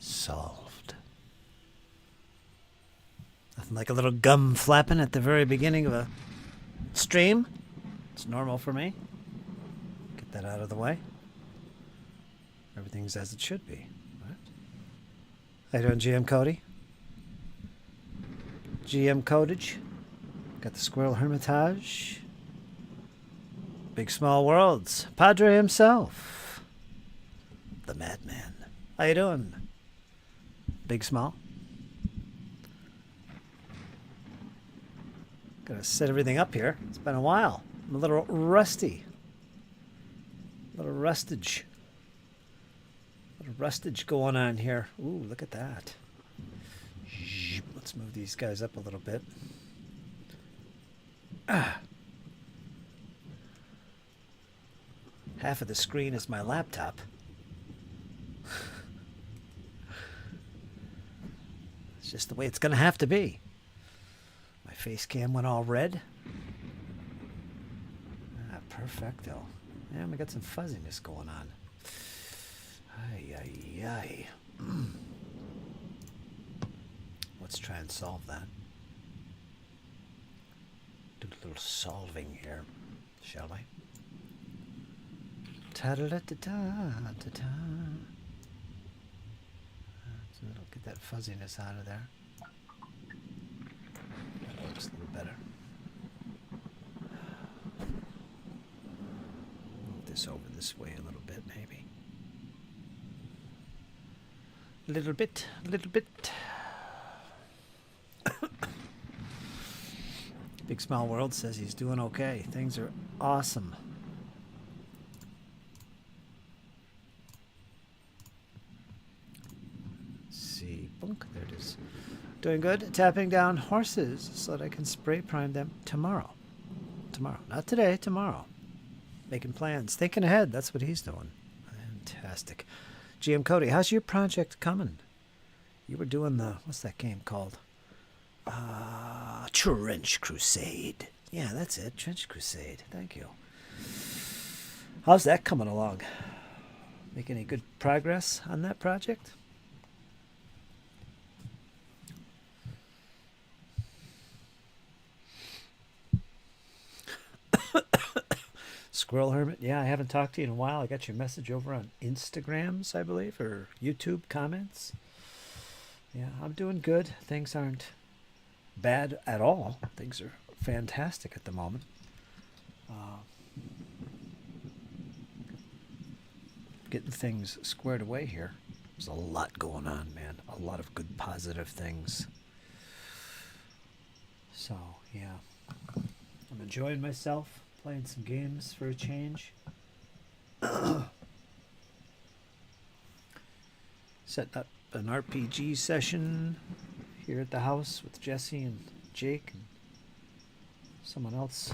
solved. Nothing like a little gum flapping at the very beginning of a stream. It's normal for me. Get that out of the way. Everything's as it should be. Right? How you doing, GM Cody? GM Codage. Got the Squirrel Hermitage. Big Small Worlds. Padre himself. The Madman. How you doing? Big Small. Gotta set everything up here. It's been a while. I'm a little rusty. A little rustage. A little rustage going on here. Ooh, look at that. Let's move these guys up a little bit. Half of the screen is my laptop. It's just the way it's going to have to be. My face cam went all red. Perfecto. Yeah, we got some fuzziness going on. Ay, ay, ay. Let's try and solve that. Do a little solving here, shall we? Ta-da-da-da-da-da-da. Get that fuzziness out of there. That looks a little better. Move this over this way a little bit, maybe. A little bit, a little bit. Big Small World says he's doing okay. Things are awesome. Let's see. Bunk. There it is. Doing good. Tapping down horses so that I can spray prime them tomorrow. Tomorrow. Not today. Tomorrow. Making plans. Thinking ahead. That's what he's doing. Fantastic. GM Cody, how's your project coming? You were doing the... What's that game called? Trench Crusade. Yeah, that's it. Trench Crusade. Thank you. How's that coming along? Make any good progress on that project? Squirrel Hermit. Yeah, I haven't talked to you in a while. I got your message over on Instagrams, I believe, or YouTube comments. Yeah, I'm doing good. Things aren't bad at all. Things are fantastic at the moment. Getting things squared away here. There's a lot going on, man. A lot of good positive things. So, yeah. I'm enjoying myself, playing some games for a change. Setting up an RPG session here at the house with Jesse and Jake and someone else,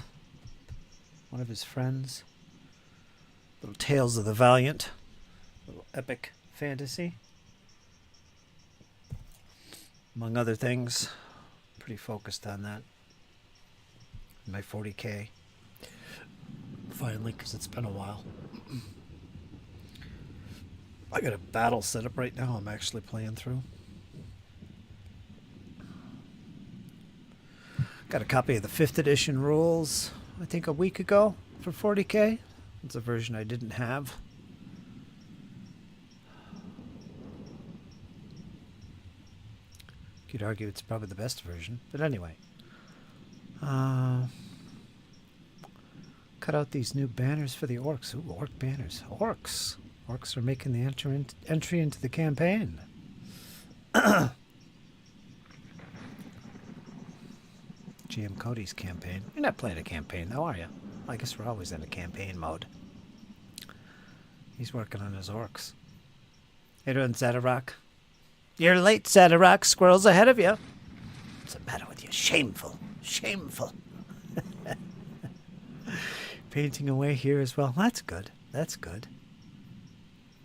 one of his friends. Little Tales of the Valiant, little epic fantasy, among other things. Pretty focused on that. My 40K finally, because it's been a while. I got a battle set up right now I'm actually playing through. Got a copy of the 5th edition rules, I think a week ago for 40K. It's a version I didn't have. Could argue it's probably the best version, but anyway. Cut out these new banners for the orcs. Ooh, orc banners. Orcs. Orcs are making the entry into the campaign. GM Cody's campaign. You're not playing a campaign, though, are you? I guess we're always in a campaign mode. He's working on his orcs. Hey, doing Zadarock? You're late, Zadarock. Squirrel's ahead of you. What's the matter with you? Shameful. Shameful. Painting away here as well. That's good. That's good.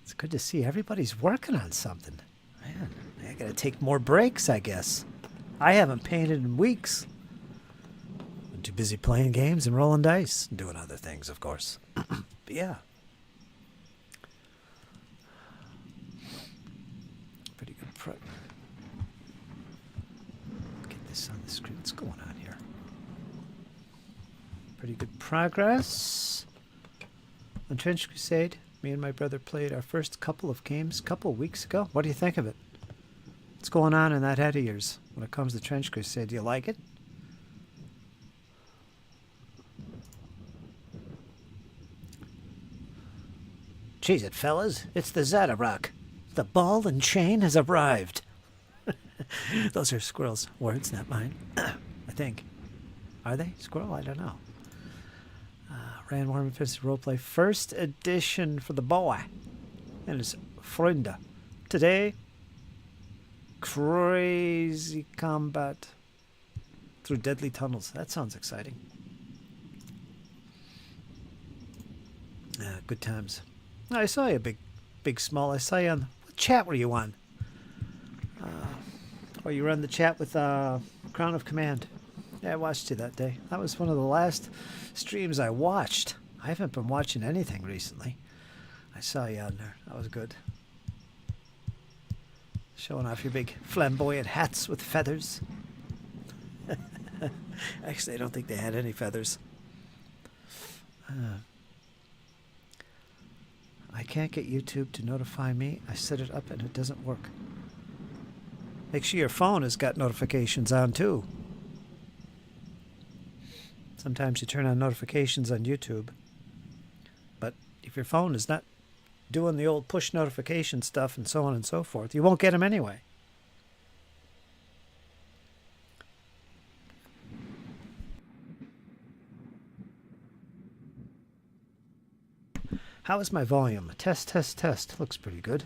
It's good to see everybody's working on something. Man, I gotta take more breaks, I guess. I haven't painted in weeks. I'm too busy playing games and rolling dice and doing other things, of course. But yeah. Pretty Get this on the screen. What's going on here? Pretty good progress. On Trench Crusade, me and my brother played our first couple of games a couple of weeks ago. What do you think of it? What's going on in that head of yours when it comes to Trench Crusade? Do you like it? Cheese it, fellas. It's the Zatarock. The ball and chain has arrived. Those are Squirrel's words, not mine. I think. Are they? Squirrel? I don't know. Ran Warm and Fist Roleplay First Edition for the boy and his friend. Today, crazy combat through deadly tunnels. That sounds exciting. Good times. I saw you, big small. I saw you on... What chat were you on? You were on the chat with Crown of Command. Yeah, I watched you that day. That was one of the last streams I watched. I haven't been watching anything recently. I saw you on there. That was good. Showing off your big flamboyant hats with feathers. Actually, I don't think they had any feathers. I can't get YouTube to notify me. I set it up and it doesn't work. Make sure your phone has got notifications on too. Sometimes you turn on notifications on YouTube, but if your phone is not doing the old push notification stuff and so on and so forth, you won't get them anyway. How is my volume? Test, test, test. Looks pretty good.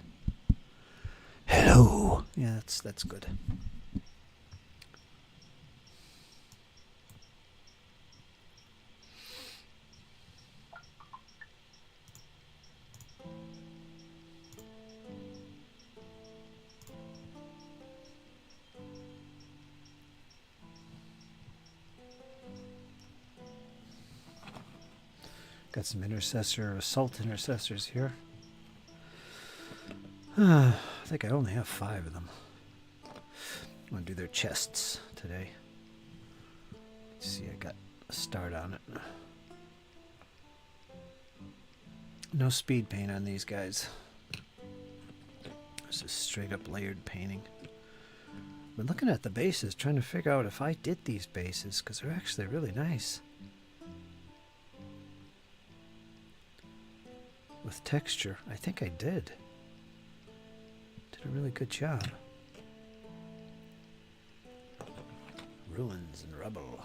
Hello. Yeah, that's good. Got some assault intercessors here. I think I only have 5 of them. I'm going to do their chests today. Let's see, I got a start on it. No speed paint on these guys. This is straight up layered painting. I've been looking at the bases, trying to figure out if I did these bases, because they're actually really nice. With texture, I think I did. Did a really good job. Ruins and rubble.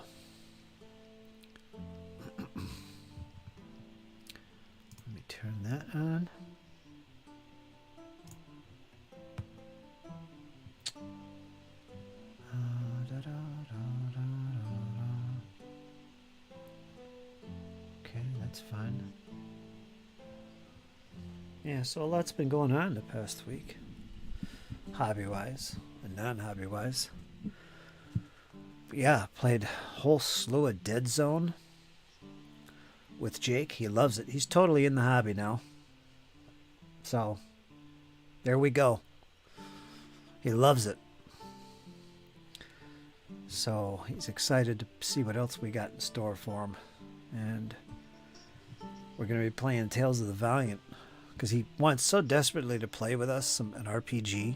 Let me turn that on. Okay, that's fine. Yeah, so a lot's been going on the past week, hobby-wise and non-hobby-wise. But yeah, played a whole slew of Dead Zone with Jake. He loves it. He's totally in the hobby now. So, there we go. He loves it. So, he's excited to see what else we got in store for him. And we're going to be playing Tales of the Valiant, because he wants so desperately to play with us an RPG,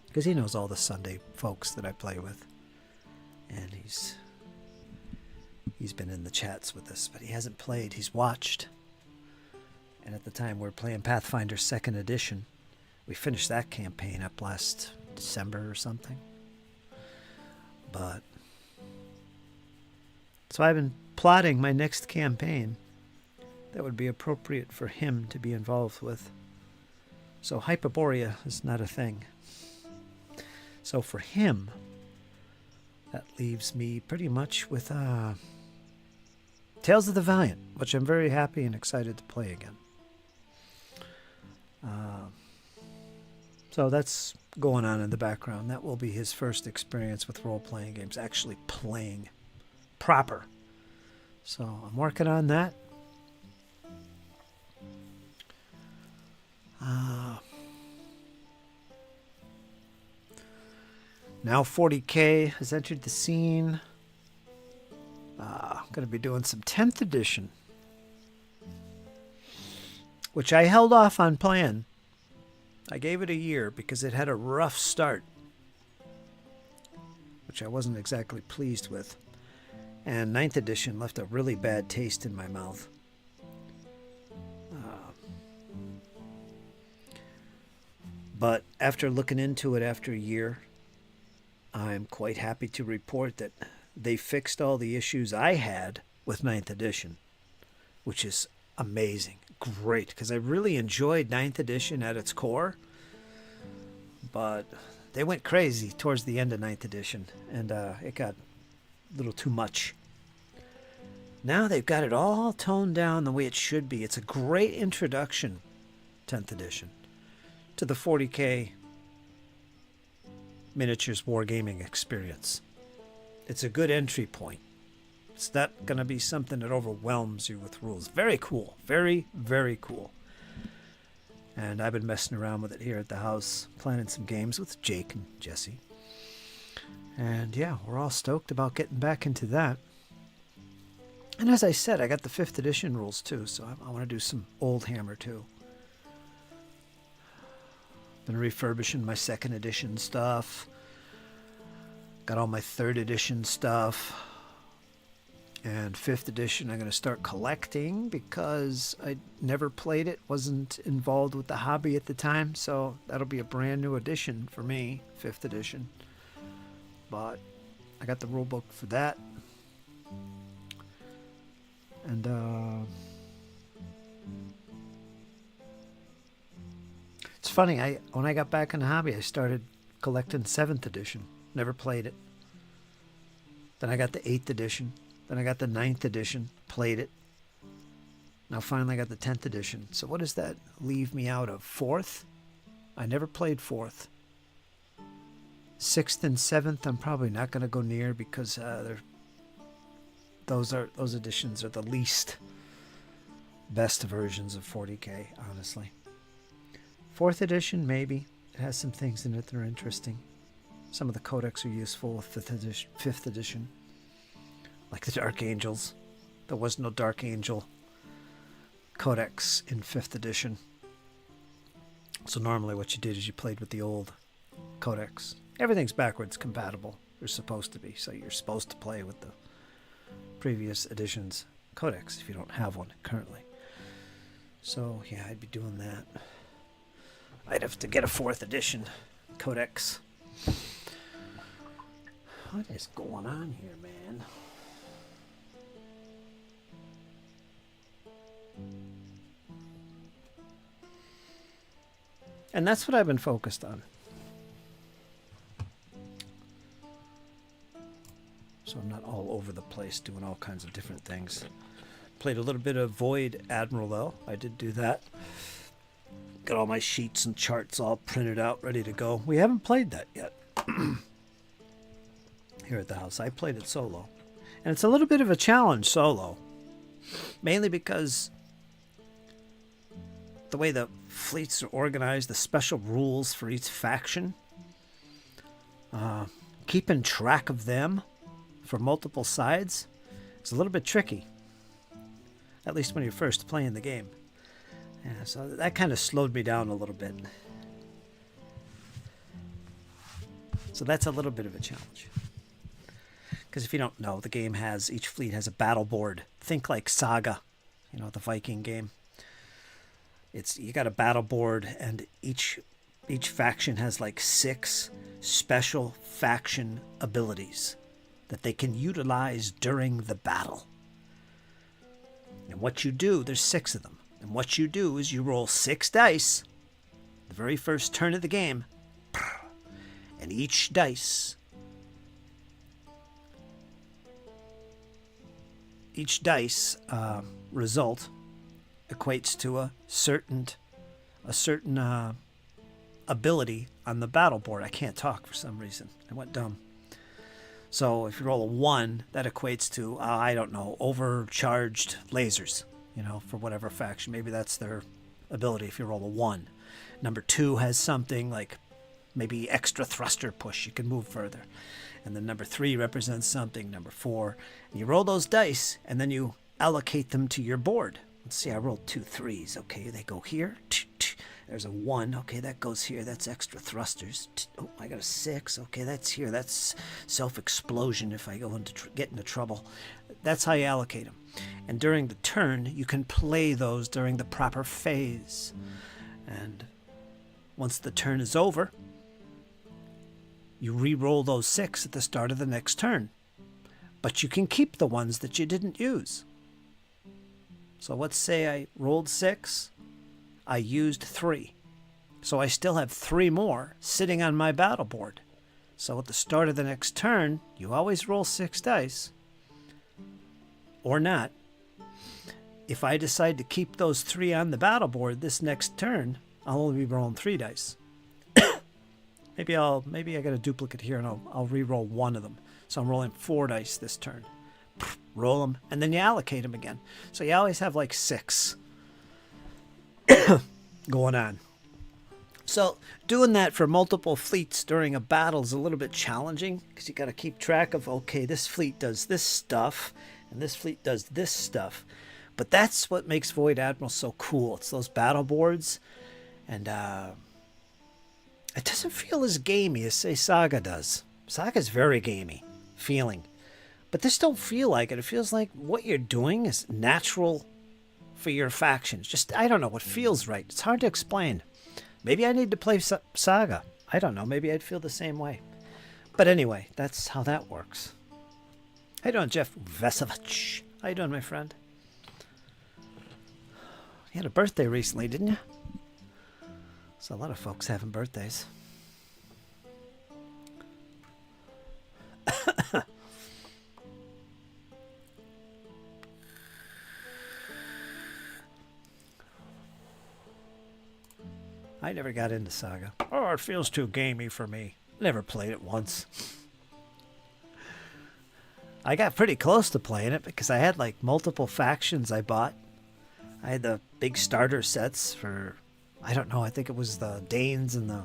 because he knows all the Sunday folks that I play with, and he's been in the chats with us, but he hasn't played. He's watched, and at the time we're playing Pathfinder 2nd Edition. We finished that campaign up last December or something. But so I've been plotting my next campaign that would be appropriate for him to be involved with. So Hyperborea is not a thing. So for him, that leaves me pretty much with Tales of the Valiant, which I'm very happy and excited to play again. So that's going on in the background. That will be his first experience with role-playing games, actually playing proper. So I'm working on that. Now 40K has entered the scene. I'm going to be doing some 10th edition, which I held off on playing. I gave it a year because it had a rough start, which I wasn't exactly pleased with. And 9th edition left a really bad taste in my mouth. But after looking into it after a year, I'm quite happy to report that they fixed all the issues I had with 9th edition, which is amazing. Great, because I really enjoyed 9th edition at its core, but they went crazy towards the end of 9th edition, and it got a little too much. Now they've got it all toned down the way it should be. It's a great introduction, 10th edition, to the 40K miniatures wargaming experience. It's a good entry point. It's not going to be something that overwhelms you with rules. Very cool. Very, very cool. And I've been messing around with it here at the house, planning some games with Jake and Jesse. And yeah, we're all stoked about getting back into that. And as I said, I got the 5th edition rules too, so I want to do some Old Hammer too. Been refurbishing my 2nd edition stuff. Got all my 3rd edition stuff. And 5th edition I'm going to start collecting because I never played it, wasn't involved with the hobby at the time, so that'll be a brand new edition for me, 5th edition. But I got the rule book for that. And it's funny, when I got back in the hobby, I started collecting 7th edition. Never played it. Then I got the 8th edition. Then I got the 9th edition. Played it. Now finally I got the 10th edition. So what does that leave me out of? 4th? I never played 4th. 6th and 7th I'm probably not going to go near because those editions are the least best versions of 40K, honestly. 4th edition, maybe. It has some things in it that are interesting. Some of the codex are useful with 5th edition. Like the Dark Angels. There was no Dark Angel codex in 5th edition. So normally what you did is you played with the old codex. Everything's backwards compatible. You're supposed to be. So you're supposed to play with the previous edition's codex if you don't have one currently. So yeah, I'd be doing that. I'd have to get a 4th edition codex. What is going on here, man? And that's what I've been focused on. So I'm not all over the place doing all kinds of different things. Played a little bit of Void Admiral, though. I did do that. Got all my sheets and charts all printed out, ready to go. We haven't played that yet. Here at the house. I played it solo. And it's a little bit of a challenge solo. Mainly because the way the fleets are organized, the special rules for each faction, keeping track of them for multiple sides is a little bit tricky. At least when you're first playing the game. Yeah, so that kind of slowed me down a little bit. So that's a little bit of a challenge. Because if you don't know, the game has, each fleet has a battle board. Think like Saga, you know, the Viking game. You got a battle board, and each faction has like 6 special faction abilities that they can utilize during the battle. And what you do, there's 6 of them. And what you do is you roll 6 dice the very first turn of the game. And each dice result equates to a certain ability on the battle board. I can't talk for some reason. I went dumb. So if you roll a 1, that equates to, I don't know, overcharged lasers, you know, for whatever faction. Maybe that's their ability if you roll a 1. Number 2 has something like maybe extra thruster push. You can move further. And then number 3 represents something, number 4. And you roll those dice, and then you allocate them to your board. Let's see, I rolled 2 3s. Okay, they go here. There's a 1. Okay, that goes here. That's extra thrusters. Oh, I got a 6. Okay, that's here. That's self-explosion if I go into get into trouble. That's how you allocate them. And during the turn, you can play those during the proper phase. And once the turn is over, you re-roll those 6 at the start of the next turn. But you can keep the ones that you didn't use. So let's say I rolled 6. I used 3. So I still have 3 more sitting on my battle board. So at the start of the next turn, you always roll 6 dice. Or not. If I decide to keep those 3 on the battle board this next turn, I'll only be rolling 3 dice. Maybe I got a duplicate here and I'll re-roll 1 of them. So I'm rolling 4 dice this turn. Roll them, and then you allocate them again. So you always have like 6 going on. So doing that for multiple fleets during a battle is a little bit challenging because you got to keep track of, okay, this fleet does this stuff and this fleet does this stuff. But that's what makes Void Admiral so cool. It's those battle boards, and it doesn't feel as gamey as, say, Saga does. Saga's very gamey feeling. But this don't feel like it. It feels like what you're doing is natural for your factions. Just, I don't know, it feels right. It's hard to explain. Maybe I need to play Saga. I don't know. Maybe I'd feel the same way. But anyway, that's how that works. How you doing, Jeff Vesovich? How you doing, my friend? You had a birthday recently, didn't you? So a lot of folks having birthdays. I never got into Saga. Oh, it feels too gamey for me. Never played it once. I got pretty close to playing it because I had like multiple factions I bought. I had the big starter sets for, I don't know, I think it was the Danes and the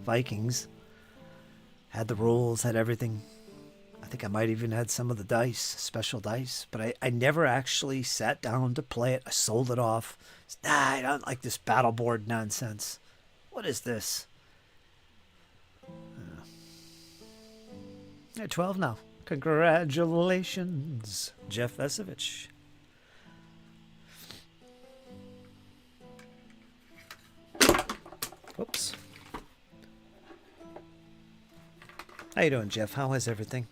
Vikings. Had the rules, had everything. I think I might even had some of the dice, special dice. But I never actually sat down to play it. I sold it off. I don't like this battle board nonsense. What is this? You're 12 now. Congratulations, Jeff Vesovich. Oops. How you doing, Jeff? How is everything?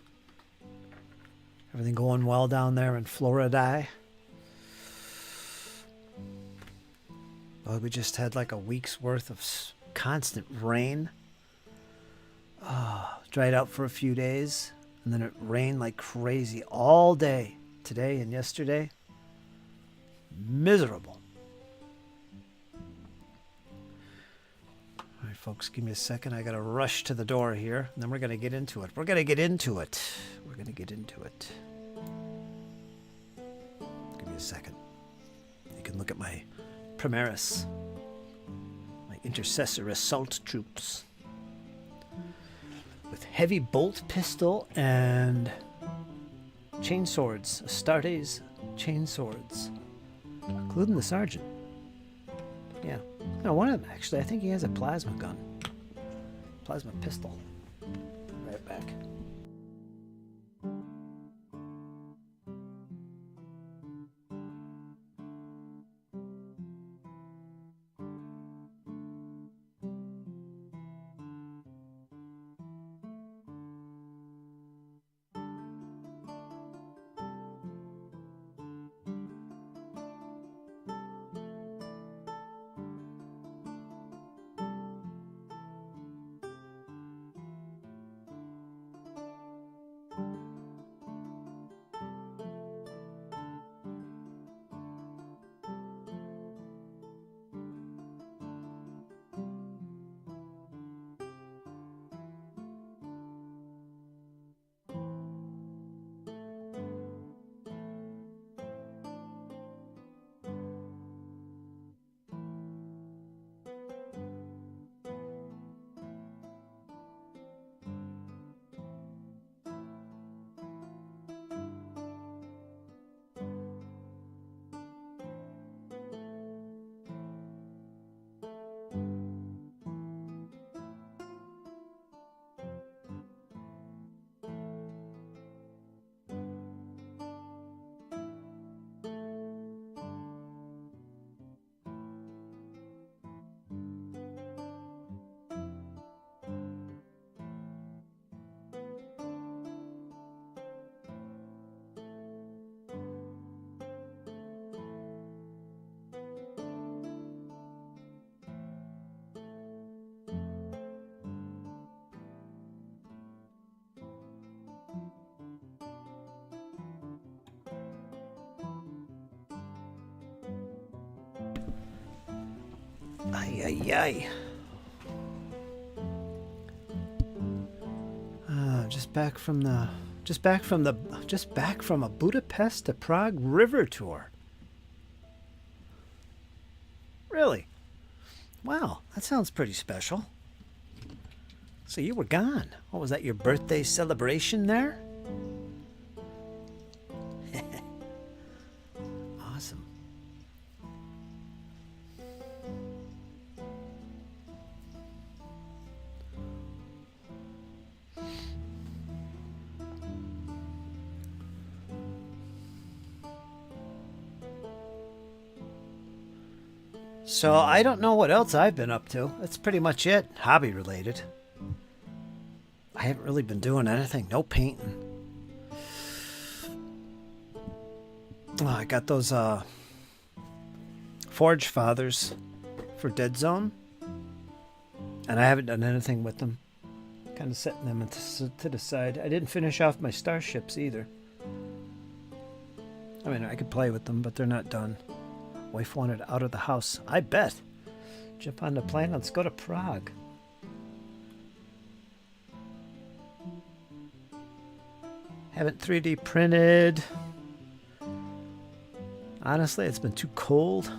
Everything going well down there in Florida? Well, we just had like a week's worth of constant rain. Dried out for a few days, and then it rained like crazy all day today and yesterday. Miserable. All right, folks, give me a second. I got to rush to the door here, and then we're going to get into it. We're going to get into it. We're going to get into it. Give me a second. You can look at my Primaris, my intercessor assault troops, with heavy bolt pistol and chain swords, Astartes chain swords, including the sergeant. Yeah, no, one of them actually. I think he has a plasma gun, plasma pistol. Right back. Ay, ay, ay. Just back from a Budapest to Prague river tour. Really? Wow, that sounds pretty special. So you were gone. What was that, your birthday celebration there? Awesome. So I don't know what else I've been up to. That's pretty much it, hobby related. I haven't really been doing anything. No painting. Oh, I got those Forge Fathers for Dead Zone, and I haven't done anything with them. Kind of setting them to the side. I didn't finish off my starships either. I mean, I could play with them, but they're not done. Wife wanted out of the house. I bet. Jump on the plane. Let's go to Prague. Haven't 3D printed. Honestly, it's been too cold.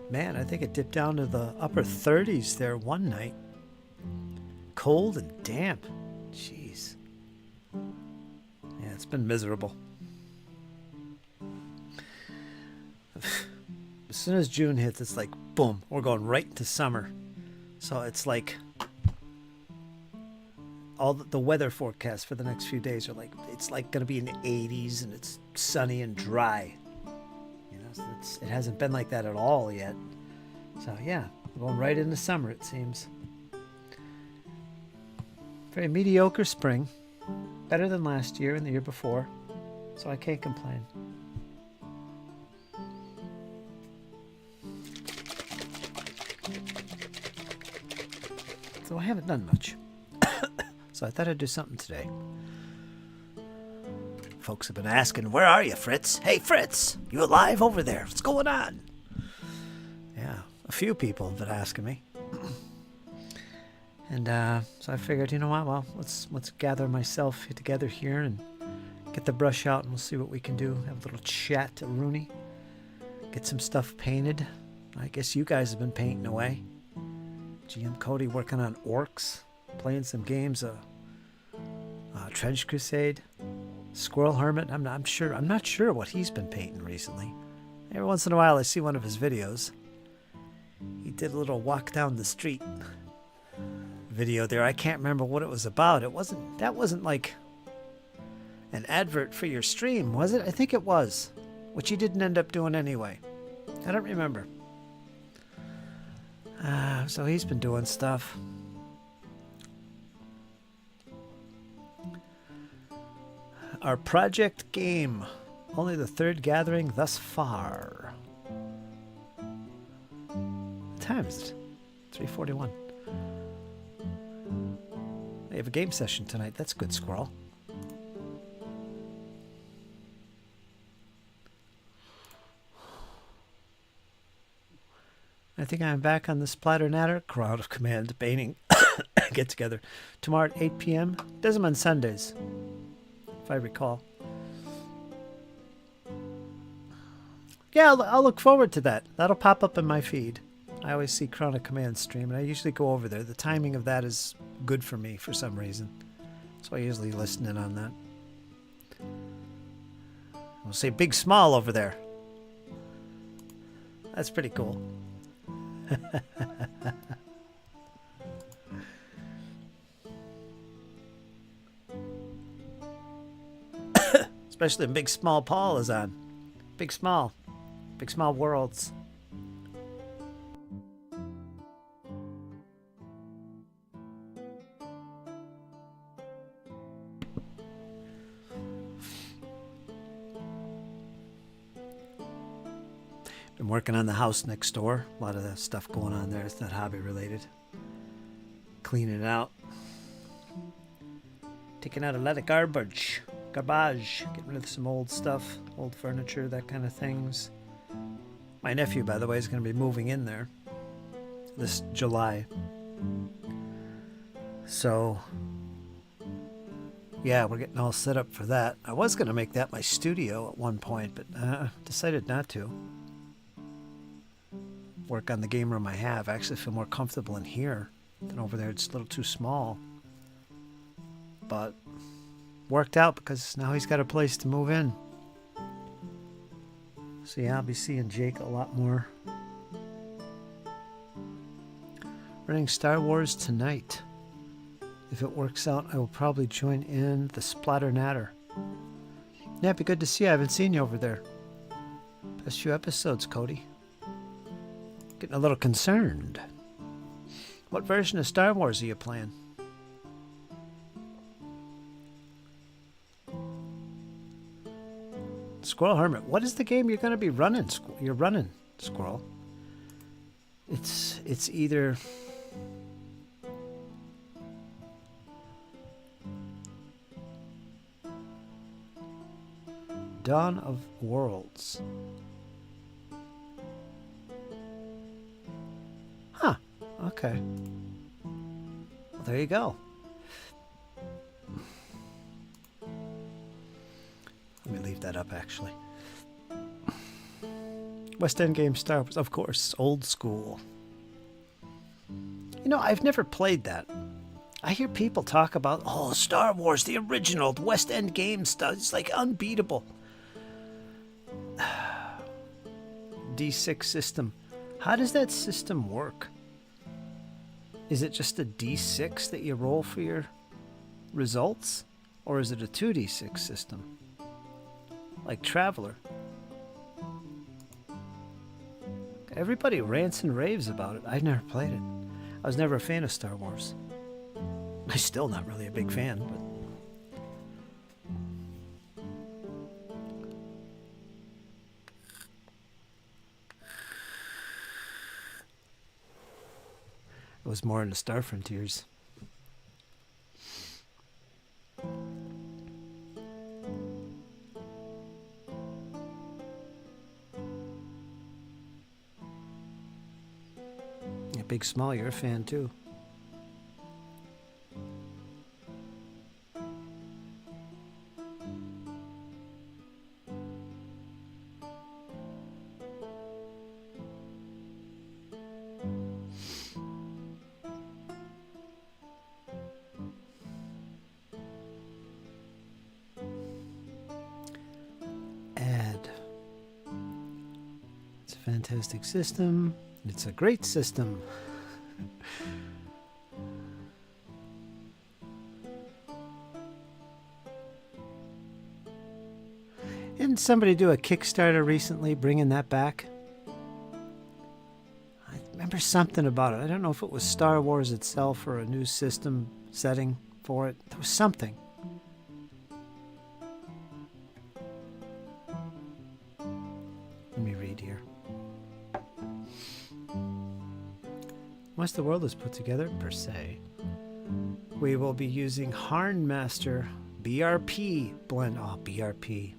Man, I think it dipped down to the upper 30s there one night. Cold and damp. Jeez. Yeah, it's been miserable. As soon as June hits, it's like, boom, we're going right into summer. So it's like all the weather forecasts for the next few days are like, it's like going to be in the 80s and it's sunny and dry. You know, so it hasn't been like that at all yet. So yeah, we're going right into summer, it seems. Very mediocre spring. Better than last year and the year before. So I can't complain. So I haven't done much. So I thought I'd do something today. Folks have been asking, where are you, Fritz? Hey, Fritz, you alive over there? What's going on? Yeah, a few people have been asking me. And so I figured, you know what, well, let's gather myself together here and get the brush out and we'll see what we can do. Have a little chat to Rooney. Get some stuff painted. I guess you guys have been painting away. GM Cody working on orcs, playing some games of Trench Crusade, Squirrel Hermit. I'm not sure what he's been painting recently. Every once in a while I see one of his videos. He did a little walk down the street video there. I can't remember what it was about. That wasn't like an advert for your stream, was it? I think it was, which he didn't end up doing anyway. I don't remember. So he's been doing stuff. Our project game. Only the third gathering thus far. What time is it? 3:41. They have a game session tonight. That's good, Squirrel. I think I'm back on the Splatter Natter Crowd of Command painting get together tomorrow at 8 p.m. Does them on Sundays, if I recall. Yeah, I'll look forward to that. That'll pop up in my feed. I always see Crown of Command stream, and I usually go over there. The timing of that is good for me for some reason. So I usually listen in on that. We'll say Big Small over there. That's pretty cool. Especially when Big Small Paul is on. Big Small Worlds. Been working on the house next door. A lot of that stuff going on there. It's not hobby related. Cleaning it out. Taking out a lot of garbage. Getting rid of some old stuff. Old furniture, that kind of things. My nephew, by the way, is going to be moving in there this July. So, yeah, we're getting all set up for that. I was going to make that my studio at one point, but decided not to. Work on the game room I have. I actually feel more comfortable in here than over there. It's a little too small. But worked out because now he's got a place to move in. So yeah, I'll be seeing Jake a lot more. Running Star Wars tonight. If it works out, I will probably join in the Splatter Natter. Yeah, it'd be good to see you. I haven't seen you over there. Past few episodes, Cody. Getting a little concerned. What version of Star Wars are you playing? Squirrel Hermit. What is the game you're going to be running? You're running, Squirrel. It's either... Dawn of Worlds. Huh. Okay. Well, there you go. Let me leave that up, actually. West End game Star Wars, of course, old school. You know, I've never played that. I hear people talk about, oh, Star Wars, the original, the West End game stuff. It's like unbeatable. D6 system. How does that system work? Is it just a D6 that you roll for your results? Or is it a 2D6 system? Like Traveler. Everybody rants and raves about it. I've never played it. I was never a fan of Star Wars. I'm still not really a big fan, but... I was more into Star Frontiers. Yeah, Big Small, you're a fan too. Fantastic system. It's a great system. Didn't somebody do a Kickstarter recently bringing that back? I remember something about it. I don't know if it was Star Wars itself or a new system setting for it. There was something. Let me read here. Once the world is put together, per se, we will be using Harnmaster BRP blend. Oh, BRP.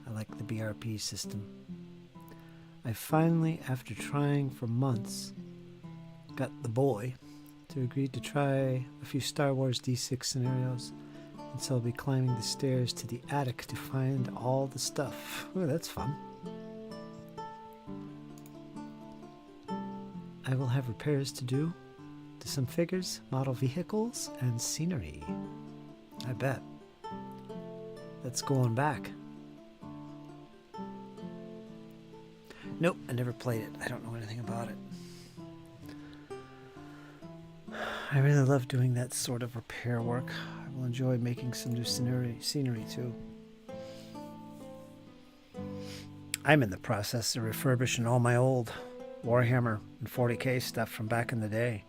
I like the BRP system. I finally, after trying for months, got the boy to agree to try a few Star Wars D6 scenarios. And so I'll be climbing the stairs to the attic to find all the stuff. Ooh, that's fun. I will have repairs to do to some figures, model vehicles, and scenery. I bet. That's going back. Nope, I never played it. I don't know anything about it. I really love doing that sort of repair work. I will enjoy making some new scenery too. I'm in the process of refurbishing all my old Warhammer and 40k stuff from back in the day.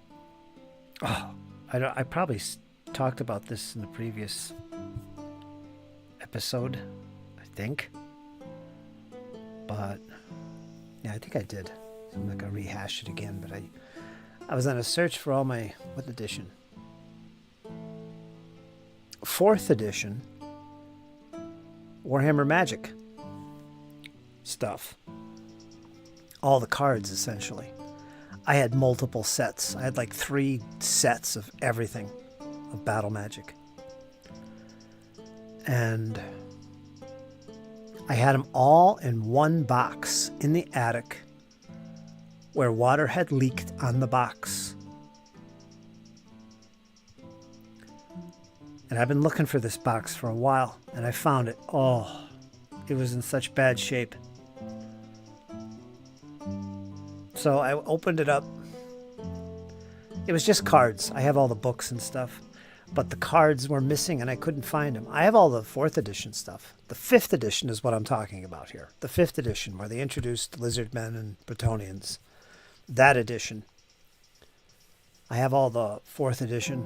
Oh, I probably talked about this in the previous episode, I think. But yeah, I think I did. So I'm not gonna rehash it again. But I was on a search for all my, what edition? 4th edition Warhammer Magic stuff. All the cards, essentially. I had multiple sets. I had like 3 sets of everything of Battle Magic. And I had them all in one box in the attic where water had leaked on the box. And I've been looking for this box for a while, and I found it. Oh, it was in such bad shape. So I opened it up. It was just cards. I have all the books and stuff, but the cards were missing and I couldn't find them. I have all the 4th edition stuff. The 5th edition is what I'm talking about here. The 5th edition, where they introduced Lizardmen and Bretonnians. That edition. I have all the 4th edition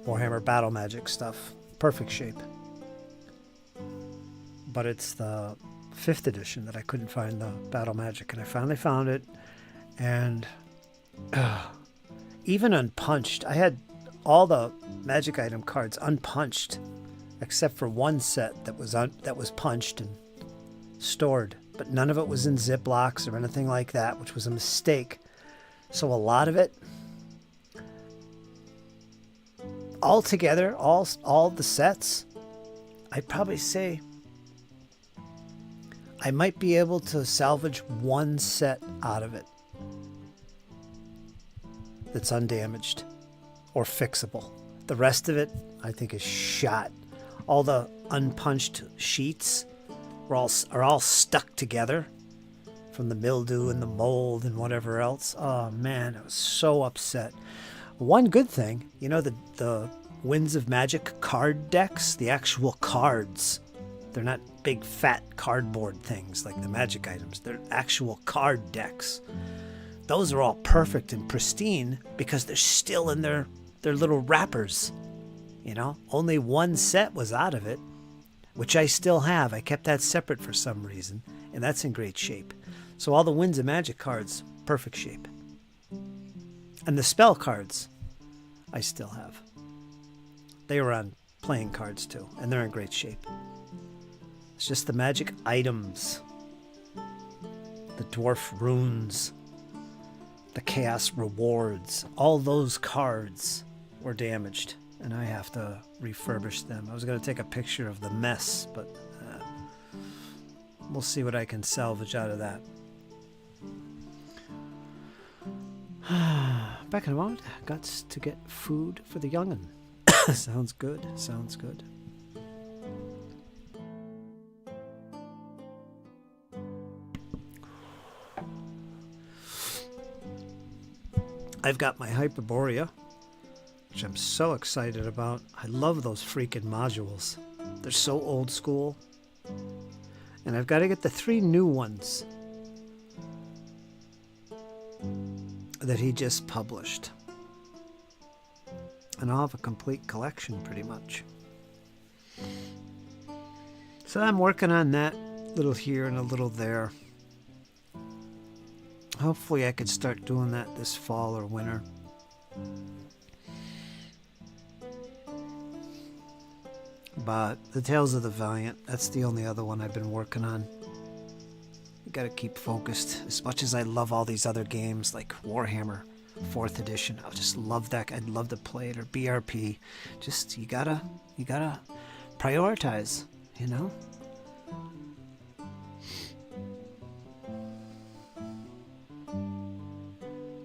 Warhammer Battle Magic stuff. Perfect shape. But it's the 5th edition that I couldn't find the Battle Magic, and I finally found it. And even unpunched, I had all the magic item cards unpunched, except for one set that was punched and stored, but none of it was in Ziplocs or anything like that, which was a mistake. So a lot of it, all together, all the sets, I'd probably say I might be able to salvage one set out of it that's undamaged or fixable. The rest of it, I think, is shot. All the unpunched sheets are all stuck together from the mildew and the mold and whatever else. Oh man, I was so upset. One good thing, you know, the Winds of Magic card decks, the actual cards, they're not big fat cardboard things like the magic items. They're actual card decks. Those are all perfect and pristine because they're still in their little wrappers. You know, only one set was out of it, which I still have. I kept that separate for some reason, and that's in great shape. So all the Winds of Magic cards, perfect shape. And the spell cards, I still have. They were on playing cards too, and they're in great shape. It's just the magic items, the dwarf runes, the chaos rewards, all those cards were damaged, and I have to refurbish them. I was going to take a picture of the mess, but we'll see what I can salvage out of that. Back in a moment. Got to get food for the young'un. Sounds good. Sounds good. I've got my Hyperborea, which I'm so excited about. I love those freaking modules. They're so old school. And I've got to get the 3 new ones that he just published. And I'll have a complete collection pretty much. So I'm working on that, a little here and a little there. Hopefully I could start doing that this fall or winter. But the Tales of the Valiant, that's the only other one I've been working on. Got to keep focused. As much as I love all these other games like Warhammer 4th edition, I just love that. I'd love to play it, or BRP. Just you gotta prioritize, you know.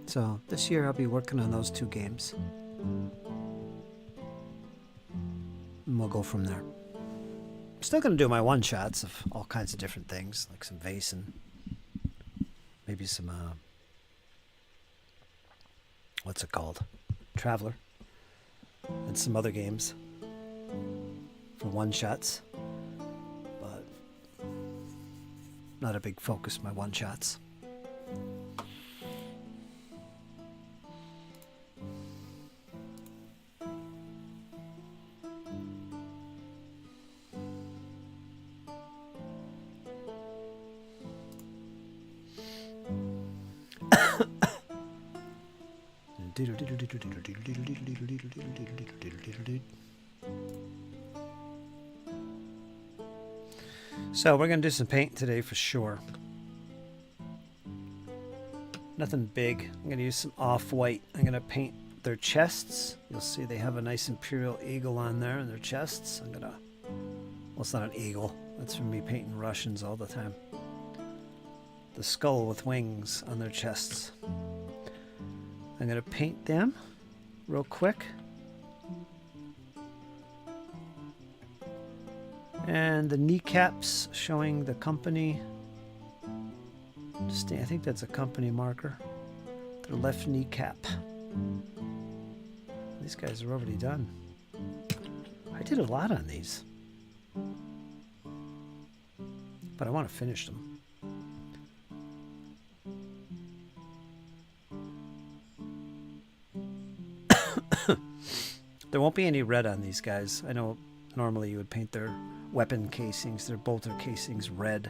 So this year I'll be working on those 2 games, and we'll go from there. I'm still gonna do my one-shots of all kinds of different things, like some Vase and maybe some what's it called? Traveler. And some other games for one-shots. But not a big focus, my one-shots. So we're going to do some paint today for sure. Nothing big. I'm going to use some off-white. I'm going to paint their chests. You'll see they have a nice Imperial Eagle on there in their chests. I'm going to... Well, it's not an eagle. That's from me painting Russians all the time. The skull with wings on their chests. I'm going to paint them real quick. And the kneecaps showing the company. I think that's a company marker. Their left kneecap. These guys are already done. I did a lot on these. But I want to finish them. There won't be any red on these guys. I know normally you would paint their weapon casings, their bolter casings red.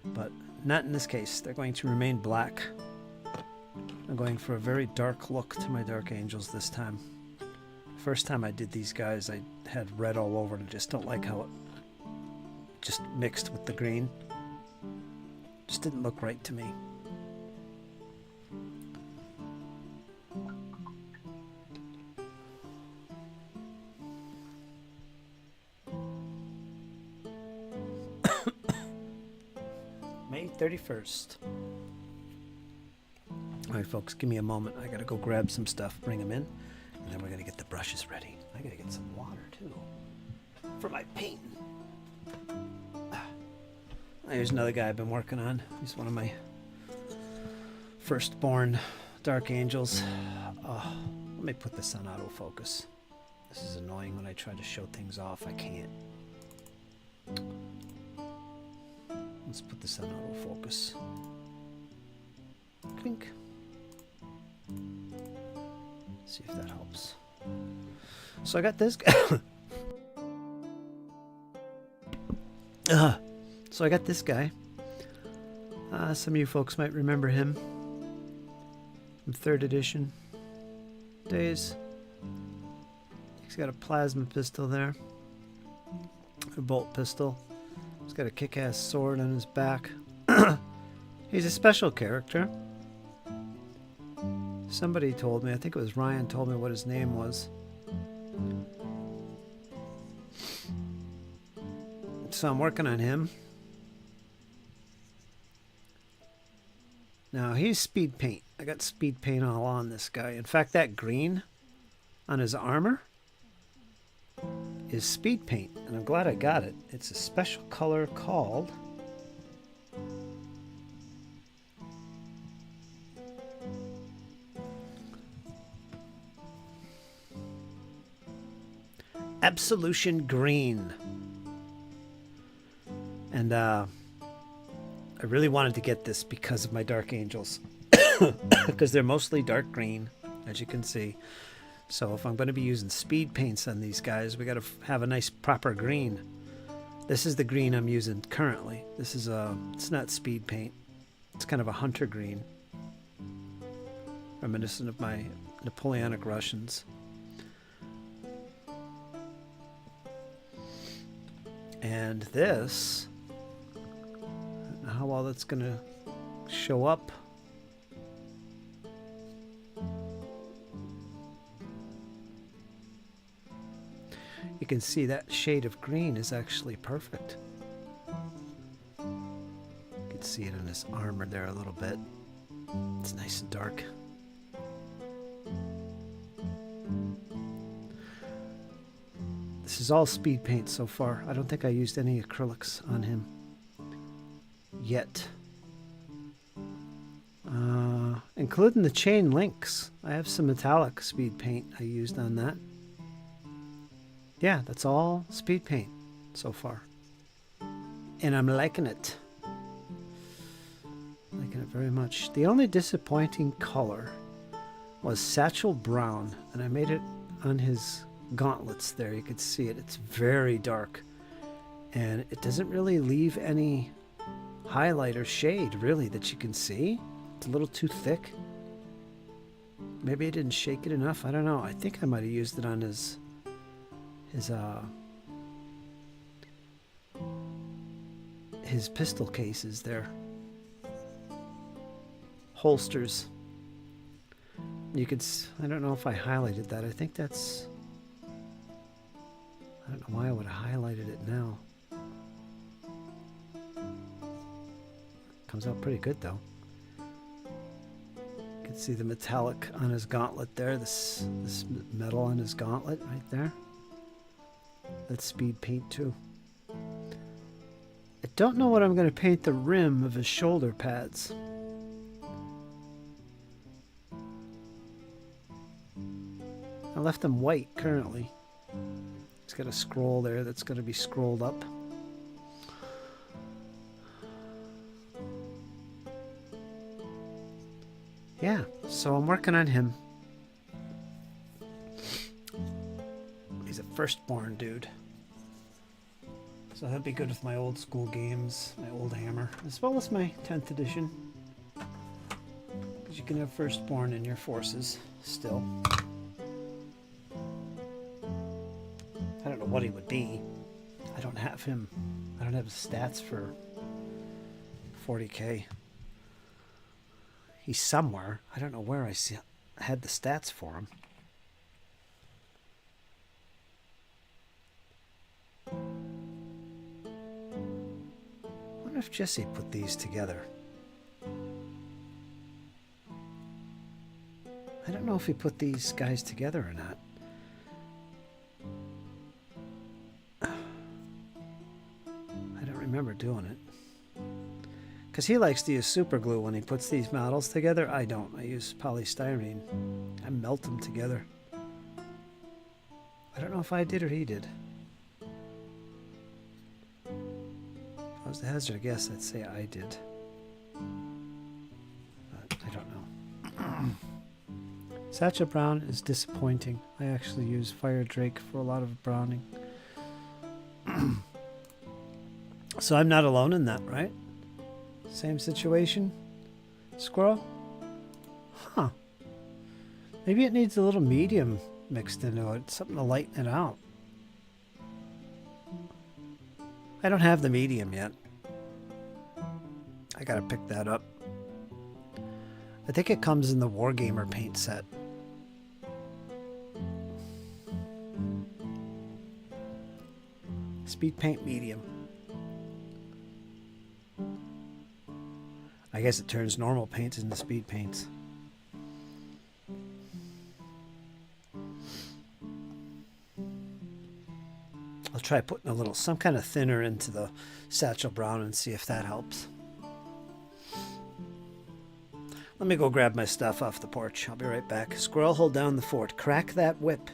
But not in this case. They're going to remain black. I'm going for a very dark look to my Dark Angels this time. First time I did these guys, I had red all over and I just don't like how it just mixed with the green. Just didn't look right to me. May 31st. Alright folks, give me a moment. I gotta go grab some stuff, bring them in, and then we're gonna get the brushes ready. I gotta get some water too for my painting. Here's another guy I've been working on. He's one of my firstborn Dark Angels. Let me put this on autofocus. This is annoying when I try to show things off. I can't. Let's put this on autofocus. Clink. See if that helps. So I got this guy. So I got this guy. Some of you folks might remember him from 3rd edition days. He's got a plasma pistol there. A bolt pistol. He's got a kick-ass sword on his back. He's a special character. Somebody told me, I think it was Ryan, told me what his name was. So I'm working on him. Now he's speed paint. I got speed paint all on this guy. In fact, that green on his armor is speed paint, and I'm glad I got it. It's a special color called Absolution Green. And I really wanted to get this because of my Dark Angels. Because they're mostly dark green, as you can see. So if I'm going to be using speed paints on these guys, we got to have a nice proper green. This is the green I'm using currently. This is it's not speed paint. It's kind of a hunter green. Reminiscent of my Napoleonic Russians. And this, I don't know how well that's going to show up. You can see that shade of green is actually perfect. You can see it in his armor there a little bit. It's nice and dark. This is all speed paint so far. I don't think I used any acrylics on him yet. Including the chain links. I have some metallic speed paint I used on that. Yeah, that's all speed paint so far. And I'm liking it. Liking it very much. The only disappointing color was Satchel Brown, and I made it on his gauntlets there. You could see it. It's very dark, and it doesn't really leave any highlight or shade really that you can see. It's a little too thick. Maybe I didn't shake it enough. I don't know. I think I might have used it on his his pistol cases there. Holsters. You could, I don't know if I highlighted that. I think that's, I don't know why I would have highlighted it now. Comes out pretty good though. You can see the metallic on his gauntlet there, this metal on his gauntlet right there. That's speed paint too. I don't know what I'm going to paint the rim of his shoulder pads. I left them white currently. It's got a scroll there that's going to be scrolled up. Yeah, so I'm working on him. He's a firstborn dude. So that'd be good with my old school games, my old hammer, as well as my 10th edition. Because you can have firstborn in your forces still. I don't know what he would be. I don't have him. I don't have his stats for 40k. He's somewhere. I don't know where I had the stats for him. I wonder if Jesse put these together. I don't know if he put these guys together or not. I don't remember doing it. Because he likes to use super glue when he puts these models together. I don't. I use polystyrene. I melt them together. I don't know if I did or he did. If I was the hazard guess, I'd say I did. But I don't know. Satchel Brown is disappointing. I actually use Fire Drake for a lot of browning. So I'm not alone in that, right? Same situation? Squirrel? Huh. Maybe it needs a little medium mixed into it. Something to lighten it out. I don't have the medium yet. I gotta pick that up. I think it comes in the Wargamer paint set. Speed paint medium. I guess it turns normal paints into speed paints. I'll try putting a little, some kind of thinner into the Satchel Brown and see if that helps. Let me go grab my stuff off the porch. I'll be right back. Squirrel, hold down the fort. Crack that whip.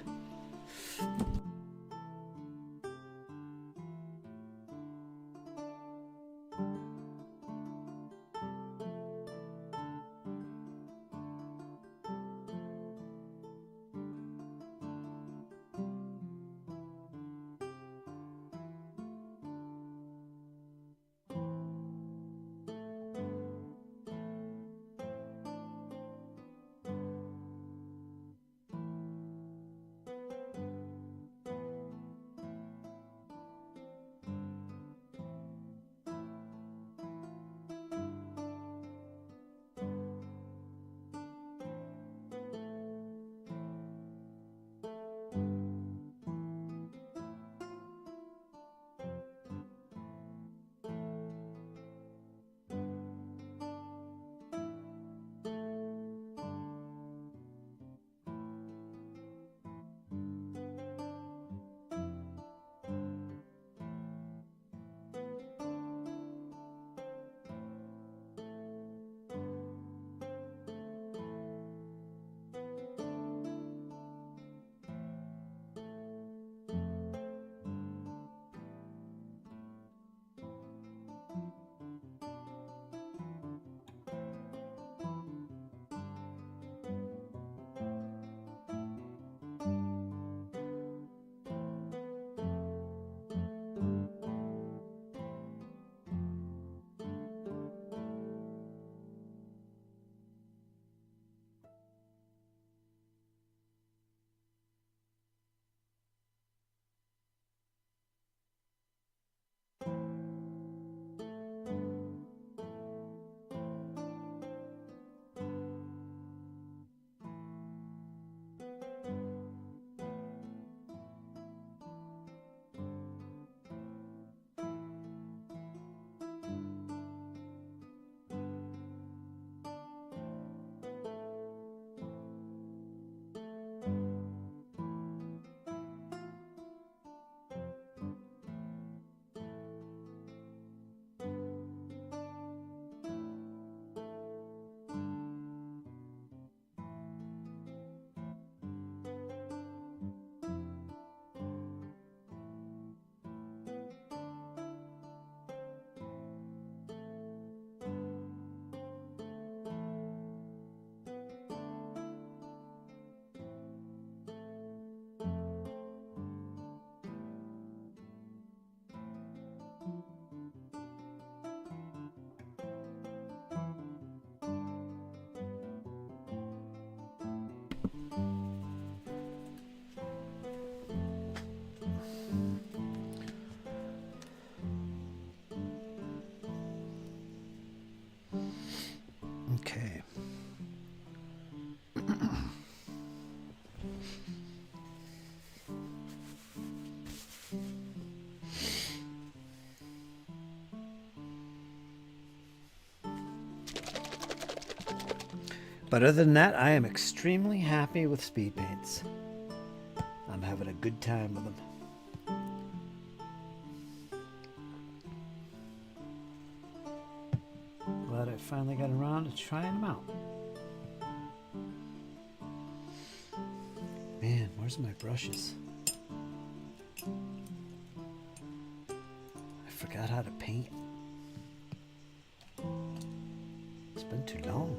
Okay. But other than that, I am extremely happy with speed paints. I'm having a good time with them. Glad I finally got around to trying them out. Man, where's my brushes? I forgot how to paint. It's been too long.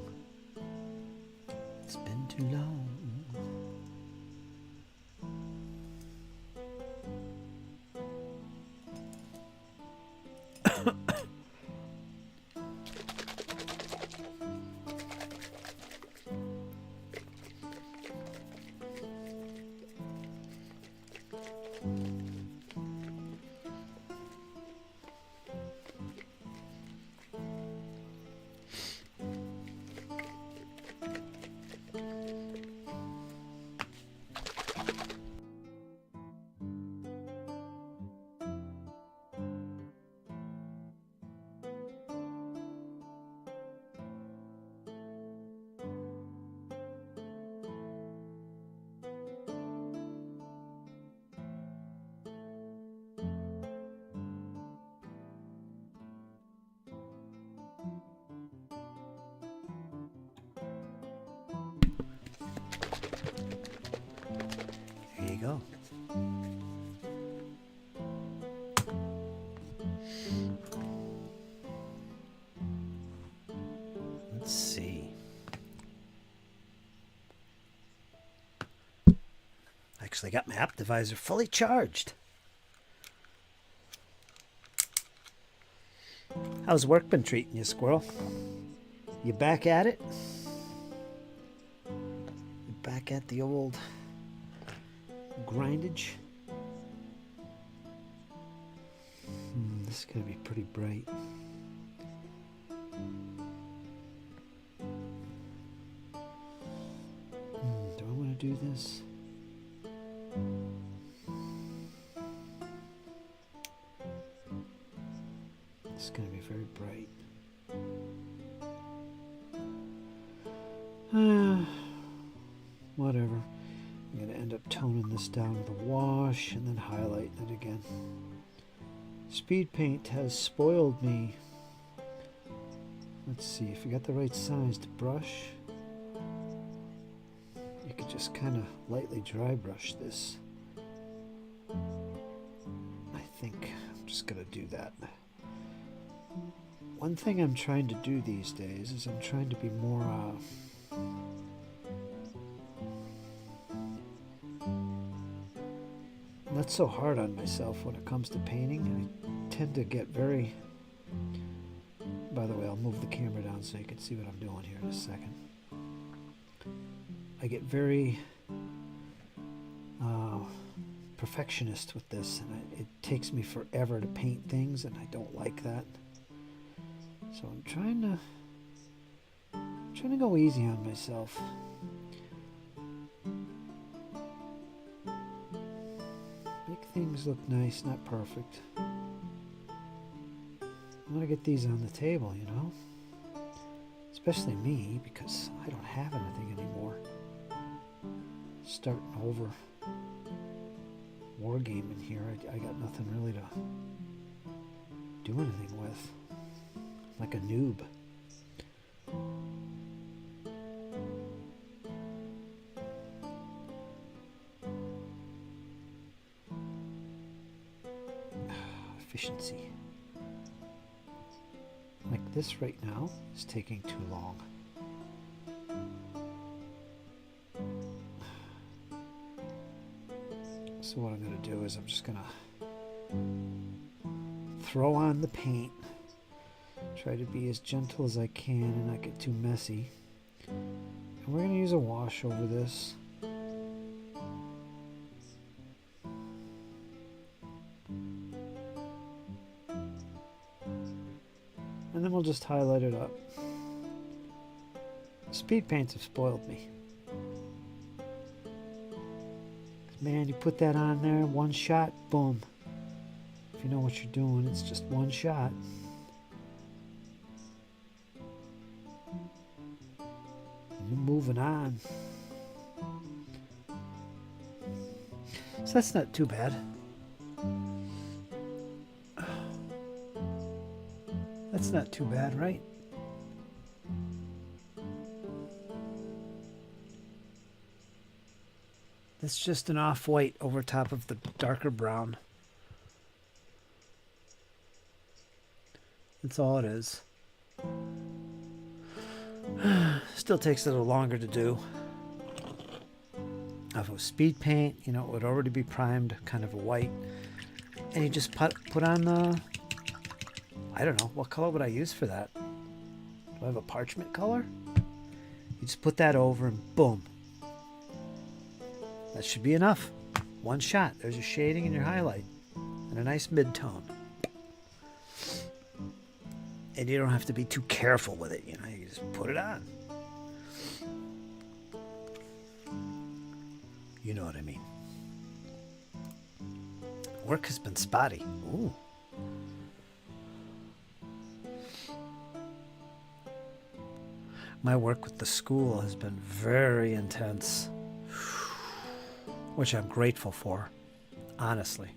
It's been too long. There you go. Let's see. Actually got my Optivisor fully charged. How's work been treating you, Squirrel? You back at it? You back at the old grindage? This is going to be pretty bright. Do I want to do this? It's going to be very bright. Whatever. I'm going to end up toning this down with a wash and then highlighting it again. Speed paint has spoiled me. Let's see, if you got the right sized brush, you could just kind of lightly dry brush this. I think I'm just going to do that. One thing I'm trying to do these days is I'm trying to be more not so hard on myself when it comes to painting. I tend to get very... By the way, I'll move the camera down so you can see what I'm doing here in a second. I get very perfectionist with this, and it takes me forever to paint things, and I don't like that. So I'm trying to go easy on myself. Make things look nice, not perfect. I want to get these on the table, you know? Especially me, because I don't have anything anymore. Starting over. Wargaming here, I got nothing really to do anything with. Like a noob. Efficiency. Like this right now is taking too long. So what I'm going to do is I'm just going to throw on the paint. Try to be as gentle as I can and not get too messy. And we're going to use a wash over this. And then we'll just highlight it up. Speed paints have spoiled me. Man, you put that on there, one shot, boom. If you know what you're doing, it's just one shot. And you're moving on. So that's not too bad. That's not too bad, right? It's just an off-white over top of the darker brown. That's all it is. Still takes a little longer to do. If it was speed paint, you know, it would already be primed, kind of a white. And you just put on the... I don't know, what color would I use for that? Do I have a parchment color? You just put that over and boom. That should be enough. One shot. There's your shading and your highlight. And a nice mid-tone. And you don't have to be too careful with it, you know, you just put it on. You know what I mean. Work has been spotty. Ooh. My work with the school has been very intense, which I'm grateful for, honestly.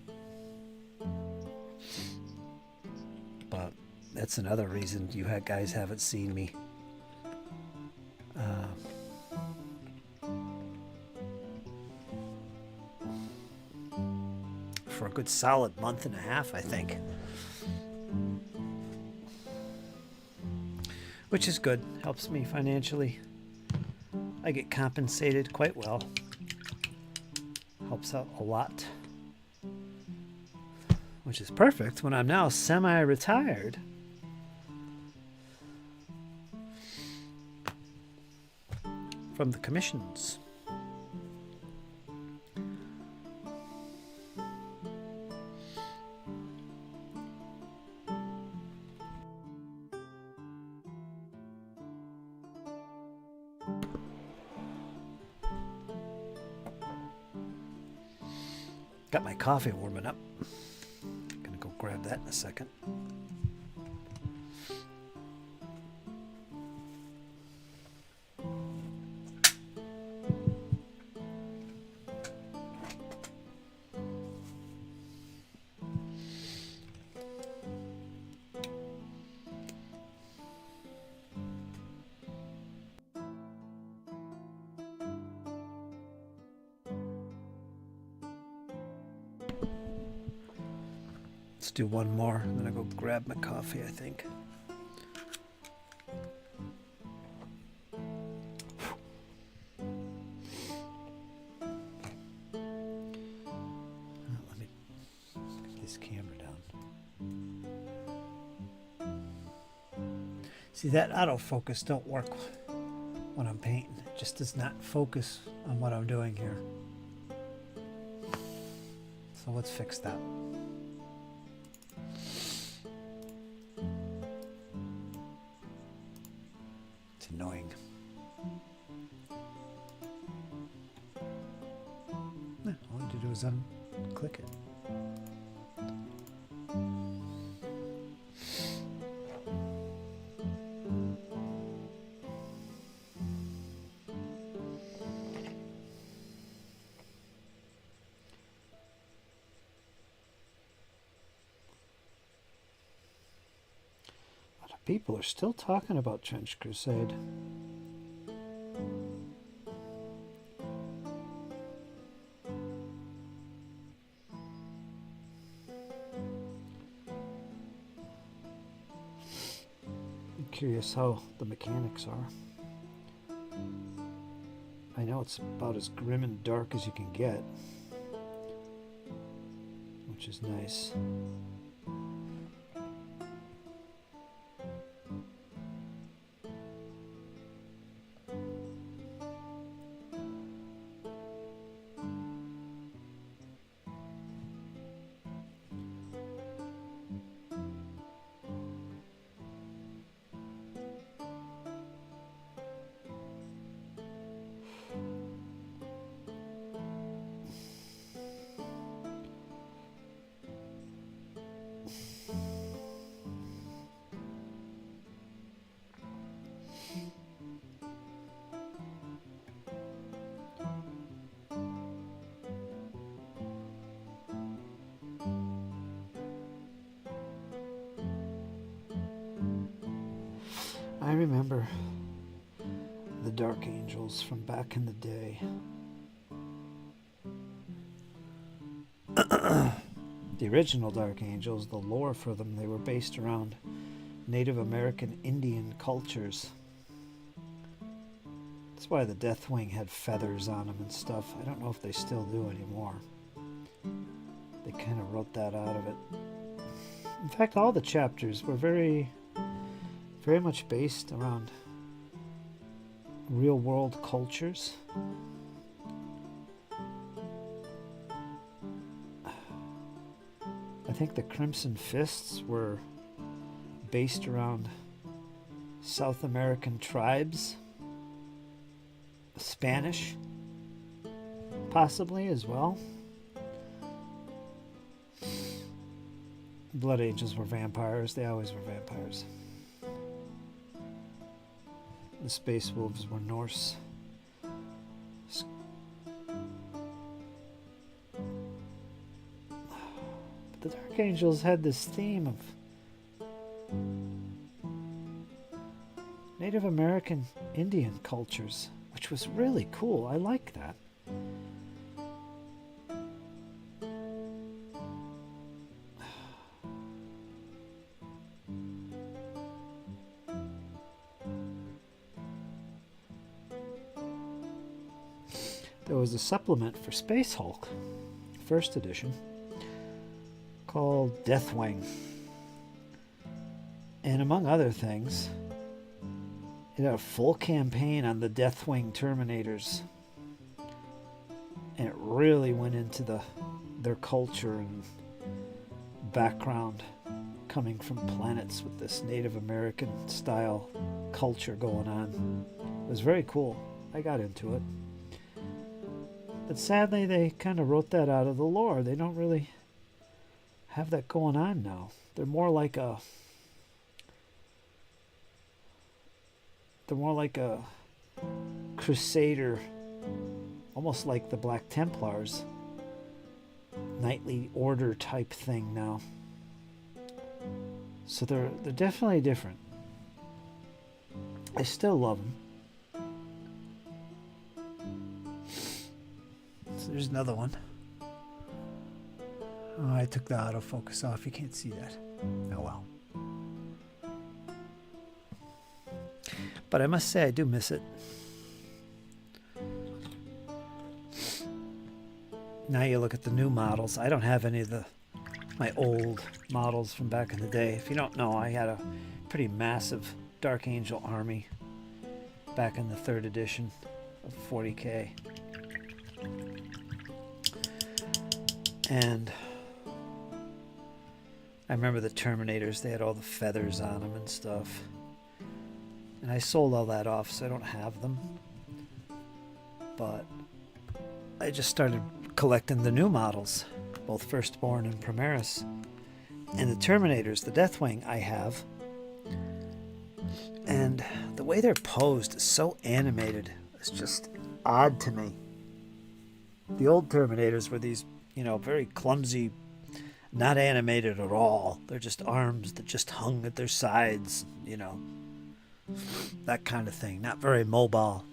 But that's another reason you guys haven't seen me. For a good solid month and a half, I think. Which is good. Helps me financially. I get compensated quite well. Helps out a lot. Which is perfect when I'm now semi-retired. From the commissions. Got my coffee warming up. Gonna go grab that in a second. Let's do one more, and then I'll go grab my coffee, I think. Let me get this camera down. See, that autofocus don't work when I'm painting. It just does not focus on what I'm doing here. So let's fix that. Annoying. Yeah, all I have to do is unclick it. A lot of people are still talking about Trench Crusade. Curious how the mechanics are. I know it's about as grim and dark as you can get, which is nice. I remember the Dark Angels from back in the day. The original Dark Angels, the lore for them, they were based around Native American Indian cultures. That's why the Deathwing had feathers on them and stuff. I don't know if they still do anymore. They kind of wrote that out of it. In fact, all the chapters were very much based around real world cultures. I think the Crimson Fists were based around South American tribes, Spanish, possibly as well. Blood Angels were vampires. They always were vampires. The Space Wolves were Norse. But the Dark Angels had this theme of Native American Indian cultures, which was really cool. I like that. There was a supplement for Space Hulk, first edition, called Deathwing. And among other things, it had a full campaign on the Deathwing Terminators. And it really went into their culture and background, coming from planets with this Native American style culture going on. It was very cool. I got into it. But sadly, they kind of wrote that out of the lore. They don't really have that going on now. They're more like a crusader, almost like the Black Templars, knightly order type thing now. So they're definitely different. I still love them. So there's another one. Oh, I took the autofocus off. You can't see that. Oh well. But I must say I do miss it. Now you look at the new models. I don't have any of my old models from back in the day. If you don't know, I had a pretty massive Dark Angel army back in the 3rd edition of 40K. And I remember the Terminators, they had all the feathers on them and stuff. And I sold all that off, so I don't have them. But I just started collecting the new models, both Firstborn and Primaris. And the Terminators, the Deathwing, I have. And the way they're posed is so animated. It's just odd to me. The old Terminators were these, very clumsy, not animated at all. They're just arms that just hung at their sides, that kind of thing. Not very mobile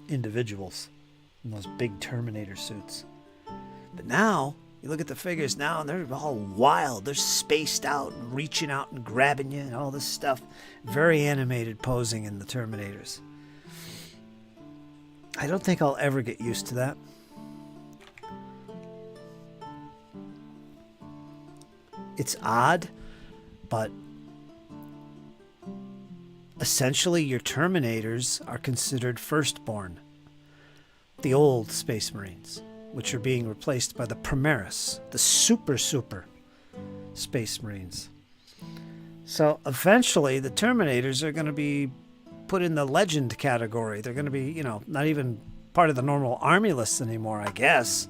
individuals in those big Terminator suits. But now, you look at the figures now, and they're all wild. They're spaced out and reaching out and grabbing you and all this stuff. Very animated posing in the Terminators. I don't think I'll ever get used to that. It's odd, but essentially your Terminators are considered Firstborn, the old Space Marines, which are being replaced by the Primaris, the super Space Marines. So eventually the Terminators are going to be put in the legend category. They're going to be, not even part of the normal army lists anymore, I guess,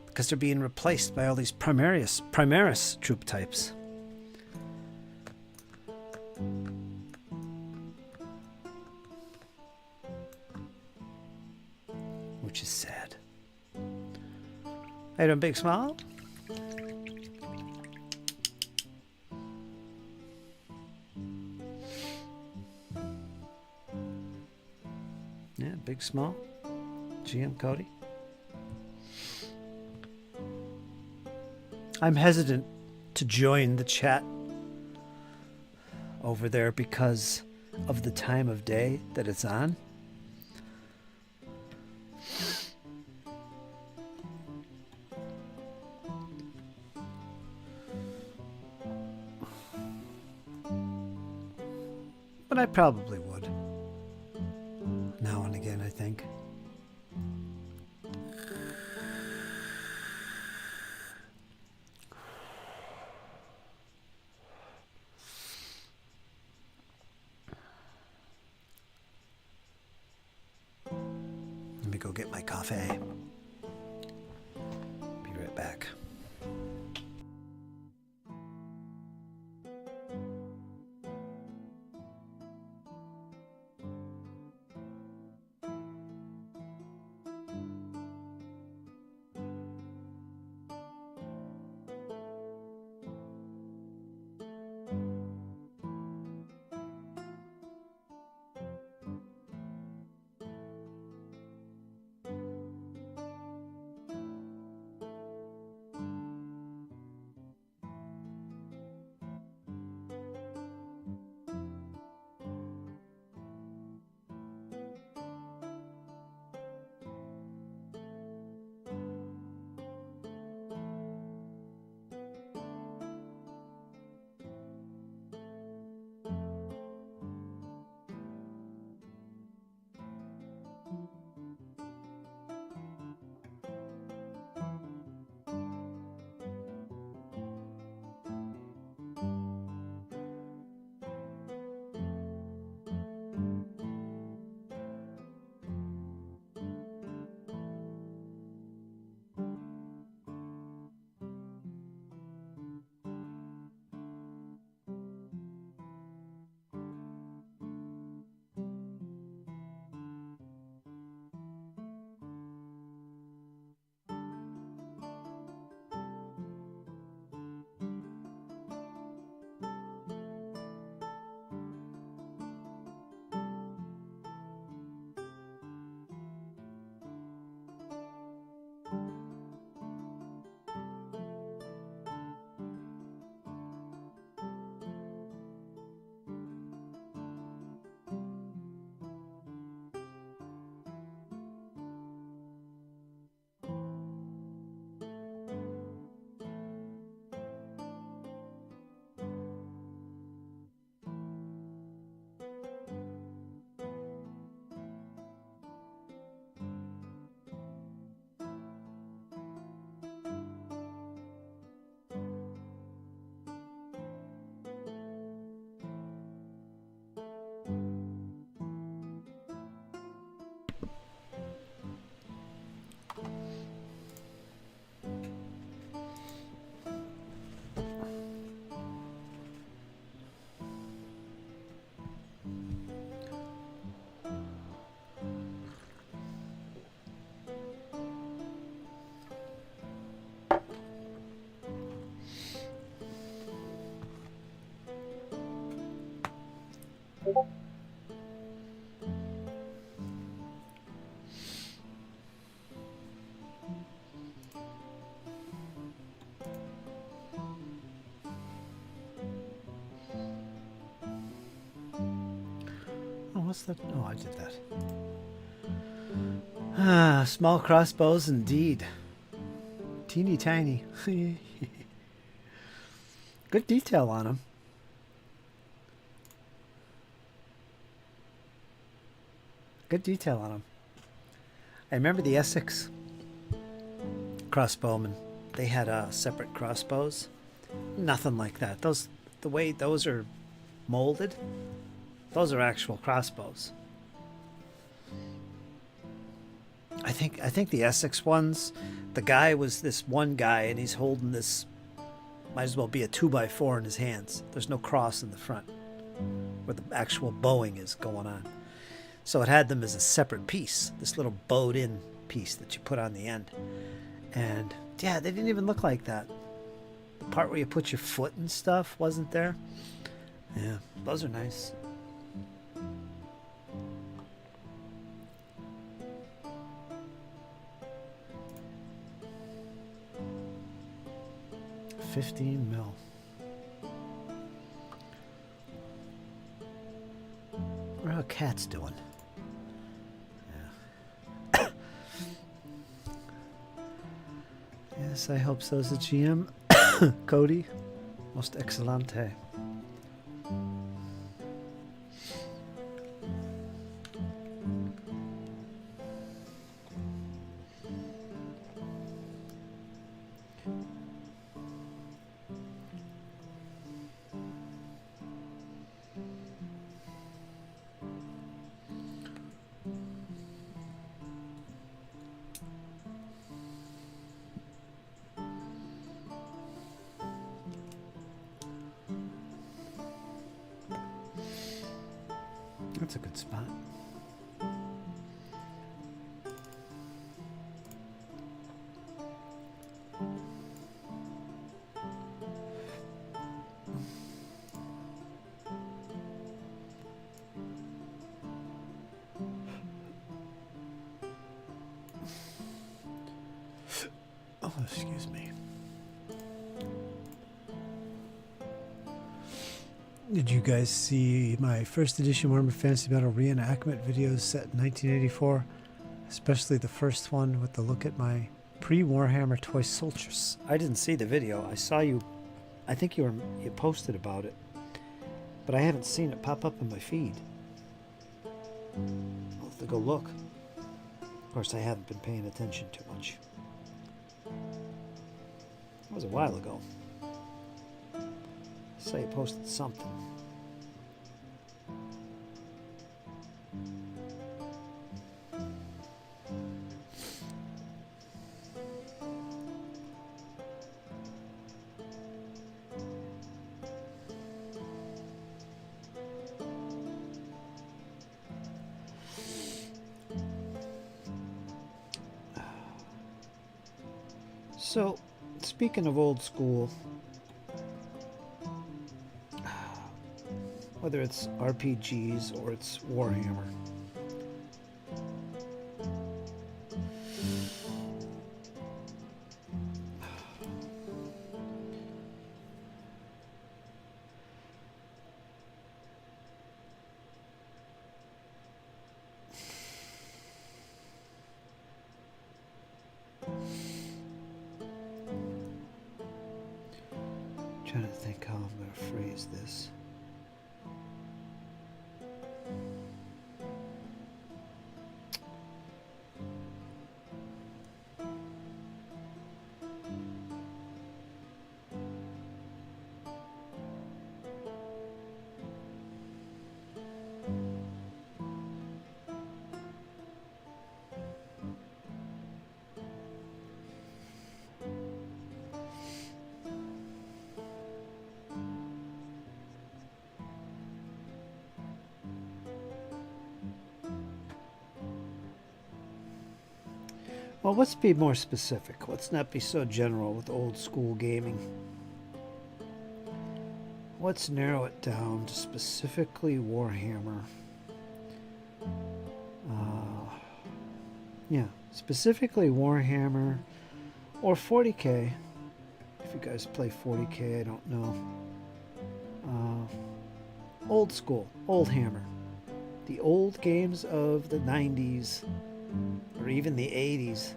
because they're being replaced by all these Primaris troop types. Which is sad. Hey, a big smile. Big Small. GM Cody. I'm hesitant to join the chat over there because of the time of day that it's on. But I probably would. Now and again, I think. Let me go get my coffee. Be right back. What's that? Oh, I did that. Ah, small crossbows indeed. Teeny tiny. Good detail on them. Good detail on them. I remember the Essex crossbowmen. They had separate crossbows. Nothing like that. Those, the way those are molded, those are actual crossbows. I think the Essex ones, the guy was this one guy and he's holding this, might as well be a 2x4 in his hands. There's no cross in the front where the actual bowing is going on. So it had them as a separate piece, this little bowed in piece that you put on the end. And yeah, they didn't even look like that. The part where you put your foot and stuff wasn't there. Yeah, those are nice. 15 mil. What are our cats doing? Yeah. Yes, I hope so's the GM. Cody, most excellente. That's a good spot. Oh, excuse me. Did you guys see my first edition Warhammer Fantasy Battle reenactment videos set in 1984? Especially the first one with the look at my pre-Warhammer toy soldiers. I didn't see the video. I saw you. I think you posted about it, but I haven't seen it pop up in my feed. I'll have to go look. Of course, I haven't been paying attention too much. It was a while ago. Say you posted something. So, speaking of old school, whether it's RPGs or it's Warhammer, trying to think how I'm going to phrase this. Well, let's be more specific. Let's not be so general with old school gaming. Let's narrow it down to specifically Warhammer. Yeah, specifically Warhammer or 40K. If you guys play 40K, I don't know. Old school, old hammer. The old games of the 90s. Or even the 80s.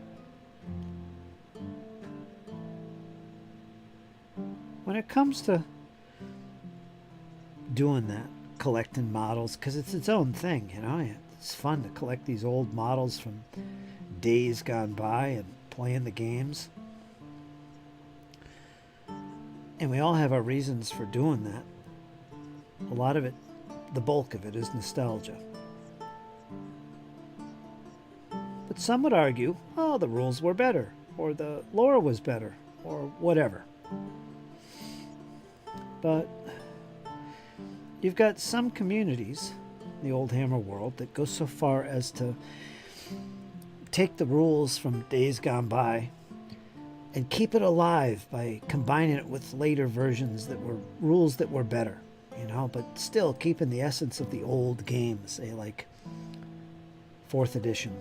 When it comes to doing that, collecting models, because it's its own thing, you know, it's fun to collect these old models from days gone by and playing the games. And we all have our reasons for doing that. A lot of it, the bulk of it, is nostalgia. But some would argue, oh, the rules were better, or the lore was better, or whatever. But you've got some communities in the old Hammer world that go so far as to take the rules from days gone by and keep it alive by combining it with later versions that were rules that were better, you know, but still keeping the essence of the old games, say like 4th edition.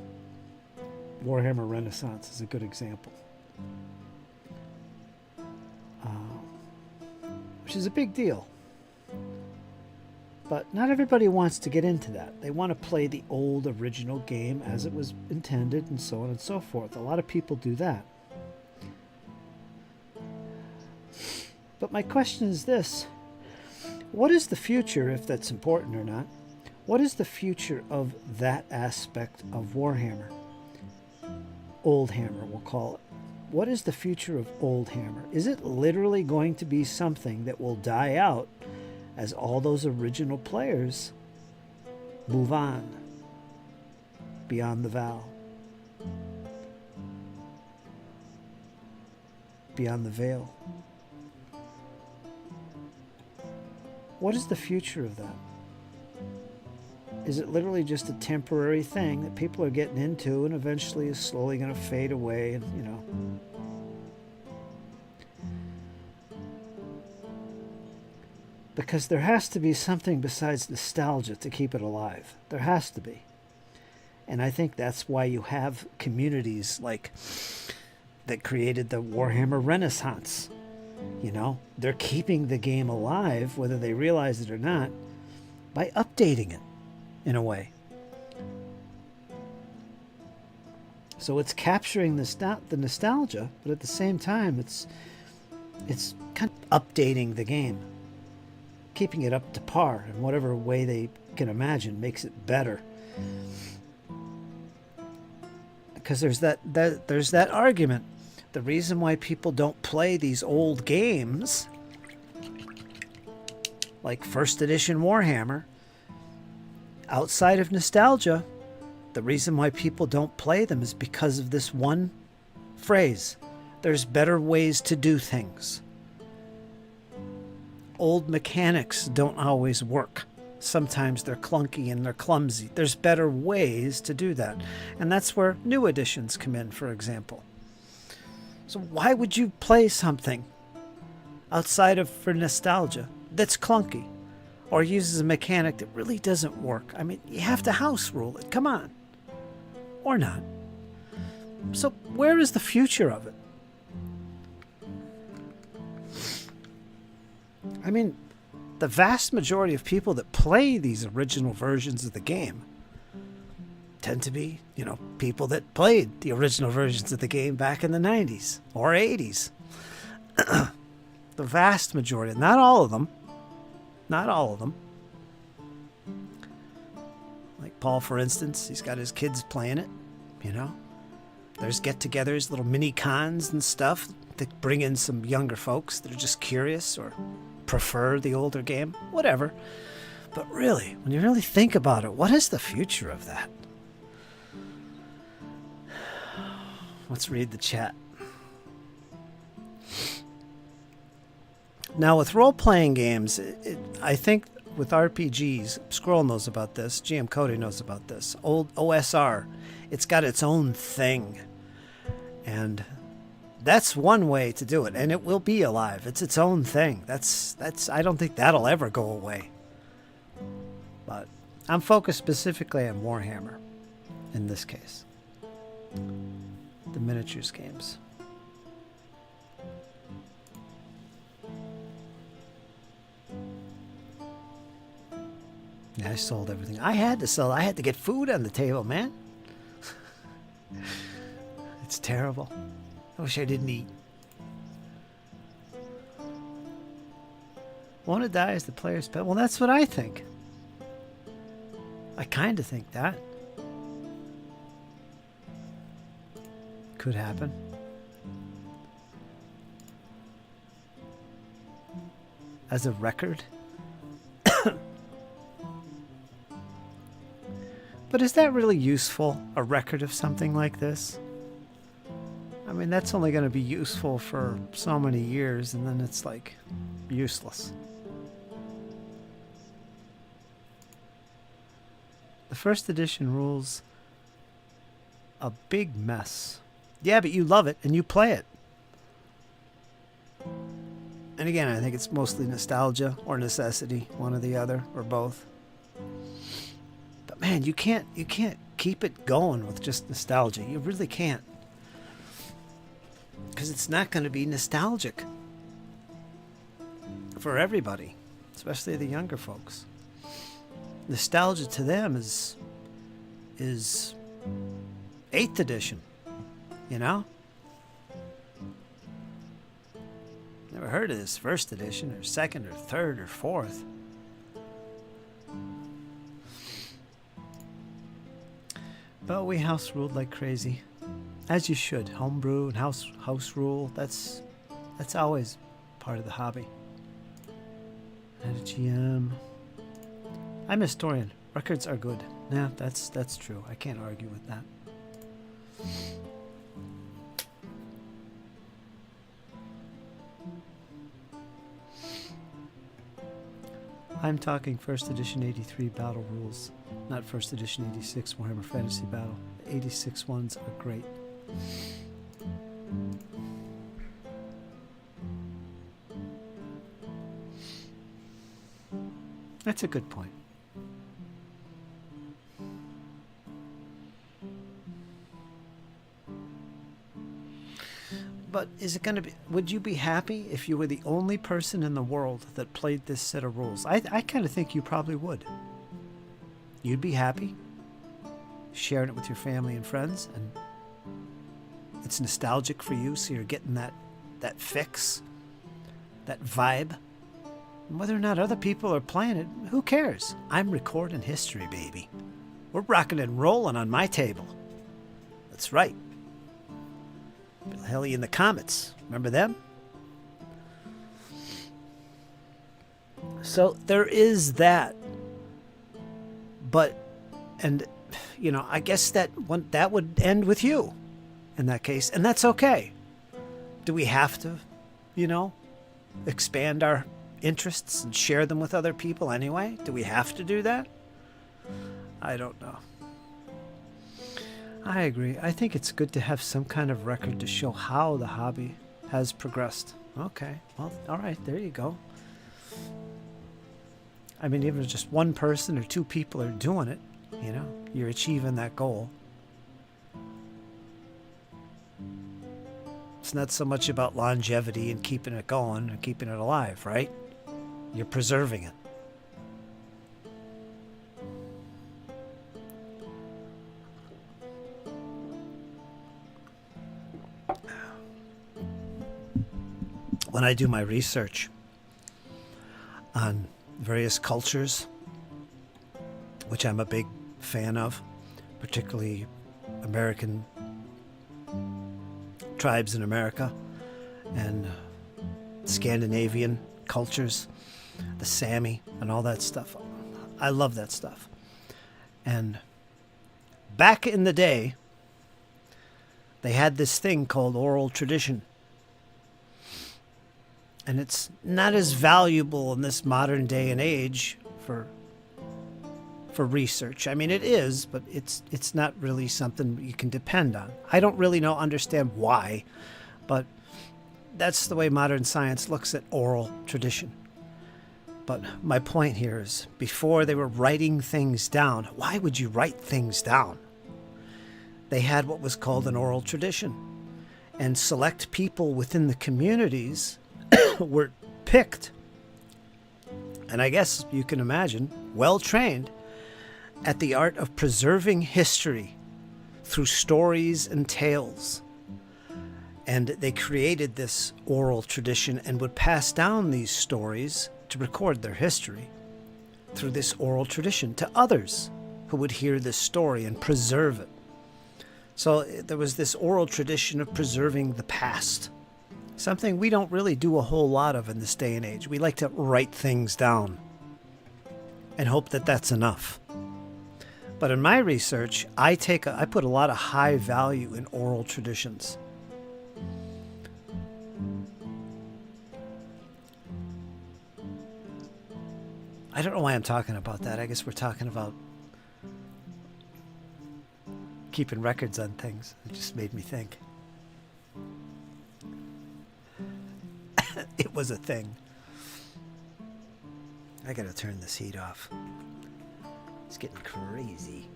Warhammer Renaissance is a good example. which is a big deal. But not everybody wants to get into that. They want to play the old original game as it was intended and so on and so forth. A lot of people do that. But my question is this. What is the future, if that's important or not? What is the future of that aspect of Warhammer? Old Hammer, we'll call it. What is the future of Old Hammer? Is it literally going to be something that will die out as all those original players move on beyond the Val, beyond the Veil? What is the future of that? Is it literally just a temporary thing that people are getting into and eventually is slowly going to fade away and, you know? Because there has to be something besides nostalgia to keep it alive. There has to be. And I think that's why you have communities like that created the Warhammer Renaissance. You know, they're keeping the game alive, whether they realize it or not, by updating it in a way. So it's capturing the nostalgia, but at the same time, it's kind of updating the game, keeping it up to par in whatever way they can imagine makes it better. Because there's that argument. The reason why people don't play these old games, like first edition Warhammer, outside of nostalgia, the reason why people don't play them is because of this one phrase. There's better ways to do things. Old mechanics don't always work. Sometimes they're clunky and they're clumsy. There's better ways to do that. And that's where new editions come in, for example. So why would you play something outside of for nostalgia that's clunky or uses a mechanic that really doesn't work? I mean, you have to house rule it. Come on. Or not. So where is the future of it? I mean, the vast majority of people that play these original versions of the game tend to be, you know, people that played the original versions of the game back in the 90s or 80s. The vast majority, not all of them. Like Paul, for instance, he's got his kids playing it, you know. There's get-togethers, little mini cons and stuff that bring in some younger folks that are just curious or prefer the older game, whatever. But really, when you really think about it, what is the future of that? Let's read the chat. Now, with role-playing games, I think with RPGs, Scroll knows about this, GM Cody knows about this, old OSR, it's got its own thing. And that's one way to do it, and it will be alive. It's its own thing. That's I don't think that'll ever go away. But I'm focused specifically on Warhammer in this case. The miniatures games. Yeah, I sold everything. I had to sell. I had to get food on the table, man. It's terrible. I wish I didn't eat. Won't it die as the player's pet? Well, that's what I think. I kind of think that. Could happen. As a record. But is that really useful, a record of something like this? I mean, that's only going to be useful for so many years, and then it's like useless. The first edition rules a big mess. Yeah, but you love it and you play it. And again, I think it's mostly nostalgia or necessity, one or the other, or both. But man, you can't keep it going with just nostalgia. You really can't. Because it's not going to be nostalgic for everybody, especially the younger folks. Nostalgia to them is 8th edition, you know? Never heard of this 1st edition or 2nd or 3rd or 4th. But we house ruled like crazy, as you should. Homebrew and house rule, that's always part of the hobby. And a GM. I'm a historian. Records are good. Yeah, that's true. I can't argue with that. I'm talking 1st edition 83 battle rules, not 1st edition 86 Warhammer Fantasy Battle. The 86 ones are great. That's a good point. But is it going to be... Would you be happy if you were the only person in the world that played this set of rules? I kind of think you probably would. You'd be happy sharing it with your family and friends, and it's nostalgic for you, so you're getting that fix, that vibe. And whether or not other people are playing it, who cares? I'm recording history, baby. We're rocking and rolling on my table. That's right. Bill Haley and the Comets. Remember them? So there is that. But, and, you know, I guess that would end with you in that case. And that's okay. Do we have to, you know, expand our interests and share them with other people anyway? Do we have to do that? I don't know. I agree. I think it's good to have some kind of record to show how the hobby has progressed. Okay. Well, all right. There you go. I mean, even if just one person or two people are doing it, you know, you're achieving that goal. It's not so much about longevity and keeping it going and keeping it alive, right? You're preserving it. When I do my research on various cultures, which I'm a big fan of, particularly American tribes in America and Scandinavian cultures, the Sami and all that stuff. I love that stuff. And back in the day, they had this thing called oral tradition. And it's not as valuable in this modern day and age for research. I mean, it is, but it's not really something you can depend on. I don't really understand why, but that's the way modern science looks at oral tradition. But my point here is, before they were writing things down, why would you write things down? They had what was called an oral tradition, and select people within the communities were picked, and I guess you can imagine, well trained at the art of preserving history through stories and tales. And they created this oral tradition and would pass down these stories to record their history through this oral tradition to others who would hear this story and preserve it. So there was this oral tradition of preserving the past. Something we don't really do a whole lot of in this day and age. We like to write things down and hope that that's enough. But in my research, I put a lot of high value in oral traditions. I don't know why I'm talking about that. I guess we're talking about keeping records on things. It just made me think. It was a thing. I gotta turn this heat off. It's getting crazy.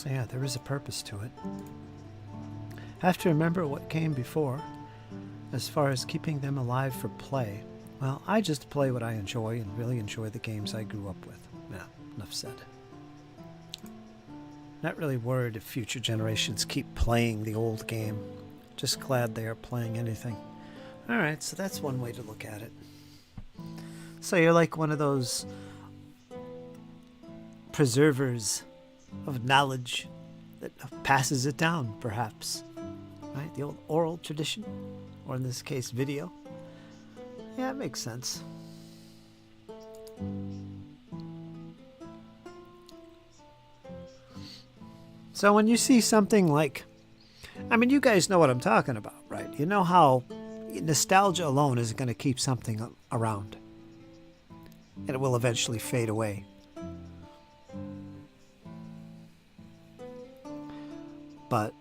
So yeah, there is a purpose to it. Have to remember what came before. As far as keeping them alive for play, well, I just play what I enjoy and really enjoy the games I grew up with. Yeah, enough said. Not really worried if future generations keep playing the old game. Just glad they are playing anything. Alright, so that's one way to look at it. So you're like one of those preservers of knowledge that passes it down, perhaps. Right? The old oral tradition, or in this case, video. Yeah, it makes sense. So when you see something like, I mean, you guys know what I'm talking about, right? You know how nostalgia alone isn't going to keep something around. And it will eventually fade away. But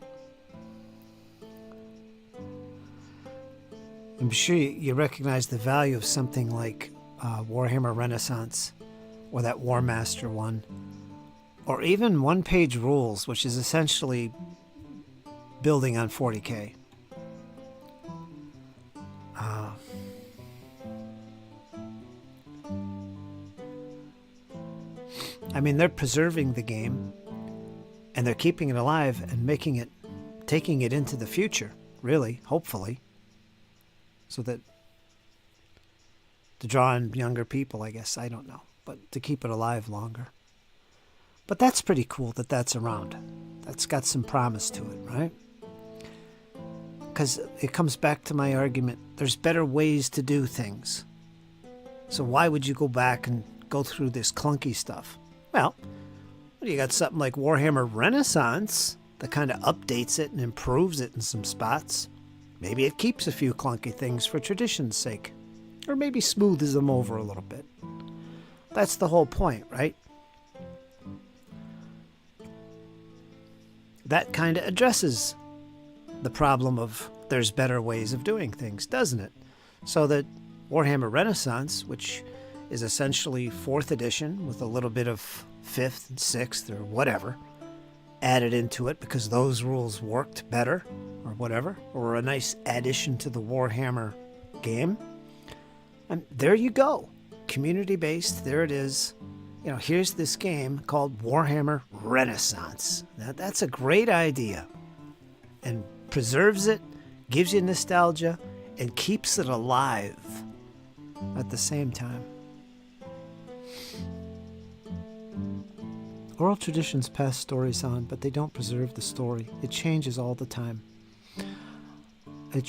I'm sure you recognize the value of something like Warhammer Renaissance, or that War Master one, or even one-page rules, which is essentially building on 40K. I mean, they're preserving the game, and they're keeping it alive and taking it into the future, really, hopefully. So that to draw in younger people, I guess, I don't know, but to keep it alive longer. But that's pretty cool that that's around. That's got some promise to it, right? Because it comes back to my argument, there's better ways to do things. So why would you go back and go through this clunky stuff? Well, you got something like Warhammer Renaissance that kind of updates it and improves it in some spots. Maybe it keeps a few clunky things for tradition's sake. Or maybe smooths them over a little bit. That's the whole point, right? That kind of addresses the problem of there's better ways of doing things, doesn't it? So that Warhammer Renaissance, which is essentially 4th edition with a little bit of 5th and 6th or whatever, added into it because those rules worked better or whatever, or a nice addition to the Warhammer game. And there you go. Community-based, there it is. You know, here's this game called Warhammer Renaissance. That's a great idea. And preserves it, gives you nostalgia, and keeps it alive at the same time. Oral traditions pass stories on, but they don't preserve the story. It changes all the time. It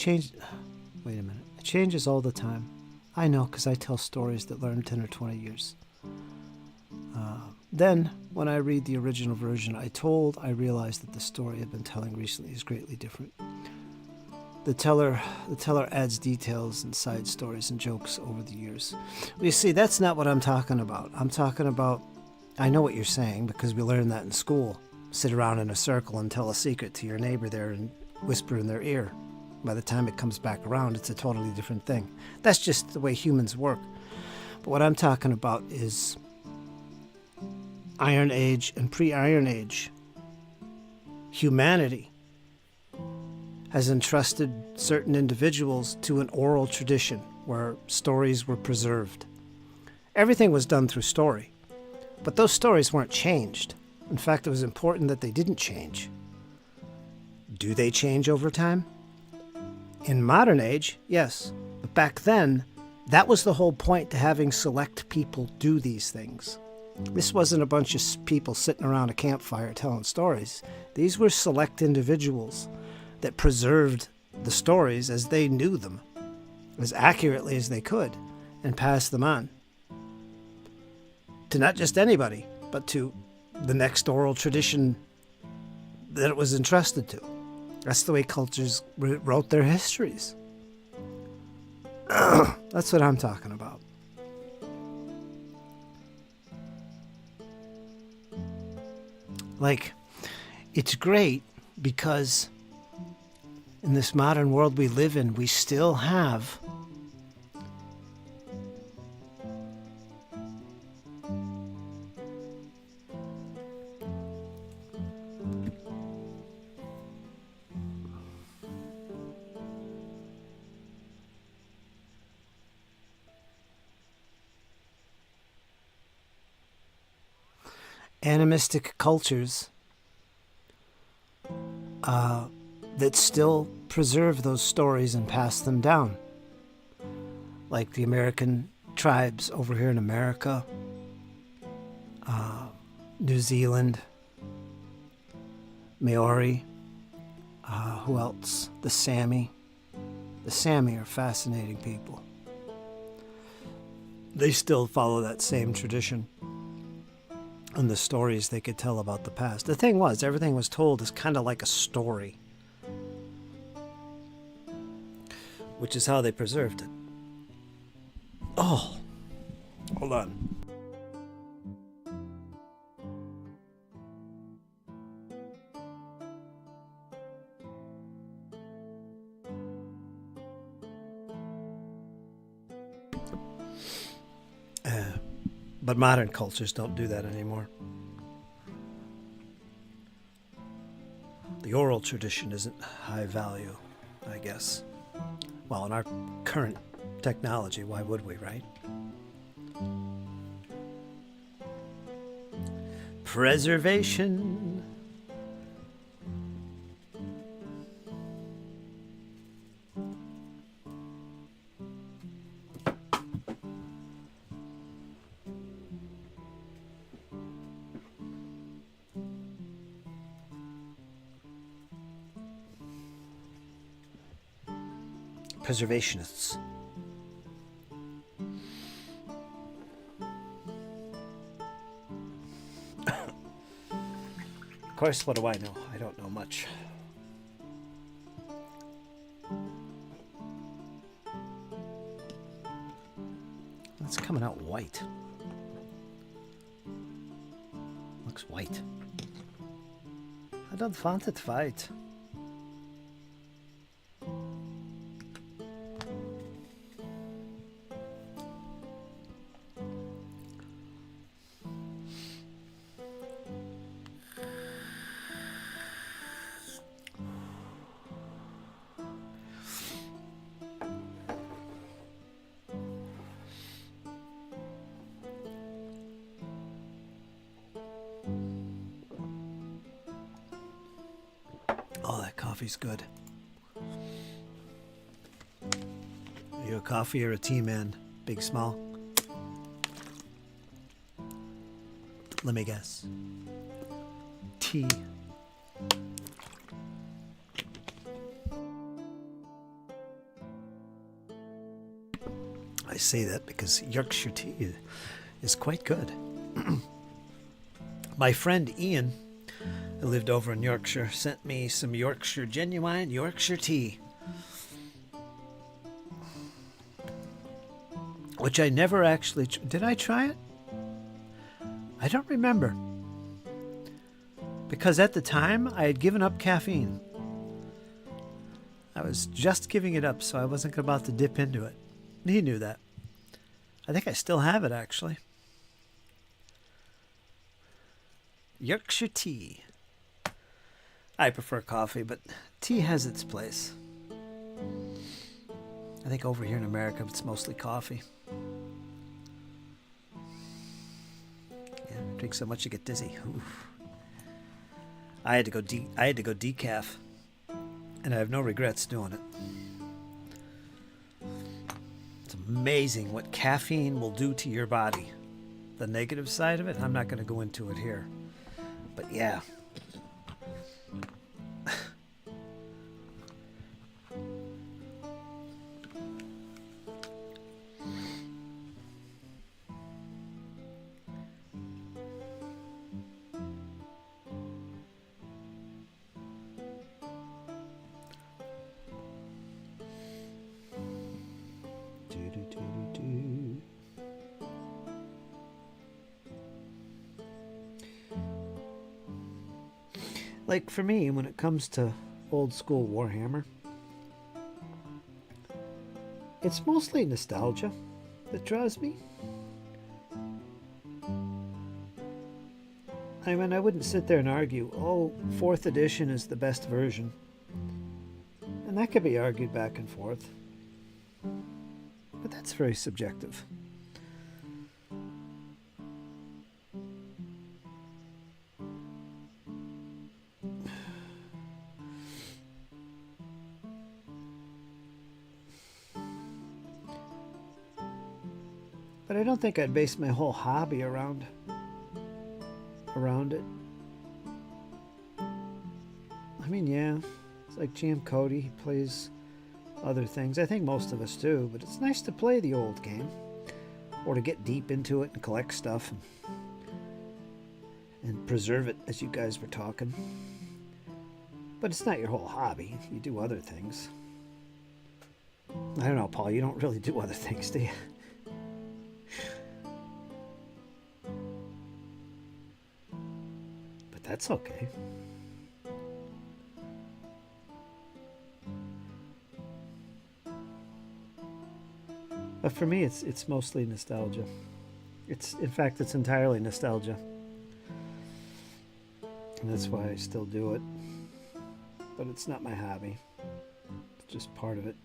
changes all the time. I know, because I tell stories that learn 10 or 20 years. Then, when I read the original version I realize that the story I've been telling recently is greatly different. The teller adds details and side stories and jokes over the years. Well, you see, that's not what I'm talking about. I'm talking about, I know what you're saying, because we learned that in school. Sit around in a circle and tell a secret to your neighbor there and whisper in their ear. By the time it comes back around, it's a totally different thing. That's just the way humans work. But what I'm talking about is Iron Age and pre-Iron Age. Humanity has entrusted certain individuals to an oral tradition where stories were preserved. Everything was done through story, but those stories weren't changed. In fact, it was important that they didn't change. Do they change over time? In modern age, yes. But back then, that was the whole point to having select people do these things. This wasn't a bunch of people sitting around a campfire telling stories. These were select individuals that preserved the stories as they knew them, as accurately as they could, and passed them on. To not just anybody, but to the next oral tradition that it was entrusted to. That's the way cultures wrote their histories. That's what I'm talking about. Like, it's great because in this modern world we live in, we still have animistic cultures that still preserve those stories and pass them down. Like the American tribes over here in America, New Zealand, Maori, who else? The Sami. The Sami are fascinating people. They still follow that same tradition and the stories they could tell about the past. The thing was, everything was told as kind of like a story, which is how they preserved it. Oh, hold on. But modern cultures don't do that anymore. The oral tradition isn't high value, I guess. Well, in our current technology, why would we, right? Preservation. Preservationists. Of course, what do I know? I don't know much. It's coming out white. Looks white. I don't want it white. Oh, that coffee's good. Are you a coffee or a tea man? Big, small? Let me guess. Tea. I say that because Yorkshire tea is quite good. My friend Ian, who lived over in Yorkshire, sent me some genuine Yorkshire tea, which I never actually... Did I try it? I don't remember. Because at the time, I had given up caffeine. I was just giving it up, so I wasn't about to dip into it. He knew that. I think I still have it, actually. Yorkshire tea. I prefer coffee, but tea has its place. I think over here in America, it's mostly coffee. Yeah, drink so much you get dizzy. Oof. I had to go decaf, and I have no regrets doing it. It's amazing what caffeine will do to your body. The negative side of it, I'm not going to go into it here. But yeah. Like for me, when it comes to old school Warhammer, it's mostly nostalgia that draws me. I mean, I wouldn't sit there and argue, oh, 4th edition is the best version. And that could be argued back and forth. But that's very subjective. But I don't think I'd base my whole hobby around it. I mean, yeah, it's like GM Cody, he plays other things. I think most of us do, but it's nice to play the old game or to get deep into it and collect stuff and preserve it, as you guys were talking. But it's not your whole hobby. You do other things. I don't know, Paul, you don't really do other things, do you? But that's okay. But for me, it's mostly nostalgia. In fact, it's entirely nostalgia. And that's why I still do it. But it's not my hobby. It's just part of it.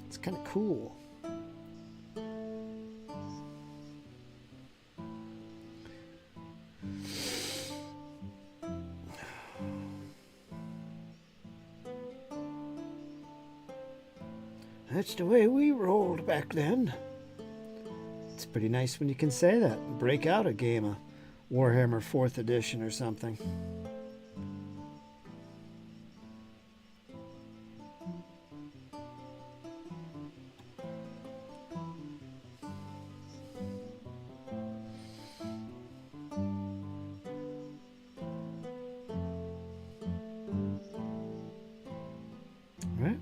It's kind of cool. That's the way we rolled back then. It's pretty nice when you can say that and break out a game of Warhammer 4th edition or something. Right?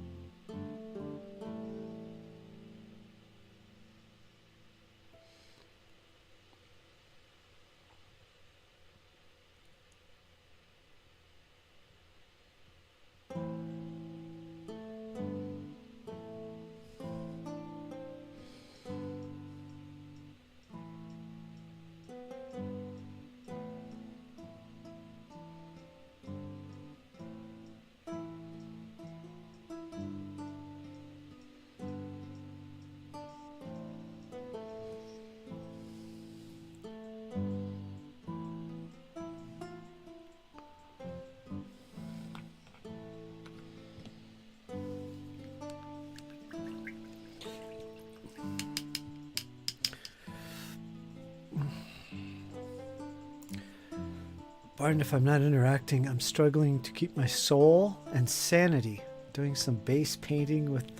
Pardon if I'm not interacting. I'm struggling to keep my soul and sanity. Doing some base painting with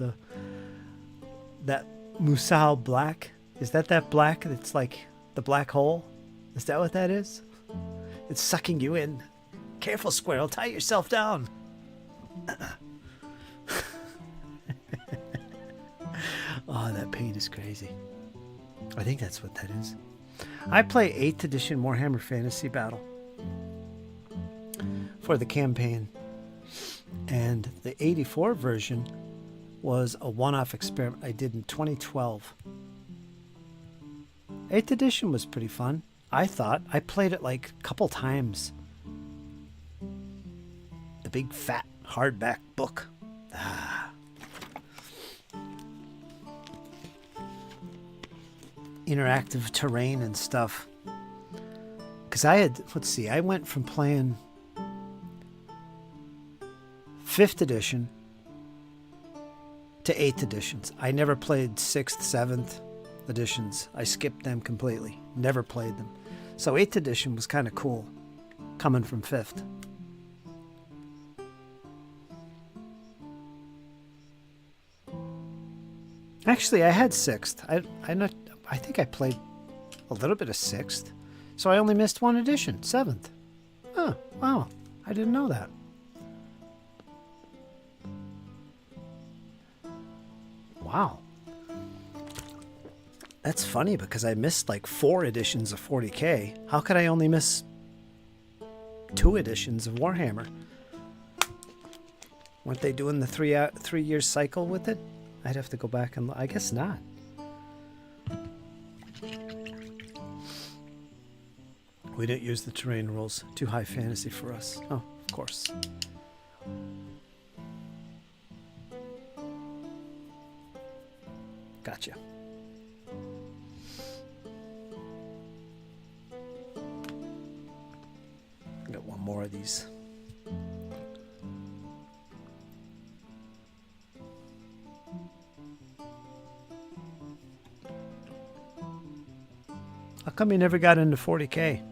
that Musal black. Is that black that's like the black hole? Is that what that is? It's sucking you in. Careful, squirrel. Tie yourself down. Oh, that paint is crazy. I think that's what that is. I play 8th edition Warhammer Fantasy Battle for the campaign, and the 84 version was a one-off experiment I did in 2012. 8th edition was pretty fun, I thought. I played it like a couple times. The big fat hardback book. Interactive terrain and stuff. Because I went from playing 5th edition to 8th editions. I never played 6th, 7th editions. I skipped them completely. Never played them. So 8th edition was kind of cool, coming from 5th. Actually, I had 6th. I think I played a little bit of 6th. So I only missed one edition, 7th. Oh, wow. I didn't know that. Wow. That's funny because I missed like 4 editions of 40K. How could I only miss 2 editions of Warhammer? Weren't they doing the 3-year cycle with it? I'd have to go back and I guess not. We didn't use the terrain rules. Too high fantasy for us. Oh, of course. Gotcha. I got one more of these. How come you never got into 40K?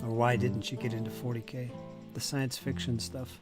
Or why didn't you get into 40K? The science fiction stuff.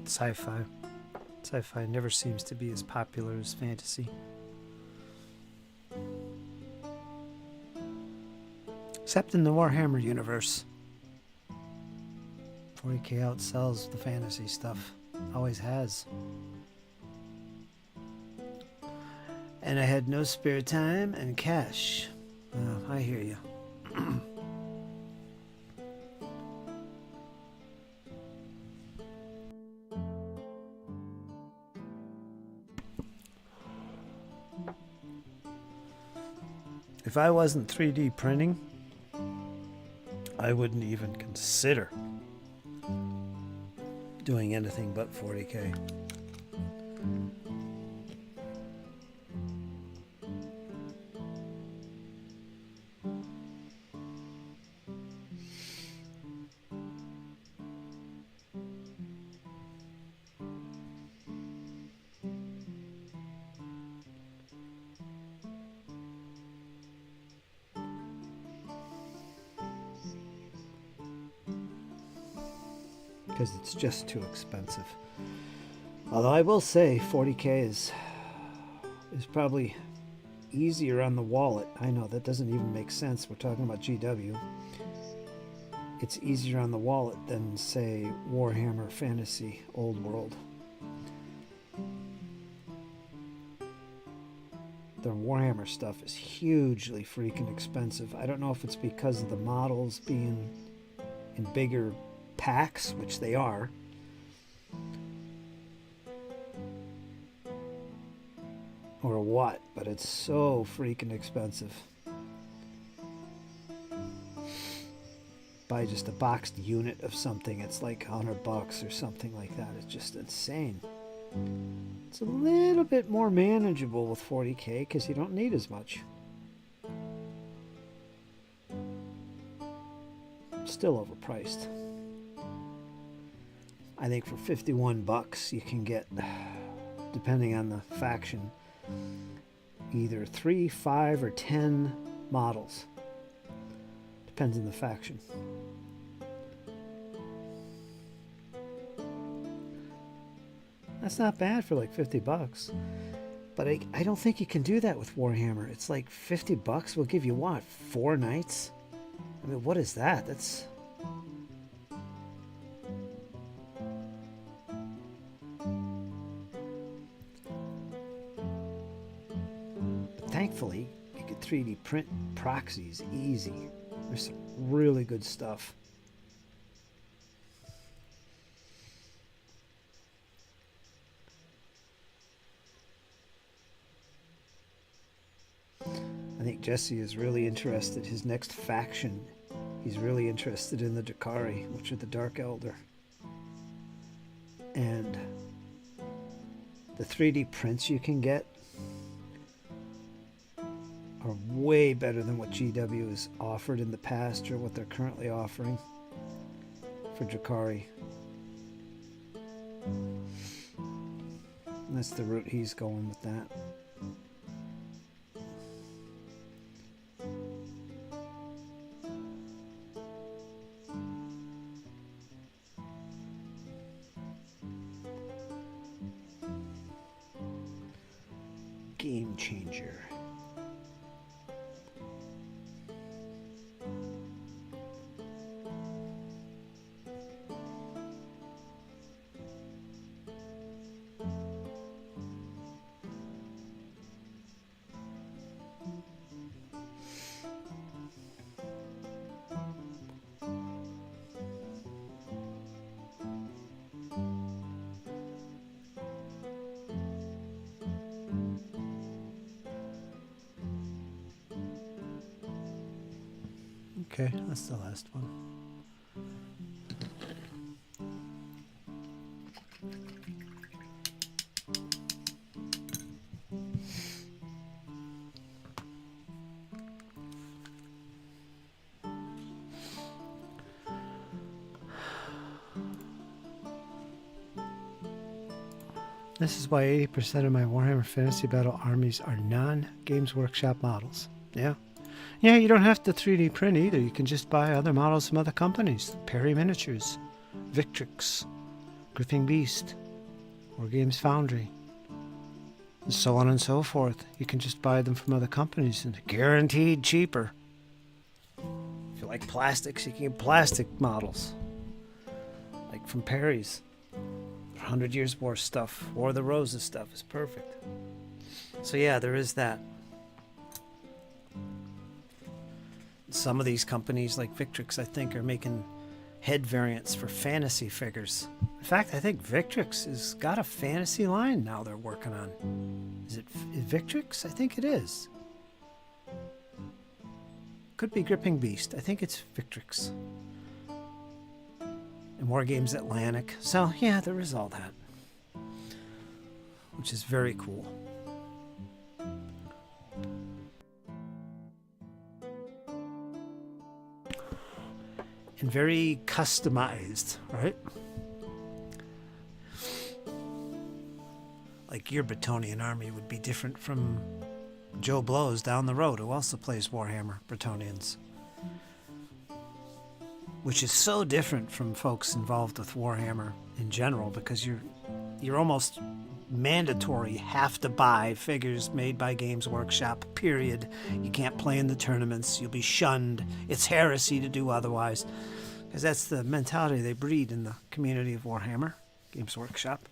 Sci-fi. Sci-fi never seems to be as popular as fantasy. Except in the Warhammer universe. 40K outsells the fantasy stuff. Always has. And I had no spare time and cash. Oh, I hear you. If I wasn't 3D printing, I wouldn't even consider doing anything but 40K. Because it's just too expensive. Although I will say 40K is probably easier on the wallet. I know that doesn't even make sense. We're talking about GW. It's easier on the wallet than, say, Warhammer Fantasy Old World. The Warhammer stuff is hugely freaking expensive. I don't know if it's because of the models being in bigger packs, which they are, or what, but it's so freaking expensive. Buy just a boxed unit of something, it's like $100 or something like that. It's just insane. It's a little bit more manageable with 40K because you don't need as much. Still overpriced. I think for $51 you can get, depending on the faction, either 3, 5, or 10 models. Depends on the faction. That's not bad for like $50. But I don't think you can do that with Warhammer. It's like $50 will give you what, 4 nights? I mean, what is that? That's... Thankfully, you could 3D print proxies easy. There's some really good stuff. I think Jesse is really interested. His next faction, he's really interested in the Drakari, which are the Dark Elder. And the 3D prints you can get are way better than what GW has offered in the past or what they're currently offering for Drakari. And that's the route he's going with that. Game changer. Okay, that's the last one. This is why 80% of my Warhammer Fantasy Battle armies are non-Games Workshop models. Yeah. Yeah, you don't have to 3D print either. You can just buy other models from other companies. Perry Miniatures, Victrix, Gripping Beast, War Games Foundry, and so on and so forth. You can just buy them from other companies and they're guaranteed cheaper. If you like plastics, you can get plastic models. Like from Perry's. 100 Years War stuff, War of the Roses stuff is perfect. So yeah, there is that. Some of these companies like Victrix, I think, are making head variants for fantasy figures. In fact, I think Victrix has got a fantasy line now they're working on. Is it Victrix? I think it is. Could be Gripping Beast. I think it's Victrix. And War Games Atlantic. So yeah, there is all that, which is very cool. And very customized, right? Like your Bretonnian army would be different from Joe Blow's down the road, who also plays Warhammer Bretonnians. Which is so different from folks involved with Warhammer in general, because you're almost mandatory, have to buy figures made by Games Workshop, period. You can't play in the tournaments, you'll be shunned. It's heresy to do otherwise, because that's the mentality they breed in the community of Warhammer, Games Workshop.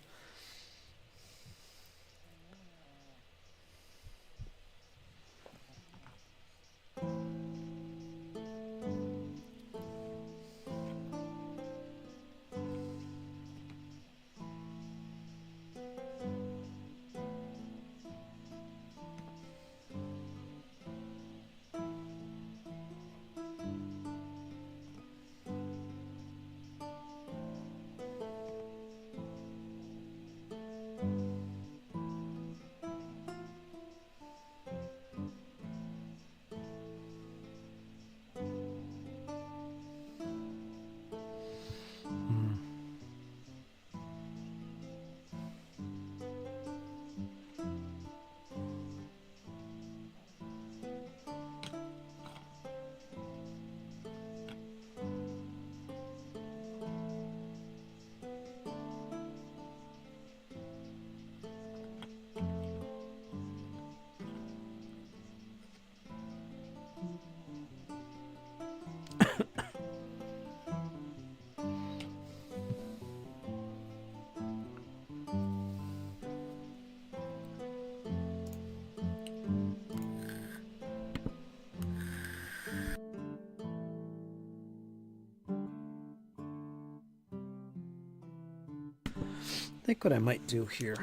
I think what I might do here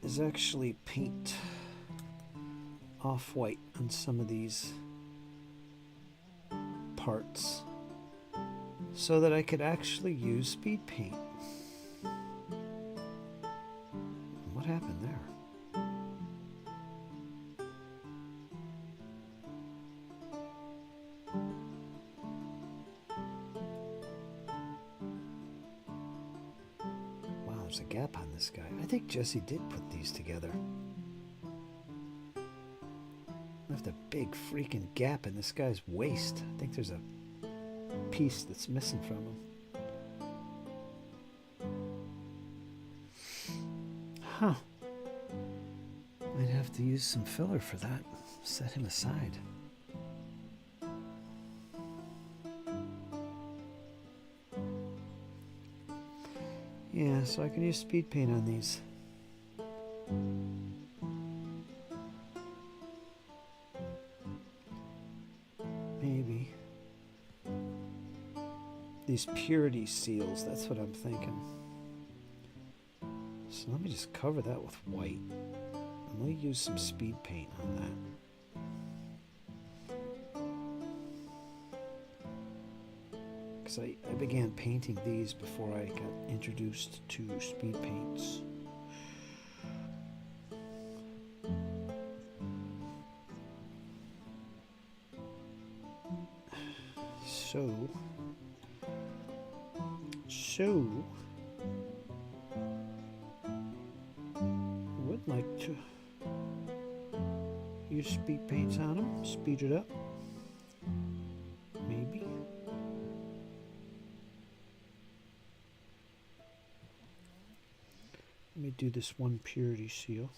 is actually paint off-white on some of these parts so that I could actually use speed paint. What happened there? There's a gap on this guy. I think Jesse did put these together. Left a big freaking gap in this guy's waist. I think there's a piece that's missing from him. Huh. Might have to use some filler for that. Set him aside. Yeah, so I can use speed paint on these. Maybe. These purity seals, that's what I'm thinking. So let me just cover that with white. And we'll use some speed paint on that. because I began painting these before I got introduced to speed paints. So would like to use speed paints on them, speed it up, maybe. Let me do this one purity seal.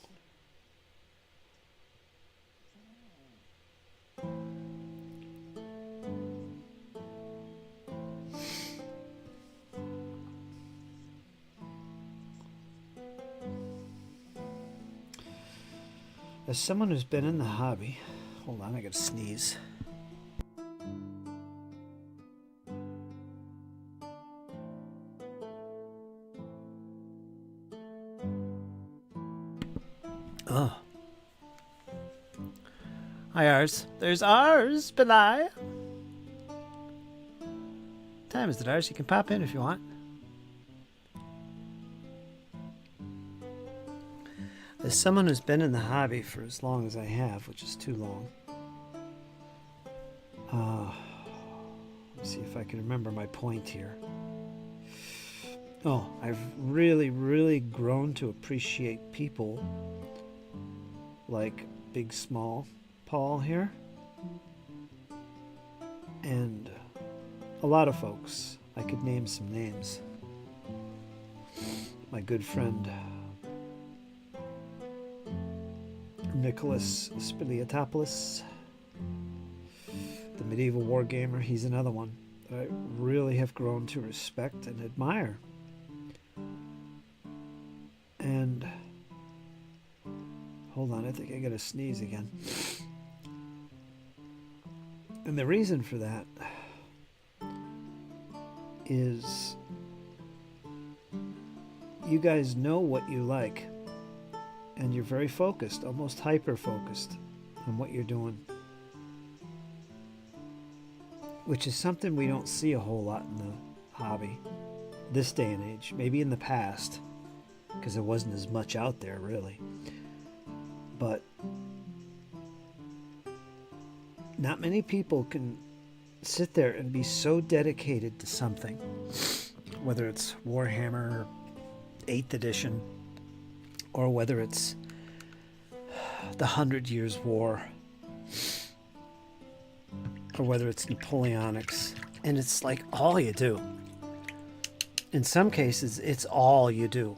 As someone who's been in the hobby, hold on, I gotta sneeze. Oh. Hi, Ars. There's Ars, Belai. Time is it, Ars? You can pop in if you want. As someone who's been in the hobby for as long as I have, which is too long, let's see if I can remember my point here. Oh, I've really, really grown to appreciate people like Big Small Paul here, and a lot of folks. I could name some names. My good friend Nicholas Spiliotopoulos, the medieval wargamer, he's another one that I really have grown to respect and admire. And hold on, I think I gotta sneeze again. And the reason for that is you guys know what you like. And you're very focused, almost hyper-focused on what you're doing. Which is something we don't see a whole lot in the hobby this day and age. Maybe in the past, because there wasn't as much out there, really. But not many people can sit there and be so dedicated to something. Whether it's Warhammer 8th edition, or whether it's the 100 Years' War, or whether it's Napoleonics, and it's like all you do. In some cases, it's all you do.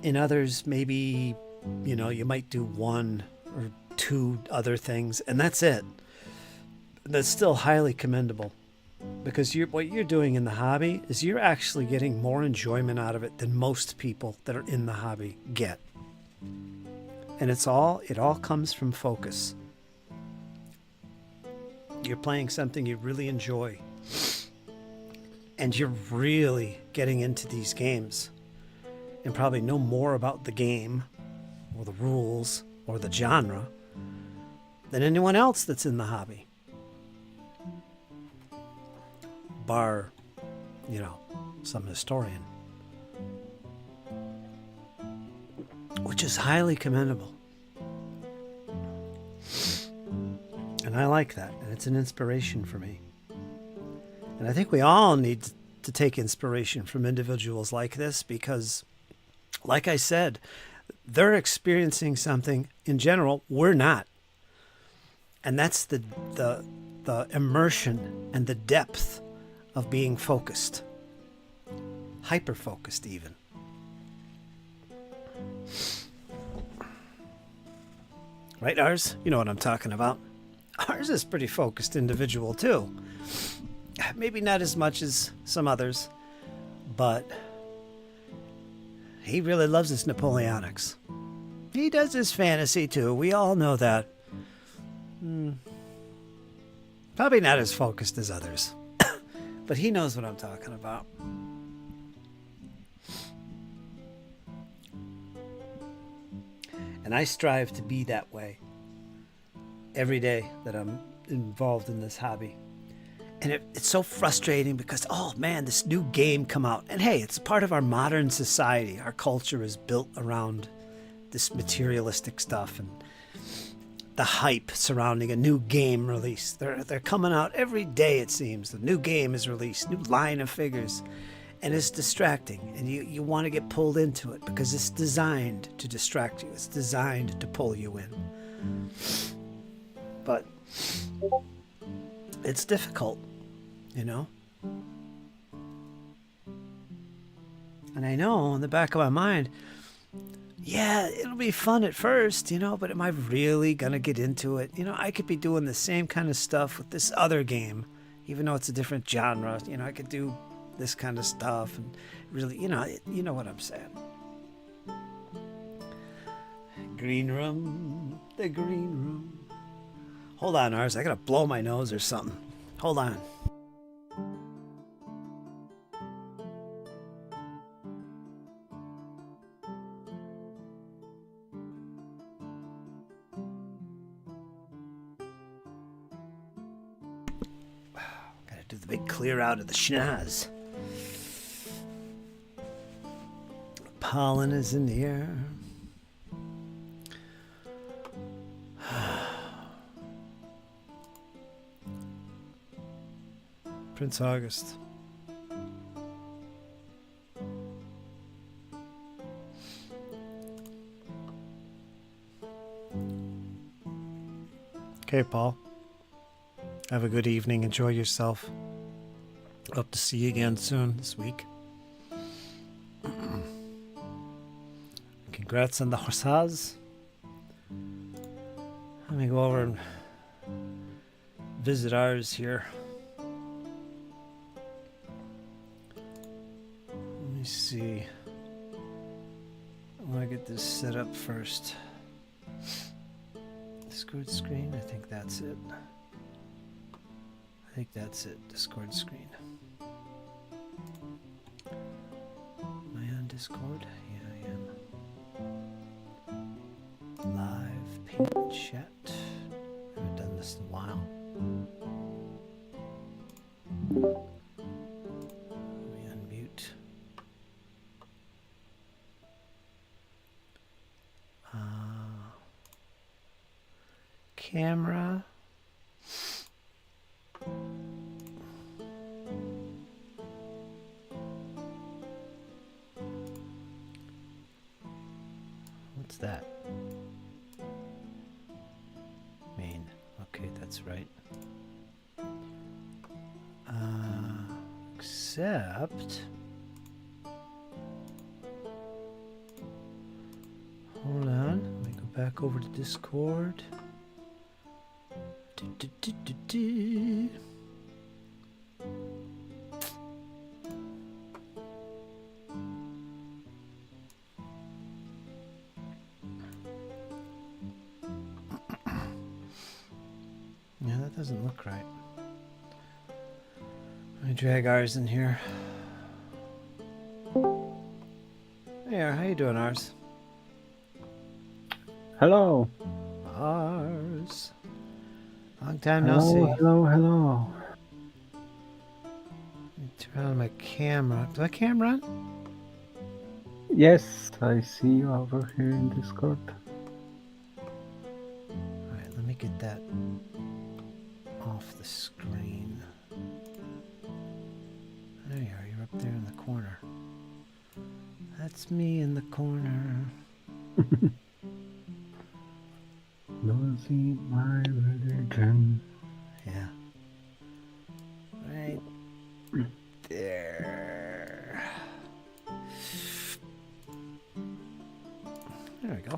In others, maybe, you might do one or two other things, and that's it. That's still highly commendable. Because what you're doing in the hobby is you're actually getting more enjoyment out of it than most people that are in the hobby get. And it all comes from focus. You're playing something you really enjoy. And you're really getting into these games. And probably know more about the game, or the rules, or the genre, than anyone else that's in the hobby. Bar, some historian. Which is highly commendable. And I like that. And it's an inspiration for me. And I think we all need to take inspiration from individuals like this because, like I said, they're experiencing something in general we're not. And that's the immersion and the depth of being focused. Hyper-focused even. Right, Ars? You know what I'm talking about. Ars is pretty focused individual too. Maybe not as much as some others, but he really loves his Napoleonics. He does his fantasy too. We all know that. Probably not as focused as others. But he knows what I'm talking about. And I strive to be that way every day that I'm involved in this hobby. And it's so frustrating because, oh man, this new game come out. And hey, it's part of our modern society. Our culture is built around this materialistic stuff and the hype surrounding a new game release. They're coming out every day, it seems. The new game is released, new line of figures. And it's distracting. And you want to get pulled into it because it's designed to distract you. It's designed to pull you in. But it's difficult. You know? And I know in the back of my mind, yeah, it'll be fun at first, you know, but am I really gonna get into it? You know, I could be doing the same kind of stuff with this other game, even though it's a different genre. You know, I could do this kind of stuff and really, you know what I'm saying. Green room, the green room. Hold on, Ars, I gotta blow my nose or something. Hold on. Do the big clear out of the schnoz. Pollen is in the air. Prince August. Okay, Paul. Have a good evening. Enjoy yourself. Hope to see you again soon this week. Congrats on the horses. Let me go over and visit ours here. Let me see. I want to get this set up first. Discord screen, I think that's it. I think that's it, Discord screen. Am I on Discord? Yeah, I am. Live paint chat. I haven't done this in a while. Let me unmute. Camera. What's that? Main. Okay, that's right. Except... Hold on. Let me go back over to Discord. Yeah, that doesn't look right. Let me drag ours in here. Hey, how you doing, Ars? Hello. Ars. Long time no see. Hello. Let me turn on my camera. Do I camera on? Yes, I see you over here in Discord. Alright, let me get that off the screen. There you are, you're up there in the corner. That's me in the corner. Losing my religion. Yeah. Right there. There we go.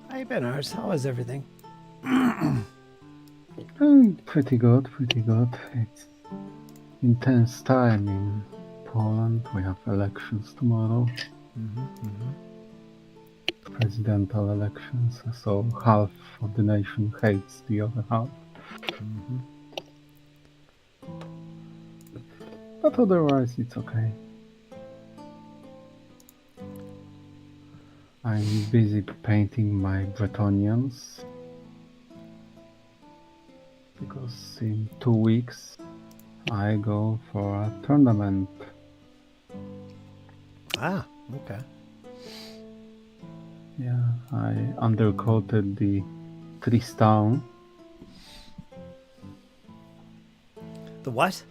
How you been, Ars? How is everything? Pretty good. It's intense time in Poland. We have elections tomorrow. Presidential elections, so half of the nation hates the other half. But otherwise it's okay. I'm busy painting my Bretonians. because in 2 weeks I go for a tournament. Ah, okay. Yeah, I undercoated the Tristan. The what?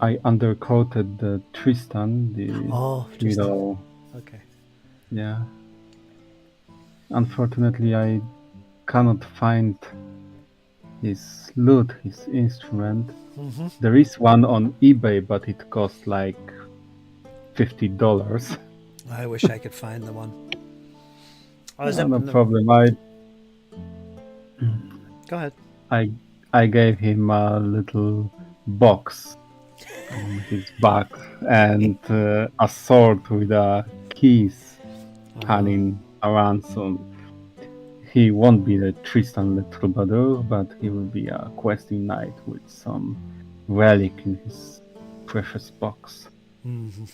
I undercoated the Tristan, the Oh, just hero. okay. Yeah. Unfortunately, I cannot find his lute, his instrument. Mm-hmm. There is one on eBay, but it costs like $50. I wish I could find the one. I was up No in the. problem. Go ahead. I I gave him a little box on his back and a sword with keys hanging around. So he won't be the Tristan le Troubadour, but he will be a questing knight with some relic in his precious box. Mm-hmm.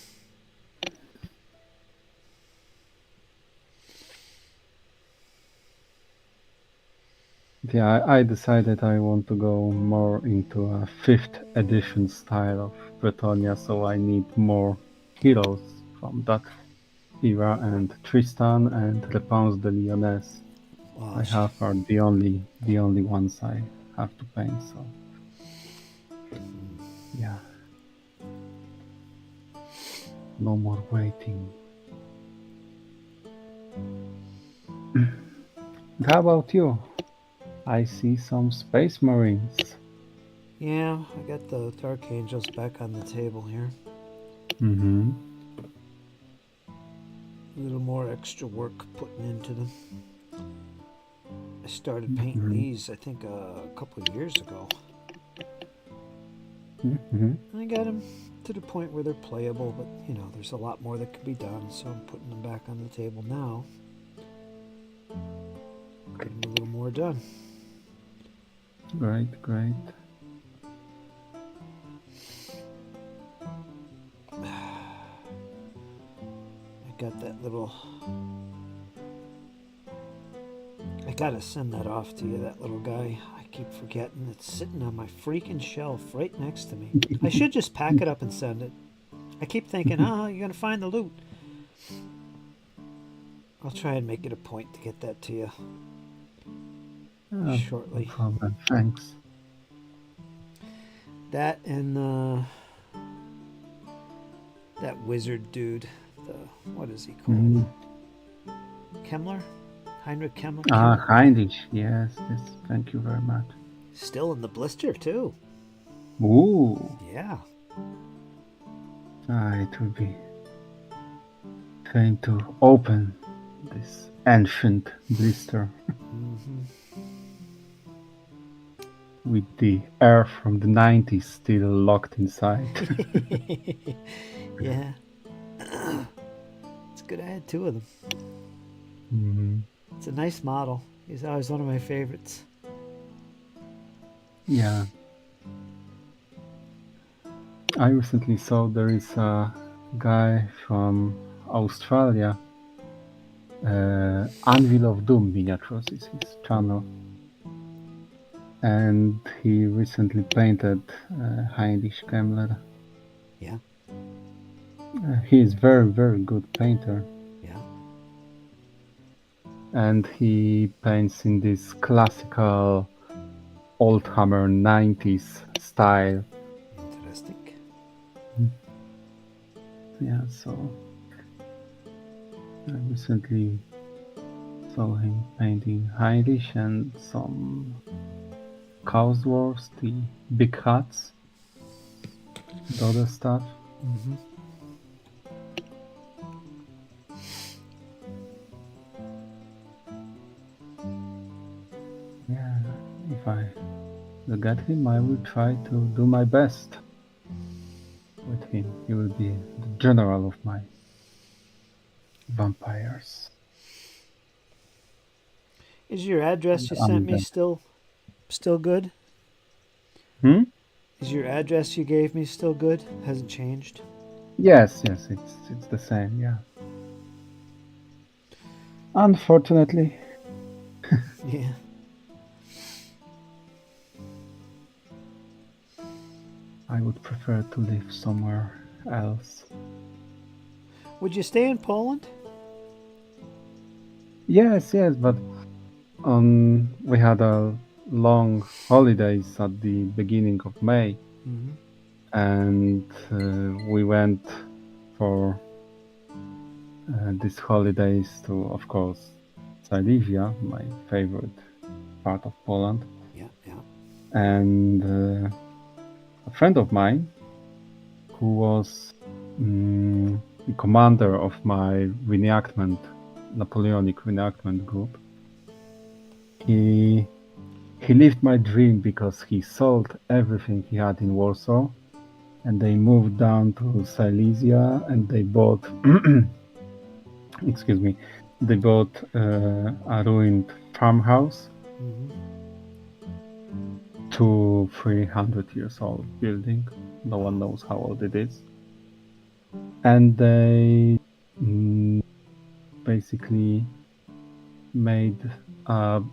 Yeah, I decided I want to go more into a 5th edition style of Bretonia, so I need more heroes from that era, and Tristan and Réponse de Lyonesse Well, I have are the only ones I have to paint, so yeah. No more waiting. How about you? I see some Space Marines. yeah, I got the Dark Angels back on the table here. Mm-hmm. A little more extra work putting into them. I started painting Mm-hmm. these, I think, a couple of years ago. Mm-hmm. And I got them to the point where they're playable, but you know, there's a lot more that could be done, so I'm putting them back on the table now. Getting a little more done. Great, great. I got that little. I gotta send that off to you, that little guy. I keep forgetting it's sitting on my freaking shelf right next to me. I should just pack it up and send it. I keep thinking, you're gonna find the loot. I'll try and make it a point to get that to you No shortly. problem, thanks. That and that wizard dude. What is he called? Kemmler? Heinrich Kemmler? Heinrich, yes, thank you very much. Still in the blister, too. Ooh. Yeah. It will be fun to open this ancient blister with the air from the 90s still locked inside. Yeah. It's good I had two of them. Mm-hmm. It's a nice model. He's always one of my favorites. Yeah. I recently saw there is a guy from Australia, Anvil of Doom Miniatures is his channel, and he recently painted Heinrich Kemmler. Yeah. He is very, very good painter. Yeah. And he paints in this classical Oldhammer 90s style. Interesting. Yeah, so I recently saw him painting Heinrich and some Cowsworths, the big hats, the other stuff. Mm-hmm. Yeah, if I get him, I will try to do my best with him. He will be the general of my vampires. Is your address you sent me still good? Is your address you gave me still good? Hasn't changed? Yes, it's the same, yeah. Unfortunately. Yeah. I would prefer to live somewhere else. Would you stay in Poland? Yes, but we had a long holidays at the beginning of May, Mm-hmm. and we went for these holidays to, of course, Silesia, my favorite part of Poland, Yeah, yeah. and a friend of mine who was the commander of my Napoleonic reenactment group. He lived my dream because he sold everything he had in Warsaw, and they moved down to Silesia, and they bought, excuse me, they bought a ruined farmhouse, Mm-hmm. 300 years old building. No one knows how old it is, and they basically made a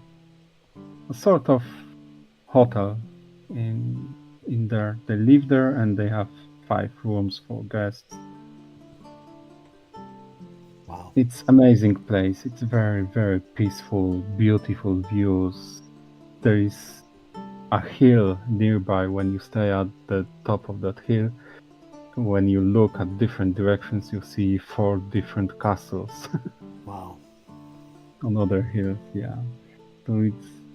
sort of hotel in there. They live there, and they have 5 rooms for guests. Wow. It's amazing place. It's very, very peaceful, beautiful views. There is a hill nearby. When you stay at the top of that hill, when you look at different directions, you see 4 different castles Wow. on other hills. Yeah, so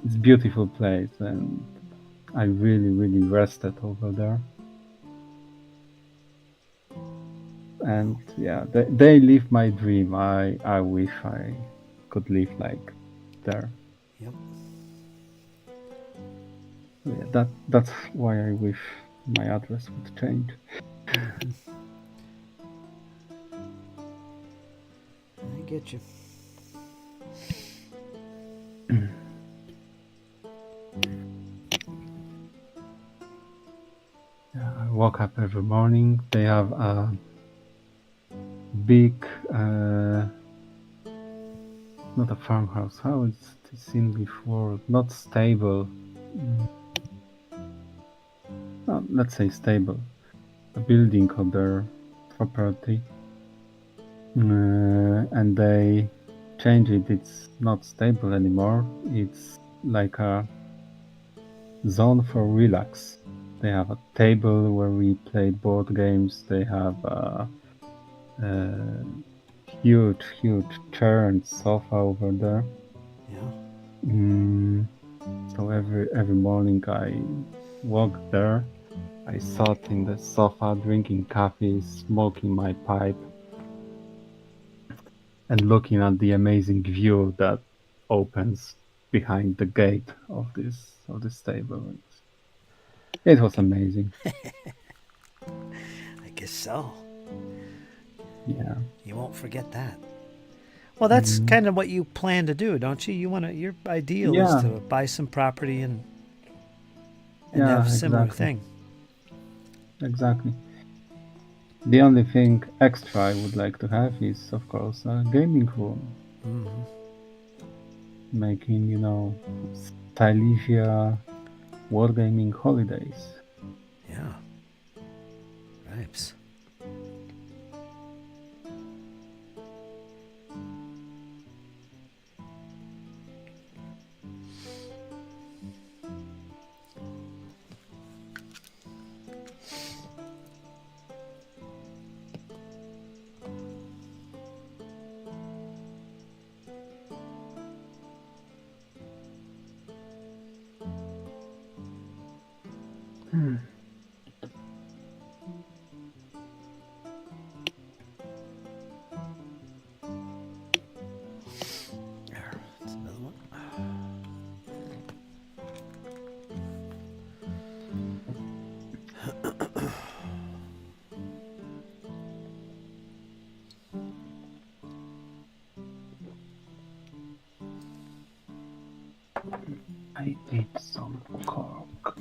it's beautiful place, and I really, really rested over there. And yeah, they live my dream. I wish I could live like there. Yep. So yeah, that's why I wish my address would change. Mm-hmm. I get you. Yeah, I wake up every morning. They have a big, not a farmhouse. How is this English word? Not stable. Let's say stable. A building on their property. And they change it. It's not stable anymore. It's like a zone for relax. They have a table where we play board games. They have a huge chair and sofa over there. Yeah. So every morning I walk there. I sat in the sofa drinking coffee, smoking my pipe, and looking at the amazing view that opens behind the gate of this table. It was amazing. I guess so. Yeah. You won't forget that. Well, that's Mm, kind of what you plan to do, don't you? Your ideal is yeah, to buy some property and have a yeah, similar thing. exactly. The only thing extra I would like to have is, of course, a gaming room. Mm-hmm. Making, Silesia wargaming holidays. Yeah. Right. There. That's another one. I need some cork.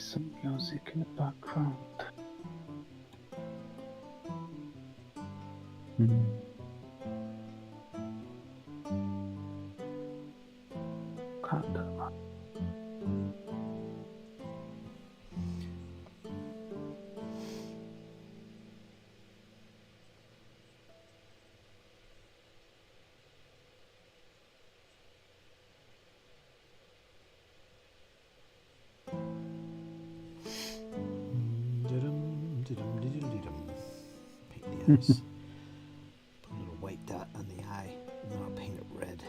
some music in the background. Candle. Paint the eyes. Put a little white dot on the eye, and then I'll paint it red.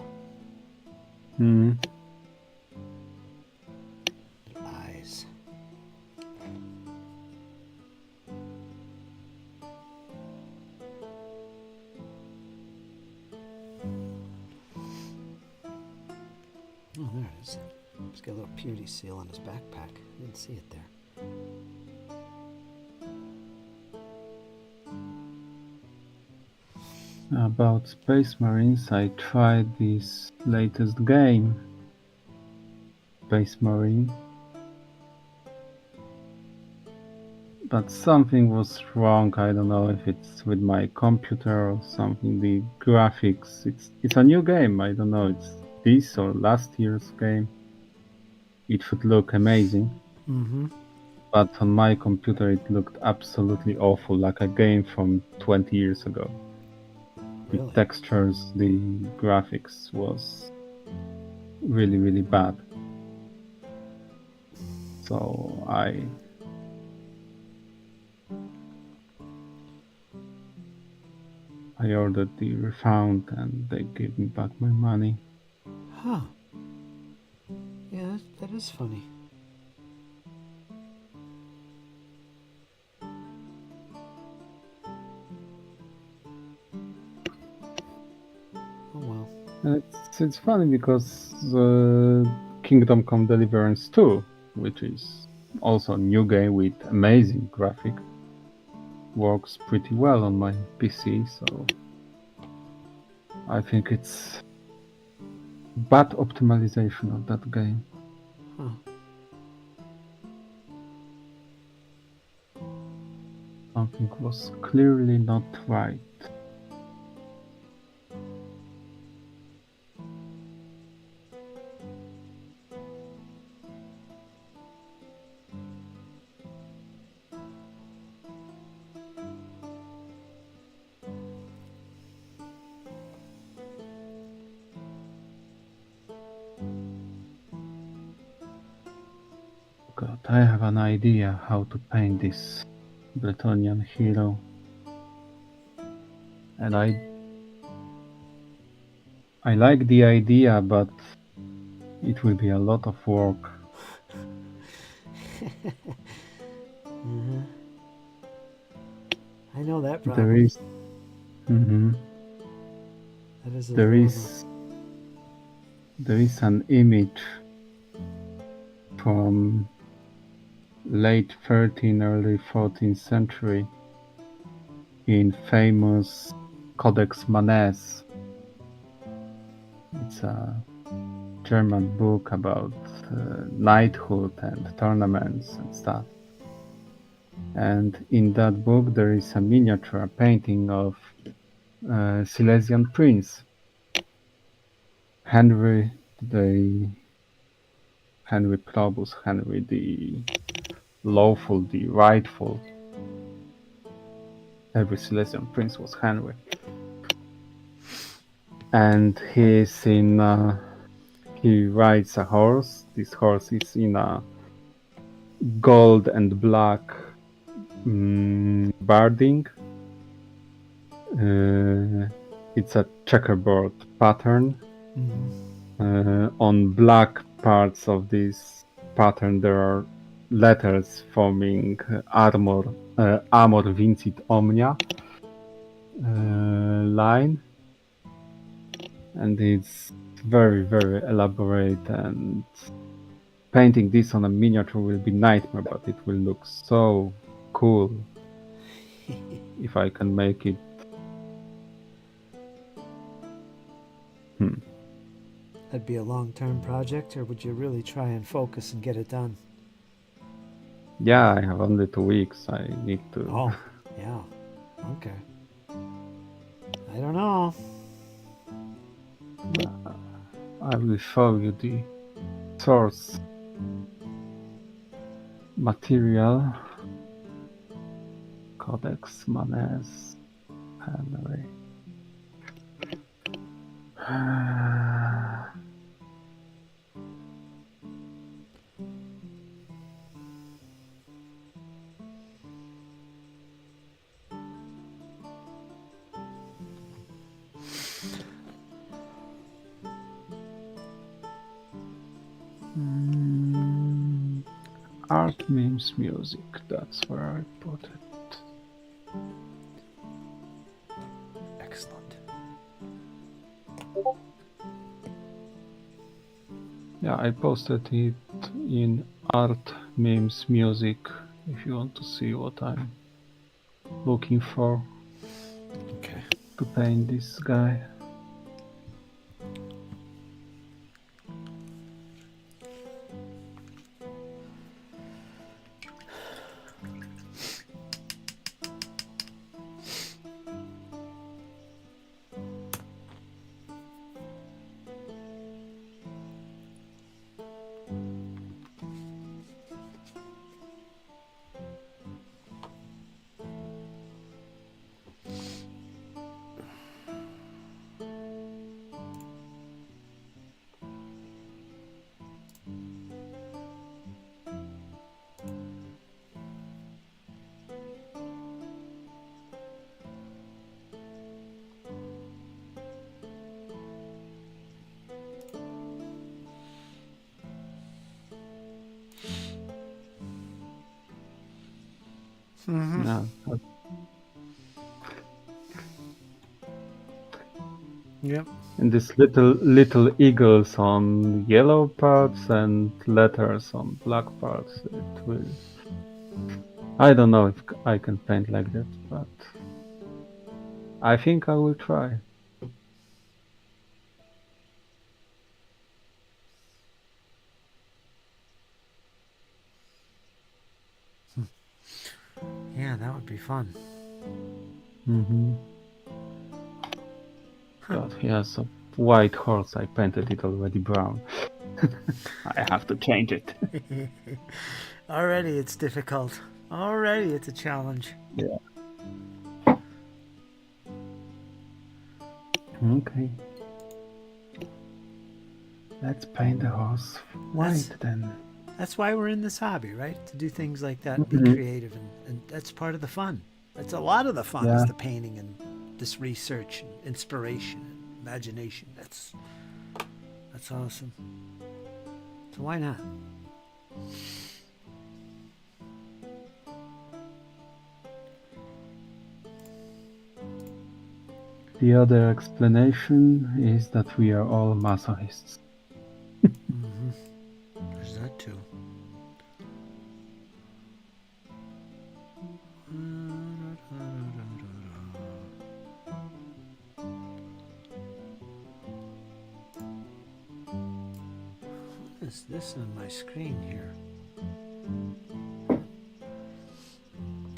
Eyes. Oh, there it is. He's got a little purity seal on his backpack. I didn't see it there. About Space Marines, I tried this latest game, Space Marine, but something was wrong. I don't know if it's with my computer or something. The graphics, it's a new game. I don't know, it's this or last year's game. It should look amazing. But on my computer it looked absolutely awful, like a game from 20 years ago. Really? The textures, the graphics was really, really bad. So I ordered the refund and they gave me back my money. Huh. Yeah, that is funny. Oh well. It's funny because Kingdom Come Deliverance 2, which is also a new game with amazing graphic, works pretty well on my PC, so I think it's bad optimization of that game. Huh. Something was clearly not right. God, I have an idea how to paint this Bretonian hero. And I like the idea, but it will be a lot of work. I know that problem. There is That is a there dilemma. is an image from late 13th, early 14th century in famous Codex Manesse. It's a German book about knighthood and tournaments and stuff. And in that book there is a miniature painting of Silesian prince Henry Probus, Henry the lawful, the rightful. Every Silesian prince was Henry. And he rides a horse. This horse is in a gold and black barding. It's a checkerboard pattern. On black parts of this pattern there are letters forming Amor Vincit Omnia line, and it's very, very elaborate, and painting this on a miniature will be nightmare, but it will look so cool if I can make it. That'd be a long-term project, or would you really try and focus and get it done? Yeah, I have only 2 weeks. I need to. Oh, yeah. Okay. I don't know. I will show you the source material. Codex Manes Henry. Art memes music, that's where I put it. Excellent. Yeah, I posted it in art memes music if you want to see what I'm looking for Okay. to paint this guy. Mm-hmm. Yeah, Yep. and this little eagles on yellow parts and letters on black parts. It will. I don't know if I can paint like that, but I think I will try. Yeah, that would be fun. Mm-hmm. God, he has a white horse. I painted it already brown. I have to change it. Already it's difficult. Already it's a challenge. Yeah. Okay. Let's paint the horse white then. That's why we're in this hobby, right? To do things like that, be Mhm. creative, and that's part of the fun. That's a lot of the fun Yeah. is the painting and this research and inspiration and imagination. That's awesome. So why not? The other explanation is that we are all masochists. Mm-hmm. There's that too. What is this on my screen here?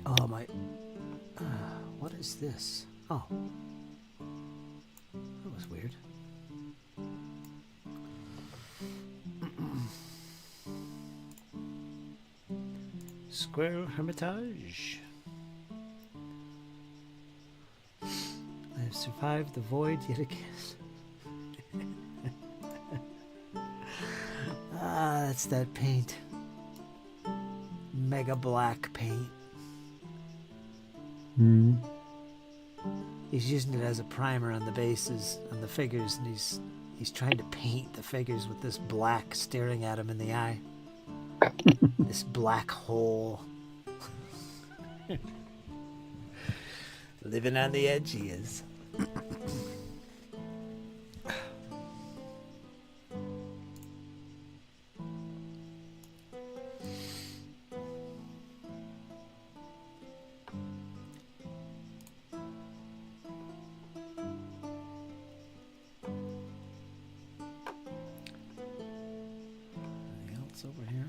Oh my! What is this? Oh, that was weird. Square Hermitage. I have survived the void yet again. That's that paint. Mega black paint. Mm. He's using it as a primer on the bases, on the figures, and he's trying to paint the figures with this black staring at him in the eye. This black hole. Living on the edge he is. Anything else over here?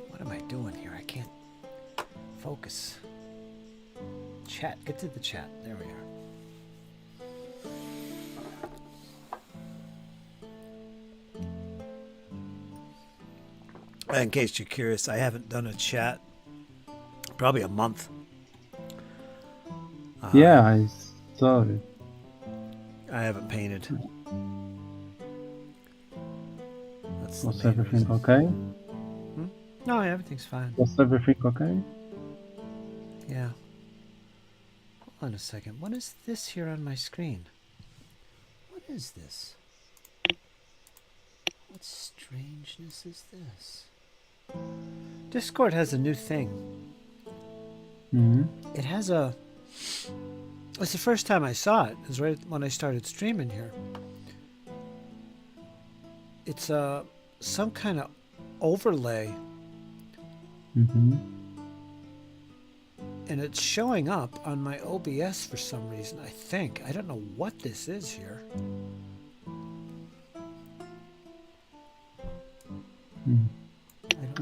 What am I doing here? I can't focus. Chat. Get to the chat. There we are. In case you're curious, I haven't done a chat probably a month. Yeah, I saw it. I haven't painted. That's the Was main everything reason. okay? No, everything's fine. Was everything okay? Yeah. Hold on a second. What is this here on my screen? What is this? What strangeness is this? Discord has a new thing. Mm-hmm. It has a... It's the first time I saw it. It was right when I started streaming here. It's some kind of overlay. Mm-hmm. And it's showing up on my OBS for some reason, I think. I don't know what this is here.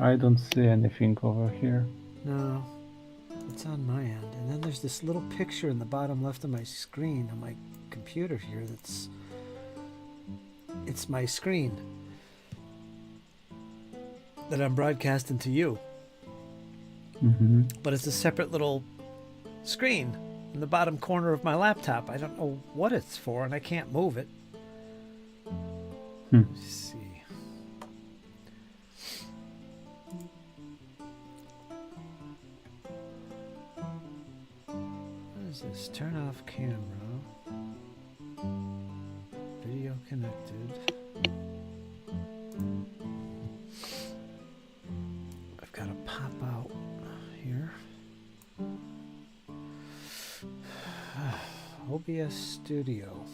I don't see anything over here. No, it's on my end. And then there's this little picture in the bottom left of my screen on my computer here that's... It's my screen that I'm broadcasting to you. Mm-hmm. But it's a separate little screen in the bottom corner of my laptop. I don't know what it's for, and I can't move it. Let's see. What is this? Turn off camera. Video connected. I've got to pop out here. OBS Studio.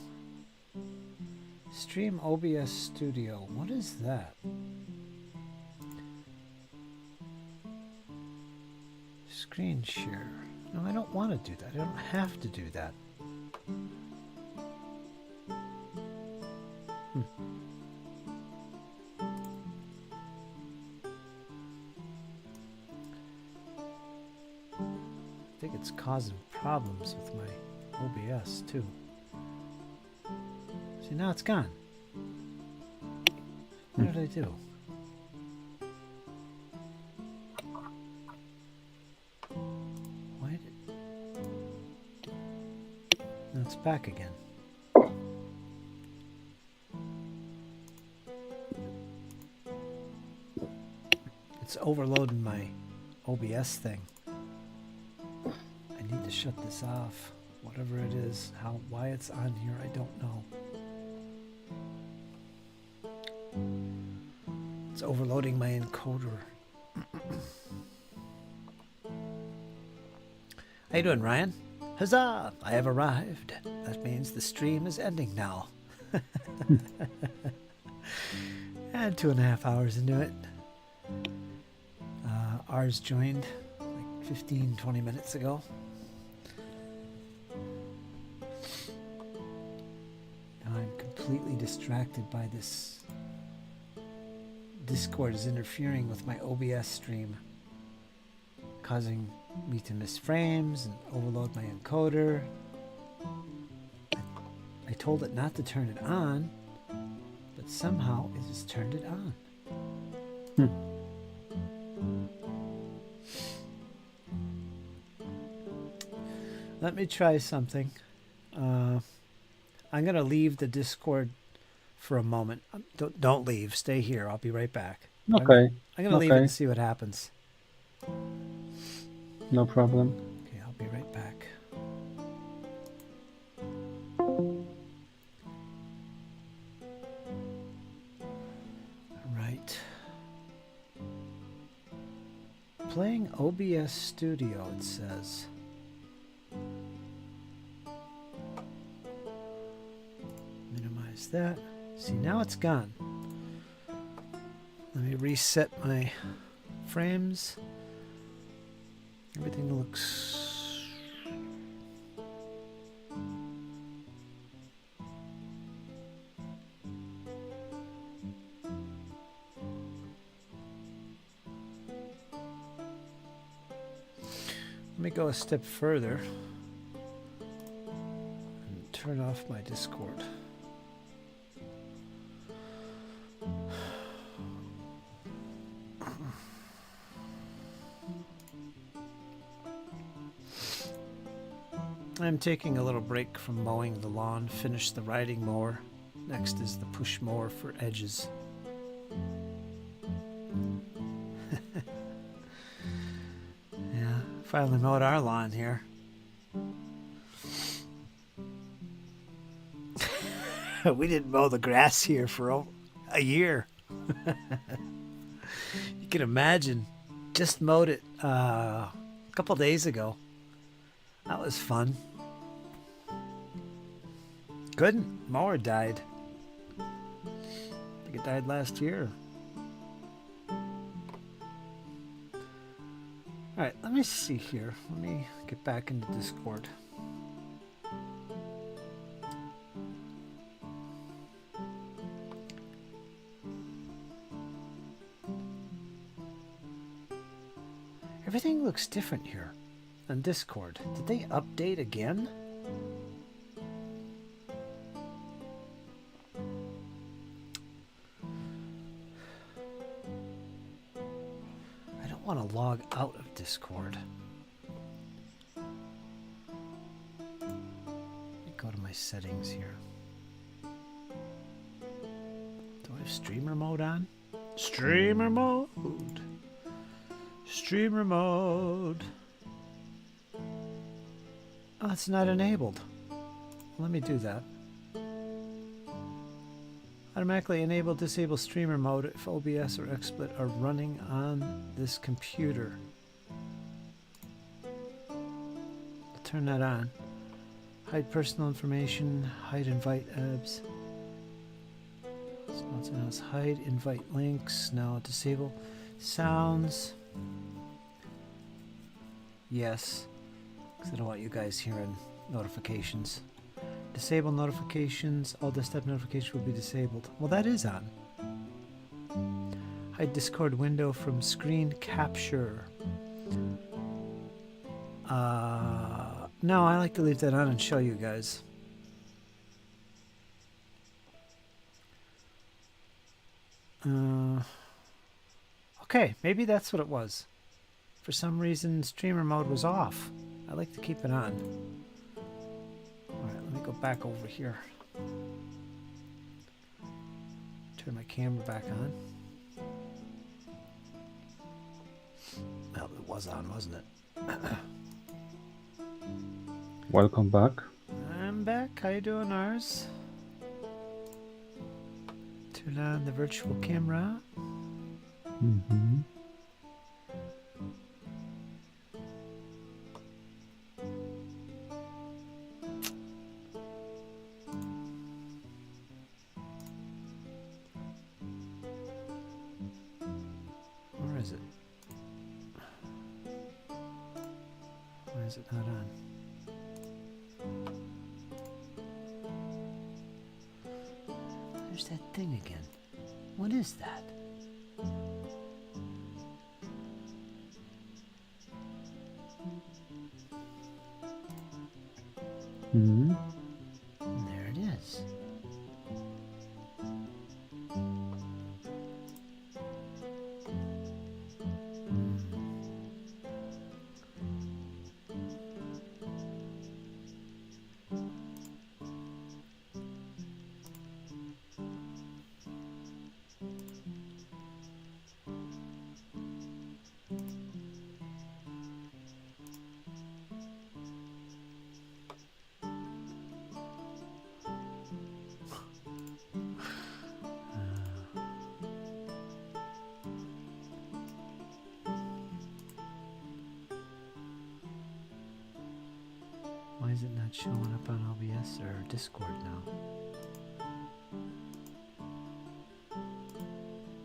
Stream OBS Studio. What is that? Screen share. No, I don't want to do that. I don't have to do that. I think it's causing problems with my OBS too. See, now it's gone. What did I do? Why did... Now it's back again. It's overloading my OBS thing. I need to shut this off. Whatever it is, why it's on here, I don't know. It's overloading my encoder. How you doing, Ryan? Huzzah! I have arrived. That means the stream is ending now. And 2.5 hours into it. Ours joined like 15-20 minutes ago. Now I'm completely distracted by this. Discord is interfering with my OBS stream, causing me to miss frames and overload my encoder. I told it not to turn it on, but somehow it has turned it on. Let me try something. I'm going to leave the Discord for a moment. Don't leave. Stay here. I'll be right back. Okay. I'm going to leave it and see what happens. No problem. Okay, I'll be right back. All right. Playing OBS Studio, it says. Minimize that. See, now it's gone. Let me reset my frames. Everything looks Let me go a step further and turn off my Discord. I'm taking a little break from mowing the lawn, finish the riding mower. Next is the push mower for edges. Yeah, finally mowed our lawn here. We didn't mow the grass here for a year. You can imagine. Just mowed it a couple days ago. That was fun. Couldn't. Mower died. I think it died last year. Alright, let me see here. Let me get back into Discord. Everything looks different here on Discord. Did they update again? I don't want to log out of Discord. Let me go to my settings here. Do I have streamer mode on? Streamer mode! Streamer mode! Oh, it's not enabled. Let me do that. Automatically enable disable streamer mode if OBS or XSplit are running on this computer. I'll turn that on. Hide personal information, hide invite abs. Something else. Hide invite links. Now disable sounds. Yes. Because I don't want you guys hearing notifications. Disable notifications. All desktop notifications will be disabled. Well, that is on. Hide Discord window from screen capture. No, I like to leave that on and show you guys. Okay, maybe that's what it was. For some reason, streamer mode was off. I like to keep it on. Alright, let me go back over here. Turn my camera back on. Well, it was on, wasn't it? Welcome back. I'm back. How you doing, Ars? Turn on the virtual camera. Mm-hmm. Where is it? Why is it not on? There's that thing again. What is that? Mm-hmm. There it is. Why is it not showing up on OBS or Discord now?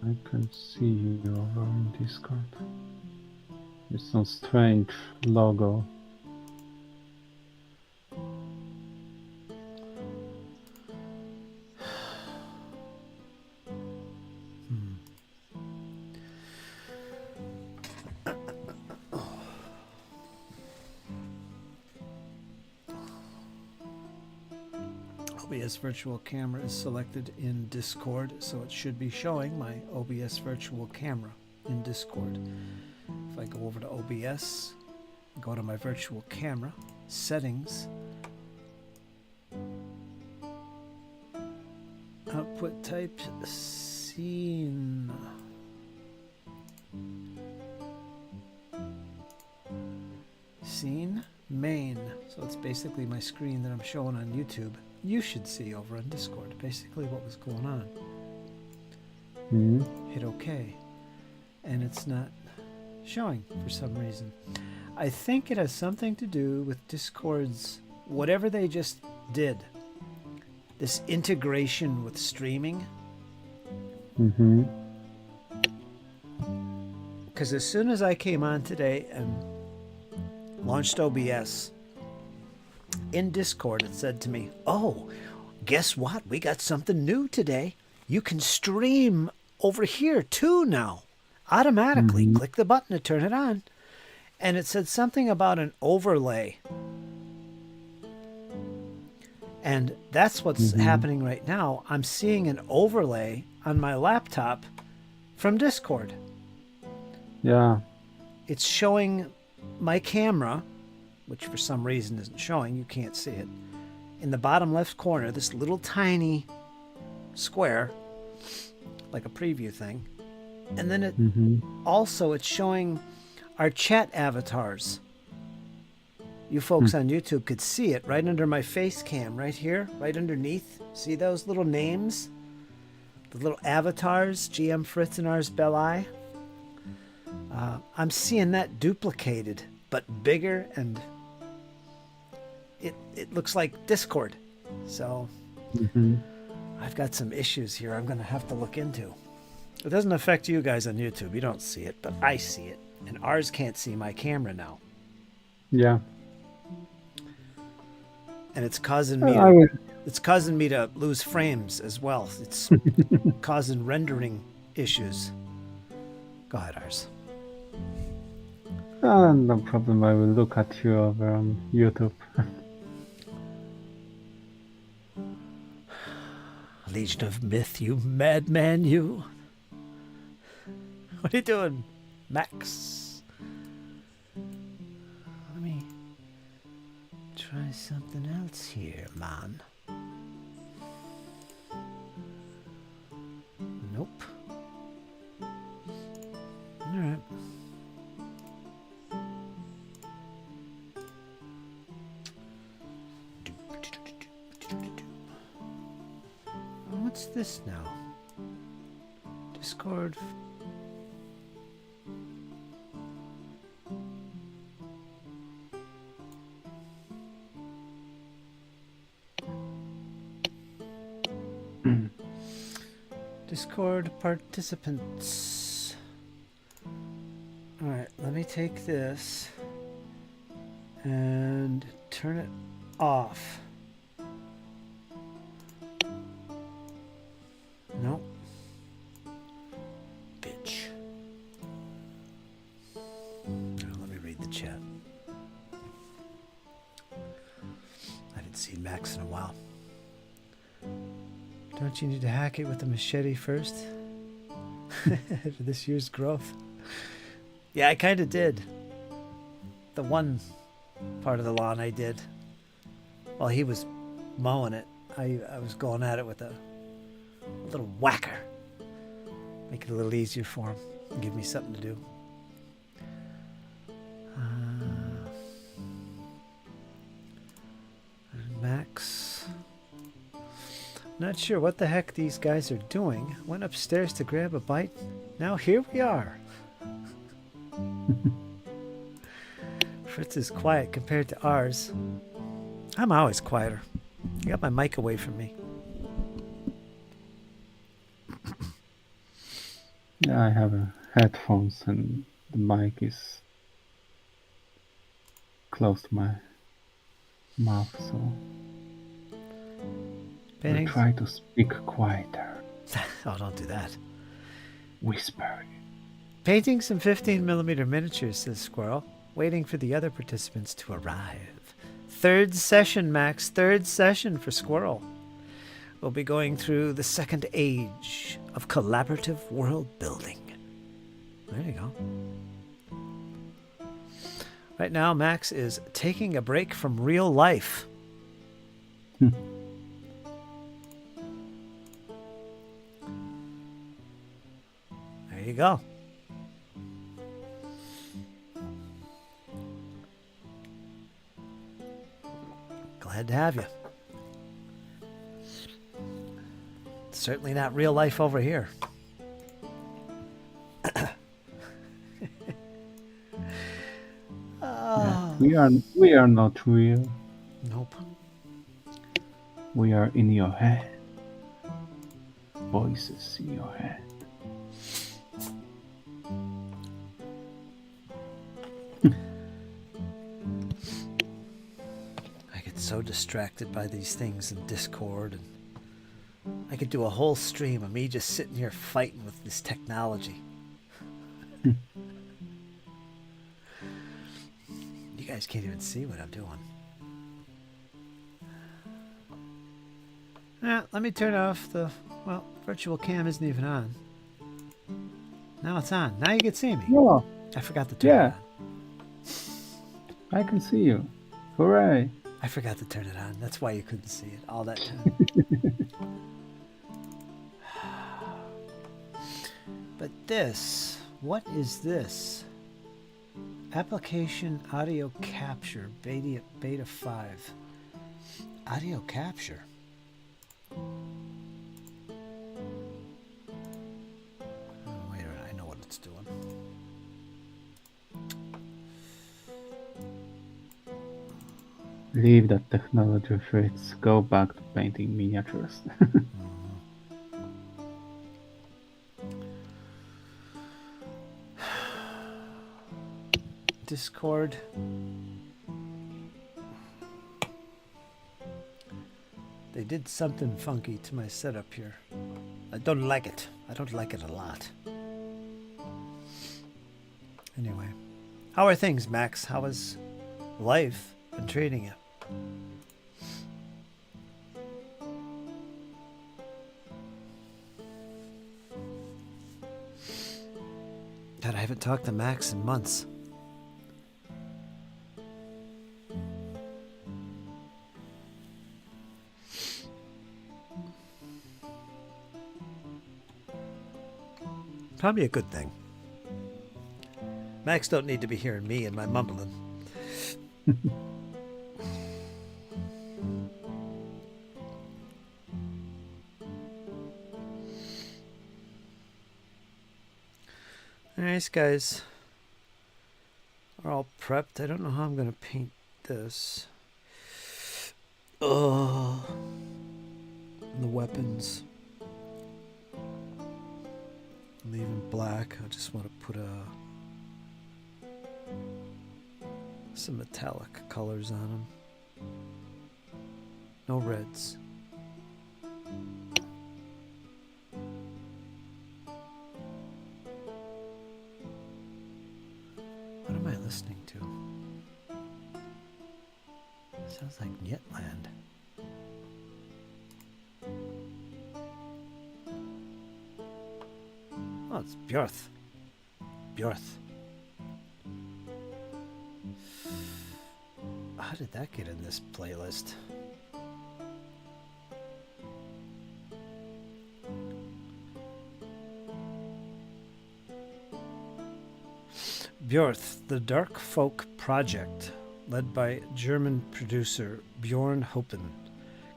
I can see you over in Discord. It's some strange logo. OBS virtual camera is selected in Discord, so it should be showing my OBS virtual camera in Discord. If I go over to OBS, go to my virtual camera, settings, output type, scene. Scene, main. So it's basically my screen that I'm showing on YouTube. You should see over on Discord, basically what was going on. Hit OK. And it's not showing for some reason. I think it has something to do with Discord's, whatever they just did. This integration with streaming. Because as soon as I came on today and launched OBS, in Discord it said to me, oh, guess what? We got something new today. You can stream over here too now. Automatically. Click the button to turn it on. And it said something about an overlay. And that's what's happening right now. I'm seeing an overlay on my laptop from Discord. Yeah. It's showing my camera, which for some reason isn't showing. You can't see it. In the bottom left corner, this little tiny square, like a preview thing. And then it also, it's showing our chat avatars. You folks on YouTube could see it right under my face cam, right here, right underneath. See those little names? The little avatars, GM Fritz and ours Belli. I'm seeing that duplicated, but bigger, and it looks like Discord. So I've got some issues here I'm going to have to look into. It doesn't affect you guys on YouTube. You don't see it, but I see it. And ours can't see my camera now. Yeah. And it's causing me it's causing me to lose frames as well. It's causing rendering issues. Go ahead, ours. No problem. I will look at you over on YouTube. Legion of Myth, you madman, you. What are you doing, Max? Let me try something else here, man. Nope. All right. What's this now? Discord. Discord participants. All right, let me take this and turn it off. Nope. Bitch. Now, let me read the chat. I haven't seen Max in a while. Don't you need to hack it with a machete first? For this year's growth? Yeah, I kind of did. The one part of the lawn I did. While he was mowing it, I was going at it with a little whacker. Make it a little easier for him. And give me something to do. Max. Not sure what the heck these guys are doing. Went upstairs to grab a bite. Now here we are. Fritz is quiet compared to ours. I'm always quieter. I got my mic away from me. Yeah, I have headphones and the mic is close to my mouth, so I try to speak quieter. Oh, don't do that. Whisper. Painting some 15mm miniatures, says Squirrel, waiting for the other participants to arrive. Third session, Max. Third session for Squirrel. we'll be going through the second age of collaborative world building. There you go. Right now, Max is taking a break from real life. There you go. Glad to have you. Certainly not real life over here. We are not real. Nope. We are in your head. Voices in your head. I get so distracted by these things in Discord, and I could do a whole stream of me just sitting here fighting with this technology. You guys can't even see what I'm doing. Let me turn off the... Well, virtual cam isn't even on. Now it's on. Now you can see me. Oh, I forgot to turn it on. I can see you. Hooray. I forgot to turn it on. That's why you couldn't see it all that time. But this... What is this? Application audio capture beta 5. Audio capture. Oh, wait a minute, I know what it's doing. Leave that technology, Fritz. Go back to painting miniatures. Discord. They did something funky to my setup here. I don't like it. I don't like it a lot. Anyway, how are things, Max? How has life been treating you? God, I haven't talked to Max in months. Probably a good thing. Max don't need to be hearing me and my mumbling. Alright, guys. We're all prepped. I don't know how I'm going to paint this. Oh. And the weapons. Leaving black. I just want to put some metallic colors on them. No reds. What am I listening to? Sounds like Nyetland. Oh, it's Björth. Björth. How did that get in this playlist? Björth, the Dark Folk Project, led by German producer Bjorn Hoppen,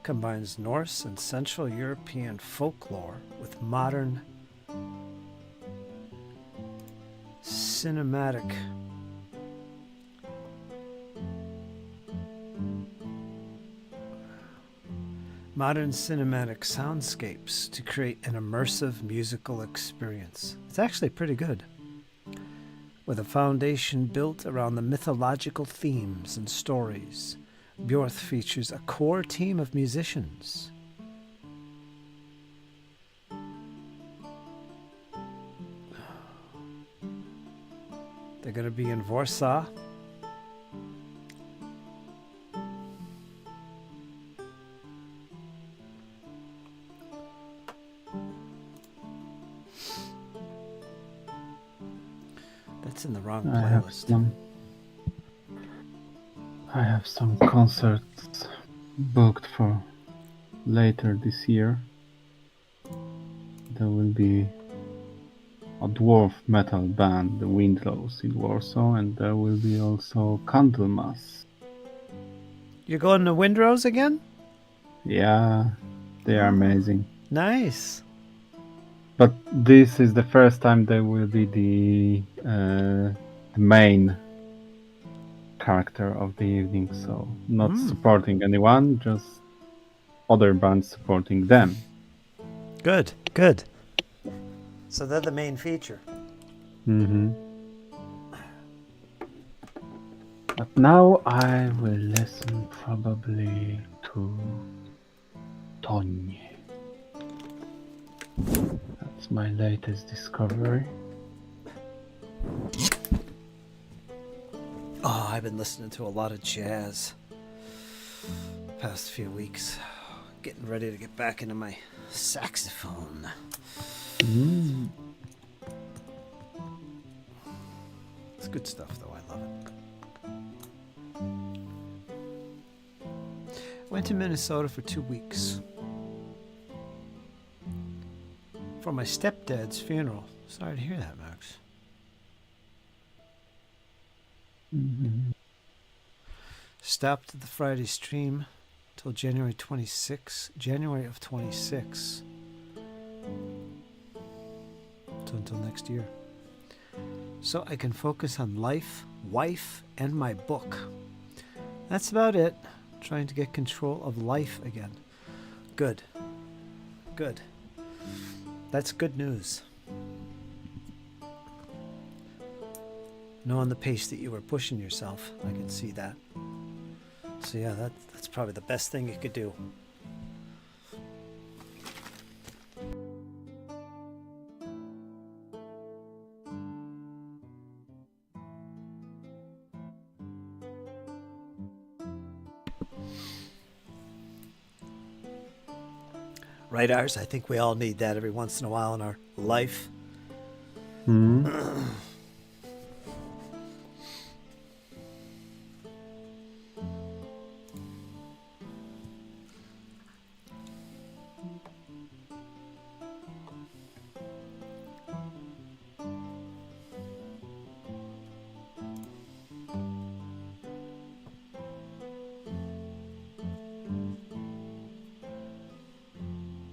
combines Norse and Central European folklore with modern cinematic soundscapes to create an immersive musical experience. It's actually pretty good. With a foundation built around the mythological themes and stories, Björth features a core team of musicians. They're going to be in Warsaw. wrong I have playlist. some concerts booked for later this year. There will be a dwarf metal band, the Windlows, in Warsaw, and there will be also Candlemas. You're going to Windrose again? Yeah, they are amazing. Nice. But this is the first time they will be the main character of the evening, so not supporting anyone, just other bands supporting them. Good, good. So they're the main feature. Mm-hmm. But now I will listen probably to Tonie. That's my latest discovery. Oh, I've been listening to a lot of jazz past few weeks. Getting ready to get back into my saxophone. It's good stuff, though. I love it. Went to Minnesota for 2 weeks for my stepdad's funeral. Sorry to hear that, Max. Stopped at the Friday stream till January of 26. So until next year. So I can focus on life, wife, and my book. That's about it. Trying to get control of life again. Good. Good. That's good news. Knowing the pace that you were pushing yourself, I can see that. So yeah, that's probably the best thing you could do. Right, Ars? I think we all need that every once in a while in our life.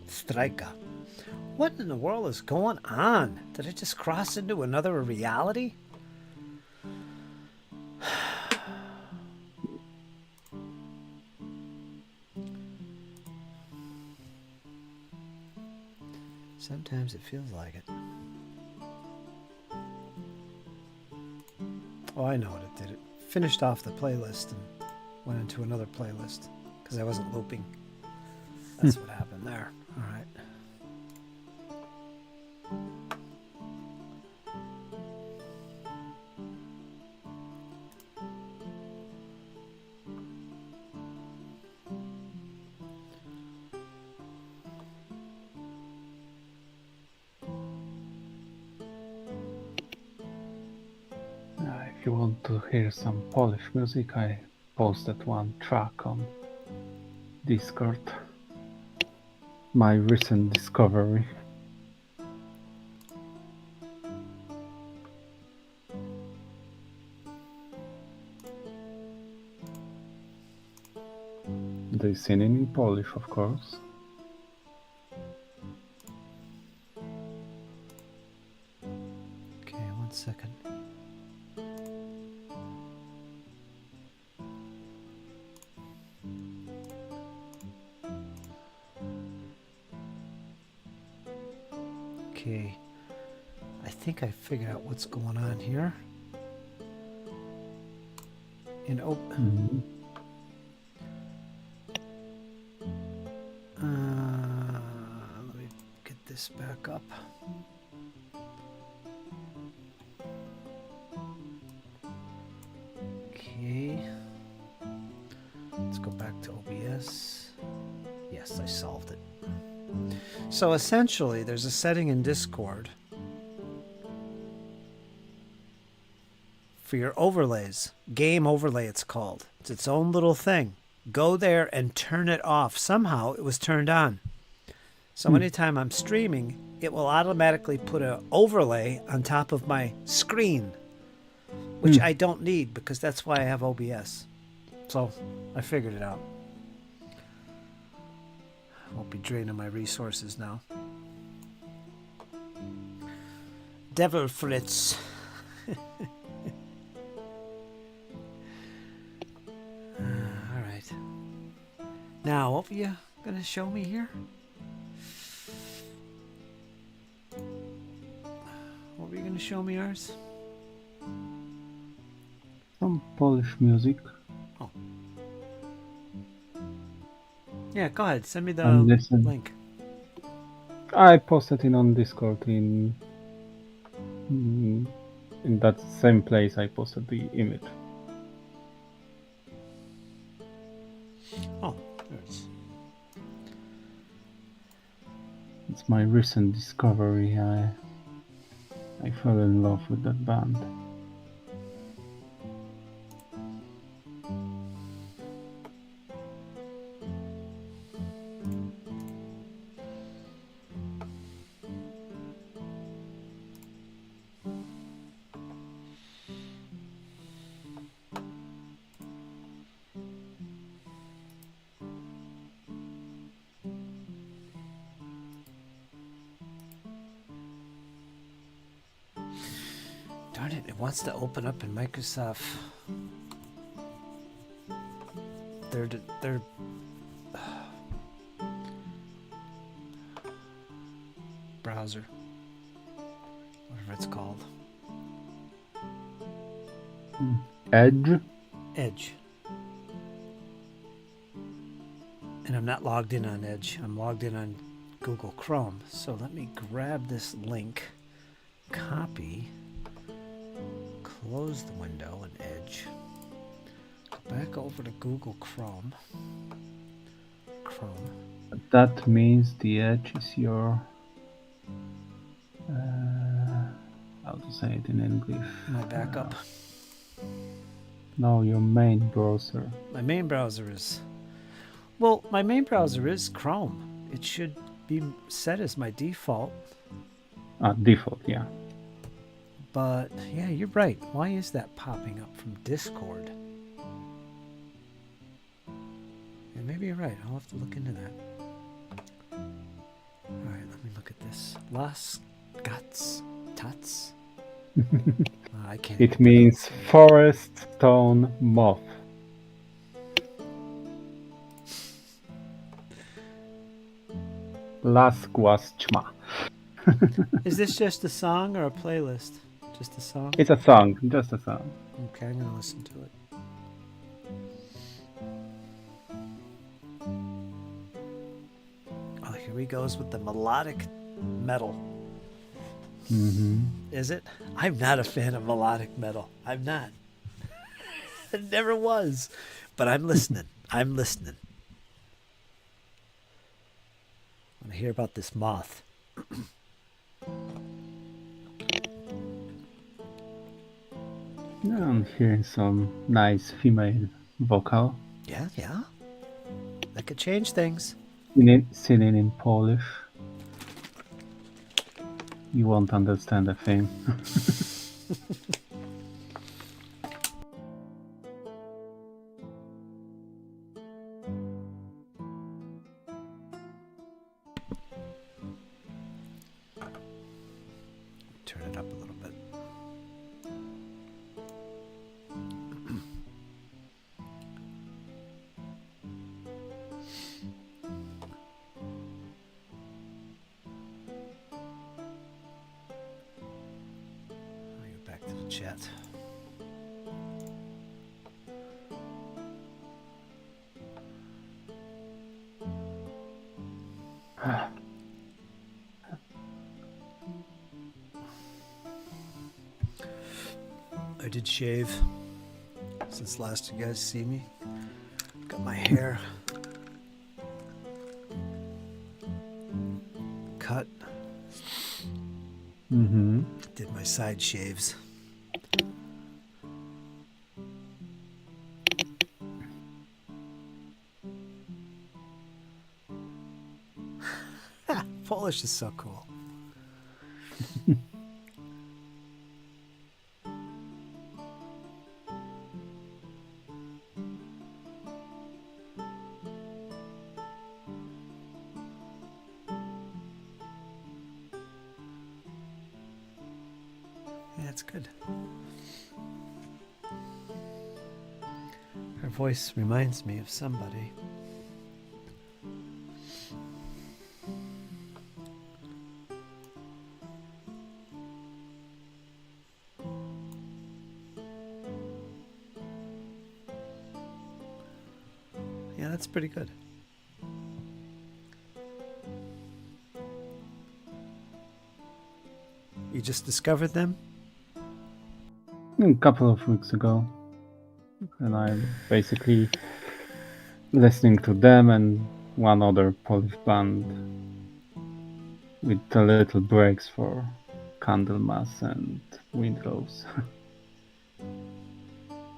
Striker. What in the world is going on? Did I just cross into another reality? Sometimes it feels like it. Oh, I know what it did. It finished off the playlist and went into another playlist because I wasn't looping. That's what happened there. All right. If you want to hear some Polish music, I posted one track on Discord. My recent discovery. They sing in Polish, of course. Okay, 1 second. Okay, I think I figured out what's going on here. In let me get this back up. Okay, let's go back to OBS. Yes, I solved it. So essentially, there's a setting in Discord for your overlays. Game overlay, it's called. It's its own little thing. Go there and turn it off. Somehow it was turned on. So anytime I'm streaming, it will automatically put an overlay on top of my screen, which I don't need because that's why I have OBS. So I figured it out. Won't be draining my resources now. Devil Fritz. All right. Now, what were you going to show me here? What were you going to show me, ours? Some Polish music. Oh. Yeah, go ahead. Send me the And listen. link. I posted it on Discord in that same place I posted the image. Oh, there it is. It's my recent discovery. I fell in love with that band. Darn it, it wants to open up in Microsoft. Their browser. Whatever it's called. Edge? Edge. And I'm not logged in on Edge. I'm logged in on Google Chrome. So let me grab this link, copy, close the window in Edge, go back over to Google Chrome. That means the Edge is your... how to say it in English? My backup. No, your main browser. My main browser is... Well, my main browser is Chrome. It should be set as my default. Default, yeah. But, yeah, you're right. Why is that popping up from Discord? Yeah, maybe you're right. I'll have to look into that. Alright, let me look at this. Las Guts Tuts? I can't. It means forest stone moth. Las Guasćma. Is this just a song or a playlist? Just a song? It's a song, just a song. Okay, I'm gonna listen to it. Oh, here he goes with the melodic metal. Is it? I'm not a fan of melodic metal. I'm not. I never was. But I'm listening. I'm listening. I want to hear about this moth. Now I'm hearing some nice female vocal. Yeah, yeah. That could change things. Singing in Polish. You won't understand a thing. Turn it up a little bit. Let me go back to the chat. I did shave since last you guys see me. Got my hair cut. Mm-hmm. Did my side shaves. Polish is so cool. Yeah, it's good. Her voice reminds me of somebody. Yeah, that's pretty good. You just discovered them? A couple of weeks ago. And I'm basically listening to them and one other Polish band with a little breaks for Candlemas and Windrose.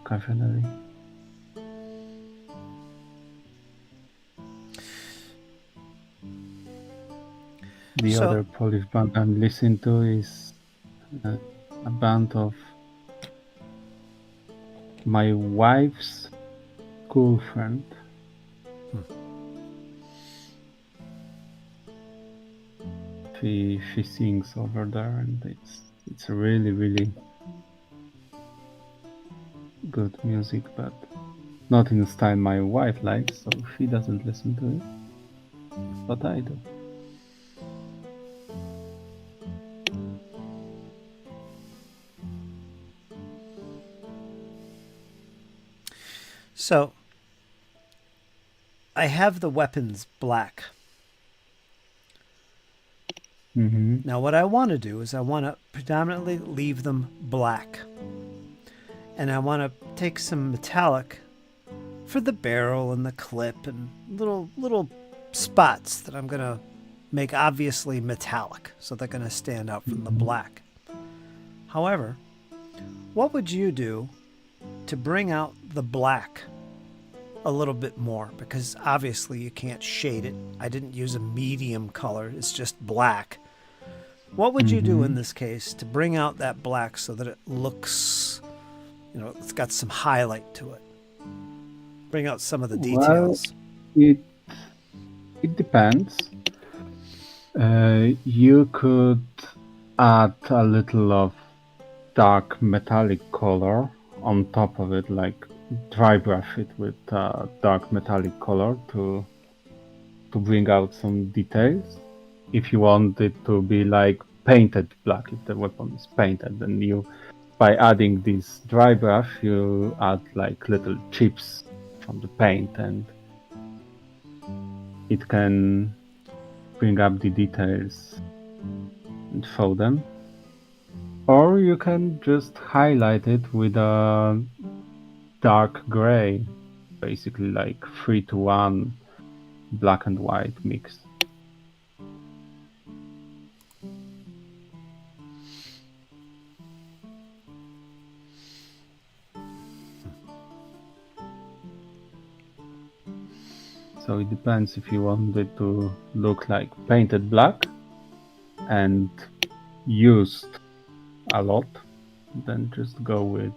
Occasionally. The other Polish band I'm listening to is a band of my wife's school friend. She sings over there, and it's really, really good music, but not in the style my wife likes, so she doesn't listen to it, but I do. So, I have the weapons black. Mm-hmm. Now, what I want to do is I want to predominantly leave them black. And I want to take some metallic for the barrel and the clip and little spots that I'm going to make obviously metallic. So they're going to stand out from the black. However, what would you do to bring out the black a little bit more? Because obviously you can't shade it. I didn't use a medium color. It's just black. What would you do in this case to bring out that black so that it looks, it's got some highlight to it? Bring out some of the details. Well, it depends. You could add a little of dark metallic color on top of it, like dry brush it with dark metallic color to bring out some details. If you want it to be like painted black, if the weapon is painted, then by adding this dry brush, you add like little chips from the paint, and it can bring up the details and show them. Or you can just highlight it with a dark gray, basically like 3-to-1 black and white mix. So it depends if you want it to look like painted black and used a lot, then just go with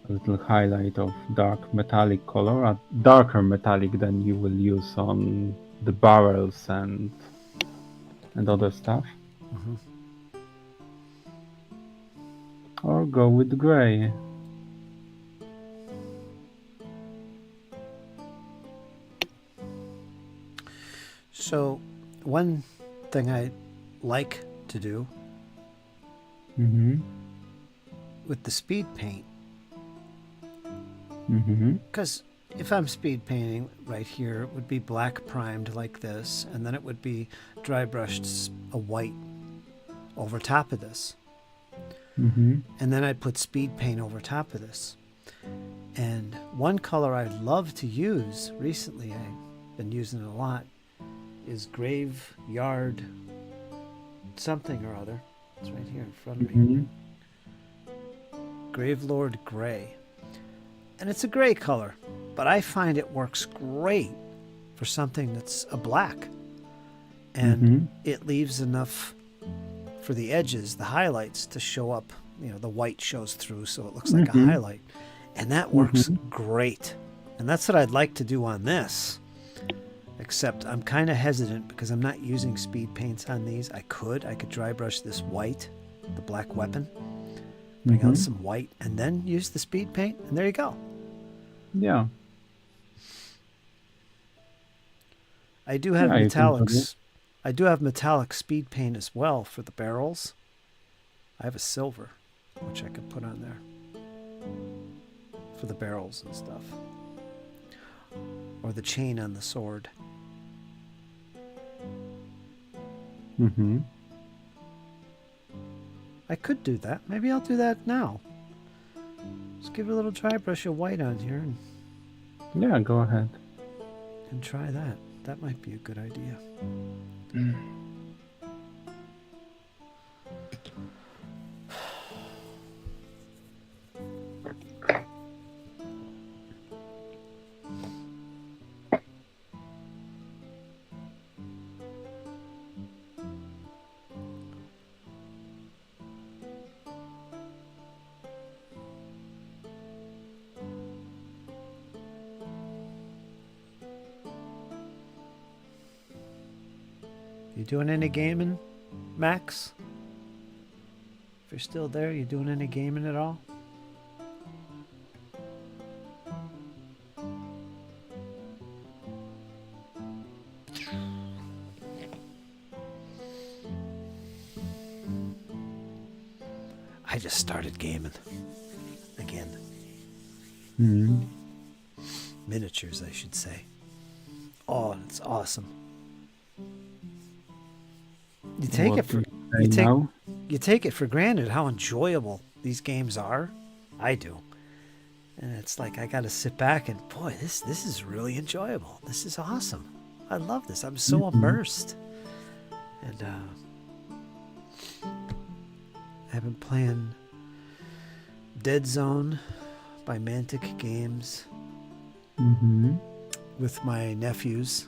a little highlight of dark metallic color, a darker metallic than you will use on the barrels and other stuff. Or go with gray. So, one thing I like to do with the speed paint, because if I'm speed painting right here, it would be black primed like this, and then it would be dry brushed a white over top of this. And then I'd put speed paint over top of this. And one color I love to use recently, I've been using it a lot, is Graveyard something or other. It's right here in front of me. Gravelord Gray. And it's a gray color, but I find it works great for something that's a black. and it leaves enough for the edges, the highlights, to show up. The white shows through, so it looks like a highlight, and that works great. And that's what I'd like to do on this, except I'm kind of hesitant because I'm not using speed paints on these. I could dry brush this white, the black weapon, bring out some white, and then use the speed paint, and there you go. Yeah. I do have metallics. I do have metallic speed paint as well for the barrels. I have a silver, which I could put on there for the barrels and stuff. Or the chain on the sword. I could do that. Maybe I'll do that now. Just give it a little dry brush of white on here Yeah, go ahead. and try that. That might be a good idea. You doing any gaming, Max? If you're still there, you doing any gaming at all? I just started gaming again. Miniatures, I should say. Oh, it's awesome. You take it for granted how enjoyable these games are. I do. And it's like I got to sit back and boy, this is really enjoyable. This is awesome. I love this. I'm so immersed. And I've been playing Dead Zone by Mantic Games with my nephews.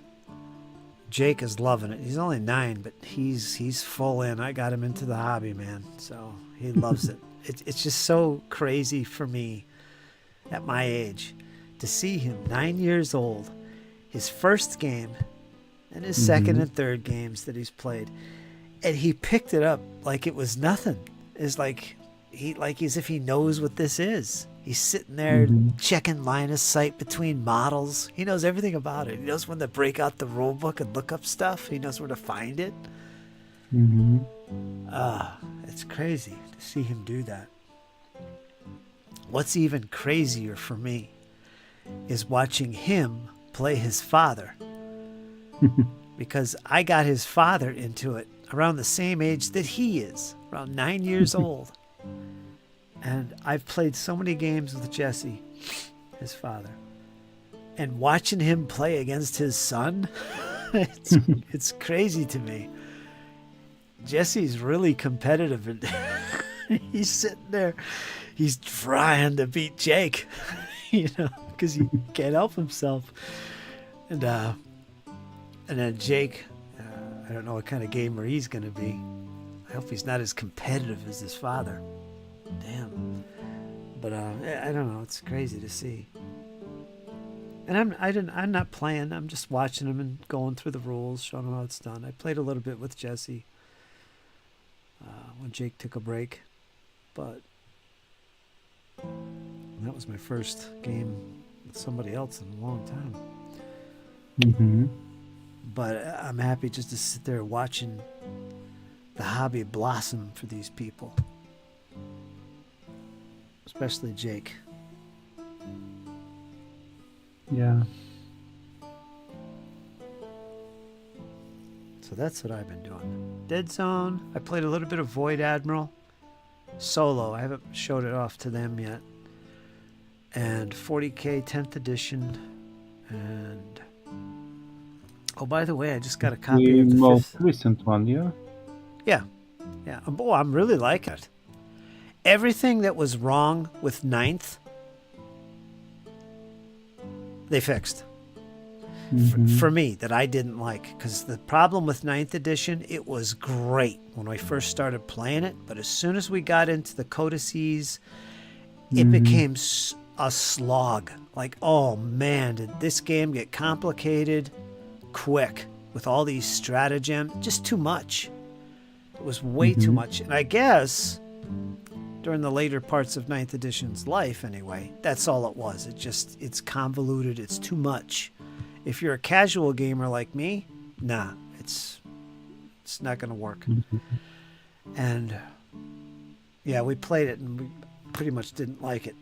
Jake is loving it. He's only 9, but he's full in. I got him into the hobby, man. So he loves it. It's just so crazy for me at my age to see him 9 years old, his first game and his second and third games that he's played. And he picked it up like it was nothing. It's like as if he knows what this is. He's sitting there checking line of sight between models. He knows everything about it. He knows when to break out the rule book and look up stuff. He knows where to find it. It's crazy to see him do that. What's even crazier for me is watching him play his father. Because I got his father into it around the same age that he is, around 9 years old. And I've played so many games with Jesse, his father. And watching him play against his son, it's crazy to me. Jesse's really competitive. And he's sitting there, he's trying to beat Jake, because he can't help himself. And then Jake, I don't know what kind of gamer he's going to be. I hope he's not as competitive as his father. Damn. But I don't know. It's crazy to see. And I'm not playing. I'm just watching him and going through the rules, showing him how it's done. I played a little bit with Jesse when Jake took a break, but that was my first game with somebody else in a long time. But I'm happy just to sit there watching the hobby blossom for these people. Especially Jake. Yeah. So that's what I've been doing. Dead Zone. I played a little bit of Void Admiral. Solo. I haven't showed it off to them yet. And 40K 10th edition. And oh, by the way, I just got a copy of the most recent one, yeah? Yeah. Oh, I'm really liking it. Everything that was wrong with 9th, they fixed. for me that I didn't like. Because the problem with 9th edition, it was great when I first started playing it. But as soon as we got into the codices, it became a slog. Like, oh man, did this game get complicated quick with all these stratagems? Just too much. It was way too much. And I guess during the later parts of 9th edition's life anyway, that's all it was. It's convoluted. It's too much. If you're a casual gamer like me, nah, it's not going to work. And yeah, we played it and we pretty much didn't like it.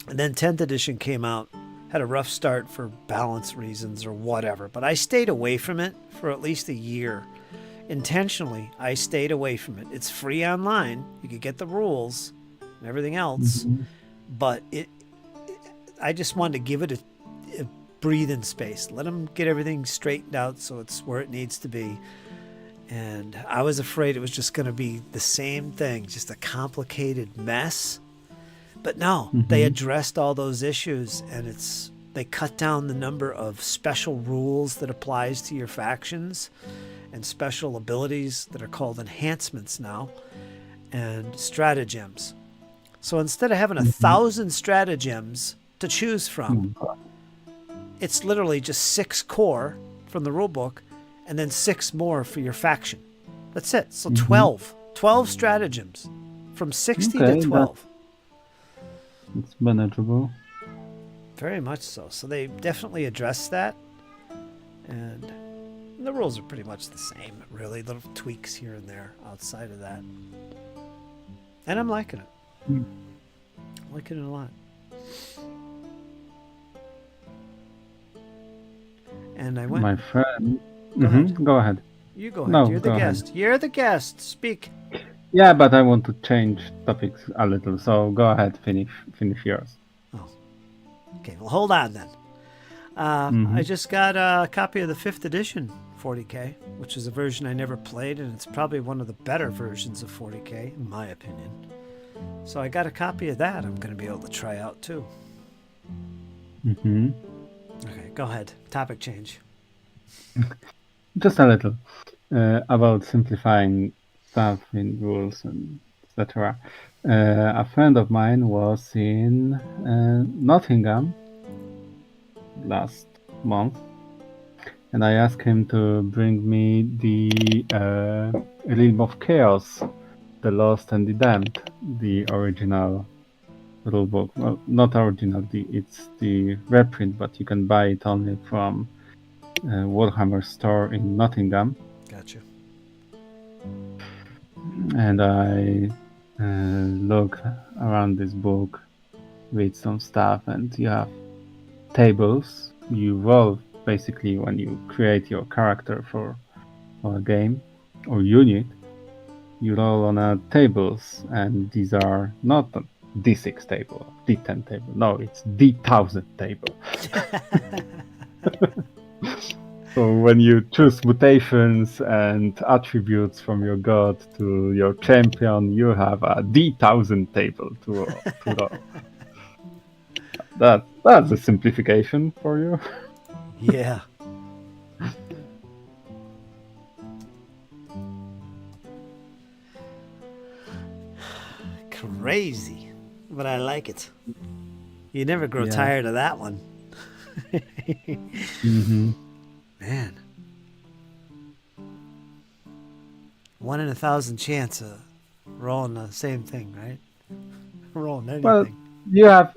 And then 10th edition came out, had a rough start for balance reasons or whatever, but I stayed away from it for at least a year. Intentionally, I stayed away from it. It's free online. You could get the rules and everything else, but I just wanted to give it a breathing space. Let them get everything straightened out so it's where it needs to be. And I was afraid it was just going to be the same thing, just a complicated mess. But no, they addressed all those issues, and they cut down the number of special rules that applies to your factions and special abilities that are called enhancements now and stratagems. So instead of having 1,000 stratagems to choose from, it's literally just 6 core from the rulebook and then 6 more for your faction. That's it. So 12 stratagems from 60 to 12. It's manageable. Very much so. So they definitely addressed that. And the rules are pretty much the same, really. Little tweaks here and there outside of that. And I'm liking it. I'm liking it a lot. And I went... My friend... Go ahead. Go ahead. You go ahead. No, You're the go guest. ahead. You're the guest. Speak. Yeah, but I want to change topics a little, so go ahead, finish yours. Oh. Okay, well, hold on then. I just got a copy of the 5th edition 40K, which is a version I never played, and it's probably one of the better versions of 40K, in my opinion. So I got a copy of that I'm going to be able to try out, too. Okay, go ahead. Topic change. Just a little. About simplifying stuff in rules and etc. A friend of mine was in Nottingham last month, and I asked him to bring me the Realm of Chaos, The Lost and the Damned, the original rulebook. Well, not original, it's the reprint, but you can buy it only from Warhammer store in Nottingham. Gotcha. And I look around this book, read some stuff, and you have tables. You roll basically when you create your character for a game or unit. You roll on tables, and these are not a D6 table, D10 table. No, it's D1000 table. So when you choose mutations and attributes from your god to your champion, you have a D1000 table to roll. That's a simplification for you. Yeah. Crazy, but I like it. You never grow tired of that one. Man. 1 in 1,000 chance of rolling the same thing, right? Rolling anything. Well,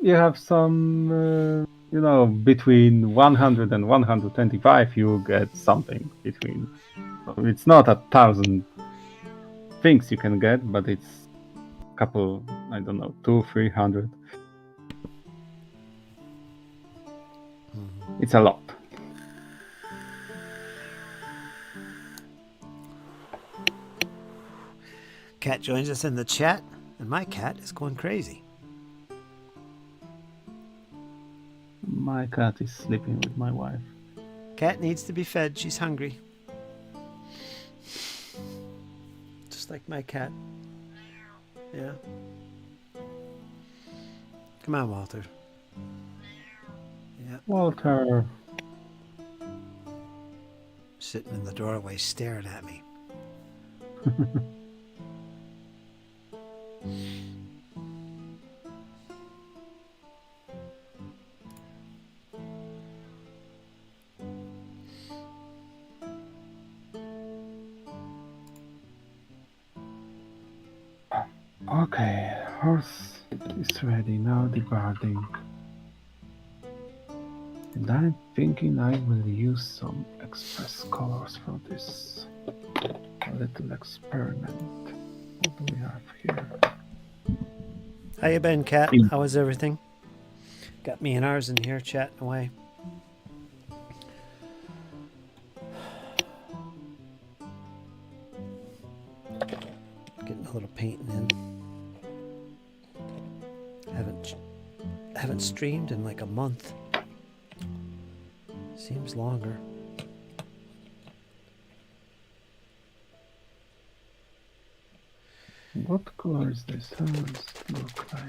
you have some, between 100 and 125, you get something between. So it's not 1,000 things you can get, but it's a couple, 200-300. It's a lot. Cat joins us in the chat, and my cat is going crazy. My cat is sleeping with my wife. Cat needs to be fed. She's hungry. Just like my cat. Yeah. Come on, Walter. Yeah. Walter. sitting in the doorway staring at me. Okay, horse is ready now deguarding. And I'm thinking I will use some express colors for this little experiment. What do we have here? How you been, Kat? In- How was everything? Got me and ours in here chatting away. Getting a little painting in. Haven't streamed in like a month. Seems longer. What color is this? How does it look like?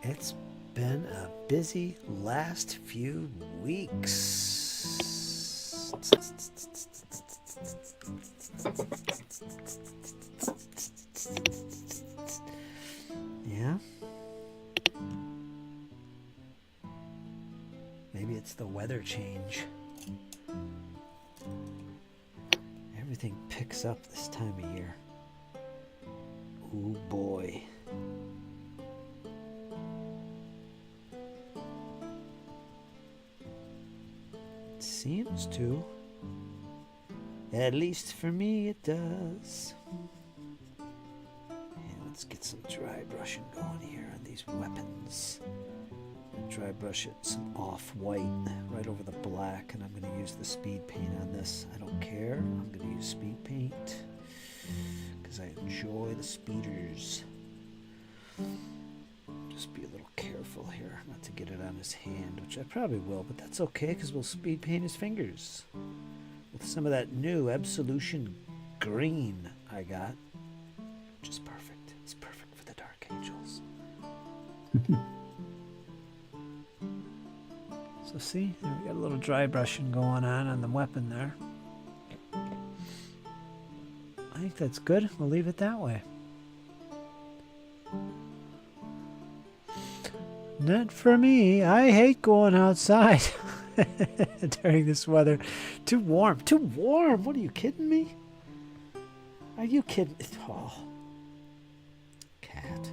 It's been a busy last few weeks. Yeah? Maybe it's the weather change. Everything picks up this time of year. Ooh boy. Seems to. At least for me it does. Yeah, let's get some dry brushing going here on these weapons. Dry brush it some off-white right over the black, and I'm going to use the speed paint on this. I don't care. I'm going to use speed paint because I enjoy the speeders. Just be a little careful here not to get it on his hand, which I probably will, but that's okay because we'll speed paint his fingers with some of that new Absolution green I got, which is perfect. It's perfect for the Dark Angels. So see, there we got a little dry brushing going on the weapon there. I think that's good. We'll leave it that way. Not for me. I hate going outside during this weather. Too warm. Too warm. What are you kidding me? Are you kidding? Oh. Cat.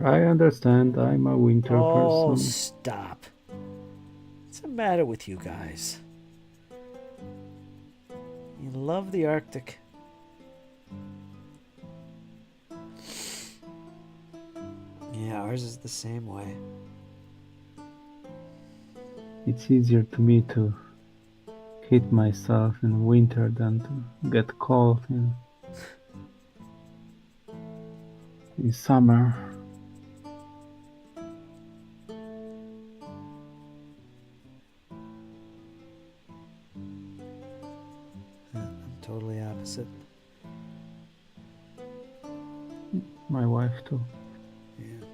I understand. I'm a winter Oh, person. stop. What's the matter with you guys? You love the Arctic. Yeah, ours is the same way. It's easier to me to hit myself in winter than to get cold in summer. I'm totally opposite. My wife too. Yeah.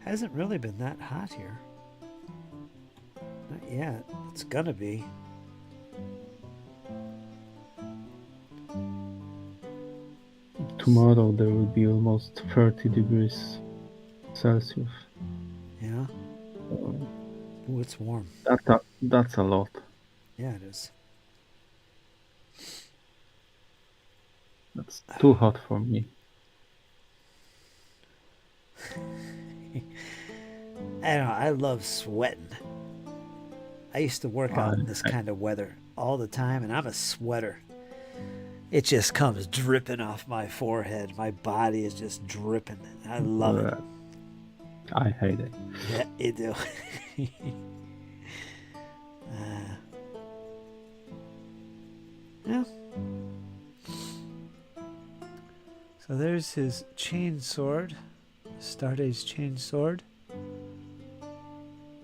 Hasn't really been that hot here. Not yet. It's gonna be. Tomorrow there will be almost 30 degrees Celsius. Yeah. Ooh, it's warm. That's a lot. Yeah, it is. That's too hot for me. I don't know. I love sweating. I used to work out in this kind of weather all the time, and I'm a sweater. It just comes dripping off my forehead. My body is just dripping. I love it. I hate it. Yeah, you do. Yeah. So there's his chain sword. Starday's chain sword.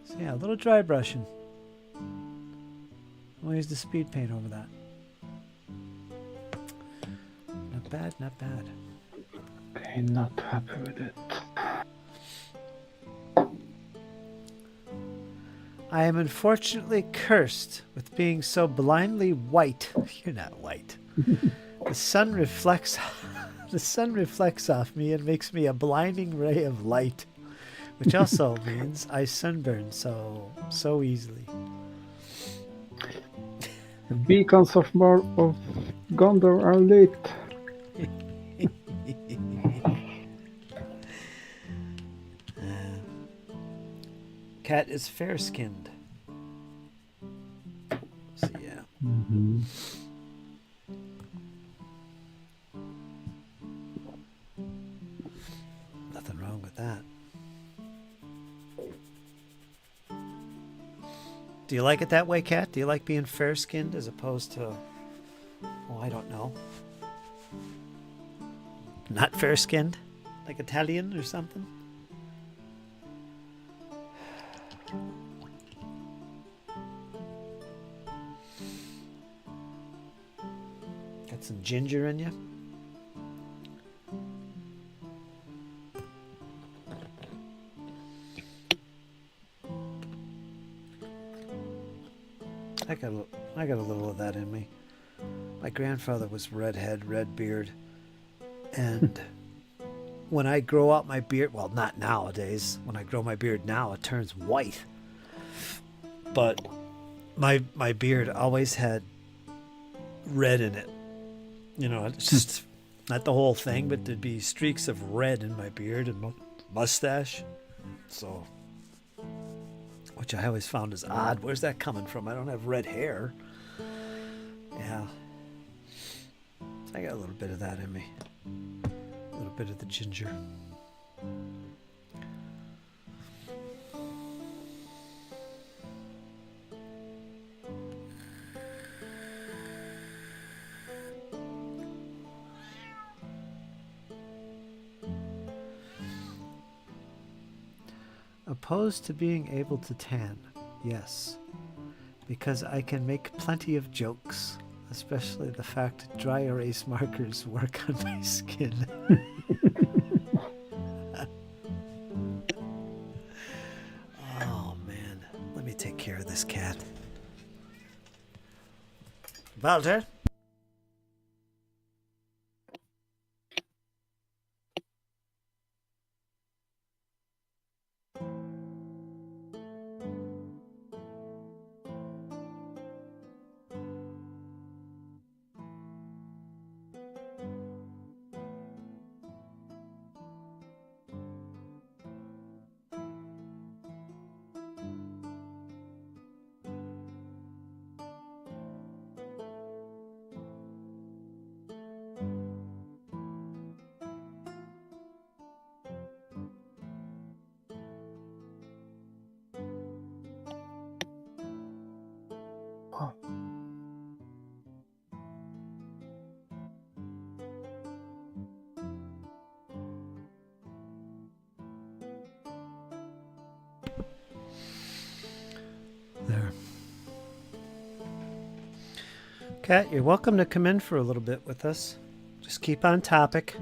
So yeah, a little dry brushing. I'll use the speed paint over that. Not bad, not bad. Okay, not happy with it. I am unfortunately cursed with being so blindly white. You're not white. The sun reflects off me and makes me a blinding ray of light, which also means I sunburn so easily. The beacons of Gondor are lit. Cat is fair-skinned. So yeah. Mm-hmm. Nothing wrong with that. Do you like it that way, Cat? Do you like being fair-skinned as opposed to, oh, I don't know, not fair-skinned? Like Italian or something? Got some ginger in you? I got a little of that in me. My grandfather was redhead, red beard, and when I grow out my beard, well, not nowadays. When I grow my beard now, it turns white. But my beard always had red in it. You know, it's just not the whole thing, but there'd be streaks of red in my beard and mustache. So, which I always found is odd. Where's that coming from? I don't have red hair. Yeah. I got a little bit of that in me. A little bit of the ginger. Opposed to being able to tan, yes, because I can make plenty of jokes, especially the fact dry erase markers work on my skin. Oh man, let me take care of this cat. Walter? There. Kat, you're welcome to come in for a little bit with us. Just keep on topic.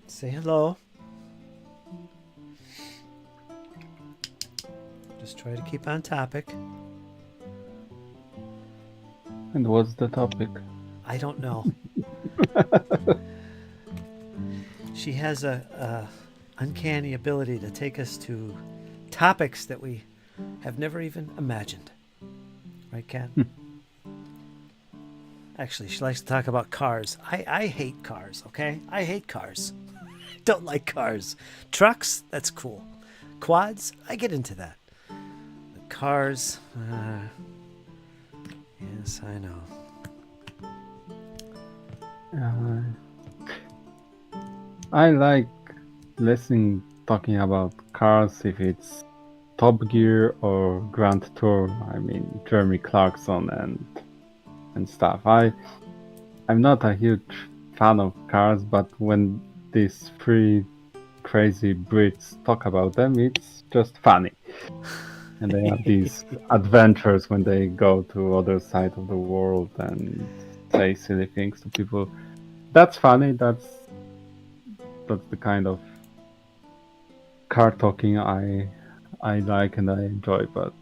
Say hello. Just try to keep on topic. And what's the topic? I don't know. She has a uncanny ability to take us to topics that we have never even imagined. Right, Kat? Actually, she likes to talk about cars. I hate cars, okay? I hate cars. Don't like cars. Trucks, that's cool. Quads, I get into that. But cars, yes, I know. I like listening talking about cars, if it's Top Gear or Grand Tour. I mean, Jeremy Clarkson and stuff. I'm not a huge fan of cars, but when these three crazy Brits talk about them, it's just funny. And they have these adventures when they go to other side of the world and say silly things to people. That's funny. That's the kind of car talking I like and I enjoy. But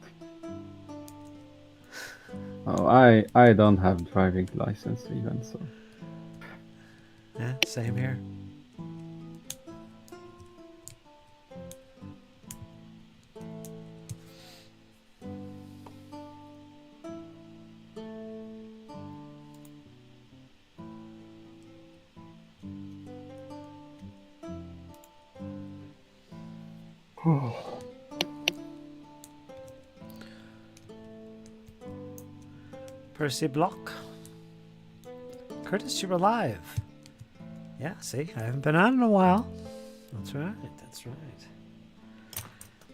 I don't have driving license even, so. Yeah, same here. Percy Block. Curtis, you're alive. Yeah, see, I haven't been on in a while. That's right, that's right.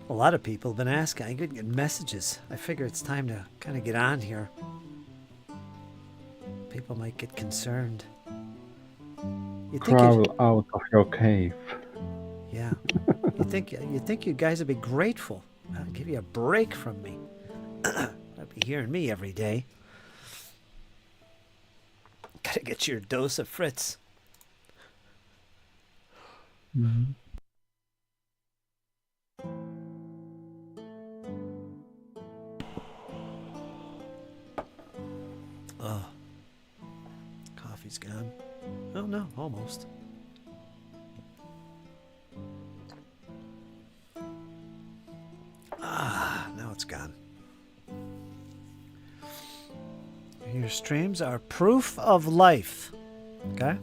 A lot of people have been asking. I could get messages. I figure it's time to kind of get on here. People might get concerned. Crawl out of your cave. Yeah. you think you guys would be grateful. I'll give you a break from me. I'd be hearing me every day. Gotta get your dose of Fritz. Mm-hmm. Oh, coffee's gone. Oh no, almost. Now it's gone. Your streams are proof of life. Okay?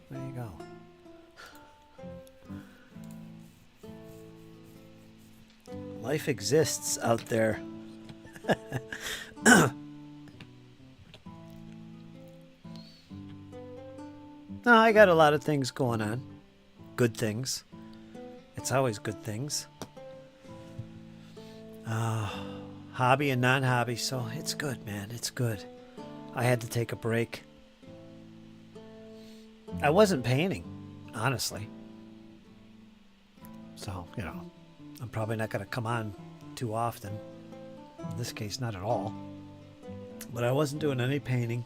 There you go. Life exists out there. No, I got a lot of things going on. Good things. It's always good things. Hobby and non-hobby, so it's good, man. It's good. I had to take a break. I wasn't painting, honestly. So, you know, I'm probably not going to come on too often. In this case, not at all. But I wasn't doing any painting.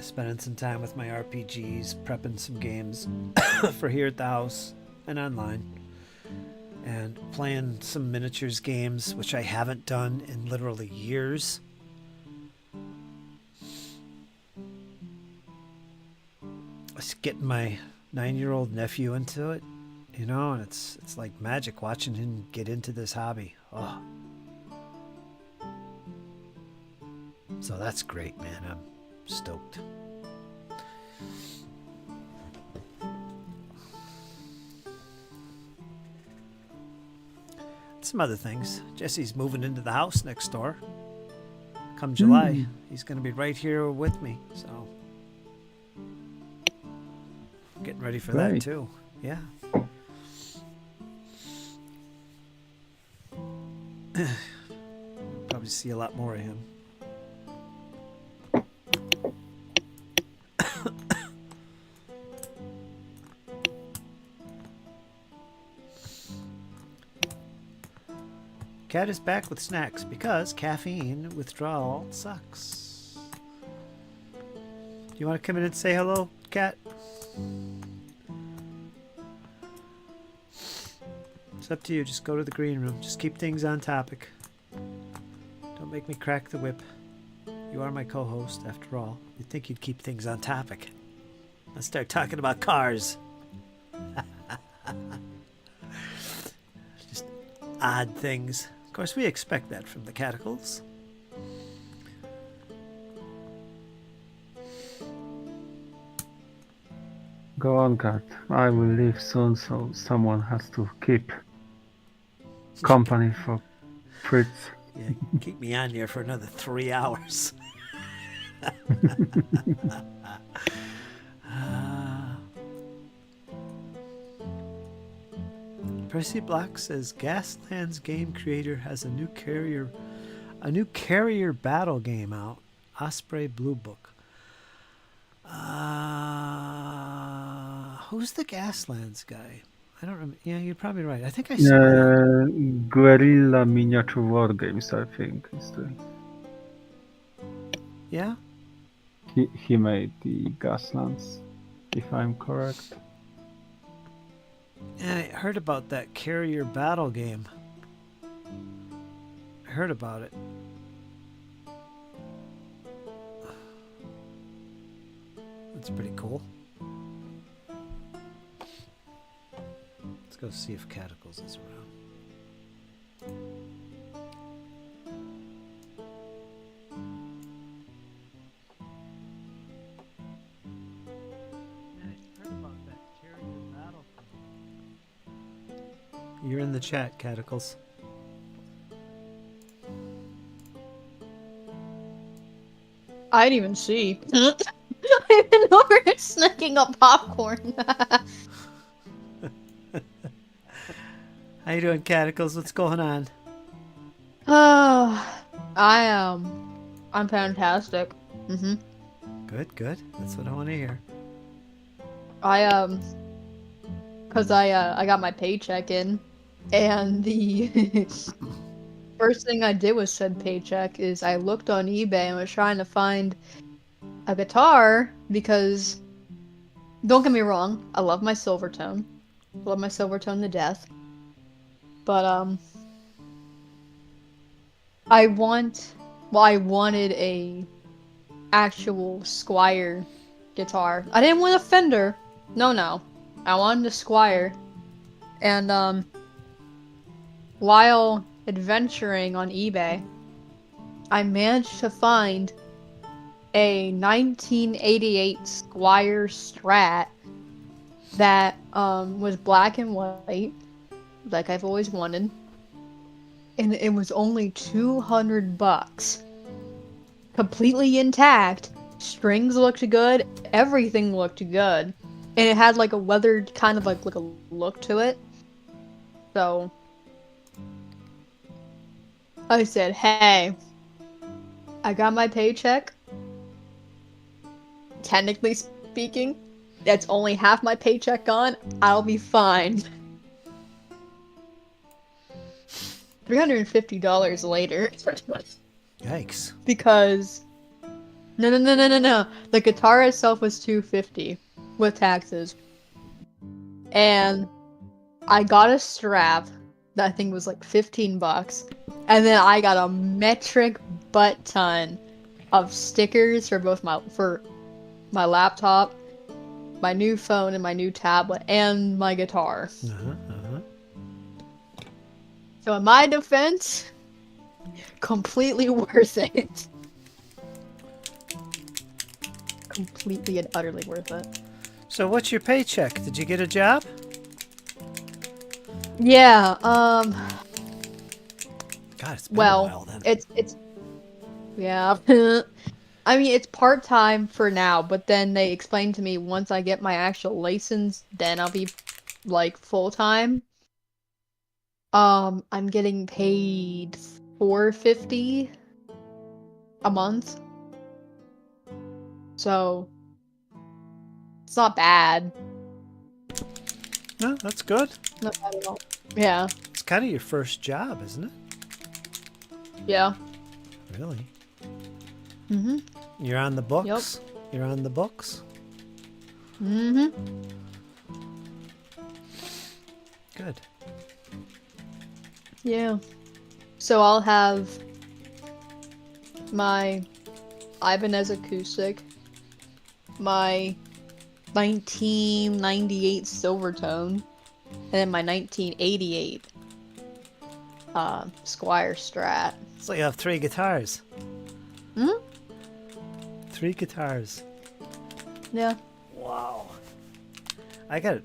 Spending some time with my RPGs, prepping some games for here at the house and online. And playing some miniatures games, which I haven't done in literally years. Just getting my 9-year-old nephew into it, you know, and it's like magic watching him get into this hobby. Oh. So that's great, man. I'm stoked. Some other things. Jesse's moving into the house next door. Come July, he's going to be right here with me. So, getting ready for that too. Yeah. Probably see a lot more of him. Cat is back with snacks because caffeine withdrawal sucks. Do you want to come in and say hello, Cat? It's up to you. Just go to the green room. Just keep things on topic. Don't make me crack the whip. You are my co-host, after all. You'd think you'd keep things on topic. Let's start talking about cars. Just odd things. Of course, we expect that from the Cataclysms. Go on, Kat. I will leave soon, so someone has to keep company for Fritz. Yeah, keep me on here for another 3 hours. Percy Black says Gaslands game creator has a new carrier battle game out. Osprey Blue Book. Who's the Gaslands guy? I don't remember. Yeah, you're probably right. I think I saw that. Guerrilla Miniature War Games, I think. Is the... Yeah? He made the Gaslands, if I'm correct. Yeah, I heard about that carrier battle game. I heard about it. That's pretty cool. Let's go see if Cataclysm is around. You're in the chat, Cataclysm. I didn't even see. I've been over here snacking up popcorn. How you doing, Cataclysm? What's going on? Oh, I'm fantastic. Good, good. That's what I want to hear. Cause I got my paycheck in, and the first thing I did with said paycheck is I looked on eBay and was trying to find a guitar because, don't get me wrong, I love my Silvertone. Love my Silvertone to death. But, I wanted a actual Squire guitar. I didn't want a Fender. No. I wanted a Squire. And, while adventuring on eBay, I managed to find a 1988 Squire Strat that was black and white, like I've always wanted, and it was only $200, completely intact. Strings looked good, everything looked good, and it had like a weathered kind of like a look to it. So I said, hey, I got my paycheck. Technically speaking, that's only half my paycheck gone. I'll be fine. $350 later. Yikes. Because no. The guitar itself was $250 with taxes. And I got a strap that I think was like $15. And then I got a metric butt ton of stickers for both my laptop, my new phone, and my new tablet, and my guitar. So in my defense, completely worth it. Completely and utterly worth it. So what's your paycheck? Did you get a job? Yeah, God, it's been a while then. it's yeah. I mean, it's part-time for now, but then they explained to me once I get my actual license, then I'll be, like, full-time. I'm getting paid $450 a month. So, it's not bad. No, that's good. Not bad at all. Yeah. It's kind of your first job, isn't it? Yeah. Really? Mm-hmm. You're on the books? Yep. You're on the books? Mm-hmm. Good. Yeah. So I'll have my Ibanez acoustic, my 1998 Silvertone, and then my 1988 Squire Strat. So you have 3 guitars. Hmm? 3 guitars. Yeah. Wow. I got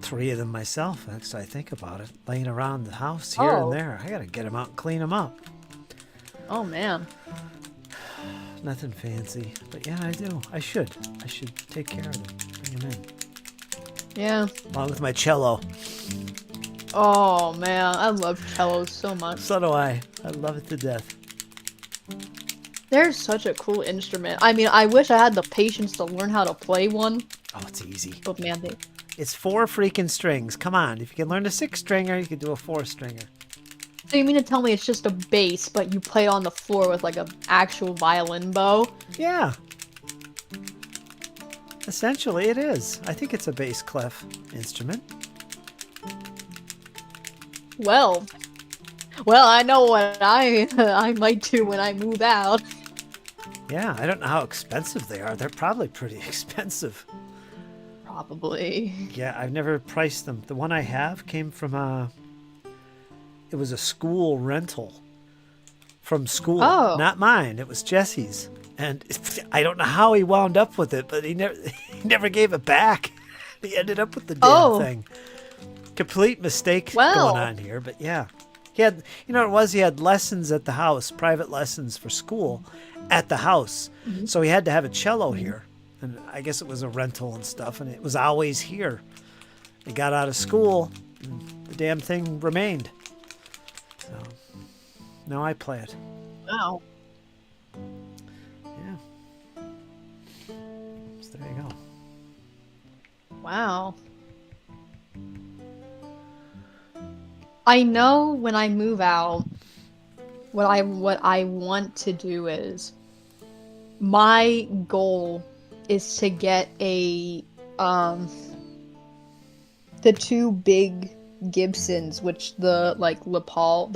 3 of them myself, actually. I think about it. Laying around the house here and there. I gotta get them out and clean them up. Oh, man. Nothing fancy. But yeah, I do. I should take care of them. Bring them in. Yeah. Along with my cello. Oh man, I love cello so much. So do I. I love it to death. They're such a cool instrument. I mean, I wish I had the patience to learn how to play one, Oh, it's easy. but man, they... It's 4 freaking strings. Come on. If you can learn a 6-stringer, you can do a 4-stringer. So you mean to tell me it's just a bass, but you play on the floor with like an actual violin bow? Yeah. Essentially, it is. I think it's a bass clef instrument. Well, I know what I might do when I move out. Yeah, I don't know how expensive they are. They're probably pretty expensive. Probably. Yeah, I've never priced them. The one I have came from it was a school rental from school. Oh. Not mine. It was Jesse's. And I don't know how he wound up with it, but he never gave it back. He ended up with the damn thing. Complete mistake going on here, but yeah. He had, you know what it was? He had lessons at the house, private lessons for school at the house. Mm-hmm. So he had to have a cello here. And I guess it was a rental and stuff, and it was always here. He got out of school, and the damn thing remained. So now I play it. Wow. Yeah. So there you go. Wow. I know when I move out, what I want to do is, my goal is to get the 2 big Gibsons, which the Les Paul.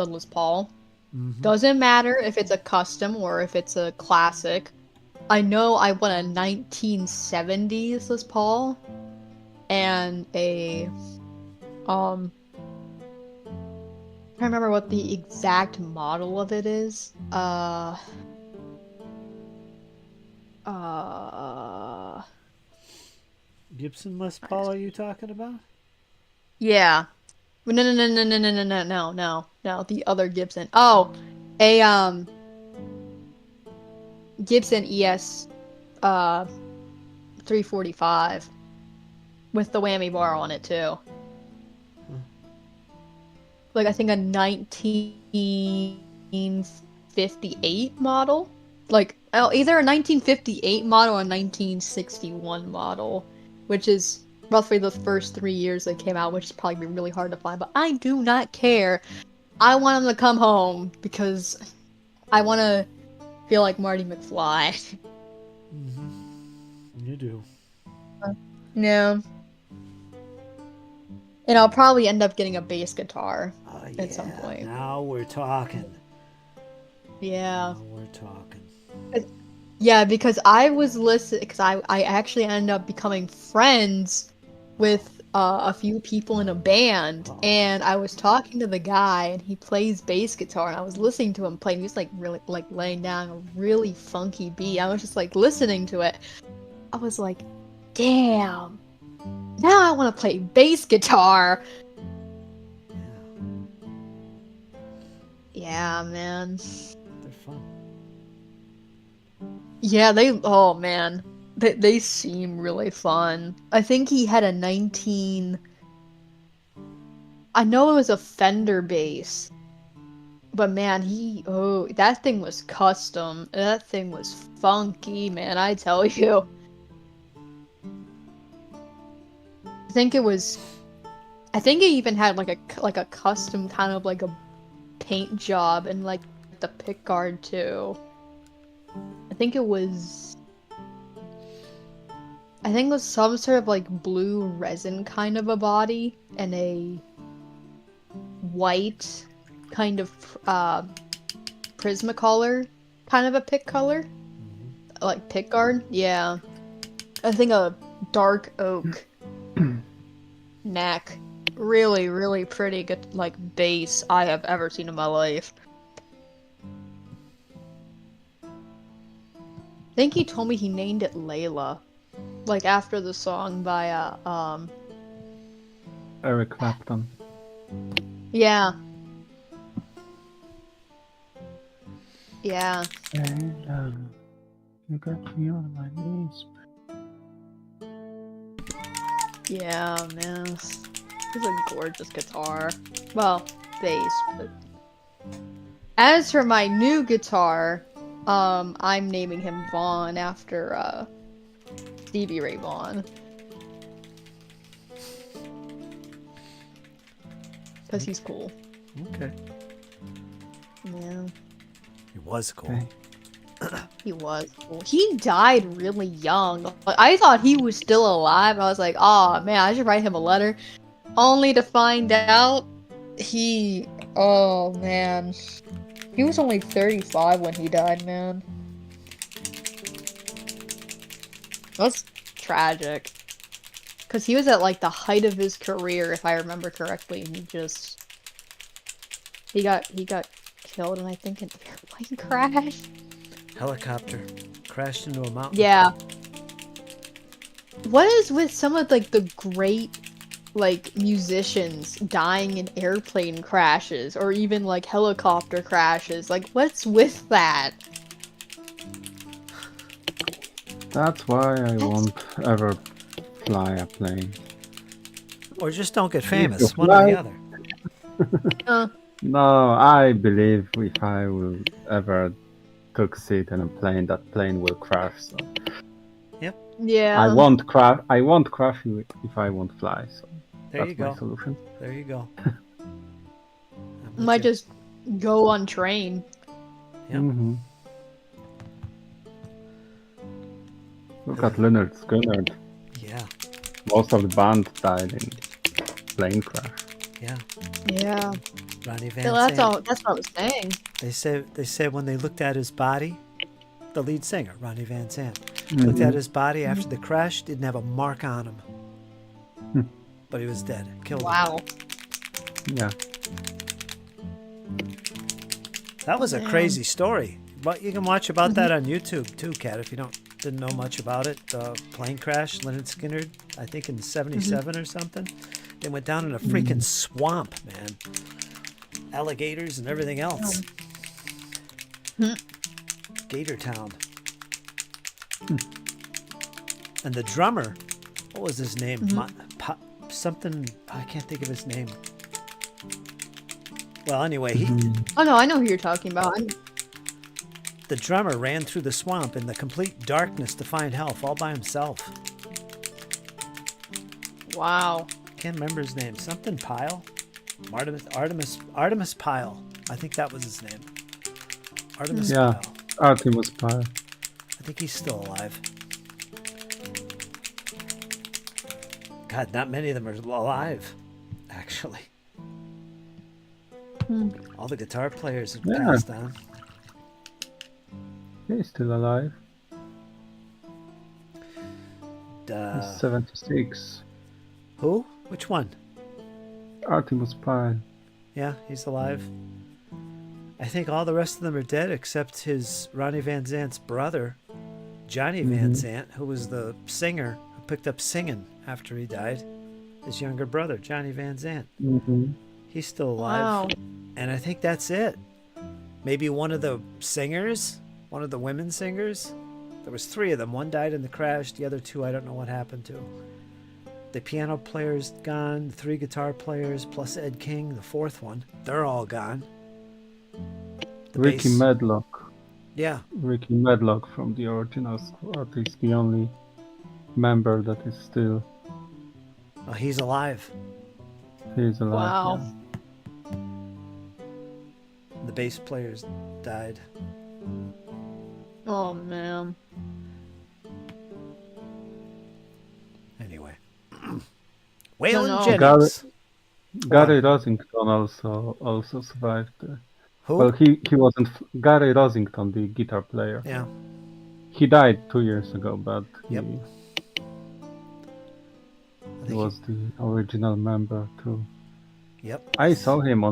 Mm-hmm. Doesn't matter if it's a custom or if it's a classic. I know I want a 1970s Les Paul and a I don't remember what the exact model of it is. Gibson Les Paul are you talking about? Yeah. No, the other Gibson. Oh, a Gibson ES 345 with the whammy bar on it too. Like I think a 1958 model. Like either a 1958 model or a 1961 model, which is roughly the first 3 years they came out, which is probably really hard to find, but I do not care. I want them to come home because I want to feel like Marty McFly. Mm-hmm. You do. No. And I'll probably end up getting a bass guitar at some point. Now we're talking. Yeah. Now we're talking. Yeah, because I was listening, because I actually ended up becoming friends with a few people in a band, and I was talking to the guy, and he plays bass guitar, and I was listening to him play, and he was like really like laying down a really funky beat. I was just like listening to it. I was like, damn, now I want to play bass guitar. Yeah, man. They're fun. Yeah, oh man. They seem really fun. I think he had a 19... I know it was a Fender bass. But man, that thing was custom. That thing was funky, man, I tell you. I think it even had like a custom kind of like a paint job and like the pickguard too. I think it was some sort of like blue resin kind of a body and a white kind of Prismacolor kind of a pick color. Like pickguard? Yeah. I think a dark oak neck. Really, really pretty good like bass I have ever seen in my life. I think he told me he named it Layla. Like after the song by Eric Clapton. Yeah. Yeah. Layla, you got me on my knees. Yeah, man. It's a gorgeous guitar. Well, bass, but... As for my new guitar, I'm naming him Vaughn after, Stevie Ray Vaughan. Because he's cool. Okay. Yeah. He was cool. Okay. He was cool. He died really young. Like, I thought he was still alive. I was like, oh man, I should write him a letter. Only to find out oh man. He was only 35 when he died, man. That's tragic. Because he was at like the height of his career, if I remember correctly, and he got killed in, I think, an airplane crash. Helicopter crashed into a mountain. Yeah. What is with some of like the great like musicians dying in airplane crashes or even like helicopter crashes? Like, what's with that? That's why I won't ever fly a plane. Or just don't get famous, you one or the fly- other. No, I believe if I will ever succeed in a plane, that plane will crash. So Yeah. I won't crash. I won't crash if I won't fly. So There that's you my go. solution. There you go. I'm with Might you. just go on train. Yep. Mhm. Look at Leonard Skinner. Yeah, Most of the band died in plane crash. yeah. Yeah. Ronnie Van Well, that's Sant. all. That's what I was saying. They said when they looked at his body, the lead singer, Ronnie Van Sant, looked at his body after the crash, didn't have a mark on him. But he was dead. Killed him. Wow. Yeah. That was a Damn. crazy story. But you can watch about that on YouTube too, Kat, if you didn't know much about it. Plane crash, Leonard Skinner, I think in '77 or something. They went down in a freaking swamp, man. Alligators and everything else. Gator Town. And the drummer, what was his name? Something, I can't think of his name. Well, anyway, Oh no, I know who you're talking about. the drummer ran through the swamp in the complete darkness to find help all by himself. Wow. Can't remember his name. Something Pyle? Artemis Pyle. I think that was his name. Artemis Yeah. Pyle. Artemis Pyle. I think he's still alive. God, not many of them are alive, actually. All the guitar players have Yeah. passed on. He's still alive. He's 76. Who? Which one? Artemis Pyle. Yeah, he's alive. I think all the rest of them are dead except his Ronnie Van Zant's brother, Johnny Van Zant, who was the singer who picked up singing after he died. His younger brother, Johnny Van Zant. He's still alive. Wow. And I think that's it. Maybe one of the singers, one of the women singers. There was 3 of them. One died in the crash. The other 2, I don't know what happened to. The piano player's gone. The 3 guitar players plus Ed King, the 4th one. They're all gone. The Ricky bass- Medlock. Yeah. Ricky Medlock from the original squad is the only member that is still Oh, he's alive. he's alive. Wow. yeah. The bass players died. Oh man. Anyway. Waylon no. Jennings. Gary Rosington also survived. Who? Well, he wasn't Gary Rosington, the guitar player. Yeah. He died 2 years ago, but Yep. he I think was the original member too. Yep. I saw him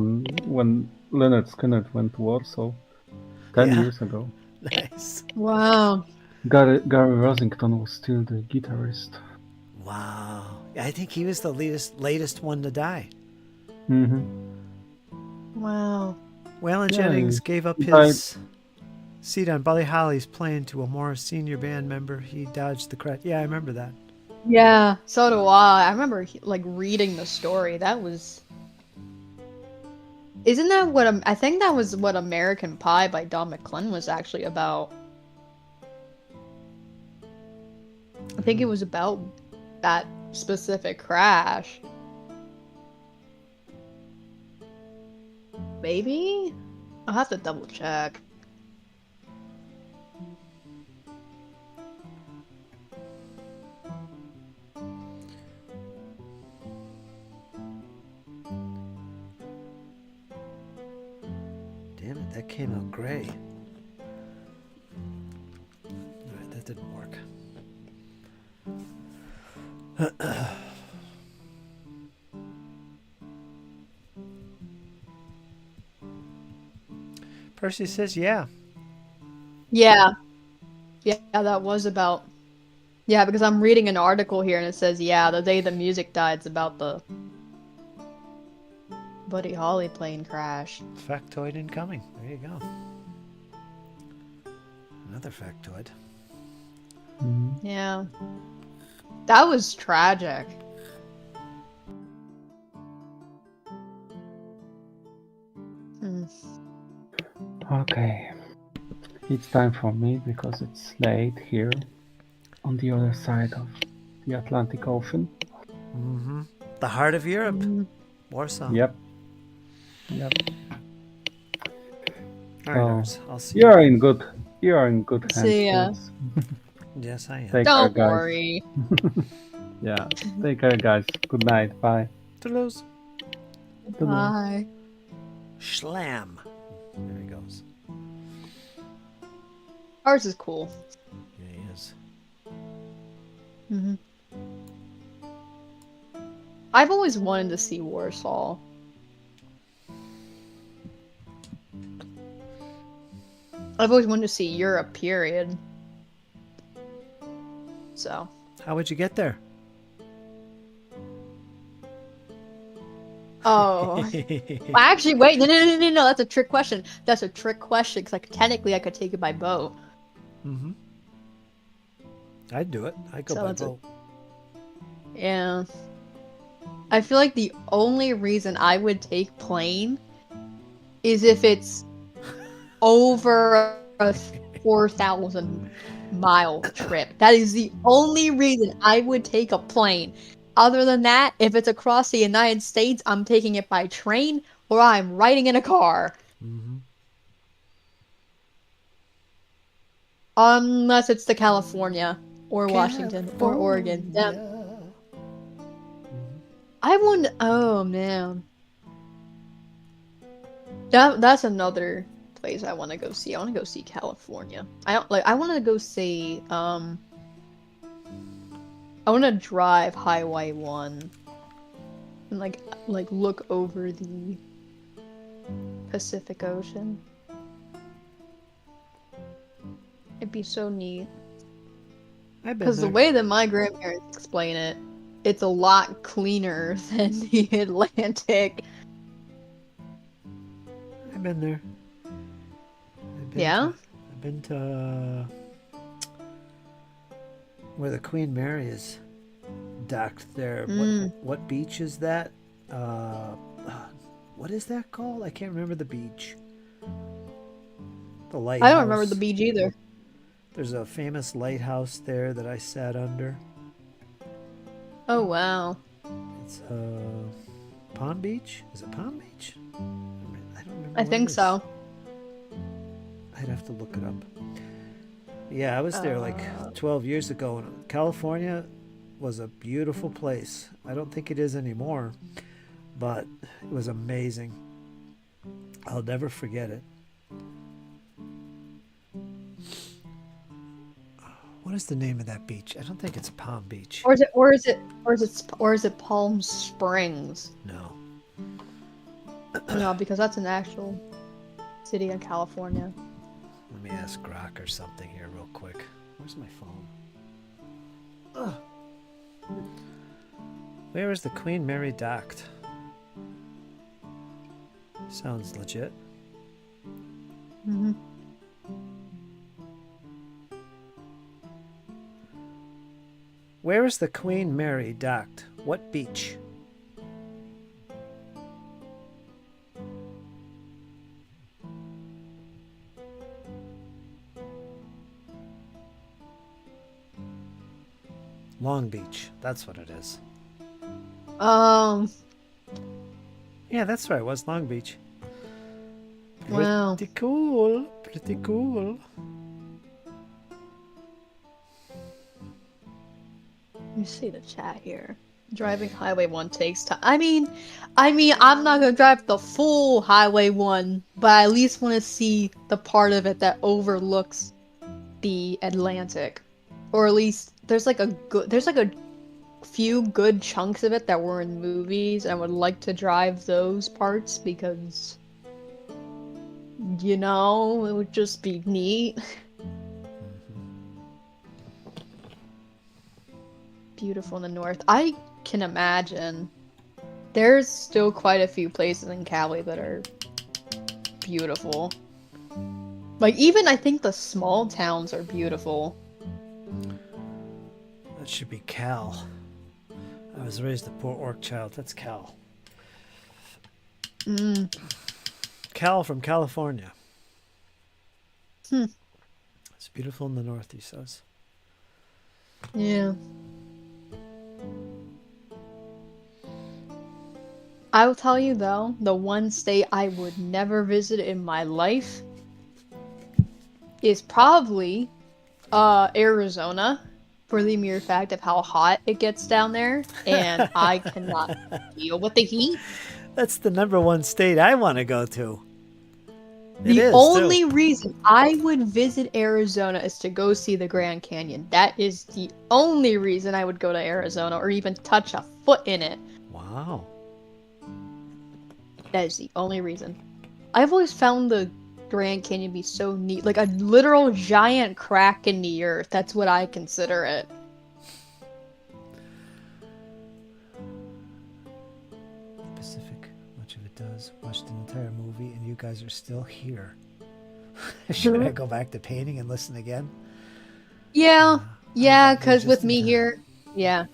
when Leonard Skinner went to Warsaw 10 Yeah. years ago. Nice. Wow. Gary Rosington was still the guitarist. Wow. I think he was the latest one to die. Wow. Waylon Yeah, Jennings gave up he died. his seat on Buddy Holly's plane to a more senior band member. He dodged the crash. Yeah, I remember that. Yeah, so do I. I remember like reading the story. That was. Isn't that what I think that was what American Pie by Don McClellan was actually about. I think it was about that specific crash. Maybe? I'll have to double check. Damn it, that came out gray. Alright, that didn't work. Percy says, yeah. Yeah. Yeah, that was about. Yeah, because I'm reading an article here and it says, yeah, the day the music died, it's about the Buddy Holly plane crash. Factoid incoming. There you go. Another factoid. Yeah. That was tragic. Okay. It's time for me because it's late here on the other side of the Atlantic Ocean. Mm-hmm. The heart of Europe. Warsaw. Yep. All right, Lars, I'll see You're in good hands. See ya. Fritz. Yes, I am. Take Don't care, guys. worry. Yeah. Take care, guys. Good night. Bye. Toulouse. Bye. Schlam. There he goes. Ours is cool. Yeah, he is. Mm-hmm. I've always wanted to see Warsaw. I've always wanted to see Europe, period. So. How would you get there? Oh. Well, actually, wait. No. That's a trick question. That's a trick question, because technically I could take it by boat. Mm-hmm. I'd do it. I'd go by boat. Yeah. I feel like the only reason I would take plane is if it's over a 4,000 mile trip. That is the only reason I would take a plane. Other than that, if it's across the United States, I'm taking it by train or I'm riding in a car. Mm-hmm. Unless it's to California or Washington or Oregon. Yeah. I wouldn't. Oh man, that's another place I want to go see. I want to go see California. I want to go see. I want to drive Highway 1 and like look over the Pacific Ocean. It'd be so neat. Because the way that my grandparents explain it, it's a lot cleaner than the Atlantic. I've been there. I've been to where the Queen Mary is docked there. What beach is that? What is that called? I can't remember the beach. The lighthouse. I don't remember the beach either. There's a famous lighthouse there that I sat under. Oh wow. It's Palm Beach? Is it Palm Beach? I don't remember. I think so. I'd have to look it up. Yeah, I was there like 12 years ago, and California was a beautiful place. I don't think it is anymore, but it was amazing. I'll never forget it. What is the name of that beach? I don't think it's Palm Beach. Or is it Palm Springs? No. No, because that's an actual city in California. Let me ask Grok or something here real quick. Where's my phone? Ugh. Where is the Queen Mary docked? Sounds legit. Mm-hmm. Where is the Queen Mary docked? What beach? Long Beach. That's what it is. Um. Yeah, that's right. It was Long Beach. Wow. Pretty cool. Pretty cool. You see the chat here. Driving Highway 1 takes time. I mean, I'm not gonna drive the full Highway 1, but I at least want to see the part of it that overlooks the Atlantic, or at least there's like a few good chunks of it that were in movies. I would like to drive those parts because, it would just be neat. Beautiful in the north. I can imagine there's still quite a few places in Cali that are beautiful. Like, even I think the small towns are beautiful. That should be Cal. I was raised a poor orc child. That's Cal. Cal from California. It's beautiful in the north, he says. Yeah. I will tell you though, the one state I would never visit in my life is probably Arizona, for the mere fact of how hot it gets down there, and I cannot deal with the heat. That's the #1 state I want to go to. The only reason I would visit Arizona is to go see the Grand Canyon. That is the only reason I would go to Arizona or even touch a foot in it. Wow. That is the only reason. I've always found the Grand Canyon be so neat. Like a literal giant crack in the earth. That's what I consider it. Pacific, much of it does. Watched an entire movie and you guys are still here. Should I go back to painting and listen again? Yeah. Yeah, because with in me time. here... Yeah.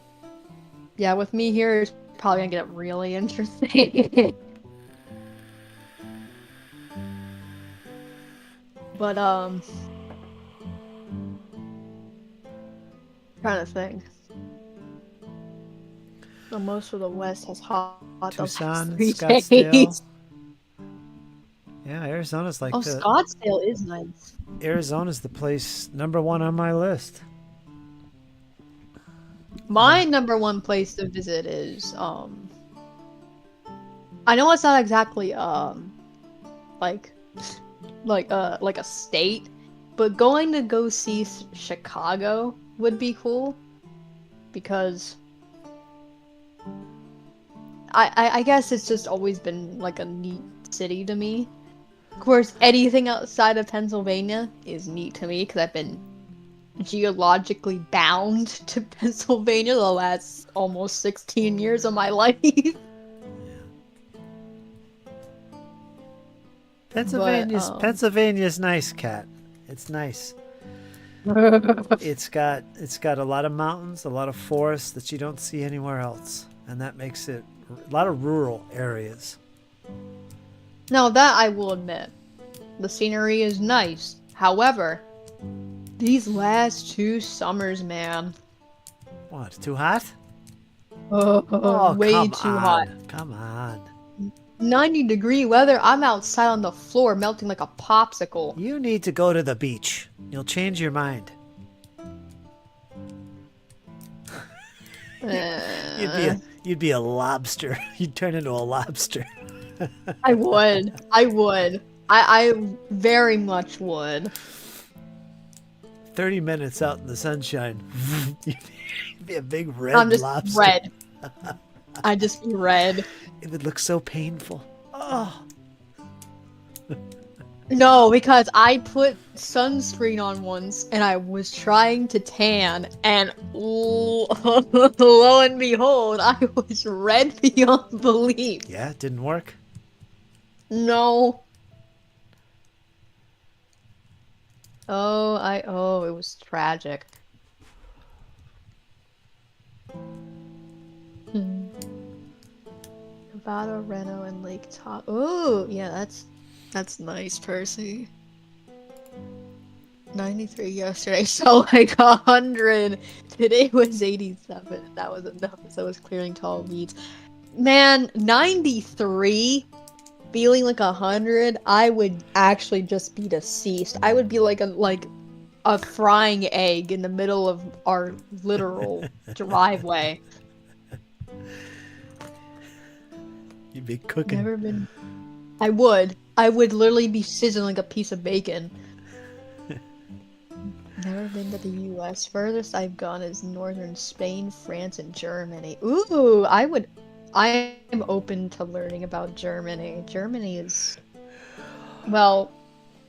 Yeah, with me here, it's probably gonna get really interesting. But, trying to think. So most of the West has hot the Tucson last and 3 Scottsdale. days. Yeah, Arizona's like Oh, the Scottsdale is nice. Arizona's the place #1 on my list. My #1 place to visit is, I know it's not exactly, like a state, but going to go see Chicago would be cool, because I guess it's just always been like a neat city to me. Of course, anything outside of Pennsylvania is neat to me because I've been geologically bound to Pennsylvania the last almost 16 years of my life. Pennsylvania's nice, Kat. It's nice. It's got a lot of mountains, a lot of forests that you don't see anywhere else, and that makes it a lot of rural areas. Now that I will admit, the scenery is nice. However, these last 2 summers, man. What? Too hot? Way come too on. hot. Come on. 90-degree weather, I'm outside on the floor melting like a popsicle. You need to go to the beach. You'll change your mind. You'd be a lobster. You'd turn into a lobster. I would. I very much would. 30 minutes out in the sunshine. You'd be a big red I'm just lobster. red. I'd just be red. It would look so painful. Oh. No, because I put sunscreen on once and I was trying to tan, and lo and behold, I was red beyond belief. Yeah, it didn't work. No. Oh, it was tragic. Bada Reno and Lake Top. Oh, yeah, that's nice, Percy. 93 yesterday, so like 100. Today was 87. That was enough as I was clearing tall weeds. Man, 93 feeling like 100, I would actually just be deceased. I would be like a frying egg in the middle of our literal driveway. You'd be cooking. Never been. I would literally be sizzling like a piece of bacon. Never been to the US. Furthest I've gone is northern Spain, France, and Germany. Ooh, I am open to learning about Germany. Germany is, well,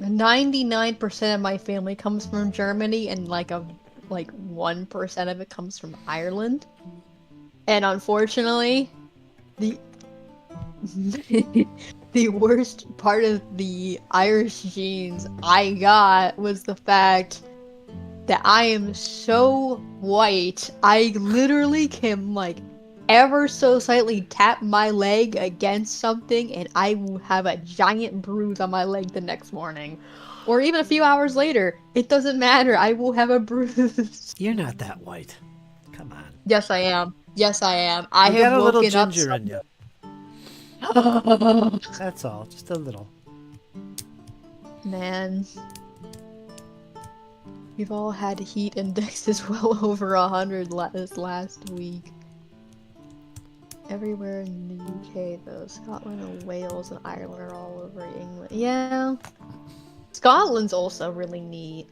99% of my family comes from Germany, and like 1% of it comes from Ireland. And unfortunately, the the worst part of the Irish genes I got was the fact that I am so white. I literally can like ever so slightly tap my leg against something and I will have a giant bruise on my leg the next morning. Or even a few hours later. It doesn't matter. I will have a bruise. You're not that white. Come on. Yes, I am. Yes, I am. I You have got a little woken up ginger in you. That's all. Just a little. Man. We've all had heat indexes well over 100 this last week. Everywhere in the UK, though. Scotland and Wales and Ireland are all over England. Yeah. Scotland's also really neat.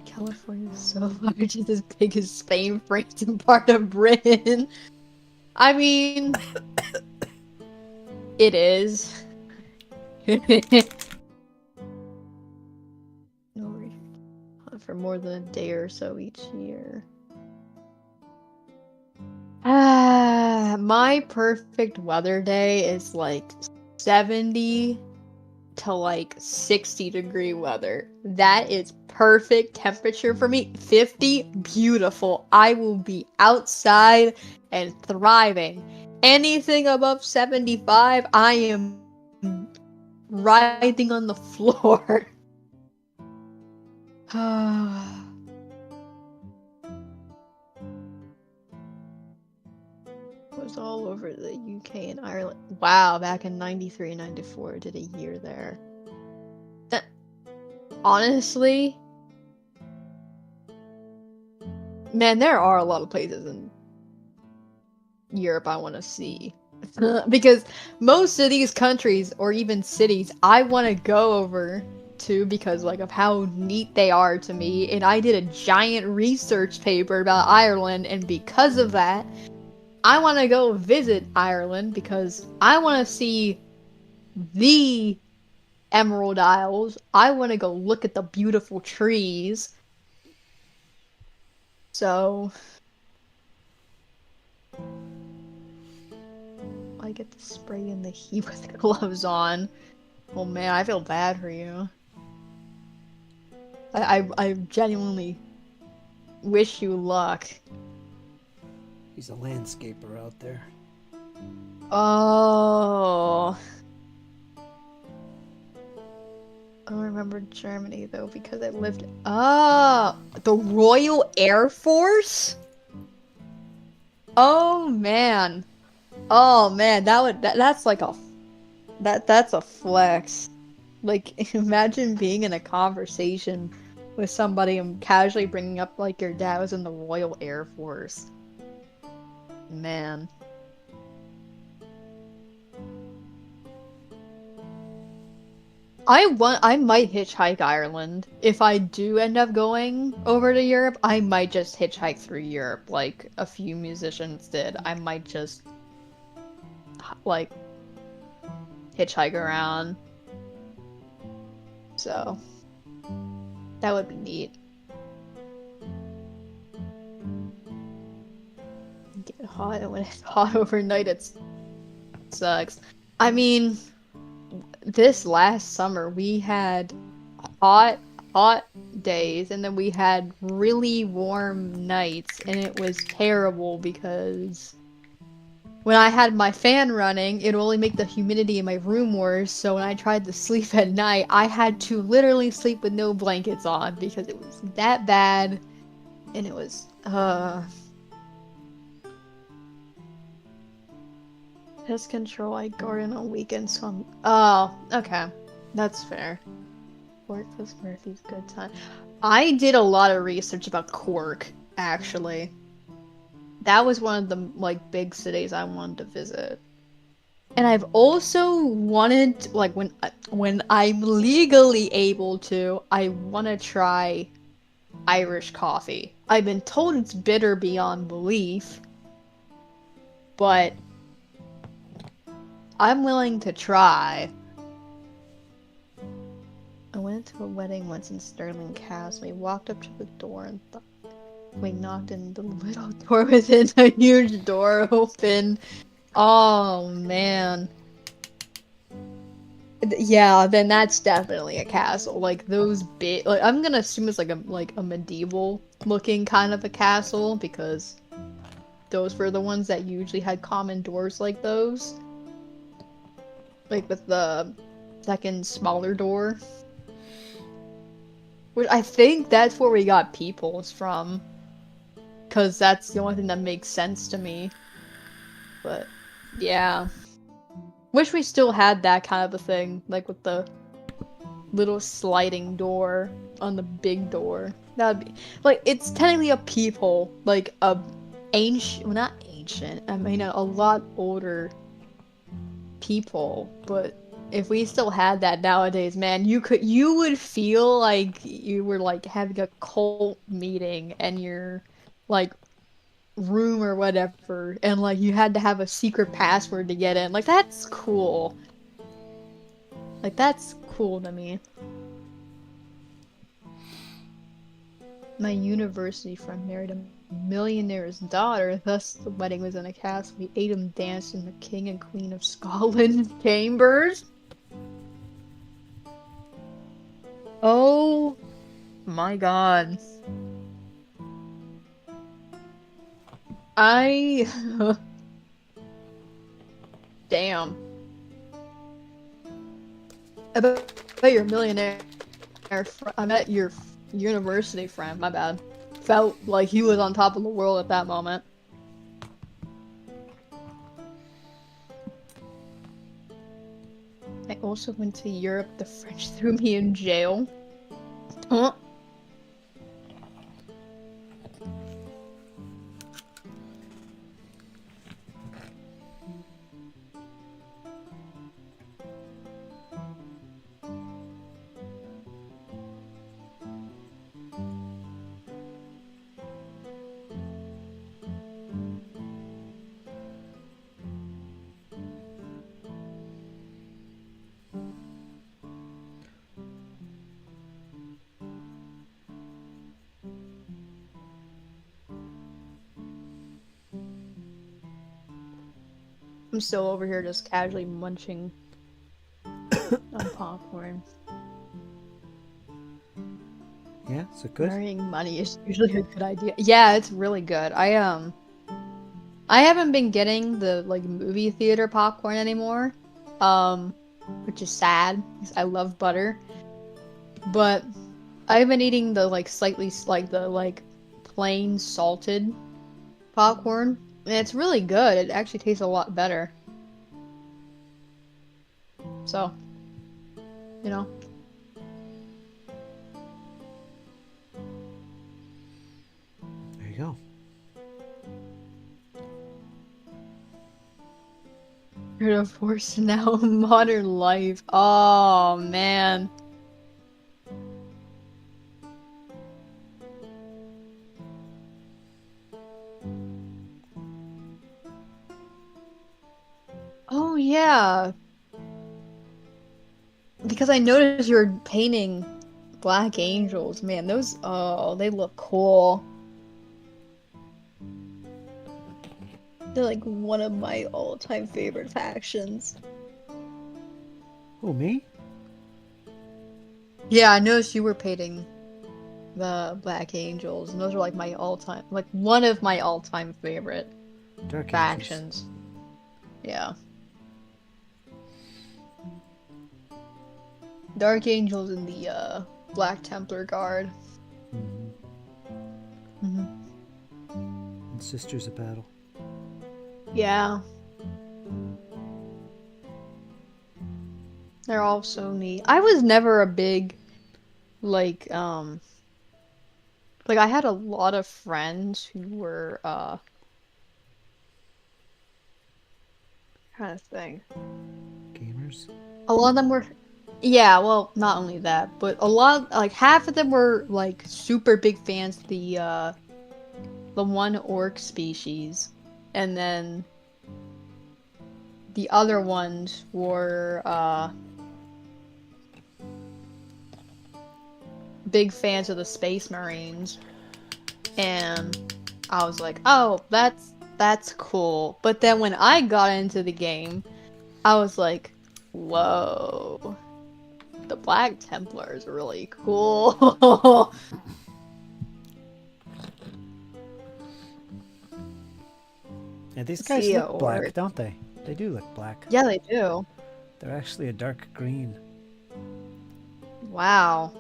California's so large, it's as big as Spain, France, and part of Britain. I mean... it is. For more than a day or so each year. My perfect weather day is like 70 to like 60-degree weather. That is perfect temperature for me. 50, beautiful. I will be outside and thriving. Anything above 75, I am writhing on the floor. Was all over the UK and Ireland. Wow, back in 93 and 94, did a year there. Honestly, man, there are a lot of places in Europe I want to see. Because most of these countries, or even cities, I want to go over to because like of how neat they are to me, and I did a giant research paper about Ireland, and because of that, I want to go visit Ireland because I want to see the Emerald Isles. I want to go look at the beautiful trees. So I get to spray in the heat with gloves on. Oh man, I feel bad for you. I genuinely wish you luck. He's a landscaper out there. Oh. I don't remember Germany though because I lived. Oh, the Royal Air Force. Oh man. Oh man, that's like that's a flex. Like imagine being in a conversation with somebody and casually bringing up like your dad was in the Royal Air Force. Man. I might hitchhike Ireland. If I do end up going over to Europe, I might just hitchhike through Europe like a few musicians did. I might just like hitchhike around. So that would be neat. Get hot, and when it's hot overnight it sucks. I mean, this last summer we had hot days and then we had really warm nights, and it was terrible because when I had my fan running, it would only make the humidity in my room worse. So when I tried to sleep at night, I had to literally sleep with no blankets on because it was that bad. And it was, pest control, I garden on weekends, so I'm, oh, okay. That's fair. Cork was Murphy's good time. I did a lot of research about Cork, actually. That was one of the, like, big cities I wanted to visit. And I've also wanted, like, when I'm legally able to, I want to try Irish coffee. I've been told it's bitter beyond belief, but I'm willing to try. I went to a wedding once in Stirling Castle. We walked up to the door and we knocked and the little door within a huge door open. Oh man. Yeah, then that's definitely a castle. Like those big, like I'm gonna assume it's like a medieval looking kind of a castle because those were the ones that usually had common doors like those. Like with the second smaller door. Which I think that's where we got peoples from. Cause that's the only thing that makes sense to me. But yeah. Wish we still had that kind of a thing, like with the little sliding door on the big door. That'd be like it's technically a peephole, like a ancient, well not ancient. I mean a lot older peephole. But if we still had that nowadays, man, you would feel like you were like having a cult meeting and your like room or whatever, and like you had to have a secret password to get in. Like that's cool. Like that's cool to me. My university friend married a millionaire's daughter, thus the wedding was in a castle. We ate and danced in the King and Queen of Scotland's chambers. Oh my god. Damn. I bet your millionaire I met your university friend, my bad. Felt like he was on top of the world at that moment. I also went to Europe. The French threw me in jail. Huh? I'm still over here just casually munching on popcorn. Yeah, is it good? Marrying money is usually a good idea. Yeah, it's really good. I haven't been getting the like movie theater popcorn anymore. Which is sad because I love butter. But I've been eating the like slightly like the like plain salted popcorn. And it's really good. It actually tastes a lot better. So, you know. There you go. You're a force now in modern life. Oh, man. Oh, yeah. Because I noticed you were painting Black Angels. Man, those, oh, they look cool. They're like one of my all-time favorite factions. Who, me? Yeah, I noticed you were painting the Black Angels, and those are like my all-time, like one of my all-time favorite Dark Angels. factions. Yeah. Dark Angels in the Black Templar Guard. And Sisters of Battle. Yeah. They're all so neat. I was never a big, like I had a lot of friends who were, kind of thing. Gamers? A lot of them were, yeah, well, not only that, but a lot, like, half of them were, like, super big fans of the one orc species. And then the other ones were, big fans of the Space Marines, and I was like, oh, that's cool. But then when I got into the game, I was like, whoa, the Black Templar is really cool. Yeah, these guys See look ya, black, orc. don't they? They do look black. Yeah, they do. They're actually a dark green. Wow.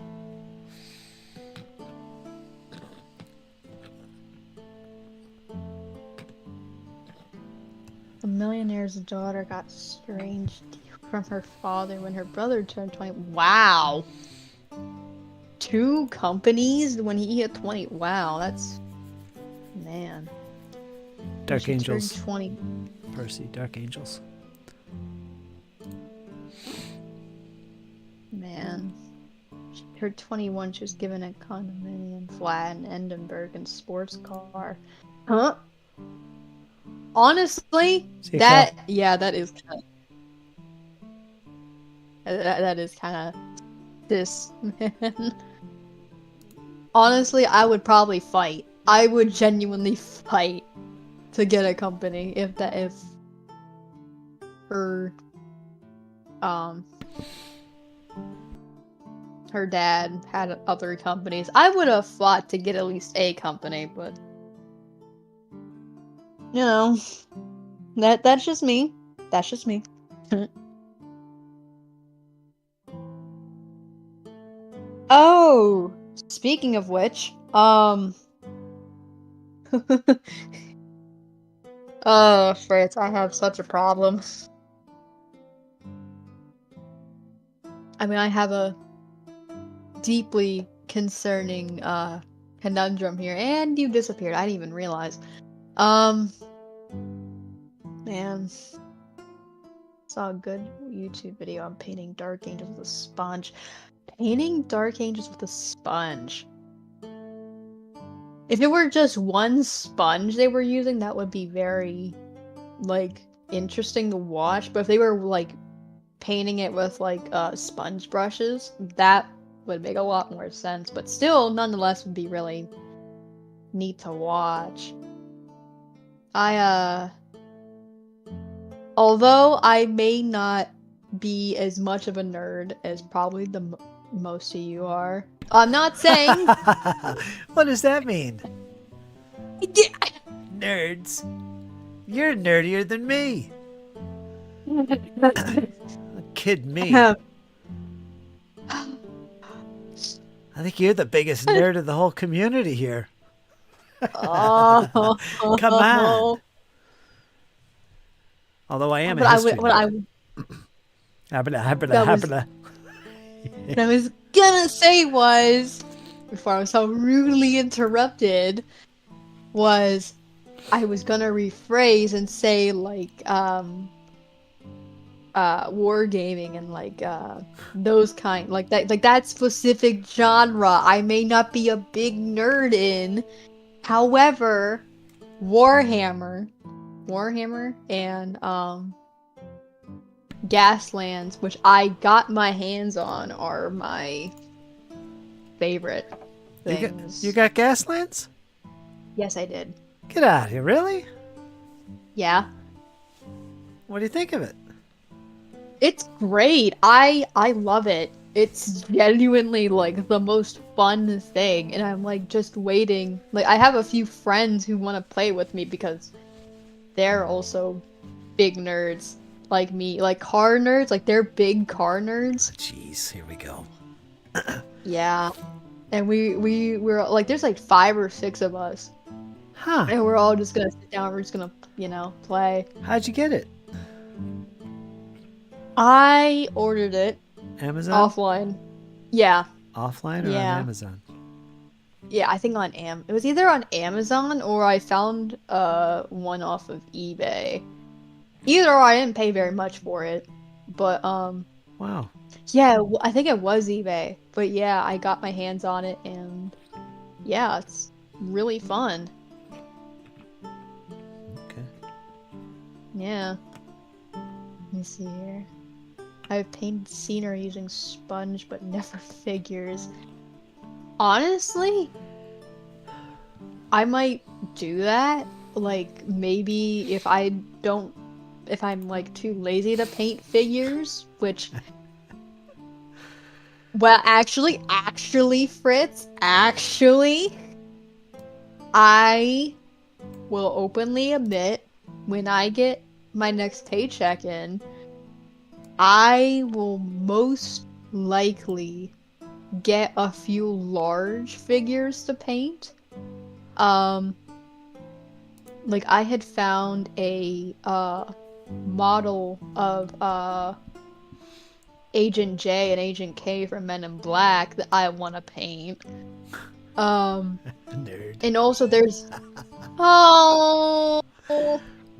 A millionaire's daughter got estranged from her father when her brother turned 20. Wow. 2 companies when he hit 20. Wow, that's... Man. Dark She turned Angels. 20. Percy, Dark Angels. Man. She turned 21. She was given a condominium flat in Edinburgh and sports car. Huh? Honestly, See, that that is kind of that is kind of this, man. Honestly, I would probably fight. I would genuinely fight to get a company if her her dad had other companies. I would have fought to get at least a company, but you know, that's just me. That's just me. Oh, speaking of which, Fritz, I have such a problem. I mean, I have a deeply concerning conundrum here, and you disappeared. I didn't even realize. Man, saw a good YouTube video on painting Dark Angels with a sponge. Painting Dark Angels with a sponge. If it were just one sponge they were using, that would be very, like, interesting to watch. But if they were, like, painting it with, like, sponge brushes, that would make a lot more sense. But still, nonetheless, would be really neat to watch. Although I may not be as much of a nerd as probably the most of you are, I'm not saying... What does that mean? Nerds. You're nerdier than me. Kid me. I think you're the biggest nerd of the whole community here. Oh. Come on. Although I am a history nerd. What I was gonna say was, before I was so rudely interrupted, was I was gonna rephrase and say, like, wargaming and, like, those kind, like that specific genre I may not be a big nerd in. However, Warhammer and Gaslands, which I got my hands on, are my favorite things. You got Gaslands? Yes, I did. Get out of here, really? Yeah. What do you think of it? It's great. I love it. It's genuinely, like, the most fun thing, and I'm, like, just waiting. Like, I have a few friends who want to play with me because they're also big nerds like me, like car nerds, like they're big car nerds. Jeez, here we go. Yeah. And we're like there's like 5 or 6 of us. Huh. And we're all just gonna sit down, we're just gonna, you know, play. How'd you get it? I ordered it Amazon? offline. Yeah. Offline or on Yeah. Amazon? Yeah, I think on it was either on Amazon or I found one off of eBay. Either or, I didn't pay very much for it. But Wow. yeah, I think it was eBay. But yeah, I got my hands on it and yeah, it's really fun. Okay. Yeah. Let me see here. I've painted scenery using sponge but never figures. Honestly, I might do that. Like, maybe if I'm like too lazy to paint figures, which, well, actually, Fritz, I will openly admit when I get my next paycheck in, I will most likely get a few large figures to paint. Like I had found a model of Agent J and Agent K from Men in Black that I want to paint. Nerd. And also there's oh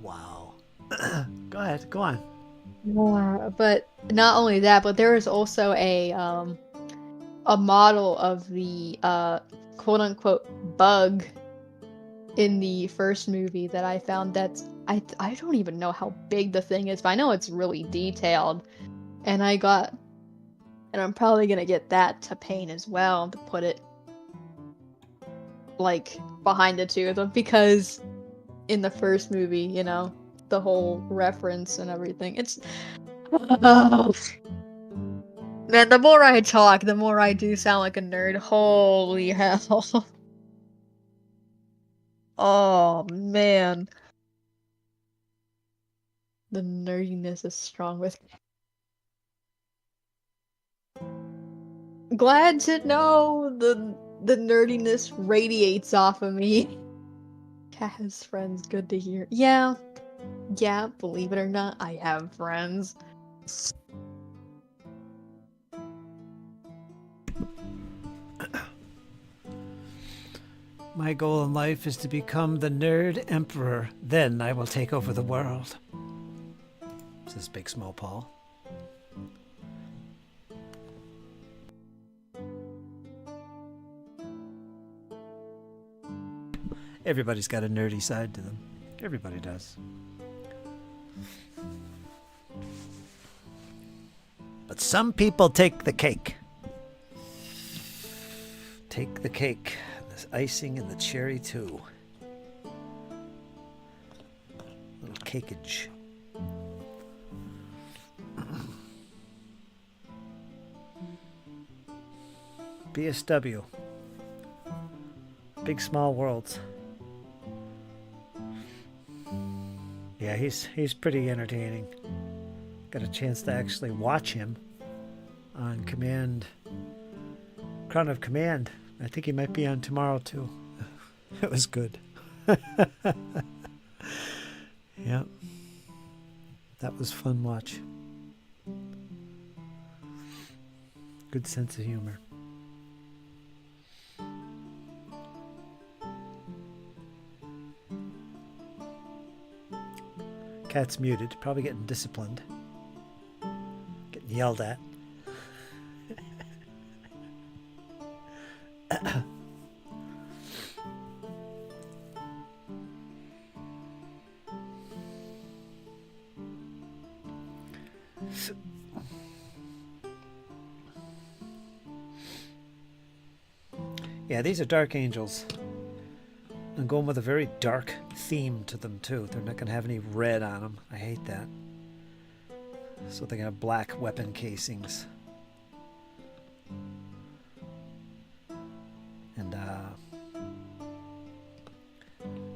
Wow. Go ahead. Go on. but not only that, but there is also a model of the quote unquote bug in the first movie that I found that's I don't even know how big the thing is, but I know it's really detailed. And I'm probably gonna get that to paint as well to put it like behind the two of them because in the first movie, you know, the whole reference and everything. It's man, the more I talk, the more I do sound like a nerd. Holy hell. Oh, man. The nerdiness is strong with me. Glad to know the nerdiness radiates off of me. Cat has friends, good to hear. Yeah, believe it or not, I have friends. My goal in life is to become the nerd emperor. Then I will take over the world. Says Big Small Paul. Everybody's got a nerdy side to them. Everybody does. But some people take the cake. Take the cake. There's icing and the cherry too. Little cakeage. BSW. Big Small Worlds. Yeah, he's pretty entertaining. Got a chance to actually watch him on Command. Crown of Command. I think he might be on tomorrow too. It was good. Yeah. That was fun watch. Good sense of humor. Cat's muted, probably getting disciplined. Getting yelled at. Yeah, these are Dark Angels. I'm going with a very dark theme to them too. They're not going to have any red on them. I hate that. So they're going to have black weapon casings. And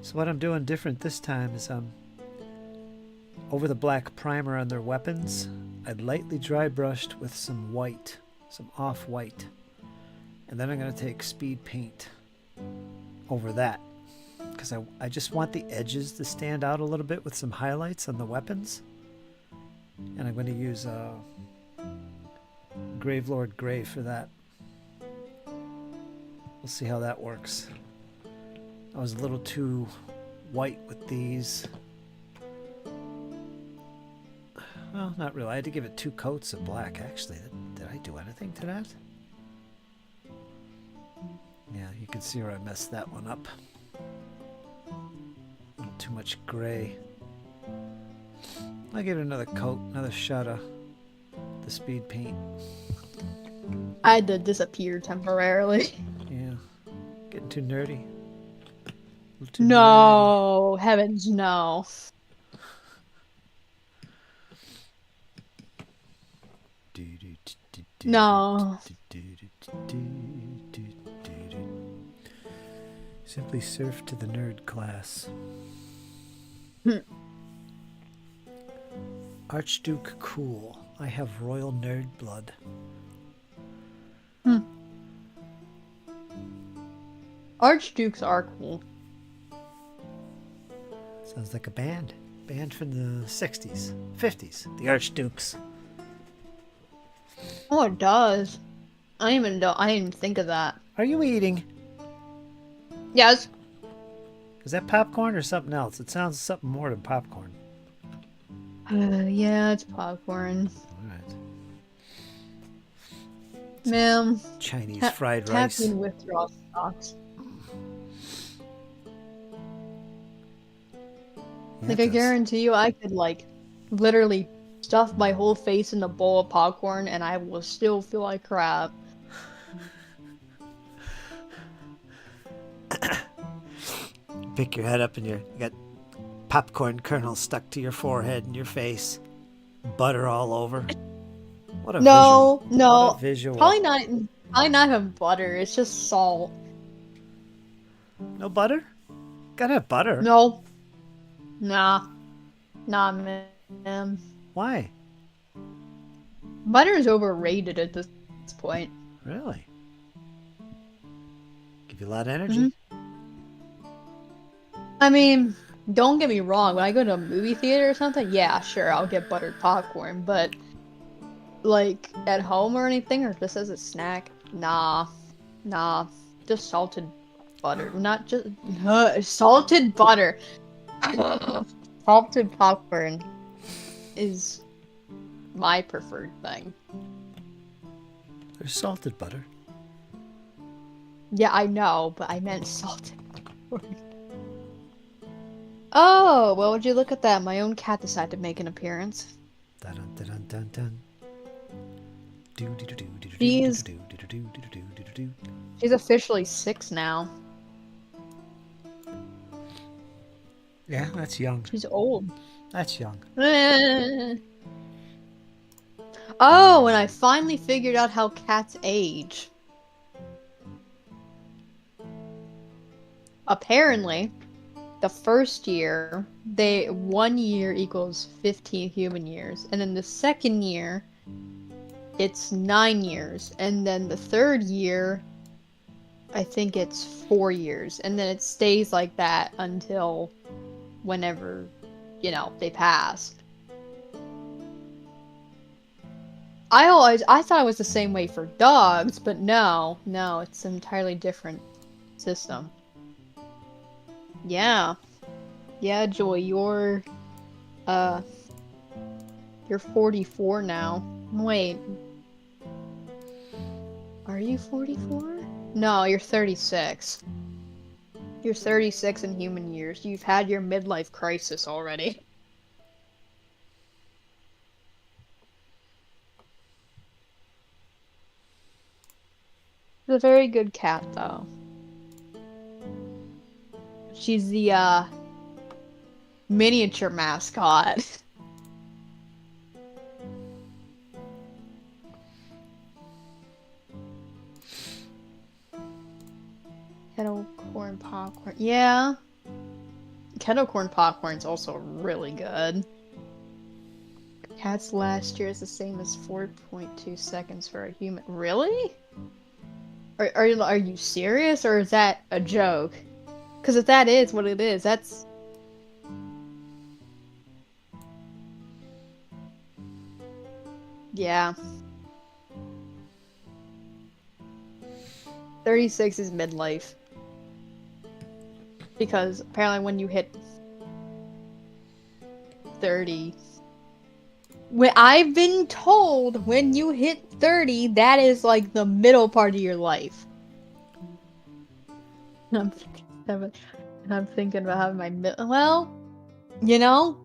so what I'm doing different this time is I'm over the black primer on their weapons, I lightly dry brushed with some white, some off-white. And then I'm going to take speed paint over that. Because I just want the edges to stand out a little bit with some highlights on the weapons. And I'm going to use Gravelord Gray for that. We'll see how that works. I was a little too white with these. Well, not really. I had to give it 2 coats of black, actually. Did I do anything to that? Yeah, you can see where I messed that one up. A little too much gray. I'll give it another coat, another shot of the speed paint. I had to disappear temporarily. Yeah, getting too nerdy. A little too nerdy. No, heavens no. No. Simply surf to the nerd class. Archduke Cool. I have royal nerd blood. Archdukes are cool. Sounds like a band. Band from the 60s, 50s. The Archdukes. Oh, it does. I didn't even think of that. Are you eating? Yes. Is that popcorn or something else? It sounds something more than popcorn. Yeah, it's popcorn. Alright. Ma'am. Chinese fried rice. Caffeine withdrawal stocks. Yeah, Like, it I does. guarantee you I could, like, literally stuff my whole face in a bowl of popcorn and I will still feel like crap. Pick your head up and you got popcorn kernels stuck to your forehead and your face. Butter all over. What a No, visual. no. What a visual. Probably not have butter. It's just salt. No butter? Gotta have butter. No. Nah, man. Why? Butter is overrated at this point. Really? Give you a lot of energy. I mean, don't get me wrong. When I go to a movie theater or something, yeah, sure, I'll get buttered popcorn. But, like, at home or anything, or just as a snack, nah. Just salted butter. Not just... salted butter. Salted popcorn is my preferred thing. There's salted butter. Yeah, I know, but I meant salted popcorn. Oh, well, would you look at that? My own cat decided to make an appearance. Dun dun dun dun dun. She's officially 6 now. Yeah, that's young. She's old. That's young. Oh, and I finally figured out how cats age. Apparently, the first year, 1 year equals 15 human years. And then the second year, it's 9 years. And then the third year, I think it's 4 years. And then it stays like that until whenever, they pass. I thought it was the same way for dogs, but no, it's an entirely different system. Yeah, Joy, you're 44 now. Wait, are you 44? No, you're 36. You're 36 in human years. You've had your midlife crisis already. She's a very good cat, though. She's the, miniature mascot. Kettle corn popcorn. Yeah. Kettle corn popcorn's also really good. Cats last year is the same as 4.2 seconds for a human. Really? Are you serious, or is that a joke? Because if that is what it is, that's... Yeah. 36 is midlife. Because apparently when you hit 30... When I've been told when you hit 30, that is like the middle part of your life. And I'm thinking about having my well, you know,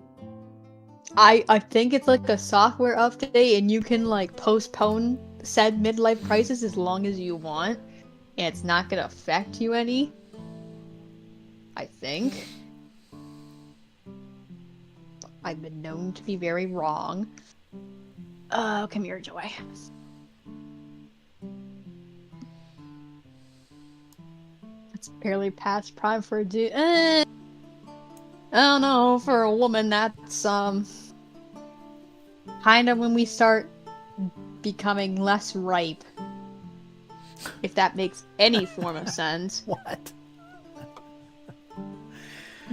I think it's like a software update, and you can like postpone said midlife crisis as long as you want, and it's not gonna affect you any. I think. I've been known to be very wrong. Come here, Joy. It's barely past prime for a dude. I don't know, for a woman that's kind of when we start becoming less ripe. If that makes any form of sense. What?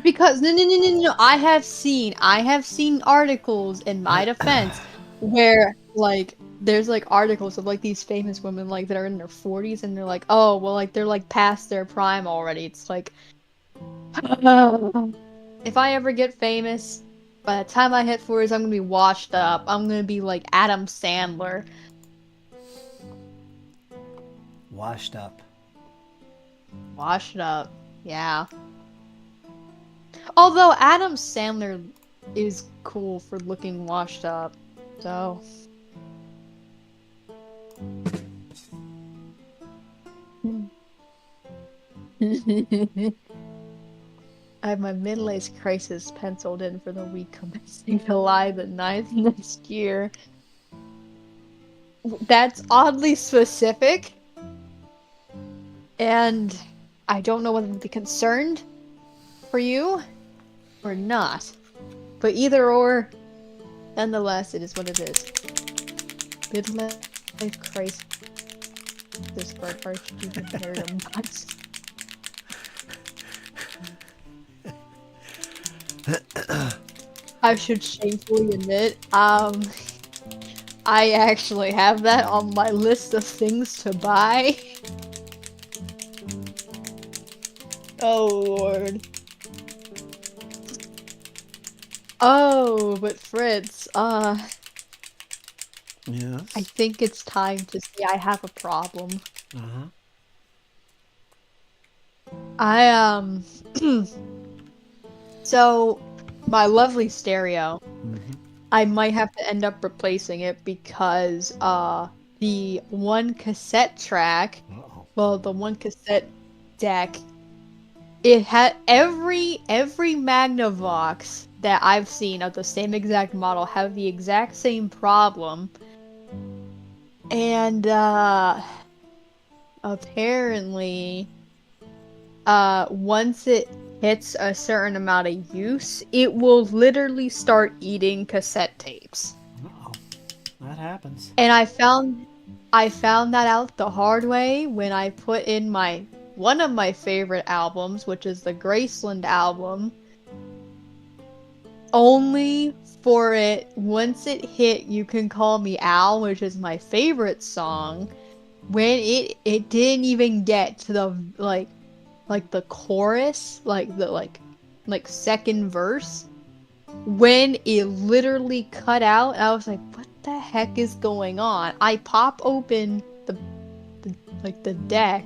Because no, I have seen articles in my defense where like there's like articles of like these famous women like that are in their 40s, and they're like, oh well, like they're like past their prime already. It's like if I ever get famous, by the time I hit 40s, I'm gonna be washed up. I'm gonna be like Adam Sandler. Washed up. Washed up. Yeah. Although Adam Sandler is cool for looking washed up, so... I have my middle-age crisis penciled in for the week commencing July the 9th next year. That's oddly specific. And I don't know whether to be concerned for you or not. But either or, nonetheless, it is what it is. Midlife crisis. This part stupid paradigm nuts. I should shamefully admit, I actually have that on my list of things to buy. Oh lord. Oh, but Fritz, Yes. I think it's time to say I have a problem. So, my lovely stereo, I might have to end up replacing it because, the one cassette track, well, the one cassette deck, it had every Magnavox that I've seen of the same exact model have the exact same problem. And, apparently, once it hits a certain amount of use, it will literally start eating cassette tapes. Uh-oh. That happens. And I found that out the hard way when I put in one of my favorite albums, which is the Graceland album, only for it, once it hit You Can Call Me Al, which is my favorite song, when it didn't even get to the like the chorus, like the second verse, when it literally cut out, I was like, what the heck is going on? I pop open the deck,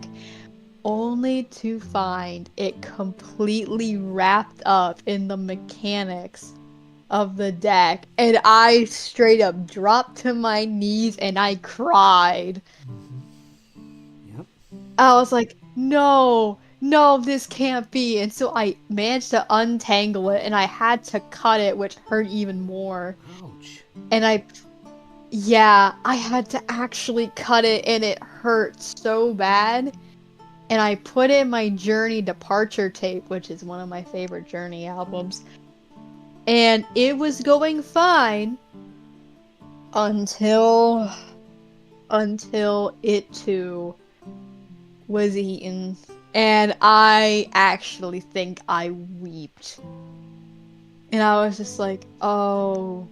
only to find it completely wrapped up in the mechanics of the deck, and I straight up dropped to my knees and I cried. Yep. I was like, no, this can't be. And so I managed to untangle it, and I had to cut it, which hurt even more. Ouch. And I had to actually cut it, and it hurt so bad. And I put in my Journey Departure tape, which is one of my favorite Journey albums. And it was going fine until it too was eaten, and I actually think I weeped. And I was just like, oh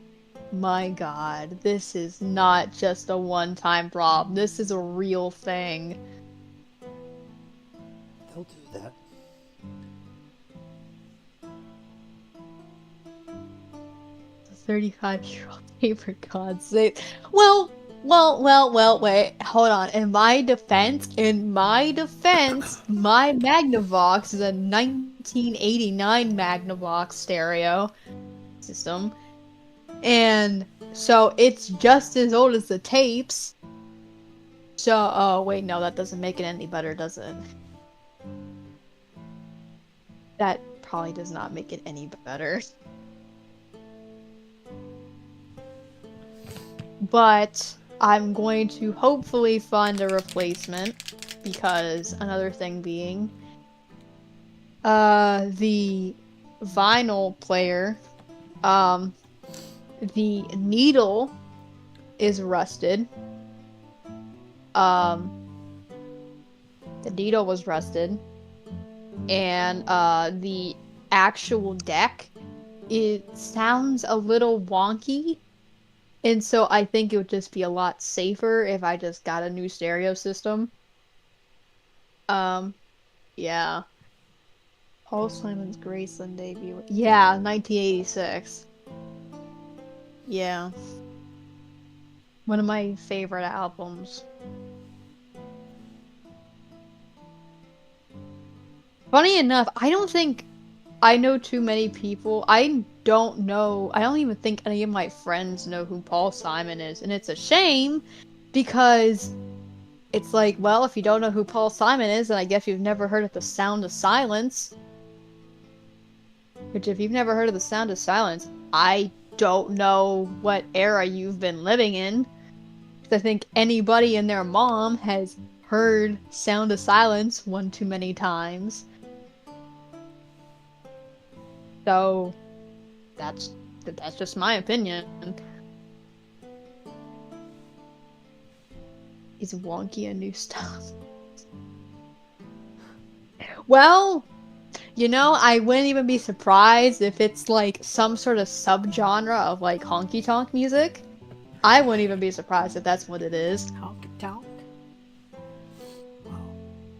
my god, this is not just a one-time problem. This is a real thing. They'll do that. The 35-year-old paper gods. Well, wait, hold on. In my defense, my Magnavox is a 1989 Magnavox stereo system. And so it's just as old as the tapes. So, oh wait, no, that doesn't make it any better, does it? That probably does not make it any better. But I'm going to hopefully find a replacement, because another thing being, the vinyl player, the needle is rusted. The needle was rusted, and the actual deck, it sounds a little wonky. And so I think it would just be a lot safer if I just got a new stereo system. Yeah. Paul Simon's Graceland debut. Yeah, 1986. Yeah. One of my favorite albums. Funny enough, I don't think I know too many people. I don't even think any of my friends know who Paul Simon is. And it's a shame, because it's like, well, if you don't know who Paul Simon is, then I guess you've never heard of The Sound of Silence. Which, if you've never heard of The Sound of Silence, I don't know what era you've been living in. I think anybody and their mom has heard Sound of Silence one too many times. So, that's just my opinion. Is wonky a new stuff? Well, I wouldn't even be surprised if it's like some sort of subgenre of like honky tonk music. I wouldn't even be surprised if that's what it is. Honky tonk.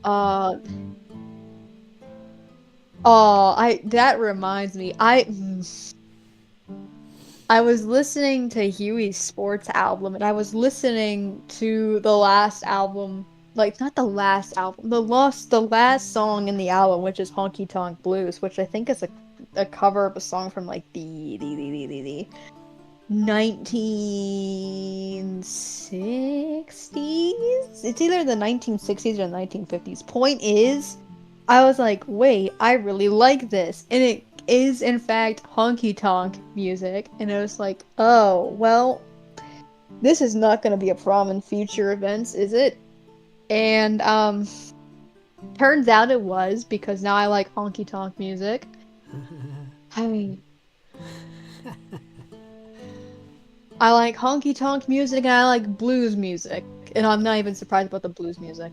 Wow. That reminds me. I was listening to Huey's Sports album, and I was listening to the last album, like not the last album, the last song in the album, which is Honky Tonk Blues, which I think is a cover of a song from like the 1960s. It's either the 1960s or the 1950s. Point is, I was like, wait, I really like this. And it is, in fact, honky tonk music. And I was like, oh, well, this is not going to be a problem in future events, is it? And, turns out it was, because now I like honky tonk music. I like honky tonk music, and I like blues music. And I'm not even surprised about the blues music.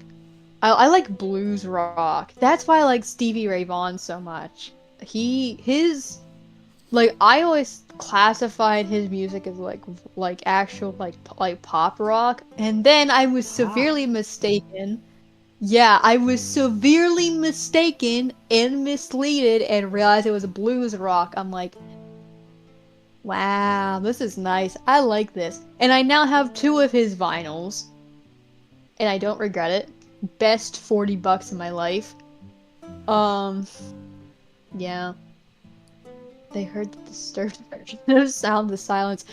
I like blues rock. That's why I like Stevie Ray Vaughan so much. I always classified his music as like actual like pop rock, and then I was severely mistaken. Yeah, I was severely mistaken and misleaded and realized it was a blues rock. I'm like, wow, this is nice. I like this. And I now have 2 of his vinyls, and I don't regret it. Best $40 in my life. Yeah. They heard the disturbed version of Sound of Silence.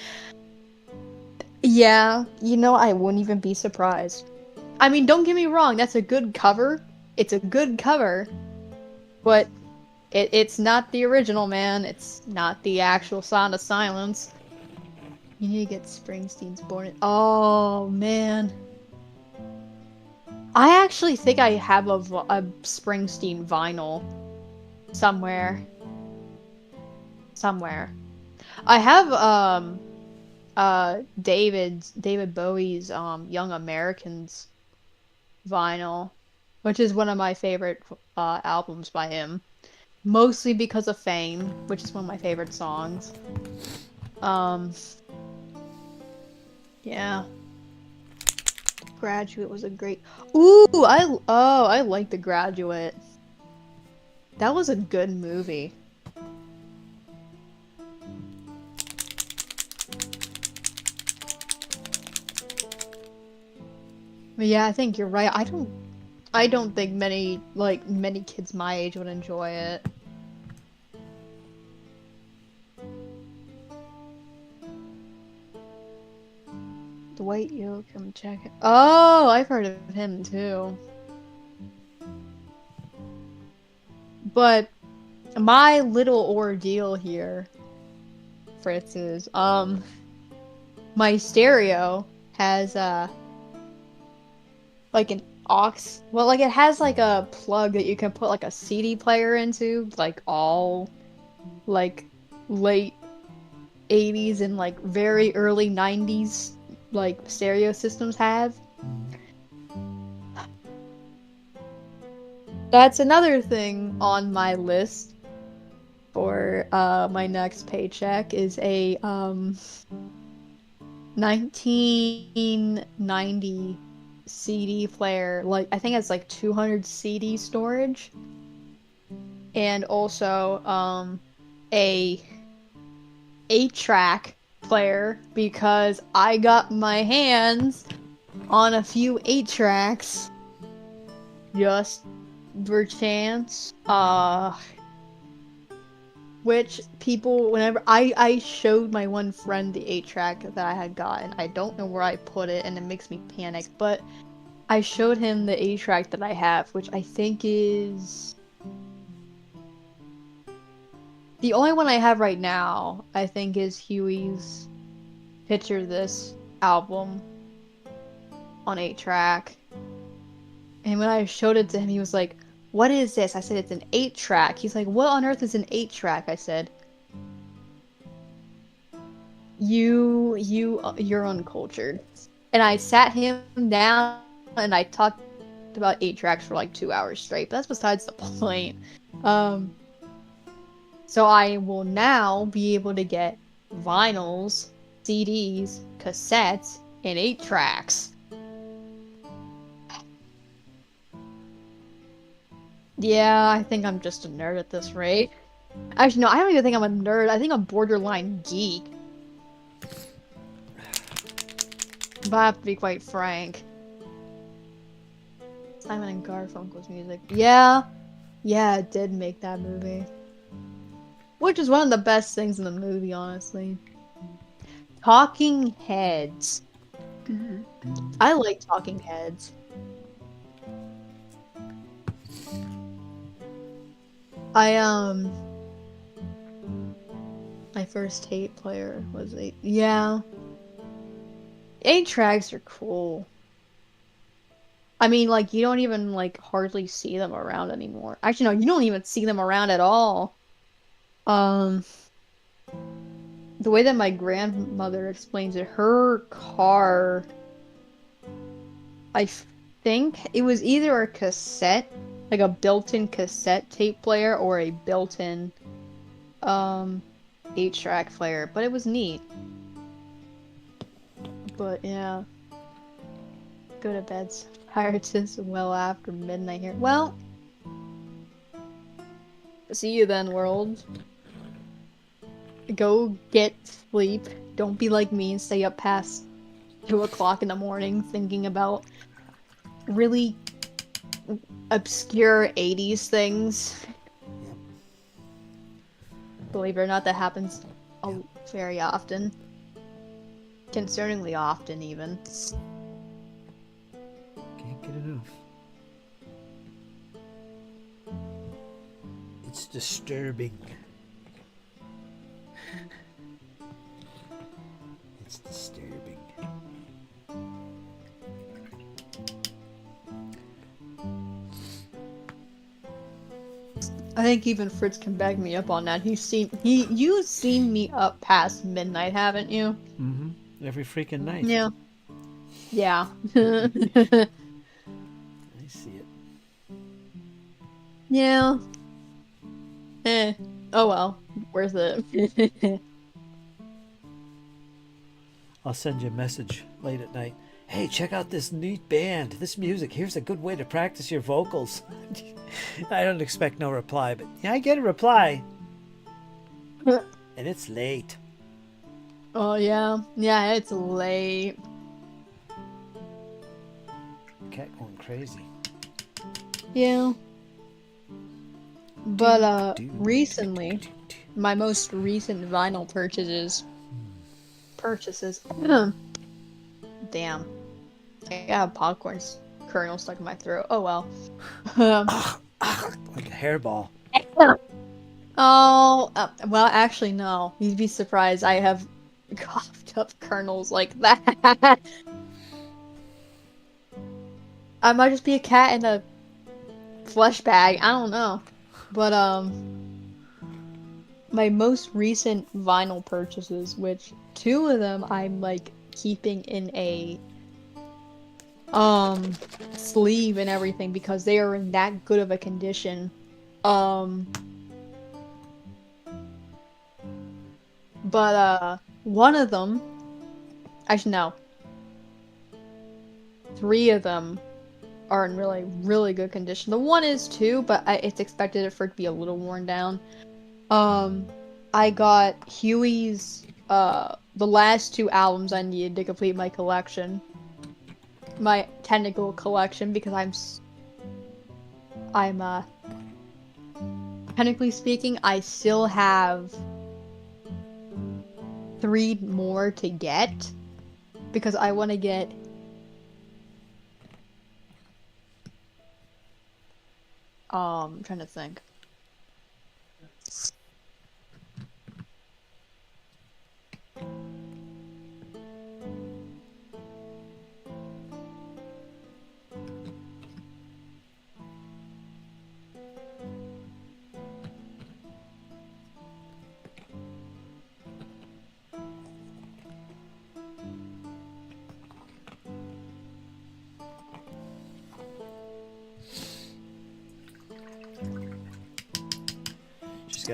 Yeah, I wouldn't even be surprised. I mean, don't get me wrong, that's a good cover. It's a good cover. But it's not the original, man. It's not the actual Sound of Silence. You need to get Springsteen's Born in... Oh, man. I actually think I have a Springsteen vinyl somewhere. I have David Bowie's Young Americans vinyl, which is one of my favorite albums by him. Mostly because of Fame, which is one of my favorite songs. Yeah. Graduate was a great. Ooh, I like The Graduate. That was a good movie. But yeah, I think you're right. I don't think many kids my age would enjoy it. Dwight Yoakam, check it. Oh, I've heard of him too. But my little ordeal here, Fritz, is my stereo has like an aux, well, like it has like a plug that you can put like a CD player into, like all like late 80s and like very early 90s like stereo systems have. That's another thing on my list for my next paycheck is a 1990 CD player. Like I think it's like 200 CD storage, and also a 8-track player because I got my hands on a few 8-tracks just for chance. Which people, whenever I showed my one friend the 8-track that I had gotten, I don't know where I put it and it makes me panic, but I showed him the 8-track that I have, which I think is the only one I have right now, I think, is Huey's Picture This album on 8-track. And when I showed it to him, he was like, "What is this?" I said, "It's an 8-track." He's like, "What on earth is an 8-track?" I said, You're uncultured." And I sat him down and I talked about 8-tracks for like 2 hours straight, but that's besides the point. So I will now be able to get vinyls, CDs, cassettes, and 8-tracks. Yeah, I think I'm just a nerd at this rate. Actually, no, I don't even think I'm a nerd. I think I'm borderline geek. But I have to be quite frank. Simon and Garfunkel's music. Yeah, it did make that movie. Which is one of the best things in the movie, honestly. Talking Heads. I like Talking Heads. My first tape player was 8. Yeah. 8-tracks are cool. I mean, like, you don't even, like, hardly see them around anymore. Actually, no, you don't even see them around at all. The way that my grandmother explains it, her car, I think it was either a cassette, like a built-in cassette tape player, or a built-in 8-track player, but it was neat. But yeah, go to bed tired since well after midnight here. Well, see you then, world. Go get sleep. Don't be like me and stay up past 2 o'clock in the morning thinking about really obscure 80s things. Believe it or not, that happens very often. Concerningly often, even. Can't get enough. It's disturbing. It's disturbing. I think even Fritz can back me up on that. You've seen me up past midnight, haven't you? Mm-hmm. every freaking night. Yeah. Yeah. I see it. Yeah. Oh well. Worth it. I'll send you a message late at night. Hey, check out this neat band. This music. Here's a good way to practice your vocals. I don't expect no reply, but yeah, I get a reply. And it's late. Oh yeah. Yeah, it's late. Cat going crazy. Yeah. But recently, my most recent vinyl purchases. Damn. I got a popcorn kernel stuck in my throat. Oh well. Like a hairball. Oh, well, actually, no. You'd be surprised. I have coughed up kernels like that. I might just be a cat in a flesh bag. I don't know. But, my most recent vinyl purchases, which 2 of them I'm, like, keeping in a, sleeve and everything because they are in that good of a condition. But, one of them, actually, no. 3 of them are in really, really good condition. The one is too, but it's expected for it to be a little worn down. I got Huey's, the last 2 albums I needed to complete my collection. My technical collection, because I'm technically speaking, I still have 3 more to get, because I want to get I'm trying to think.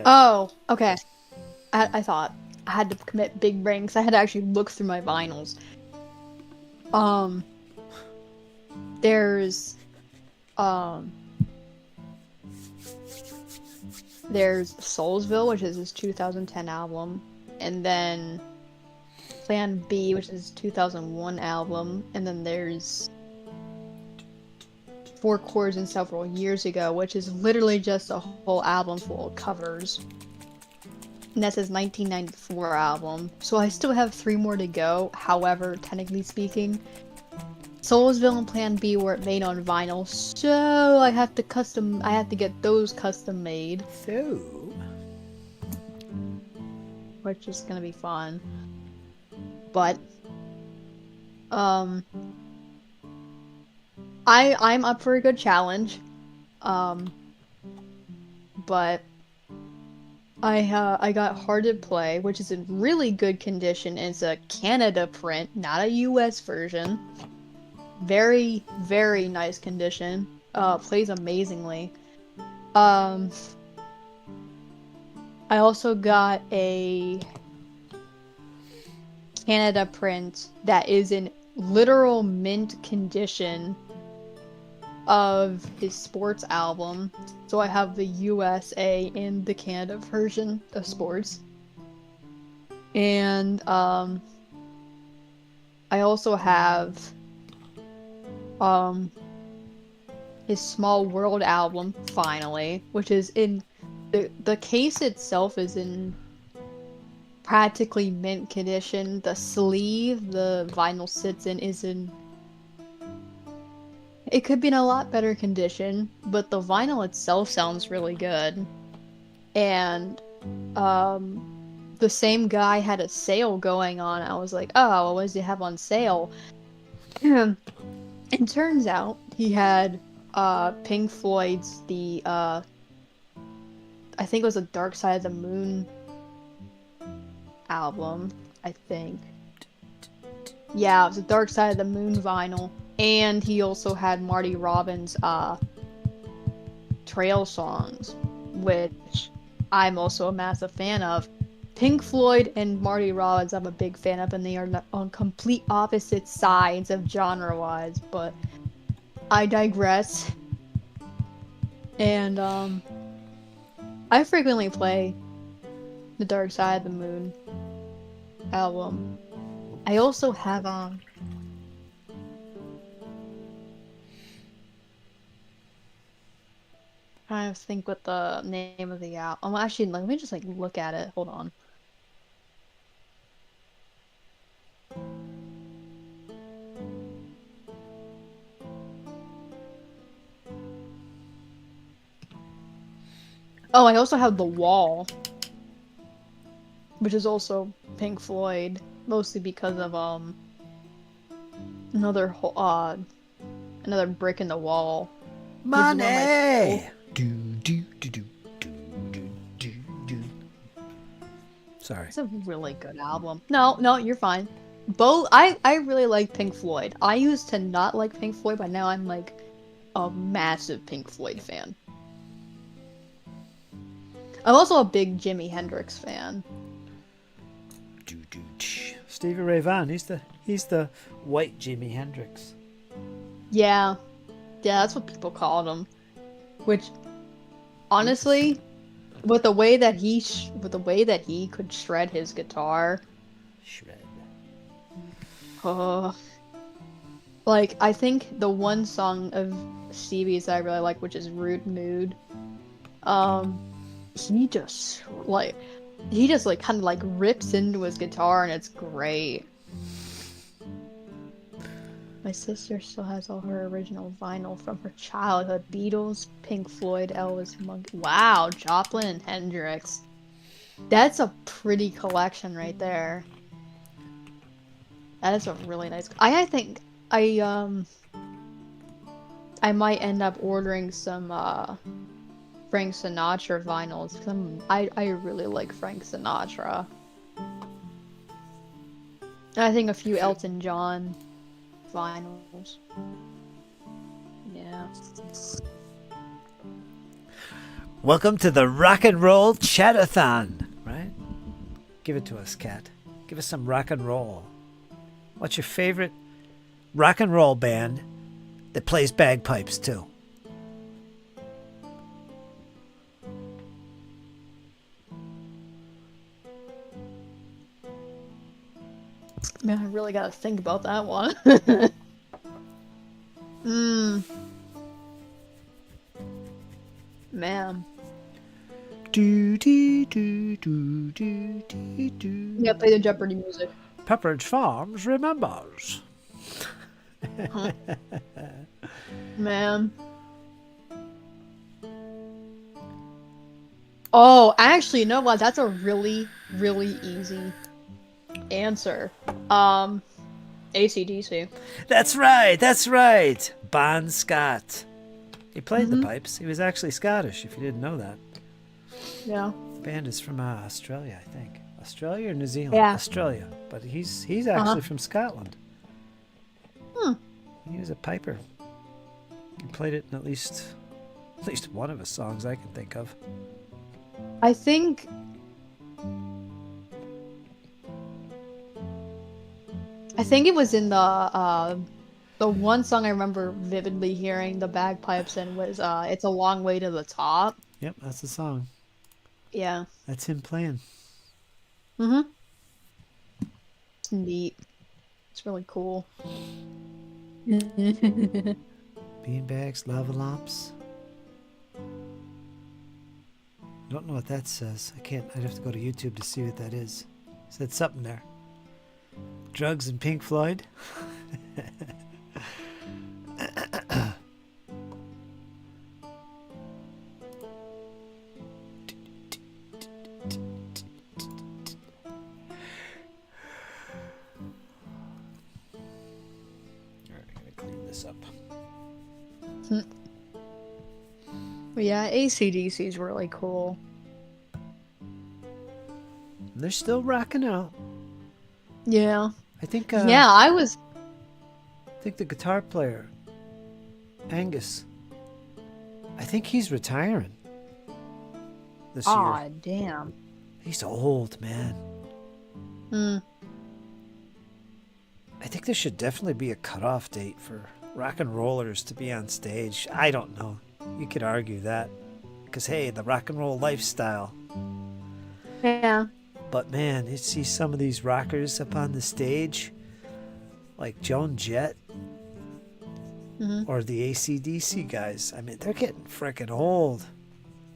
Oh, okay. I thought I had to commit big brain because I had to actually look through my vinyls. There's Soulsville, which is his 2010 album, and then Plan B, which is his 2001 album, and then there's 4 Chords and Several Years Ago, which is literally just a whole album full of covers. And that's his 1994 album. So I still have 3 more to go. However, technically speaking, Soulsville and Plan B were made on vinyl, so I have to get those custom made. So, which is gonna be fun. But I'm up for a good challenge. But I got Hearted Play, which is in really good condition. It's a Canada print, not a US version. Very, very nice condition. Plays amazingly. I also got a Canada print that is in literal mint condition of his sports album. So I have the USA and the Canada version of sports. And I also have his Small World album, finally, which is in the case itself is in practically mint condition. The sleeve the vinyl sits in is in, it could be in a lot better condition, but the vinyl itself sounds really good. And the same guy had a sale going on. I was like, oh, what does he have on sale? It turns out he had Pink Floyd's I think it was the Dark Side of the Moon album, I think. Yeah, it was a Dark Side of the Moon vinyl. And he also had Marty Robbins' Trail songs, which I'm also a massive fan of. Pink Floyd and Marty Robbins I'm a big fan of, and they are on complete opposite sides of genre-wise, but I digress. And I frequently play the Dark Side of the Moon album. I also have trying to think what the name of the album. Actually, let me just like look at it. Hold on. Oh, I also have The Wall, which is also Pink Floyd, mostly because of another another brick in the wall. Money. Do do do do do do do do. Sorry. It's a really good album. No, you're fine. Both I really like Pink Floyd. I used to not like Pink Floyd, but now I'm like a massive Pink Floyd fan. I'm also a big Jimi Hendrix fan. Stevie Ray Vaughan. He's the white Jimi Hendrix. Yeah, that's what people called him. Which, honestly, with the way that he could shred his guitar, like I think the one song of Stevie's I really like, which is "Rude Mood," he just kind of like rips into his guitar, and it's great. My sister still has all her original vinyl from her childhood. Beatles, Pink Floyd, Elvis, Monkey. Wow, Joplin and Hendrix. That's a pretty collection right there. That is a really nice. I think I might end up ordering some Frank Sinatra vinyls because I really like Frank Sinatra. And I think a few Elton John vinyls. Yeah. Welcome to the rock and roll chatathon, right? Give it to us, Kat. Give us some rock and roll. What's your favorite rock and roll band that plays bagpipes too? Man, I really gotta think about that one. Man. Do do do do do do do. Yeah, play the Jeopardy music. Pepperidge Farms remembers. Huh. Man. Oh, actually, you know what? That's a really, really easy answer. AC/DC. That's right. Bon Scott. He played the pipes. He was actually Scottish, if you didn't know that. Yeah. The band is from Australia, I think. Australia or New Zealand? Yeah. Australia. But he's actually from Scotland. He was a piper. He played it in at least one of his songs I can think of. I think it was in the one song I remember vividly hearing the bagpipes in was "It's a Long Way to the Top." Yep, that's the song. Yeah. That's him playing. It's neat. It's really cool. Beanbags, lava lamps. Don't know what that says. I'd have to go to YouTube to see what that is. Said something there. Drugs and Pink Floyd. But yeah, AC/DC is really cool. They're still rocking out. Yeah. I think. Yeah, I was. I think the guitar player, Angus. I think he's retiring this year. Aw, damn. He's old, man. Hmm. I think there should definitely be a cutoff date for rock and rollers to be on stage. I don't know. You could argue that. Because, hey, the rock and roll lifestyle. Yeah. But, man, you see some of these rockers up on the stage, like Joan Jett or the AC/DC guys. I mean, they're getting freaking old.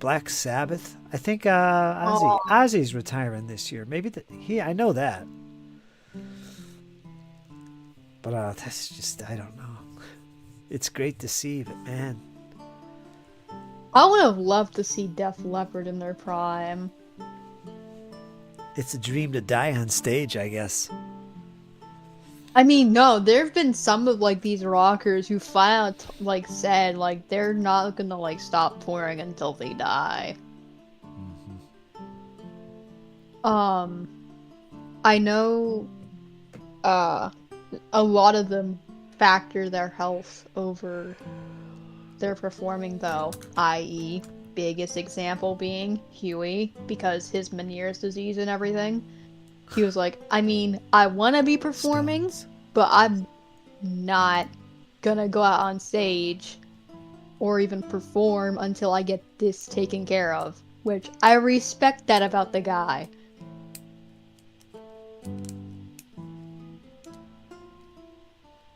Black Sabbath. I think Ozzy's retiring this year. Maybe I know that. But that's just, I don't know. It's great to see, but man. I would have loved to see Def Leppard in their prime. It's a dream to die on stage, I guess. I mean, no, there have been some of like these rockers who flat out like said like they're not gonna like stop touring until they die. I know a lot of them factor their health over their performing though, i.e. biggest example being Huey, because his Meniere's disease and everything. He was like, I mean, I want to be performing, but I'm not gonna go out on stage or even perform until I get this taken care of. Which, I respect that about the guy.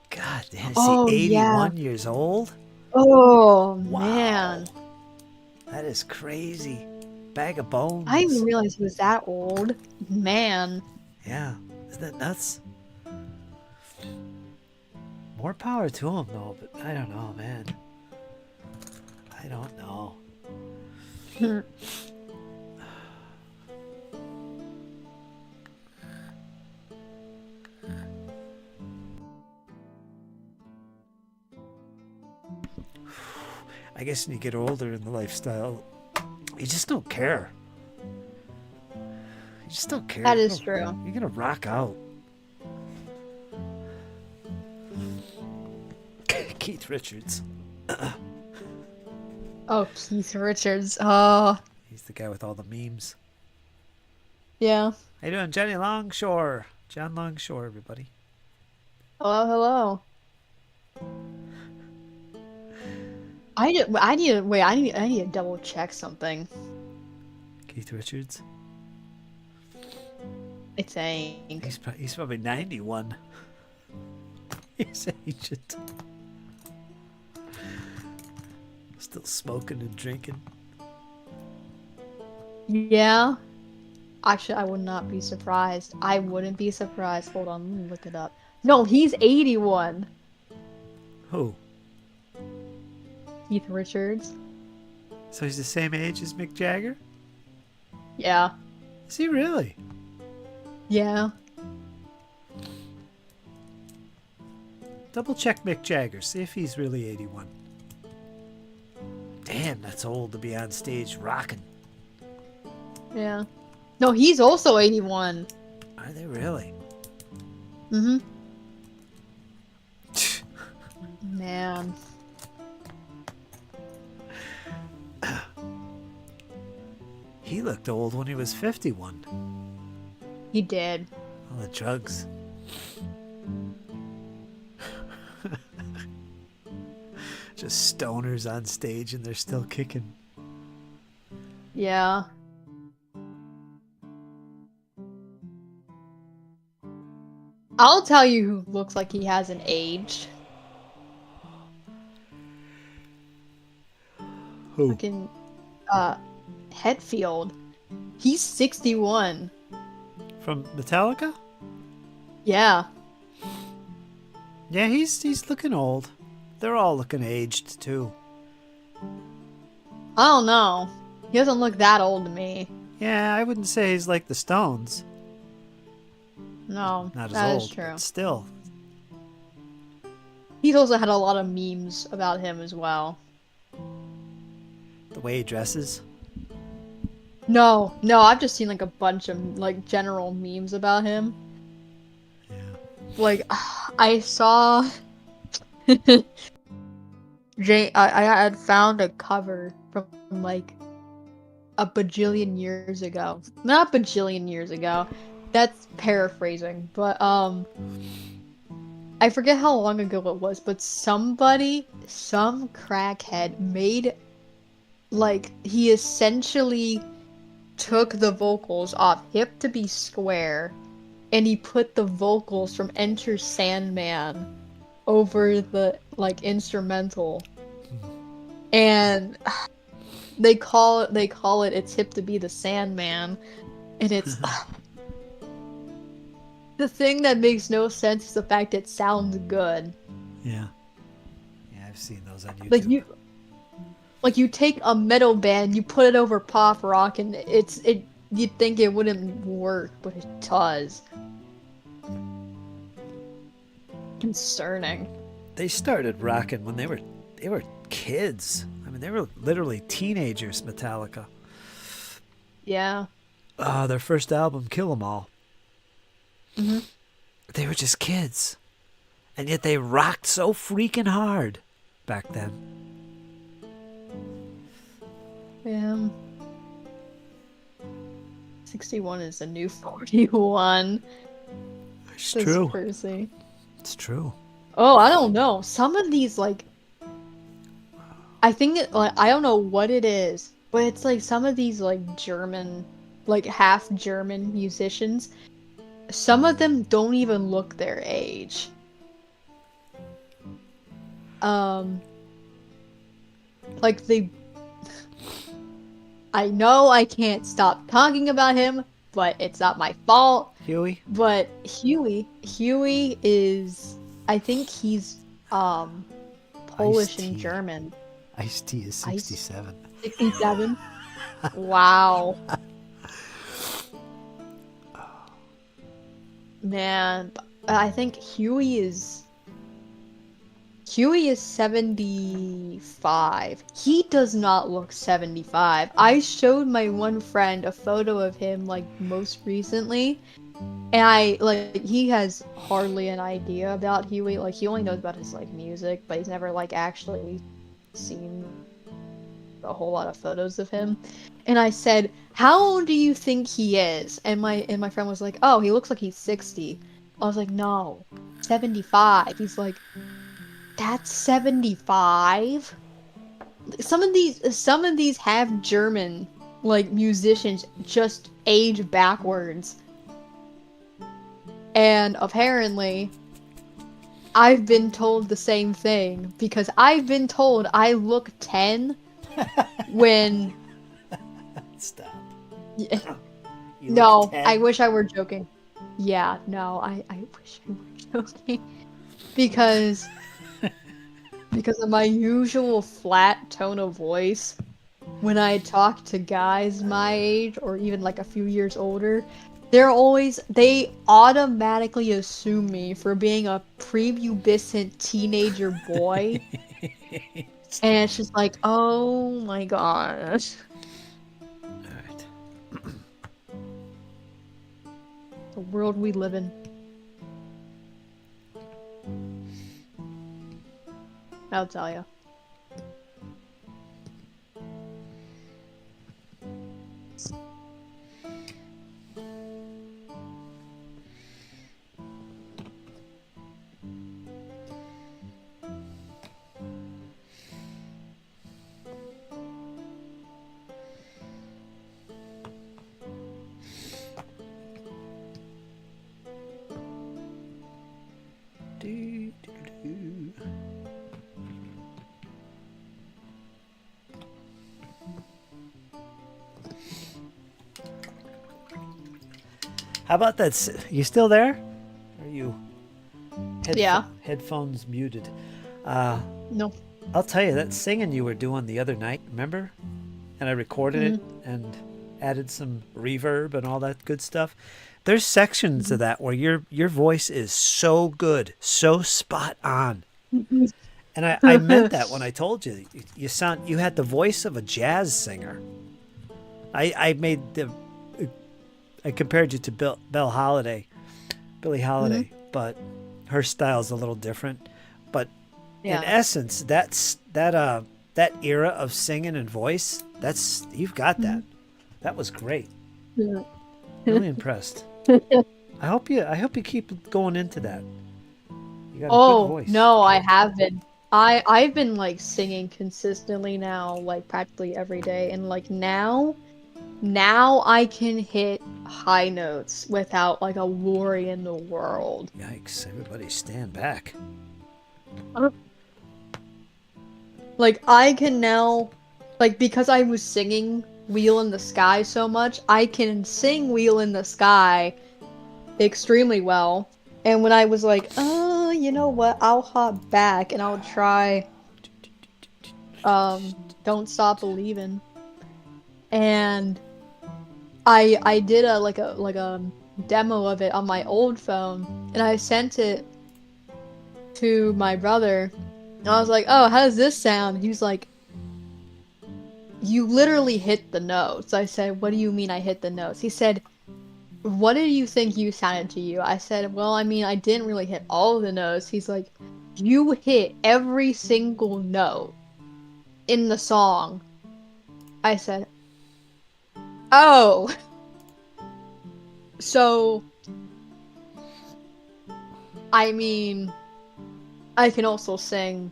God, is he 81 years old? Oh, Wow. man. That is crazy. Bag of bones. I didn't realize he was that old. Man. Yeah. Isn't that nuts? More power to him, though, but I don't know, man. I don't know. I guess when you get older in the lifestyle, you just don't care. You just don't care. That is true. You're gonna rock out. Keith Richards. Oh, Keith Richards. Oh. He's the guy with all the memes. Yeah. How you doing, Johnny Longshore? John Longshore, everybody. Hello. I need to double check something. Keith Richards. I think. He's probably 91. He's ancient. Still smoking and drinking. Yeah. Actually, I would not be surprised. I wouldn't be surprised. Hold on, let me look it up. No, he's 81. Who? Keith Richards. So he's the same age as Mick Jagger? Yeah. Is he really? Yeah. Double check Mick Jagger. See if he's really 81. Damn, that's old to be on stage rocking. Yeah. No, he's also 81. Are they really? Mm-hmm. Man. He looked old when he was 51. He did. All the drugs. Just stoners on stage and they're still kicking. Yeah. I'll tell you who looks like he hasn't aged. Who? Fucking, Hetfield. He's 61. From Metallica? Yeah. Yeah, he's looking old. They're all looking aged too. I don't know. He doesn't look that old to me. Yeah, I wouldn't say he's like the Stones. No, Not as that old, is true. but still. He's also had a lot of memes about him as well. The way he dresses. No, I've just seen like a bunch of like general memes about him. Yeah. like I saw I had found a cover from like a bajillion years ago. Not bajillion years ago. That's paraphrasing, but I forget how long ago it was, but some crackhead made like he essentially took the vocals off Hip to Be Square and he put the vocals from Enter Sandman over the like instrumental. And they call it It's Hip to Be the Sandman, and it's the thing that makes no sense is the fact it sounds good. Yeah, I've seen those on YouTube. Like you take a metal band, you put it over pop rock, and you'd think it wouldn't work, but it does. Concerning. They started rocking when they were kids. I mean, they were literally teenagers. Metallica. Yeah. Their first album, Kill 'Em All. Mm-hmm. They were just kids, and yet they rocked so freaking hard back then. Yeah. 61 is the new 41. It's true. Percy. It's true. Oh, I don't know. Some of these, like, I think I don't know what it is, but it's like some of these like German, like half German musicians. Some of them don't even look their age. Like I know I can't stop talking about him, but it's not my fault. Huey? But Huey is, I think he's Polish Ice-T. and German. Ice-T is 67. 67? Wow. Man, I think Huey is 75. He does not look 75. I showed my one friend a photo of him like most recently, and he has hardly an idea about Huey. Like he only knows about his like music, but he's never like actually seen a whole lot of photos of him. And I said, "How old do you think he is?" And my friend was like, "Oh, he looks like he's 60." I was like, "No, 75." He's like, "That's 75?" Some of these have German like musicians just age backwards. And apparently I've been told the same thing, because I've been told I look 10 when Stop. Yeah. You No, look 10? I wish I were joking. Yeah, no, I wish I were joking. Because of my usual flat tone of voice, when I talk to guys my age or even like a few years older, they automatically assume me for being a prepubescent teenager boy. And it's just like, oh my gosh. Alright. The world we live in. I'll tell you. How about that? You still there? Are you? Yeah. Headphones muted. No. I'll tell you, that singing you were doing the other night, remember? And I recorded it and added some reverb and all that good stuff. There's sections of that where your voice is so good, so spot on. And I meant that when I told you. You had the voice of a jazz singer. I compared you to Billie Holiday, but Her style's a little different, but Yeah. in essence, that era of singing and voice, you've got that. That was great. Yeah. Really impressed. I hope you keep going into that. You got a good Oh, voice. no, I haven't. I've been like singing consistently now, like practically every day, and like now I can hit high notes without like a worry in the world. Yikes! Everybody, stand back. Like I can now, like because I was singing Wheel in the Sky so much, I can sing Wheel in the Sky extremely well. And when I was like, oh, you know what? I'll hop back and I'll try Don't Stop Believin'. And I did a demo of it on my old phone and I sent it to my brother. And I was like, "Oh, how does this sound?" He was like, "You literally hit the notes." I said, "What do you mean I hit the notes?" He said, "What did you think you sounded to you?" I said, "Well, I mean, I didn't really hit all of the notes." He's like, "You hit every single note in the song." I said, "Oh." So, I mean, I can also sing,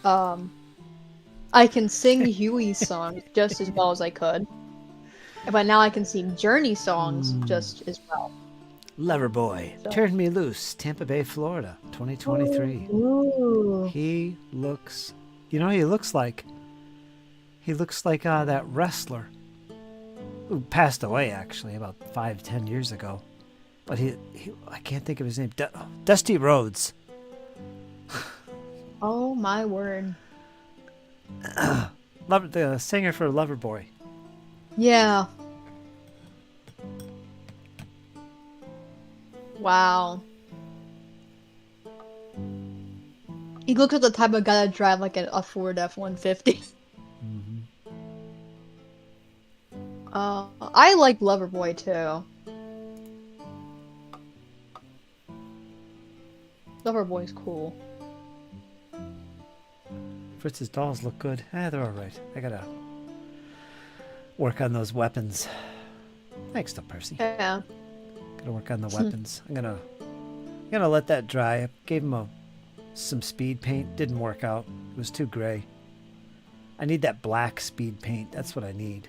I can sing Huey's songs just as well as I could. But now I can sing Journey songs just as well. Loverboy, So. Turn Me Loose, Tampa Bay, Florida, 2023. Ooh. He looks, you know, he looks like that wrestler who passed away actually about 5-10 years ago. But he I can't think of his name. Dusty Rhodes. Oh my word. The singer for Loverboy. Yeah. Wow. He looks like the type of guy that drive like a Ford F-150. I like Loverboy too. Loverboy's cool. Fritz's dolls look good. They're all right. I gotta work on those weapons. Thanks to Percy. Yeah. Gotta work on the weapons. I'm gonna let that dry. I gave him some speed paint. Didn't work out. It was too gray. I need that black speed paint. That's what I need.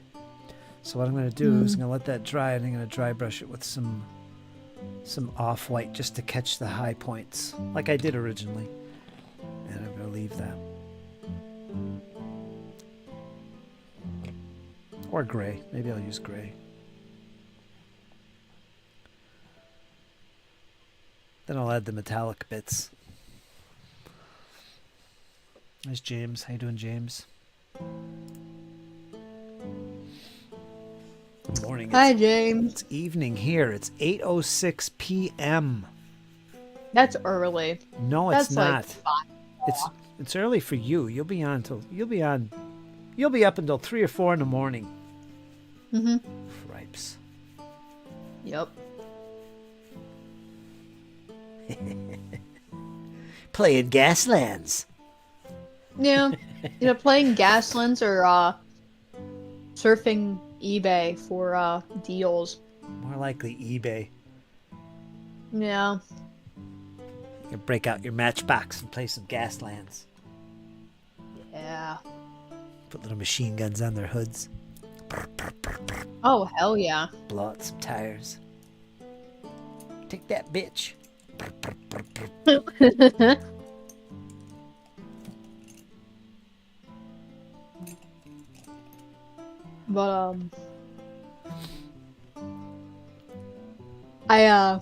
So what I'm gonna do is I'm gonna let that dry, and I'm gonna dry brush it with some off-white just to catch the high points, like I did originally. And I'm gonna leave that. Or gray. Maybe I'll use gray. Then I'll add the metallic bits. There's James. How you doing, James? Good morning. Hi, James. It's evening here. It's 8:06 p.m. That's early. No, it's That's not. like 5. It's early for you. You'll be up until 3 or 4 in the morning. Mm-hmm. Cripes. Yep. Playing Gaslands. Yeah. Playing Gaslands or surfing eBay for deals. More likely eBay. Yeah. You break out your matchbox and play some Gaslands. Yeah. Put little machine guns on their hoods. Oh, hell yeah. Blow out some tires. Take that, bitch. But I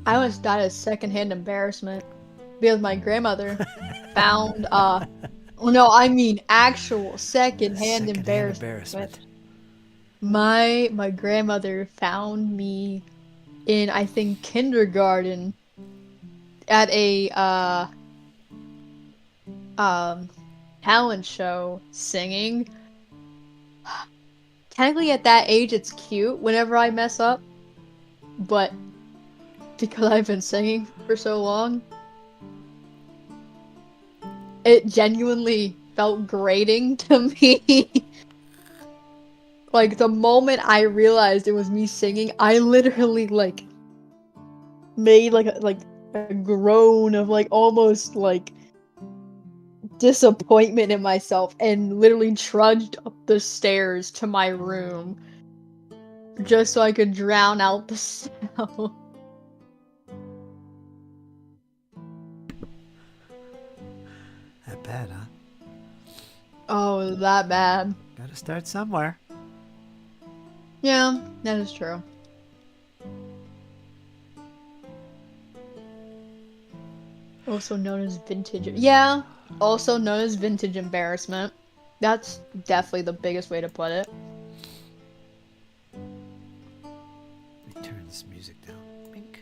almost died of secondhand embarrassment because my grandmother found no, I mean actual secondhand embarrassment. My grandmother found me in, I think, kindergarten at a talent show singing. Technically at that age it's cute whenever I mess up, but because I've been singing for so long, it genuinely felt grating to me. Like, the moment I realized it was me singing, I literally, like, made, like a groan of, like, almost, like, disappointment in myself and literally trudged up the stairs to my room just so I could drown out the sound. That bad, huh? Oh, it was that bad. Gotta start somewhere. Yeah, that is true. Also known as vintage. Yeah, also known as vintage embarrassment. That's definitely the biggest way to put it. Let me turn this music down. Bink.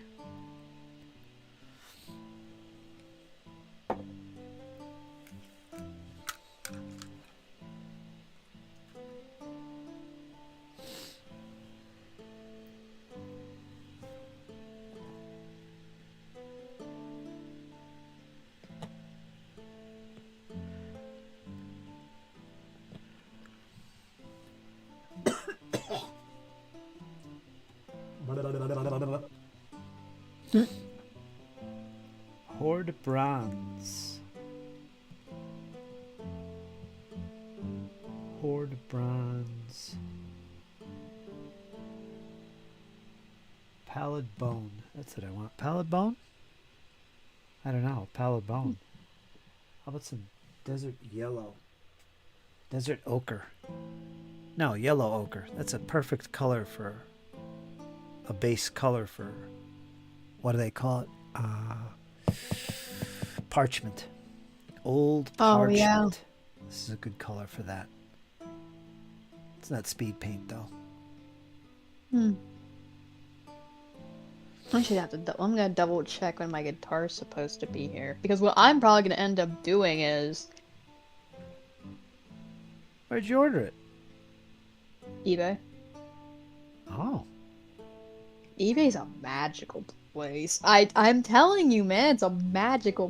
Horde bronze. Horde bronze. Pallid bone. That's what I want. Pallid bone? I don't know. Pallid bone. How about some desert yellow? Desert ochre. No, yellow ochre. That's a perfect color for a base color for, what do they call it? Parchment. Old Oh, parchment. yeah. This is a good color for that. It's not speed paint though. I should have to. I'm gonna double check when my guitar's supposed to be here, because what I'm probably gonna end up doing is Where'd you order it? eBay. Oh. eBay's a magical place. I'm telling you, man, it's a magical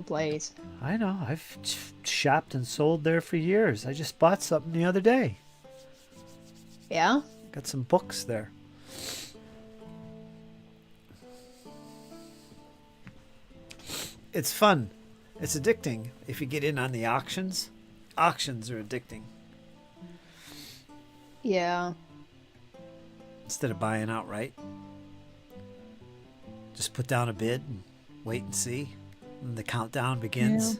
place. I know. I've shopped and sold there for years. I just bought something the other day. Yeah. Got some books there. It's fun. It's addicting if you get in on the auctions. Auctions are addicting. Yeah. Instead of buying outright. Just put down a bid and wait and see. And the countdown begins.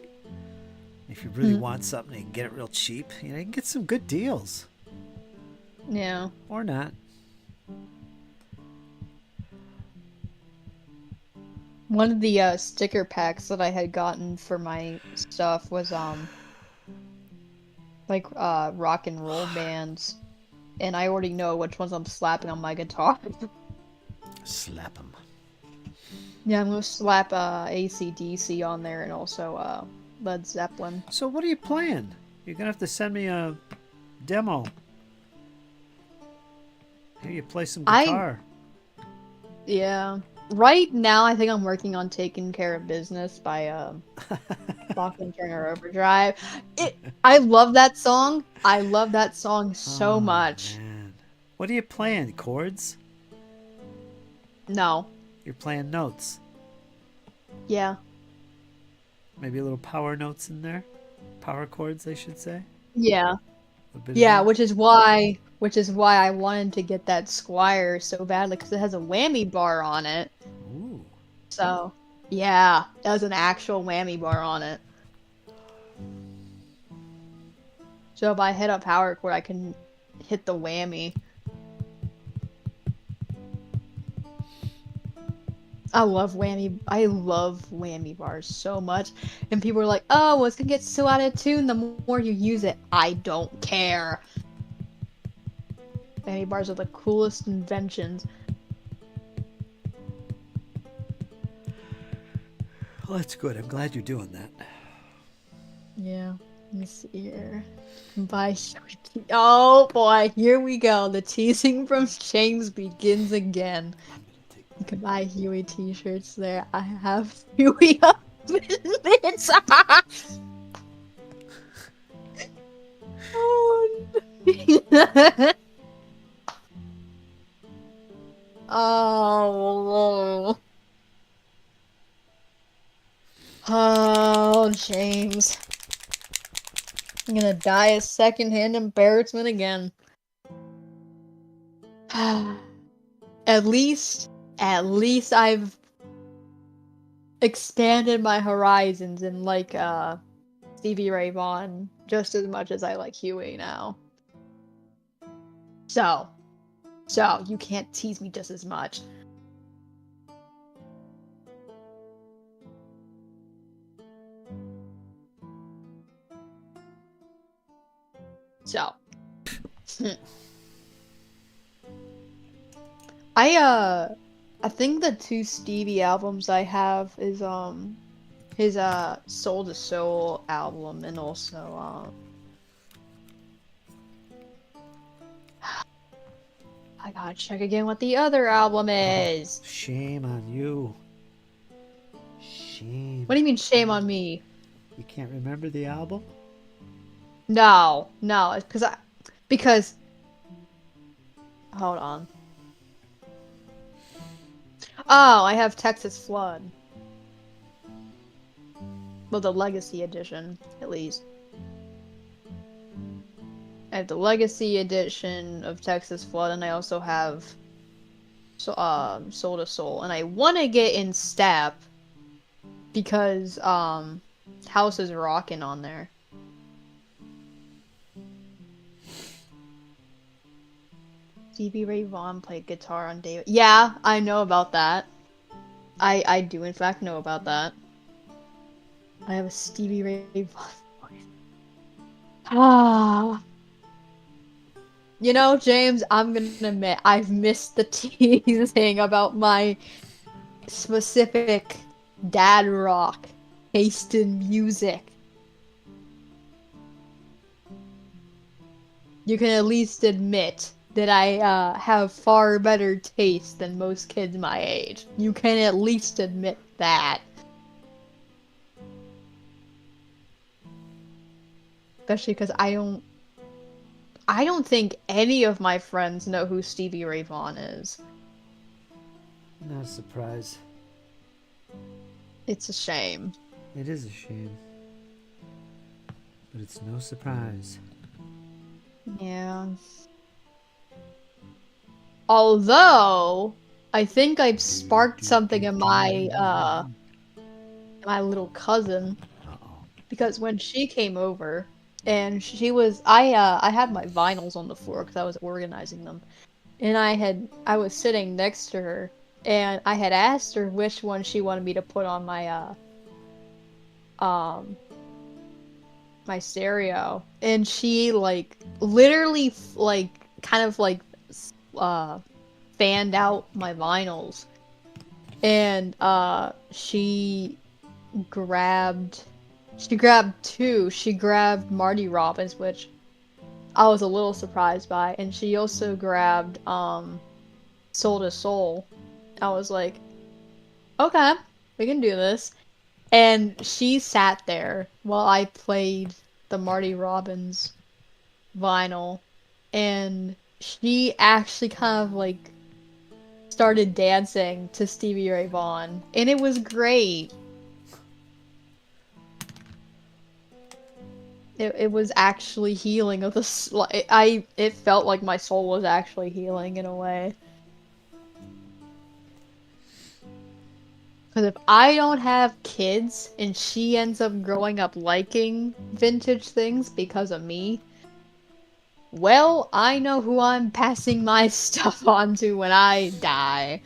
If you really want something, you can get it real cheap. You know, you can get some good deals. Yeah. Or not. One of the sticker packs that I had gotten for my stuff was rock and roll bands, and I already know which ones I'm slapping on my guitar. Slap them. Yeah, I'm gonna slap AC/DC on there, and also Led Zeppelin. So what are you playing? You're gonna have to send me a demo. Here you play some guitar. Yeah. Right now, I think I'm working on Taking Care of Business by Bachman Turner Overdrive. I love that song. I love that song so much. Man. What are you playing? Chords? No. You're playing notes. Yeah. Maybe a little power notes in there? Power chords, I should say. Yeah. A bit of Yeah, that. which is why I wanted to get that Squire so badly, because it has a whammy bar on it. Ooh. So, yeah, it has an actual whammy bar on it. So if I hit a power chord, I can hit the whammy. I love whammy bars so much. And people are like, oh, well, it's gonna get so out of tune the more you use it. I don't care. Whammy bars are the coolest inventions. Well, that's good. I'm glad you're doing that. Yeah. Let me see here. Oh boy, here we go. The teasing from James begins again. You can buy Huey t-shirts there. I have Huey up bits. Oh, no. Oh. Oh, James. I'm gonna die a secondhand embarrassment again. At least I've expanded my horizons and like Stevie Ray Vaughan just as much as I like Huey now. So you can't tease me just as much. So I think the two Stevie albums I have is his Soul to Soul album and also I gotta check again what the other album is. Shame on you. Shame. What do you mean shame on me? You can't remember the album? No, it's because hold on. Oh, I have Texas Flood. Well, the Legacy Edition, at least. I have the Legacy Edition of Texas Flood, and I also have Soul to Soul. And I want to get in Step because House is Rockin' on there. Stevie Ray Vaughan played guitar on David. Yeah, I know about that. I do in fact know about that. I have a Stevie Ray Vaughan voice. Ah. You know, James, I'm gonna admit I've missed the teasing about my specific dad rock taste in music. You can at least admit that I have far better taste than most kids my age. You can at least admit that. Especially because I don't think any of my friends know who Stevie Ray Vaughan is. Not a surprise. It's a shame. It is a shame. But it's no surprise. Yeah. Although, I think I've sparked something in my little cousin. Uh-oh. Because when she came over, and I had my vinyls on the floor because I was organizing them. And I was sitting next to her, and I had asked her which one she wanted me to put on my stereo, and she like literally like kind of like fanned out my vinyls, and grabbed two. She grabbed Marty Robbins, which I was a little surprised by, and she also grabbed Soul to Soul. I was like, okay, we can do this. And she sat there while I played the Marty Robbins vinyl, and she actually kind of like started dancing to Stevie Ray Vaughan, and it was great. It was actually healing of the it felt like my soul was actually healing in a way. Because if I don't have kids and she ends up growing up liking vintage things because of me, well, I know who I'm passing my stuff on to when I die.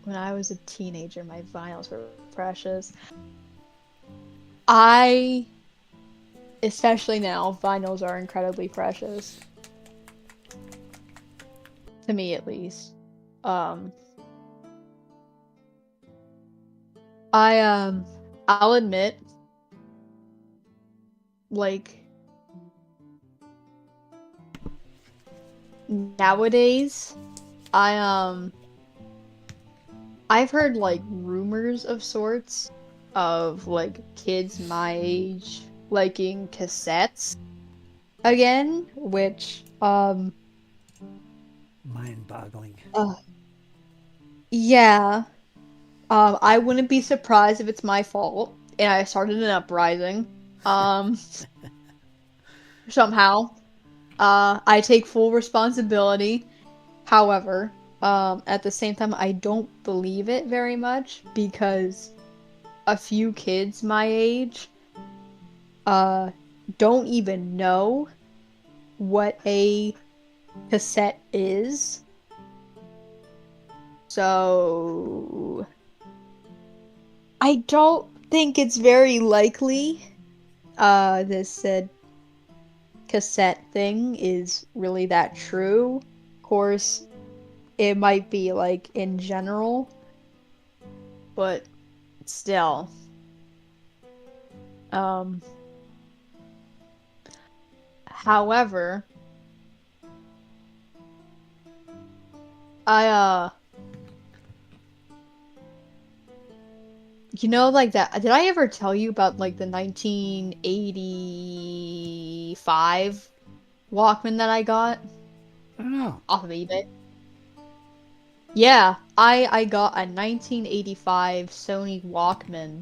When I was a teenager, my vinyls were precious. Especially now, vinyls are incredibly precious. To me, at least. I'll admit, like, nowadays, I've heard like rumors of sorts of like kids my age liking cassettes again, which Mind-boggling. yeah. I wouldn't be surprised if it's my fault and I started an uprising. Somehow. I take full responsibility. However, at the same time, I don't believe it very much because a few kids my age, uh, don't even know what a cassette is. So, I don't think it's very likely, this said cassette thing is really that true. Of course, it might be like in general, but still. Um, However, I like that. Did I ever tell you about like the 1985 Walkman that I got I don't know. off of eBay? Yeah, I got a 1985 Sony Walkman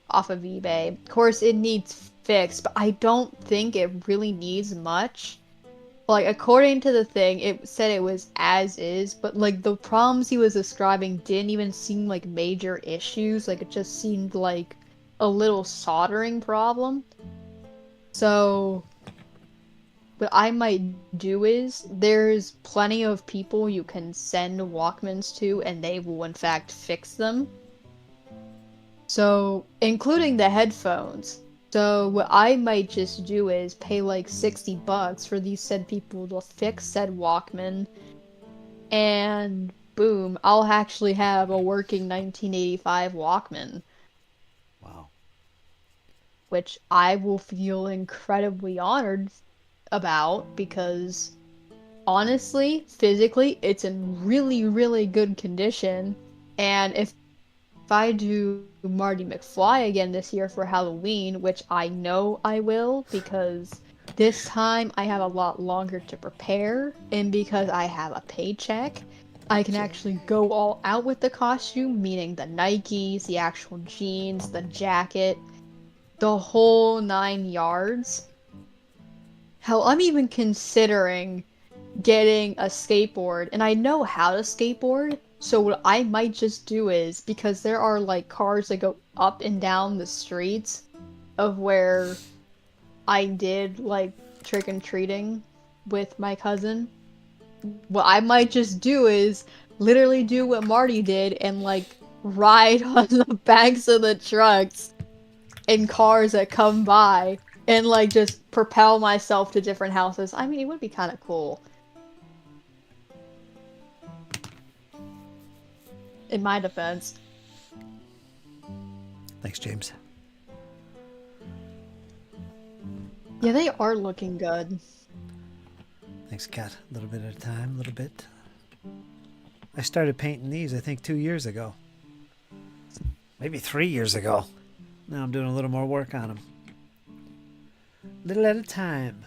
off of eBay. Of course, it needs fixed, but I don't think it really needs much. Like, according to the thing, it said it was as is, but like the problems he was describing didn't even seem like major issues. Like, it just seemed like a little soldering problem. So, what I might do is, there's plenty of people you can send Walkmans to, and they will in fact fix them. So, including the headphones. So, what I might just do is pay like $60 for these said people to fix said Walkman, and boom, I'll actually have a working 1985 Walkman, Wow. which I will feel incredibly honored about because honestly, physically, it's in really, really good condition. And if I do Marty McFly again this year for Halloween, which I know I will because this time I have a lot longer to prepare, and because I have a paycheck, I can actually go all out with the costume, meaning the Nikes, the actual jeans, the jacket, the whole 9 yards. Hell, I'm even considering getting a skateboard, and I know how to skateboard, so what I might just do is, because there are like cars that go up and down the streets of where I did like trick-and-treating with my cousin, what I might just do is literally do what Marty did and like ride on the backs of the trucks and cars that come by and like just propel myself to different houses. I mean, it would be kind of cool. In my defense. Thanks, James. Yeah, they are looking good. Thanks, Kat. A little bit at a time, a little bit. I started painting these, I think, 2 years ago. Maybe 3 years ago. Now I'm doing a little more work on them. Little at a time.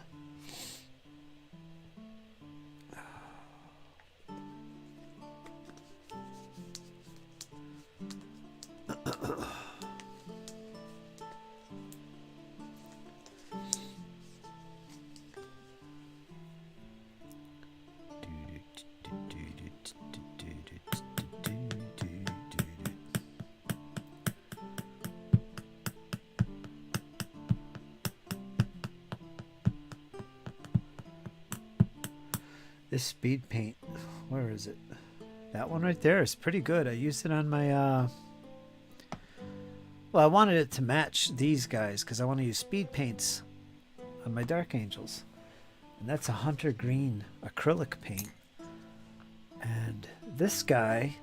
This speed paint, where is it? That one right there is pretty good. I used it on my, well, I wanted it to match these guys because I want to use speed paints on my Dark Angels. And that's a hunter green acrylic paint. And this guy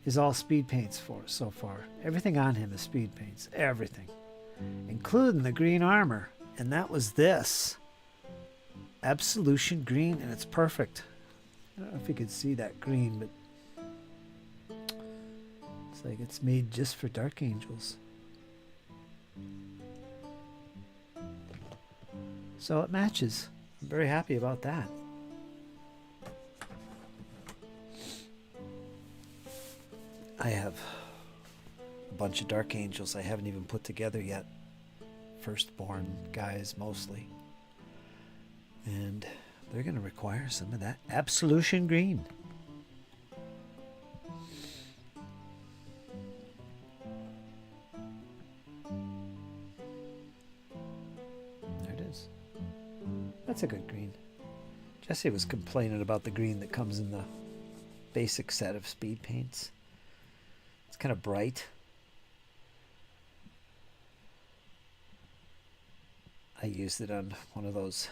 is all speed paints for so far. Everything on him is speed paints. Everything. Including the green armor. And that was this. Absolution green, and it's perfect. I don't know if you can see that green, but it's like it's made just for Dark Angels. So it matches. I'm very happy about that. I have a bunch of Dark Angels I haven't even put together yet. Firstborn guys mostly. And they're going to require some of that Absolution green. There it is. That's a good green. Jesse was complaining about the green that comes in the basic set of speed paints. It's kind of bright. I used it on one of those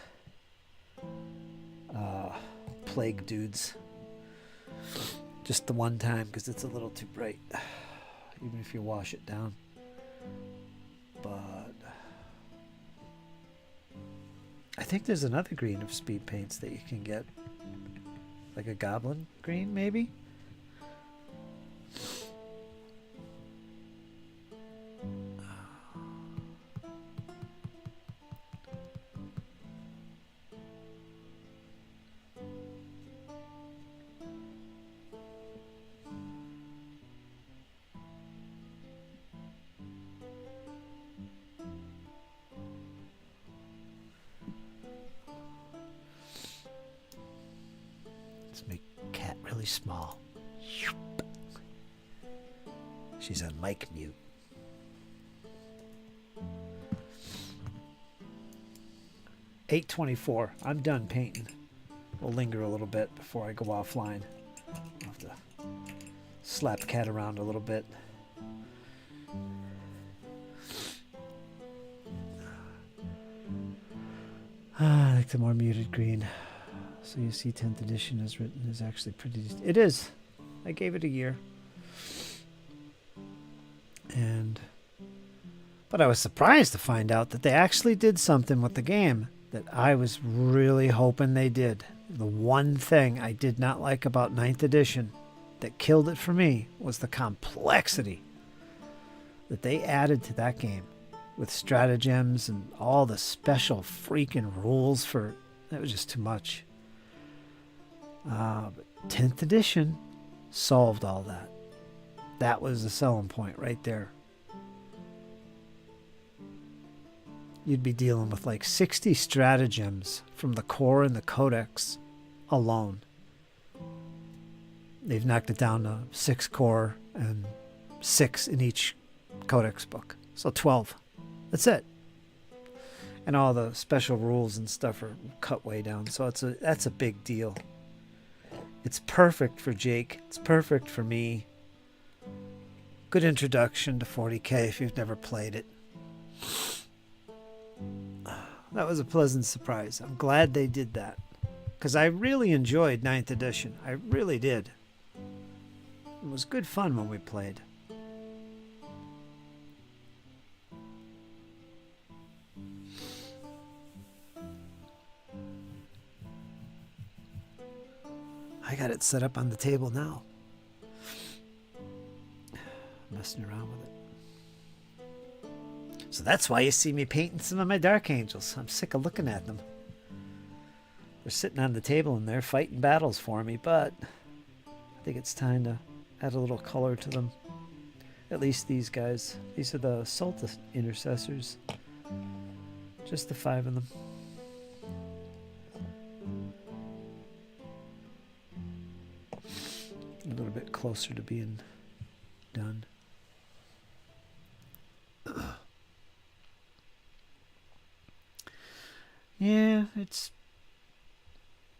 plague dudes. Just the one time because it's a little too bright. Even if you wash it down. But I think there's another green of speed paints that you can get. Like a goblin green, maybe? Let's make cat really small. She's on mic mute. $8:24. I'm done painting. We'll linger a little bit before I go offline. I'll have to slap cat around a little bit. I like the more muted green. So you see 10th edition is written is actually pretty... It is. I gave it a year. But I was surprised to find out that they actually did something with the game that I was really hoping they did. The one thing I did not like about 9th edition that killed it for me was the complexity that they added to that game with stratagems and all the special freaking rules for... That was just too much. But 10th edition solved all that. That was the selling point right there. You'd be dealing with like 60 stratagems from the core and the codex alone. They've knocked it down to 6 core and 6 in each codex book. So 12. That's it. And all the special rules and stuff are cut way down. So that's a big deal. It's perfect for Jake. It's perfect for me. Good introduction to 40K if you've never played it. That was a pleasant surprise. I'm glad they did that. Because I really enjoyed 9th edition. I really did. It was good fun when we played. I got it set up on the table now. Messing around with it. So that's why you see me painting some of my Dark Angels. I'm sick of looking at them. They're sitting on the table and they're fighting battles for me, but I think it's time to add a little color to them. At least these guys. These are the Sulta intercessors. Just the 5 of them. A little bit closer to being done. Yeah, it's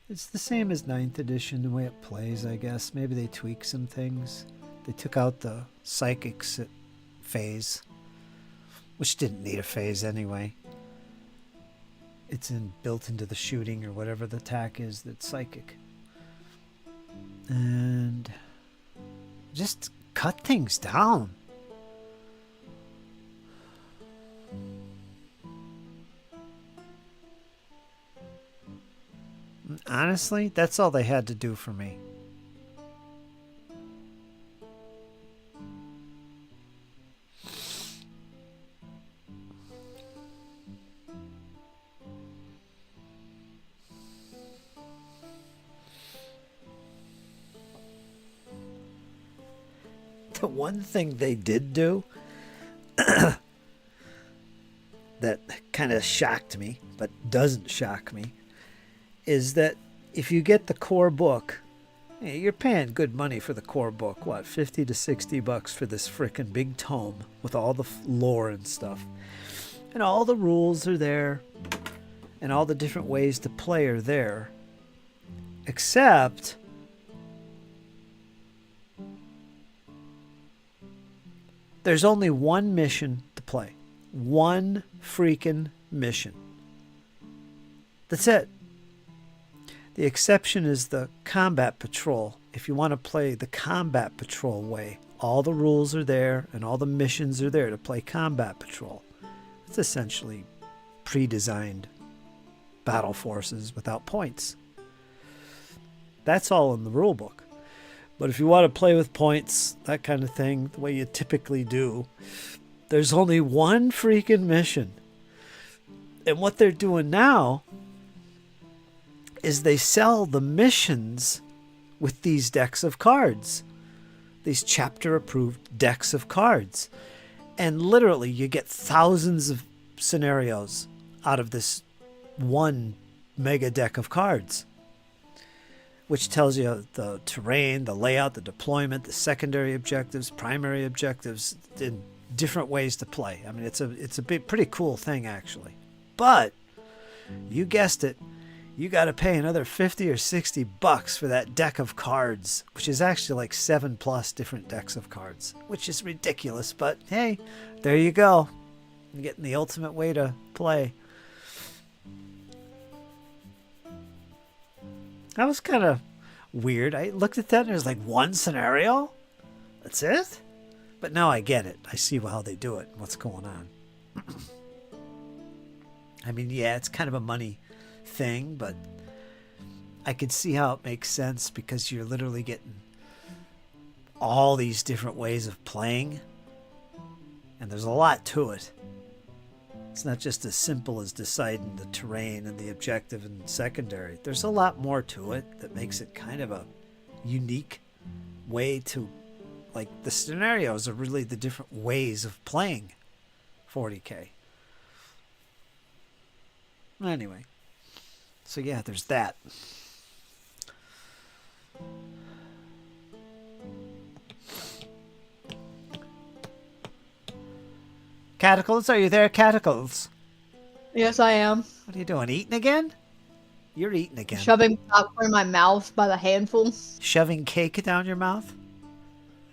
the same as 9th edition, the way it plays, I guess. Maybe they tweak some things. They took out the psychic phase, which didn't need a phase anyway. It's built into the shooting or whatever the attack is that's psychic. And just cut things down. Honestly, that's all they had to do for me. The one thing they did do that kind of shocked me, but doesn't shock me, is that if you get the core book, you're paying good money for the core book. What, $50 to $60 for this frickin' big tome with all the lore and stuff. And all the rules are there, and all the different ways to play are there. Except there's only one mission to play. One freaking mission. That's it. The exception is the combat patrol. If you want to play the combat patrol way, all the rules are there and all the missions are there to play combat patrol. It's essentially pre-designed battle forces without points. That's all in the rule book. But if you want to play with points, that kind of thing, the way you typically do, there's only one freaking mission. And what they're doing now is they sell the missions with these decks of cards. These chapter-approved decks of cards. And literally, you get thousands of scenarios out of this one mega deck of cards, which tells you the terrain, the layout, the deployment, the secondary objectives, primary objectives, in different ways to play. I mean, it's a pretty cool thing, actually. But you guessed it, you got to pay another $50 or $60 for that deck of cards, which is actually like 7+ different decks of cards, which is ridiculous. But hey, there you go. You're getting the ultimate way to play. That was kind of weird. I looked at that and there's like one scenario. That's it? But now I get it. I see how they do it and what's going on. I mean, yeah, it's kind of a money thing, but I could see how it makes sense because you're literally getting all these different ways of playing. And there's a lot to it. It's not just as simple as deciding the terrain and the objective and secondary. There's a lot more to it that makes it kind of a unique way to, like, the scenarios are really the different ways of playing 40K. Anyway, so yeah, there's that. Cataclysm, are you there, Cataclysm? Yes, I am. What are you doing, eating again? You're eating again. Shoving popcorn in my mouth by the handful. Shoving cake down your mouth?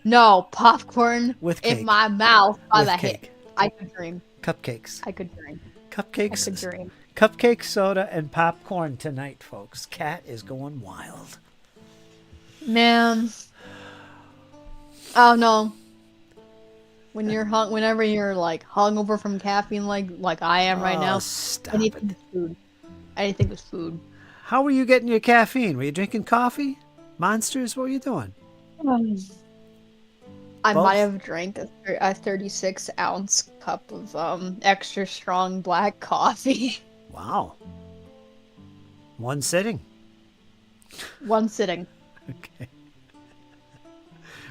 No, popcorn With cake. in my mouth by With the cake. hand. I could dream. Cupcakes. I could dream. Cupcakes. I could dream. Cupcake, soda, and popcorn tonight, folks. Cat is going wild. Man. Oh no. When you're whenever you're like hungover from caffeine, like I am right now, Stop anything it. with food. Anything with food. How were you getting your caffeine? Were you drinking coffee? Monsters? What were you doing? I Both? might have drank a 36-ounce cup of extra strong black coffee. Wow. One sitting. One sitting. Okay.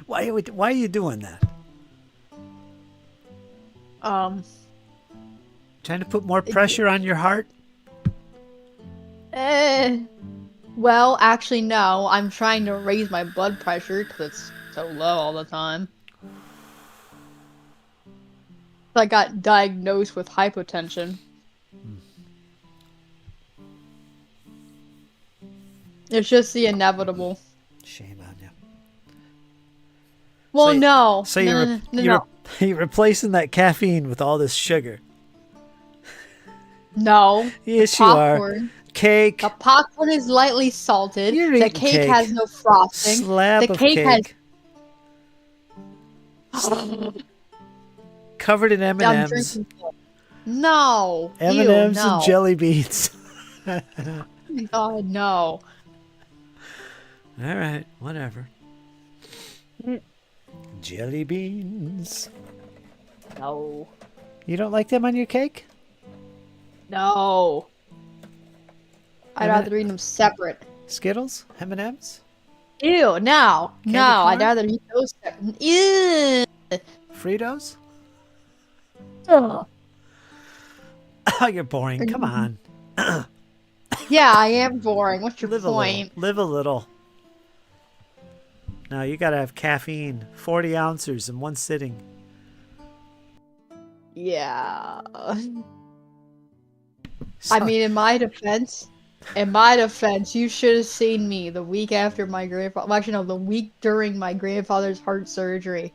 Why are you doing that? Trying to put more pressure on your heart? Well, actually, no. I'm trying to raise my blood pressure because it's so low all the time. I got diagnosed with hypotension. It's just the inevitable. Shame on you. Well, So you- no. So no, you're replacing that caffeine with all this sugar. no. Yes, you are. Popcorn. Cake. The popcorn is lightly salted. You're The eating cake cake. has no frosting. Slab the of cake cake. has. Covered in I'm M&Ms. drinking. No. M&Ms Ew, no. and jelly beans. God, no. All right, whatever. Jelly beans. No. You don't like them on your cake? No. I'd M&M rather eat them separate. Skittles? M&M's? Ew, no. No, Candy I'd corn? rather eat those separate. Ew. Fritos? Ugh. Oh, you're boring. Come on. Yeah, I am boring. What's your Live a little. point? Live a little. No, you gotta have caffeine. 40 ounces in one sitting. Yeah. So- I mean, in my defense, you should have seen me the week after my grandfather. Well, actually, no, the week during my grandfather's heart surgery.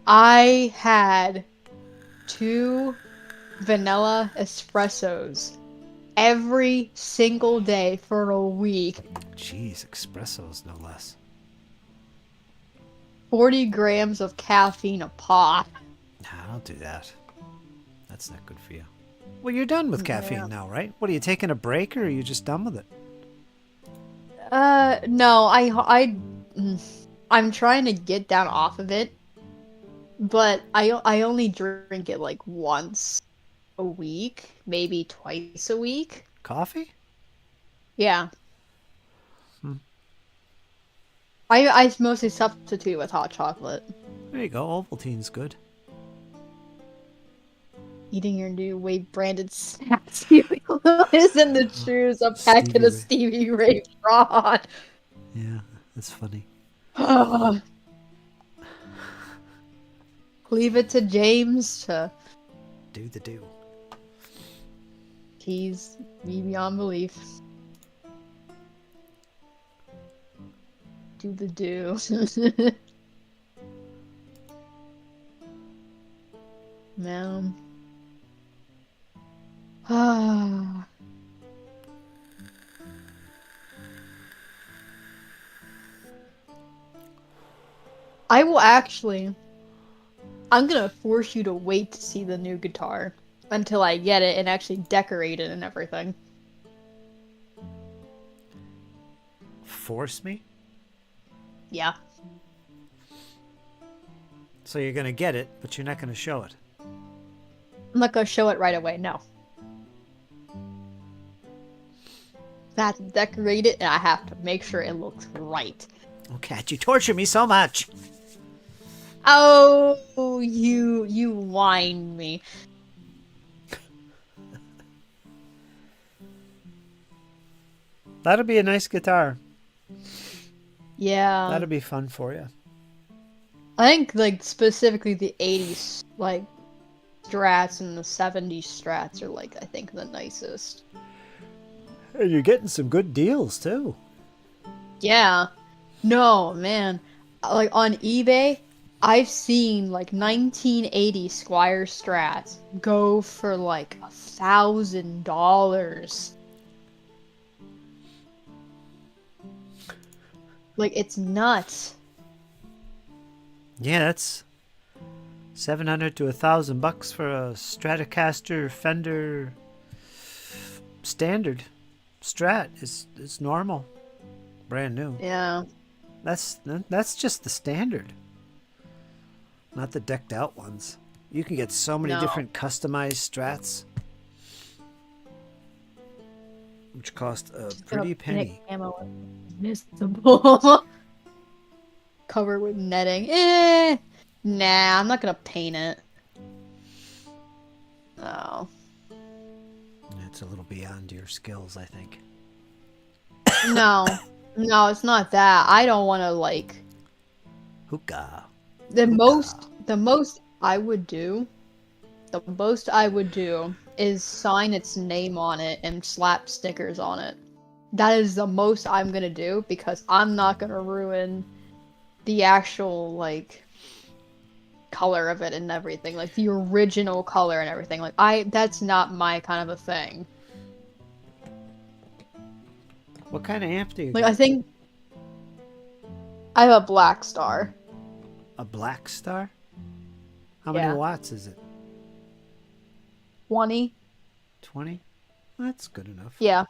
I had 2 vanilla espressos every single day for a week. Jeez, espressos, no less. 40 grams of caffeine a pop. Nah, don't do that. That's not good for you. Well, you're done with caffeine Yeah. now, right? What, are you taking a break or are you just done with it? No, I'm trying to get down off of it, but I only drink it like once a week, maybe twice a week. Coffee? Yeah. Hmm. I mostly substitute with hot chocolate. There you go. Ovaltine's good. Eating your new Wave branded snack cereal is in the shoes of packing Stevie a Ray. Stevie Ray Vaughan. Yeah, that's funny. Leave it to James to Do the do. tease me beyond belief. Do the do. Man. I will actually. I'm gonna force you to wait to see the new guitar until I get it and actually decorate it and everything. Force me? Yeah. So you're going to get it, but you're not going to show it. I'm not gonna show it right away, no. I have to decorate it and I have to make sure it looks right. Oh, Cat, you torture me so much. Oh, you whine me. That'll be a nice guitar. Yeah. That'll be fun for you. I think, like, specifically the 80s, like, strats and the 70s strats are, like, I think the nicest. And you're getting some good deals, too. Yeah. No, man. Like, on eBay, I've seen, like, 1980 Squire strats go for, like, $1,000. Like, it's nuts. Yeah, that's $700 to $1,000 for a Stratocaster Fender standard Strat. It's normal, brand new. Yeah. That's just the standard, not the decked out ones. You can get so many No. different customized Strats, which cost a pretty penny. Camo invisible. Covered with netting. Nah, I'm not gonna paint it. Oh. It's a little beyond your skills, I think. No. No, it's not that. I don't want to, like... Hookah. The most I would do is sign its name on it and slap stickers on it. That is the most I'm gonna do because I'm not gonna ruin the actual, like, color of it and everything. Like, the original color and everything. Like, that's not my kind of a thing. What kind of amp do you Like, got? I think I have a Black Star. A Black Star? How Yeah. many watts is it? 20? 20? That's good enough. Yeah.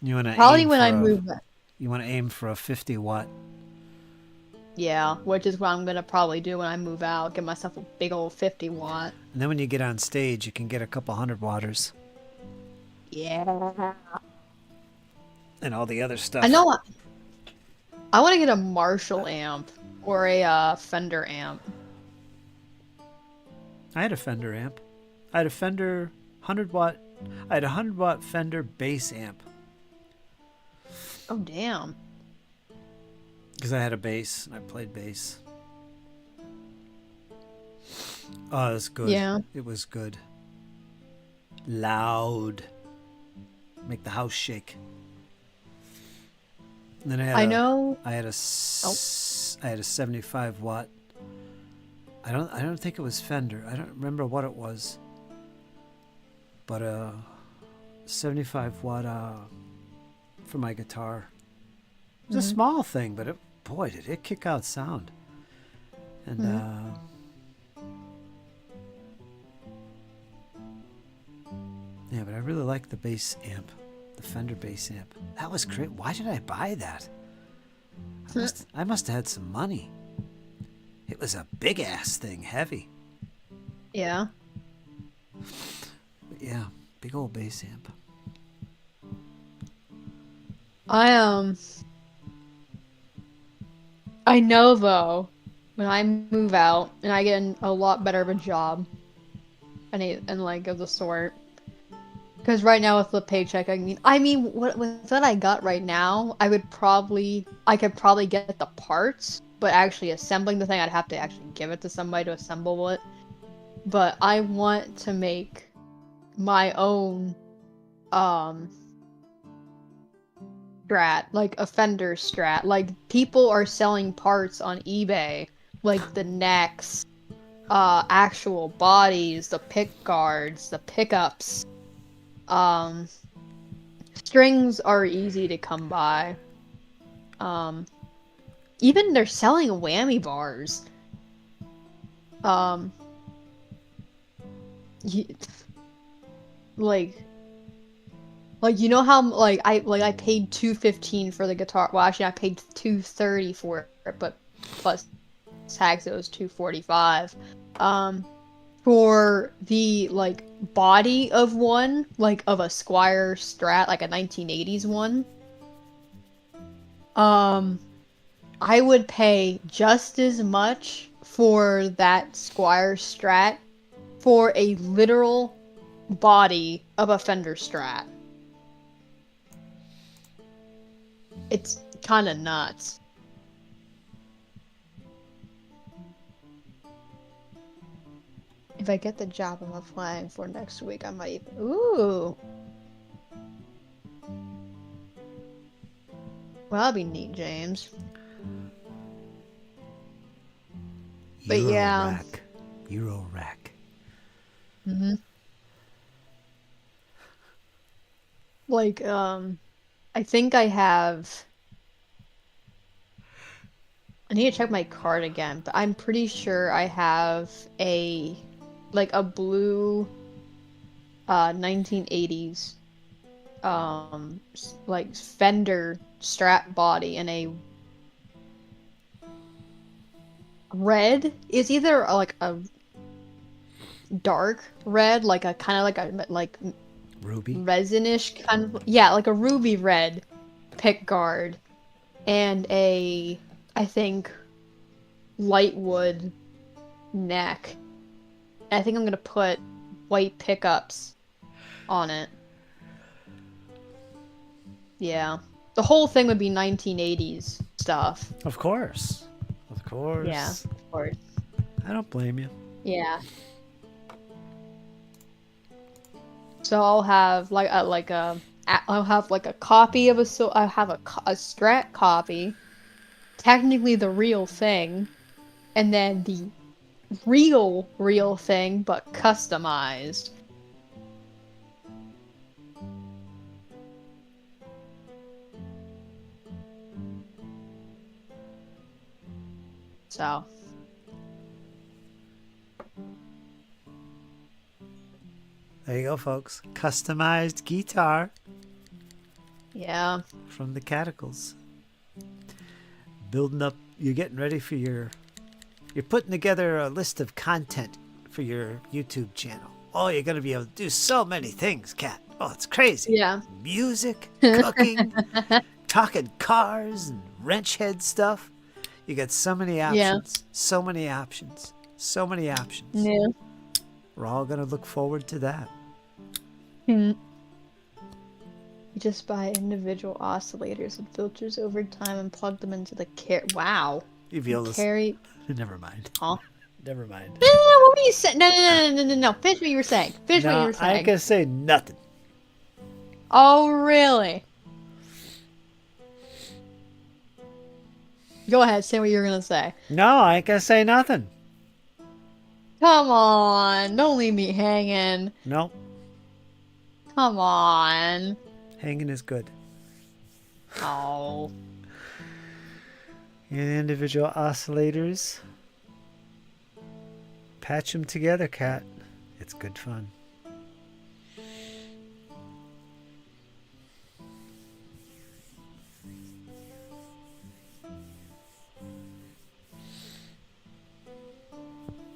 You want to Probably aim when for I move. You want to aim for a 50 watt. Yeah, which is what I'm gonna probably do when I move out. Get myself a big old 50 watt. And then when you get on stage, you can get a couple 100 watters Yeah. and all the other stuff. I know. I want to get a Marshall amp or a Fender amp. I had a Fender amp. I had a Fender 100 watt. I had a 100 watt Fender bass amp Oh damn. because I had a bass and I played bass. Oh, it was good. Yeah. It was good. Loud. Make the house shake. And then I know. I had a 75 watt. I don't think it was Fender. I don't remember what it was. But 75 watt for my guitar. It was a small thing, but boy, did it kick out sound. And yeah, but I really like the bass amp, the Fender bass amp. That was great. Why did I buy that? I must have had some money. It was a big ass thing, heavy. Yeah. But yeah, big old bass amp. I know though, when I move out and I get a lot better of a job, and like of the sort. Because right now with the paycheck, I mean, what with what I got right now, I could probably get the parts, but actually assembling the thing, I'd have to actually give it to somebody to assemble it. But I want to make my own Strat, like a Fender Strat. Like people are selling parts on eBay, like the necks, actual bodies, the pick guards, the pickups. Strings are easy to come by. Even they're selling whammy bars. Like you know how I paid $215 for the guitar. Well, actually, I paid $230 for it, but plus tax it was $245. For the like body of one, like of a Squire Strat, like a 1980s one, I would pay just as much for that Squire Strat for a literal body of a Fender Strat. It's kind of nuts. If I get the job I'm applying for next week, I might even... Ooh! Well, that'd be neat, James. But yeah. Euro rack. Mm-hmm. Like, I think I have... I need to check my card again, but I'm pretty sure I have a blue 1980s like Fender Strat body and a red is either like a dark red, like a kind of like Ruby? resinish kind of, yeah, like a ruby red pick guard, and a, I think, light wood neck. I think I'm gonna put white pickups on it. Yeah. The whole thing would be 1980s stuff. Of course. Of course. Yeah, of course. I don't blame you. Yeah. So I'll have I'll have like a copy of I have a Strat copy, technically the real thing, and then the real thing but customized. So there you go, folks. Customized guitar. Yeah. from the cataclysms. Building up, you're getting ready for you're putting together a list of content for your YouTube channel. Oh, you're going to be able to do so many things, Kat. Oh, it's crazy. Yeah. Music, cooking, talking cars and wrench head stuff. You got so many Yeah. options. So many options. So many options. Yeah. We're all going to look forward to that. You just buy individual oscillators and filters over time and plug them into the Wow. You feel this? Carry. Never mind. Huh? Never mind. No, what were you saying? No. Finish what you were saying. Finish what you No, were I saying. ain't going to say nothing. Oh, really? Go ahead, say what you were gonna say. No, I ain't going to say nothing. Come on, don't leave me hanging. No, Come on. hanging is good. Oh. Your individual oscillators. Patch them together, Kat. It's good fun.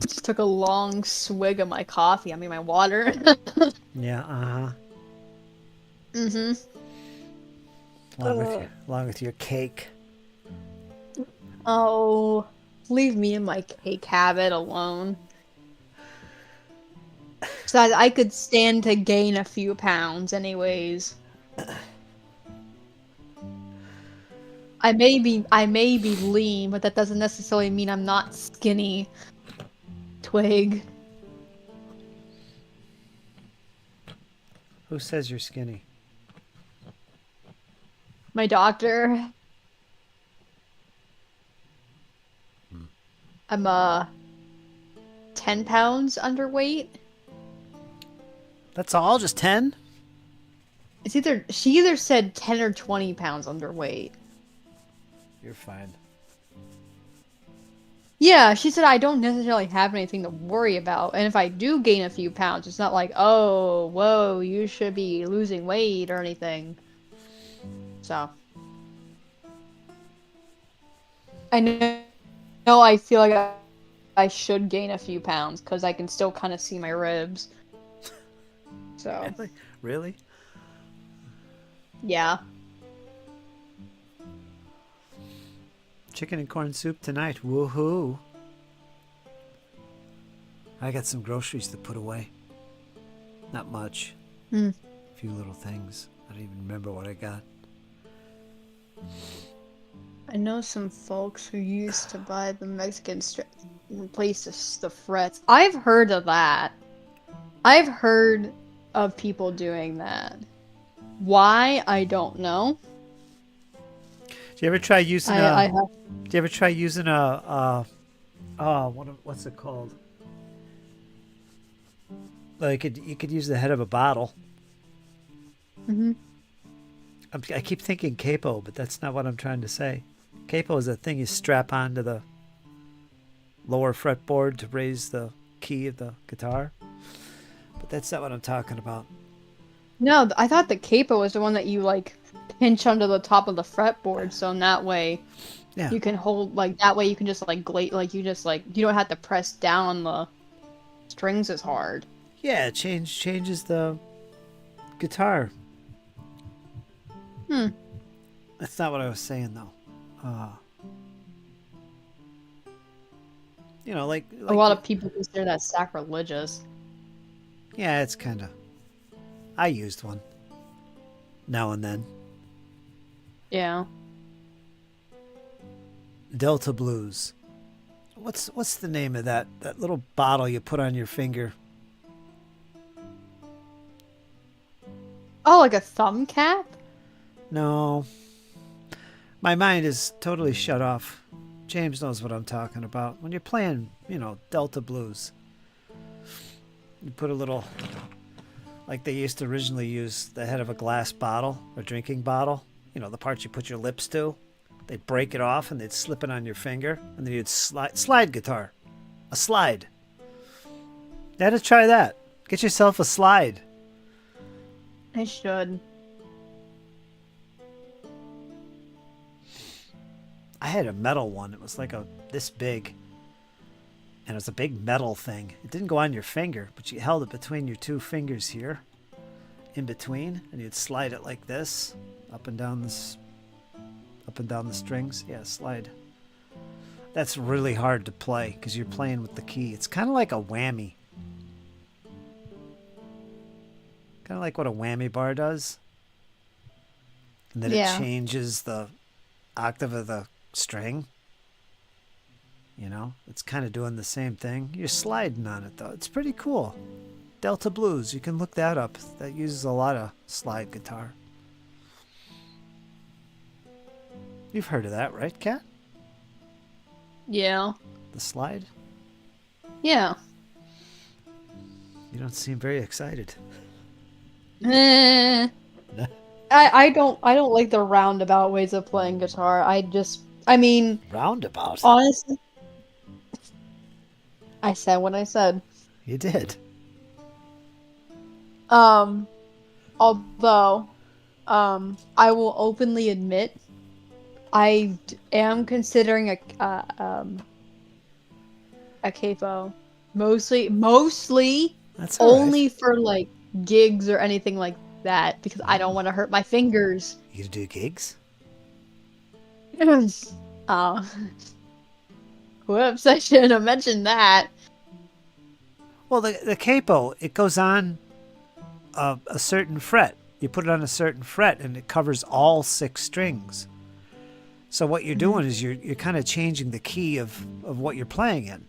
Just took a long swig of my coffee. I mean, my water. Yeah, uh-huh. Mm-hmm. Along with your cake. Oh, leave me and my cake habit alone. So I could stand to gain a few pounds anyways. I may be lean, but that doesn't necessarily mean I'm not skinny. Twig. Who says you're skinny? My doctor. I'm 10 pounds underweight. That's all? Just 10? She either said 10 or 20 pounds underweight. You're fine. Yeah, she said I don't necessarily have anything to worry about. And if I do gain a few pounds, it's not like, oh, whoa, you should be losing weight or anything. So. I know I feel like I should gain a few pounds because I can still kind of see my ribs. So. Really? Yeah. Chicken and corn soup tonight. Woohoo. I got some groceries to put away. Not much. A few little things. I don't even remember what I got. I know some folks who used to buy the Mexican place the Fritz. I've heard of that. I've heard of people doing that. Why? I don't know. Do you ever try using I have. Do you ever try using what's it called? Like you could use the head of a bottle. Mm-hmm. I keep thinking capo, but that's not what I'm trying to say. Capo is a thing you strap onto the lower fretboard to raise the key of the guitar. But that's not what I'm talking about. No, I thought the capo was the one that you like pinch under the top of the fretboard, so in that way Yeah. you can hold that way you can just like you don't have to press down on the strings as hard. Yeah, it changes the guitar. That's not what I was saying though. Like A lot of people consider that sacrilegious. Yeah, it's kind of. I used one now and then. Yeah. Delta Blues. What's the name of that little bottle you put on your finger? Oh, like a thumb cap? No. My mind is totally shut off. James knows what I'm talking about. When you're playing, Delta Blues, you put a little, like they used to originally use the head of a glass bottle or drinking bottle, the parts you put your lips to. They'd break it off and they'd slip it on your finger, and then you'd slide guitar. A slide. You had to try that. Get yourself a slide. I should. had a metal one. It was like this big. And it was a big metal thing. It didn't go on your finger, but you held it between your two fingers here, in between, and you'd slide it like this, up and down the strings. Yeah, slide. That's really hard to play because you're playing with the key. It's kind of like a whammy. Kind of like what a whammy bar does. And then it changes the octave of the string. You know, it's kind of doing the same thing. You're sliding on it, though. It's pretty cool. Delta Blues, you can look that up. That uses a lot of slide guitar. You've heard of that, right, Kat? Yeah. The slide? Yeah. You don't seem very excited. I don't like the roundabout ways of playing guitar. I mean, Roundabout? honestly, I said what I said. You did. Although, I will openly admit, I am considering a capo, mostly That's all only right. for like gigs or anything like that because I don't want to hurt my fingers. You do gigs? Whoops, I shouldn't have mentioned that. Well, the capo, it goes on a certain fret. You put it on a certain fret, and it covers all 6 strings. So what you're doing is you're kind of changing the key of what you're playing in.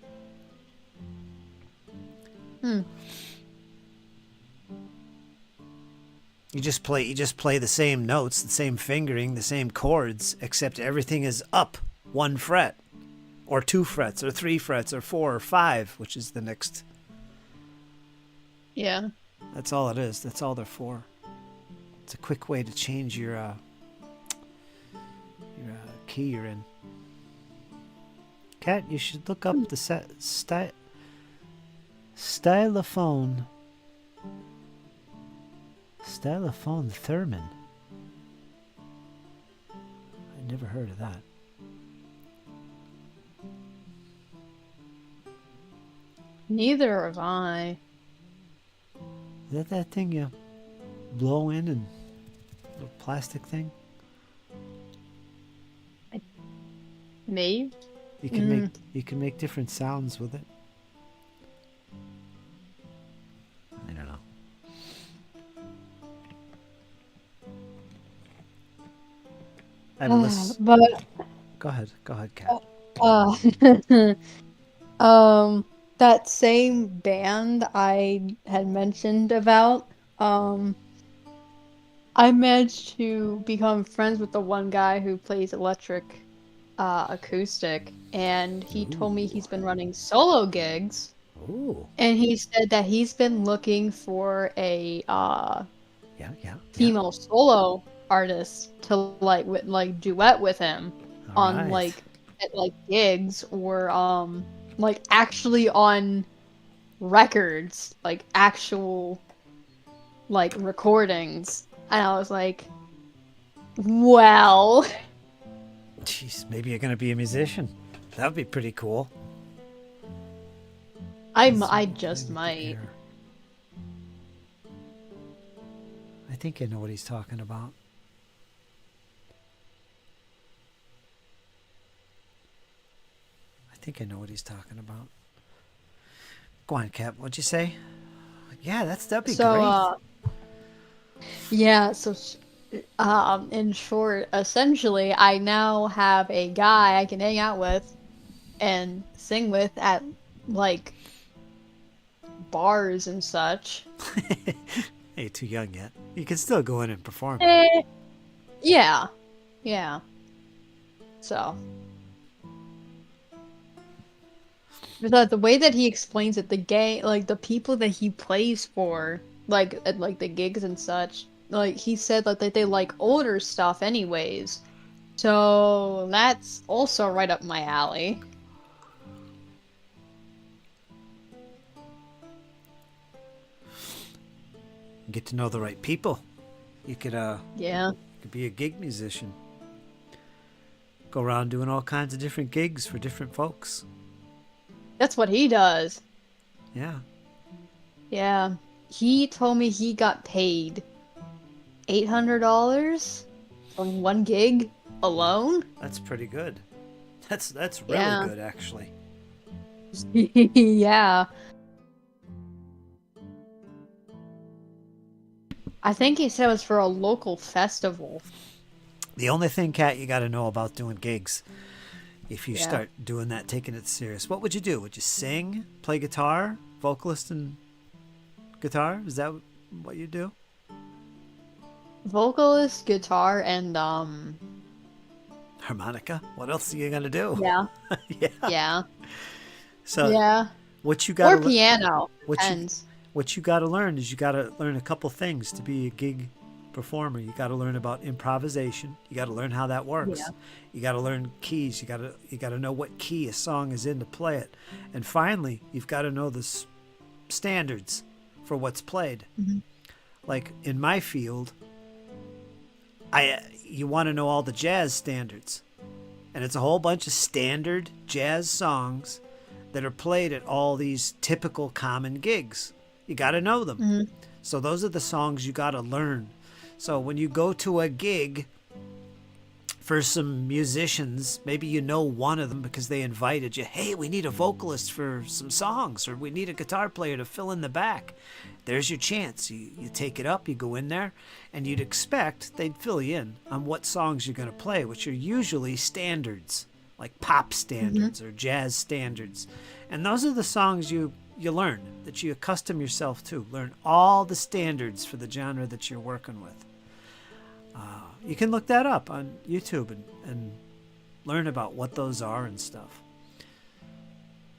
You just play the same notes, the same fingering, the same chords, except everything is up 1 fret, or 2 frets, or 3 frets, or 4 or 5, which is the next. Yeah. That's all it is. That's all they're for. It's a quick way to change your key you're in. Kat, you should look up the stylophone theremin. I never heard of that. Neither have I. Is that thing you blow in and little plastic thing? Me? You can make different sounds with it. I don't know. I haven't listened. But Go ahead, Kat. that same band I had mentioned about, I managed to become friends with the one guy who plays electric acoustic, and he told me he's been running solo gigs. Ooh. And he said that he's been looking for a female solo artist to like duet with him on right. at gigs or like actually on records, like actual like recordings. And I was like, well, Jeez, maybe you're gonna be a musician. That would be pretty cool. I just might. I think I know what he's talking about. Go on, Cap. What'd you say? Yeah, that'd be great. Yeah, so in short, essentially, I now have a guy I can hang out with and sing with at like bars and such. Hey, you're too young yet. You can still go in and perform. Yeah. So, but the way that he explains it, the people that he plays for, like at like the gigs and such, like he said that they like older stuff anyways. So that's also right up my alley. Get to know the right people. You could Yeah. be a gig musician. Go around doing all kinds of different gigs for different folks. That's what he does. Yeah. Yeah. He told me he got paid $800 on one gig alone. That's pretty good. That's really Yeah. good, actually. Yeah. I think he said it was for a local festival. The only thing, Kat, you got to know about doing gigs, if you Yeah. start doing that, taking it serious, what would you do? Would you sing, play guitar, vocalist and guitar? Is that what you do? Vocalist, guitar, and Harmonica? What else are you going to do? yeah. Yeah. Yeah. So Yeah. what you got Or piano. what you Depends. what you got to learn is you got to learn a couple things to be a gig performer. You got to learn about improvisation. You got to learn how that works. Yeah. You got to learn keys. You got to know what key a song is in to play it. And finally, you've got to know the standards for what's played. Mhm. Like in my field, you want to know all the jazz standards. And it's a whole bunch of standard jazz songs that are played at all these typical common gigs. You got to know them. Mhm. So those are the songs you got to learn. So when you go to a gig for some musicians, maybe you know one of them because they invited you. Hey, we need a vocalist for some songs, or we need a guitar player to fill in the back. There's your chance. You take it up, you go in there, and you'd expect they'd fill you in on what songs you're going to play, which are usually standards, like pop standards or jazz standards. And those are the songs you learn, that you accustom yourself to. Learn all the standards for the genre that you're working with. You can look that up on YouTube and learn about what those are and stuff.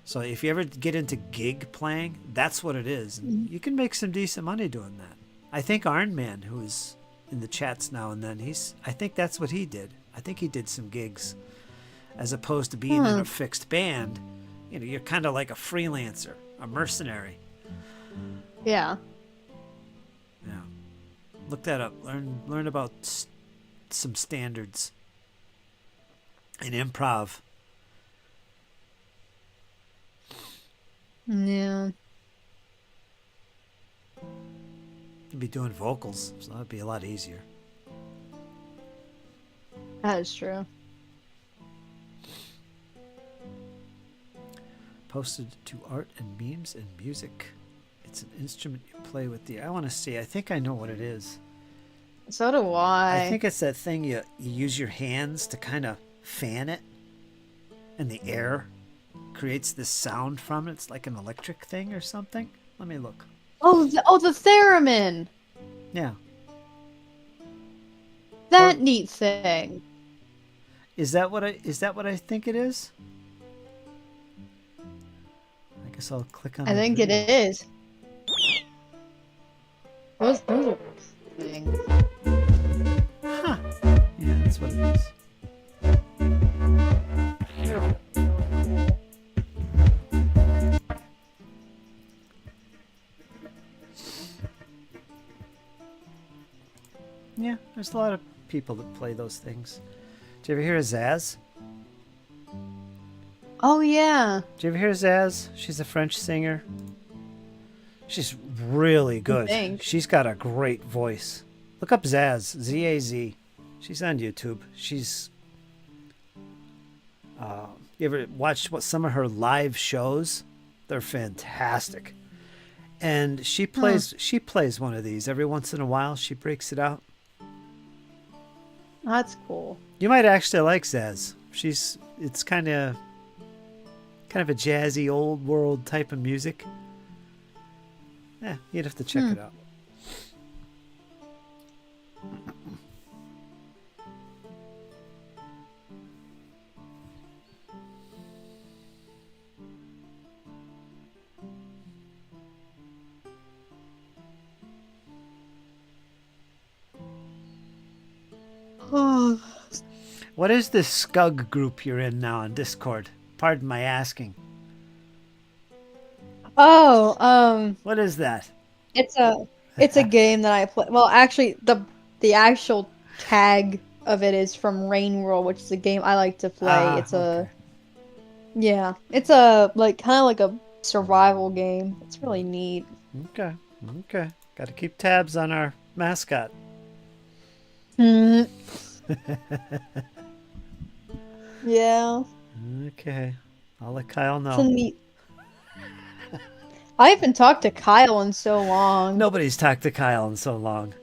So if you ever get into gig playing, that's what it is. And you can make some decent money doing that. I think Ironman, who is in the chats now and then, I think that's what he did. I think he did some gigs as opposed to being in a fixed band. You know, you're kind of like a freelancer, a mercenary. Yeah. Yeah. Look that up. Learn about some standards in improv. Yeah. You'd be doing vocals, so that'd be a lot easier. That is true. Posted to art and memes and music. It's an instrument you play with the. I want to see. I think I know what it is. So do I. I think it's that thing you use your hands to kind of fan it, and the air creates this sound from it. It's like an electric thing or something. Let me look. Oh, the theremin. Yeah. That neat thing. Is that what I think it is? I guess I'll click on. I think it is. Those are things. Huh. Yeah, that's what it is. Yeah, there's a lot of people that play those things. Did you ever hear of Zaz? Oh yeah. Did you ever hear of Zaz? She's a French singer. She's really good. Thanks. She's got a great voice. Look up Zaz, Z-A-Z. She's on YouTube. She's. You ever watched some of her live shows? They're fantastic. And she plays one of these every once in a while. She breaks it out. That's cool. You might actually like Zaz. It's kind of a jazzy old world type of music. Yeah, you'd have to check it out. What is this Scug group you're in now on Discord? Pardon my asking. Oh, What is that? it's a game that I play. Well, actually, the actual tag of it is from Rain World, which is a game I like to play. Ah, It's okay. it's a like kind of like a survival game. It's really neat. Okay. Okay. Got to keep tabs on our mascot. Hmm. Yeah, Okay. I'll let Kyle it's a know. neat. I haven't talked to Kyle in so long. Nobody's talked to Kyle in so long.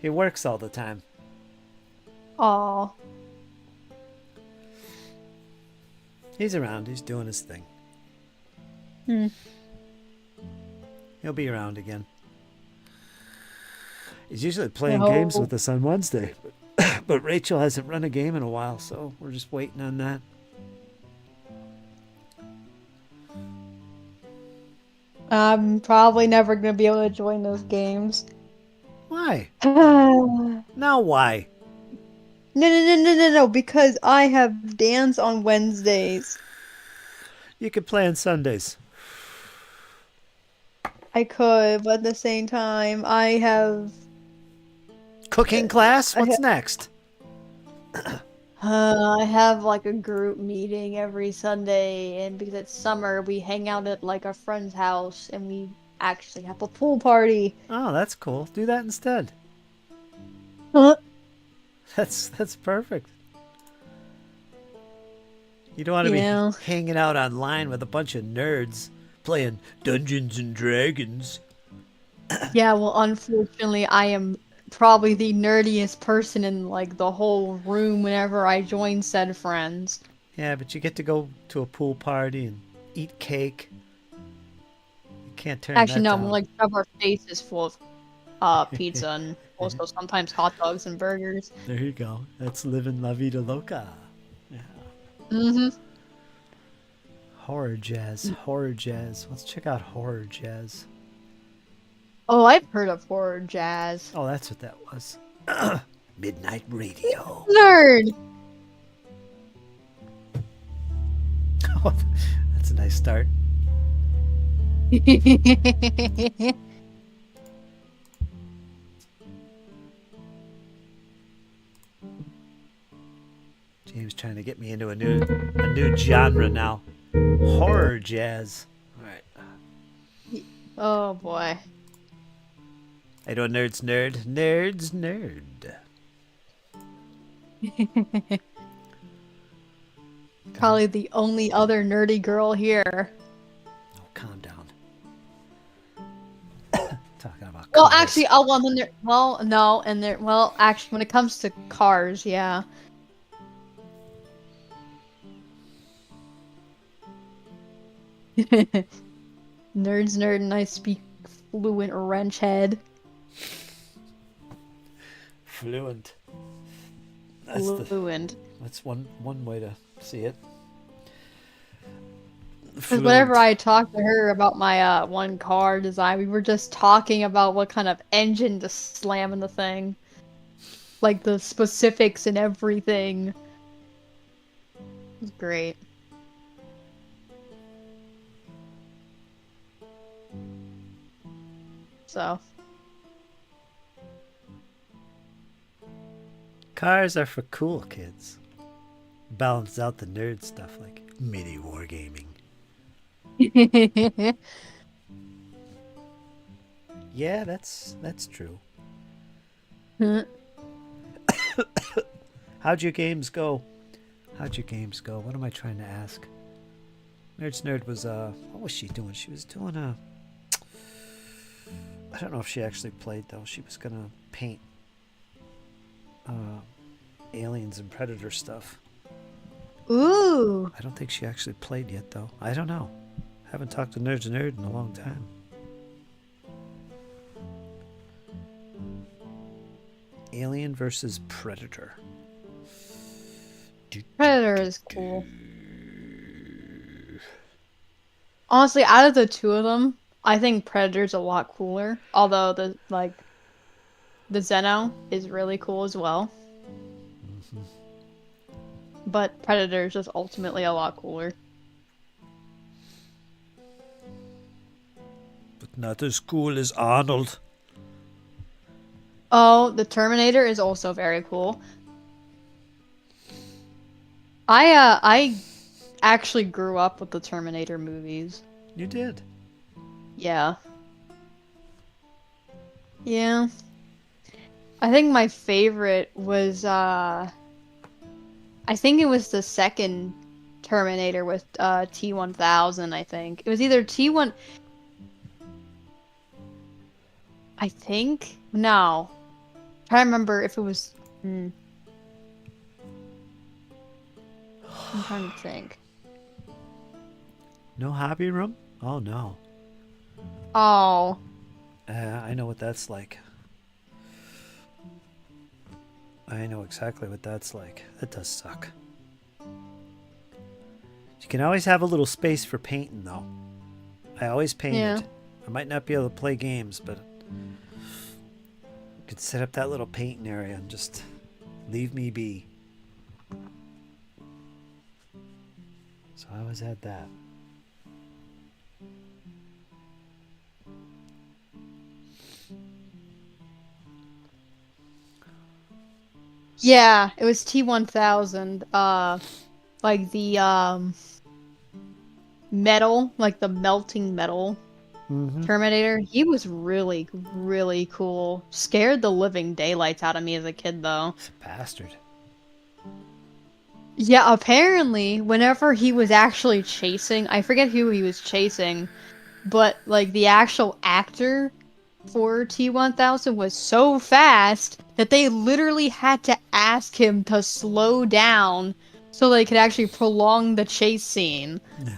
He works all the time. Aw. He's around. He's doing his thing. Hmm. He'll be around again. He's usually playing No. games with us on Wednesday. But Rachel hasn't run a game in a while, so we're just waiting on that. I'm probably never gonna be able to join those games. Why? No, Now why? no, because I have dance on Wednesdays. You could play on Sundays. I could, but at the same time, I have Cooking class? I What's ha- next? I have like a group meeting every Sunday, and because it's summer, we hang out at like a friend's house, and we actually have a pool party. Oh, that's cool. Do that instead. Huh? That's perfect. You don't want to Yeah. be hanging out online with a bunch of nerds playing Dungeons and Dragons. Yeah, well, unfortunately, I am probably the nerdiest person in like the whole room whenever I join said friends. Yeah, but you get to go to a pool party and eat cake. You can't turn Actually, that no, down. more like shove our faces full of pizza and also sometimes hot dogs and burgers. There you go. That's living La Vida Loca. Yeah. Mm-hmm. Horror jazz. Horror jazz. Let's check out horror jazz. Oh, I've heard of horror jazz. Oh, that's what that was. Midnight Radio. Nerd! Oh, that's a nice start. James trying to get me into a new genre now. Horror jazz. All right. Oh boy. I do a nerd's nerd. Nerd's nerd. Probably the only other nerdy girl here. Oh, calm down. Talking about Well, cars. actually, actually, when it comes to cars, yeah. Nerd's nerd, and I speak fluent wrench head. Fluent. Fluent. That's one way to see it. Because whenever I talked to her about my one car design, we were just talking about what kind of engine to slam in the thing. Like the specifics and everything. It was great. So. Cars are for cool kids. Balance out the nerd stuff like mini wargaming. Yeah, that's true. How'd your games go? What am I trying to ask? Nerd's Nerd was what was she doing? She was doing I don't know if she actually played though. She was gonna paint aliens and predator stuff. Ooh. I don't think she actually played yet though. I don't know. Haven't talked to Nerd's Nerd in a long time. Alien versus Predator. Predator is cool. Honestly, out of the two of them, I think Predator's a lot cooler. Although the Xeno is really cool as well. Mm-hmm. But Predator is just ultimately a lot cooler. But not as cool as Arnold. Oh, the Terminator is also very cool. I actually grew up with the Terminator movies. You did. Yeah. Yeah. I think my favorite was I think it was the second Terminator with T-1000, I think. It was either T1 I think? No. I'm trying to remember if it was I'm trying to think. No hobby room? Oh no. Oh. I know what that's like. I know exactly what that's like. That does suck. You can always have a little space for painting, though. I always painted. Yeah. I might not be able to play games, but you could set up that little painting area and just leave me be. So I always had that. Yeah, it was T-1000. Like the metal, like the melting metal Mm-hmm. Terminator. He was really, really cool. Scared the living daylights out of me as a kid, though. He's a bastard. Yeah, apparently, whenever he was actually chasing, I forget who he was chasing, but like the actual actor for T-1000 was so fast that they literally had to ask him to slow down so they could actually prolong the chase scene. Yeah,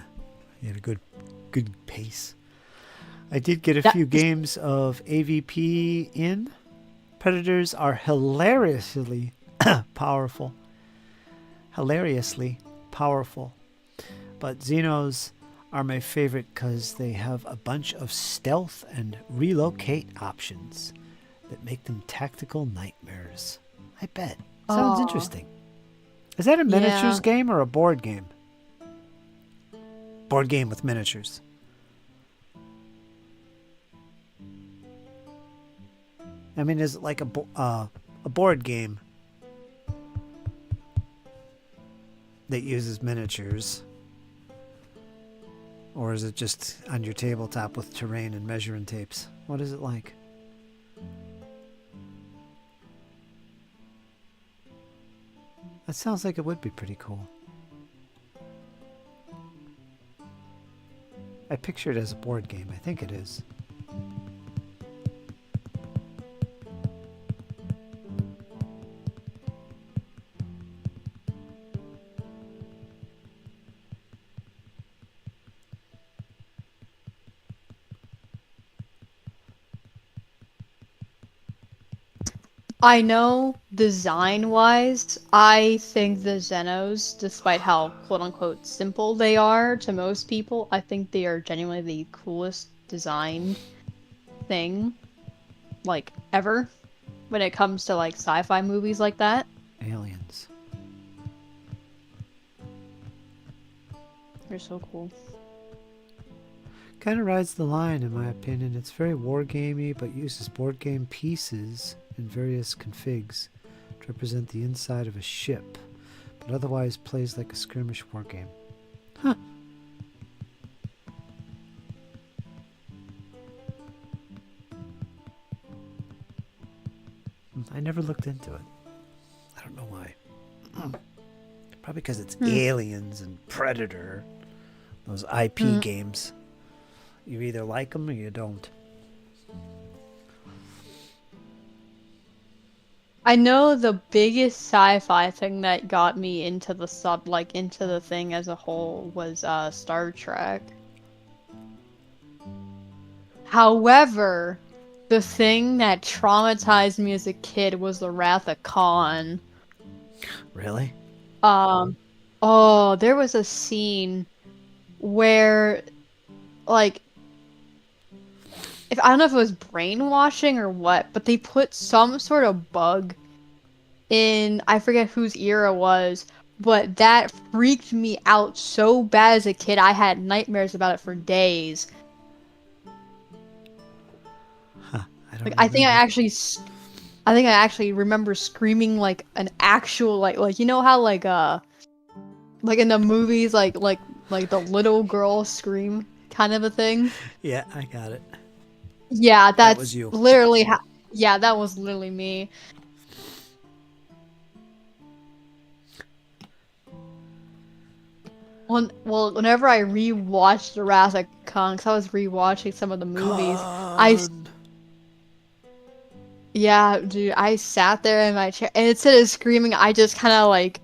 he had a good pace. I did get a That- few games of AVP in. Predators are hilariously powerful. Hilariously powerful. But Xenos are my favorite because they have a bunch of stealth and relocate options that make them tactical nightmares. I bet. Sounds Aw. interesting. Is that a miniatures Yeah. game or a board game? Board game with miniatures. I mean, is it like a board game that uses miniatures? Or is it just on your tabletop with terrain and measuring tapes? What is it like? That sounds like it would be pretty cool. I picture it as a board game. I think it is. I know design-wise, I think the Xenos, despite how quote-unquote simple they are to most people, I think they are genuinely the coolest designed thing, like, ever, when it comes to, like, sci-fi movies like that. Aliens. They're so cool. Kind of rides the line, in my opinion. It's very wargamey, but uses board game pieces in various configs to represent the inside of a ship, but otherwise plays like a skirmish wargame. Huh. I never looked into it. I don't know why. Probably because it's Aliens and Predator. Those IP games. You either like them or you don't. I know the biggest sci-fi thing that got me into the into the thing as a whole was Star Trek. However, the thing that traumatized me as a kid was the Wrath of Khan. Really? Oh, there was a scene where, like, I don't know if it was brainwashing or what, but they put some sort of bug in, I forget whose ear it was, but that freaked me out so bad as a kid. I had nightmares about it for days. Huh. I don't Like, I think remember. I actually remember screaming like an actual like you know how like like in the movies, like the little girl scream kind of a thing. Yeah, I got it. Yeah, That was that's you. literally yeah, that was literally me. Whenever I rewatched Jurassic Kong, 'cause I was rewatching some of the movies, Con. yeah, dude, I sat there in my chair, and instead of screaming, I just kind of like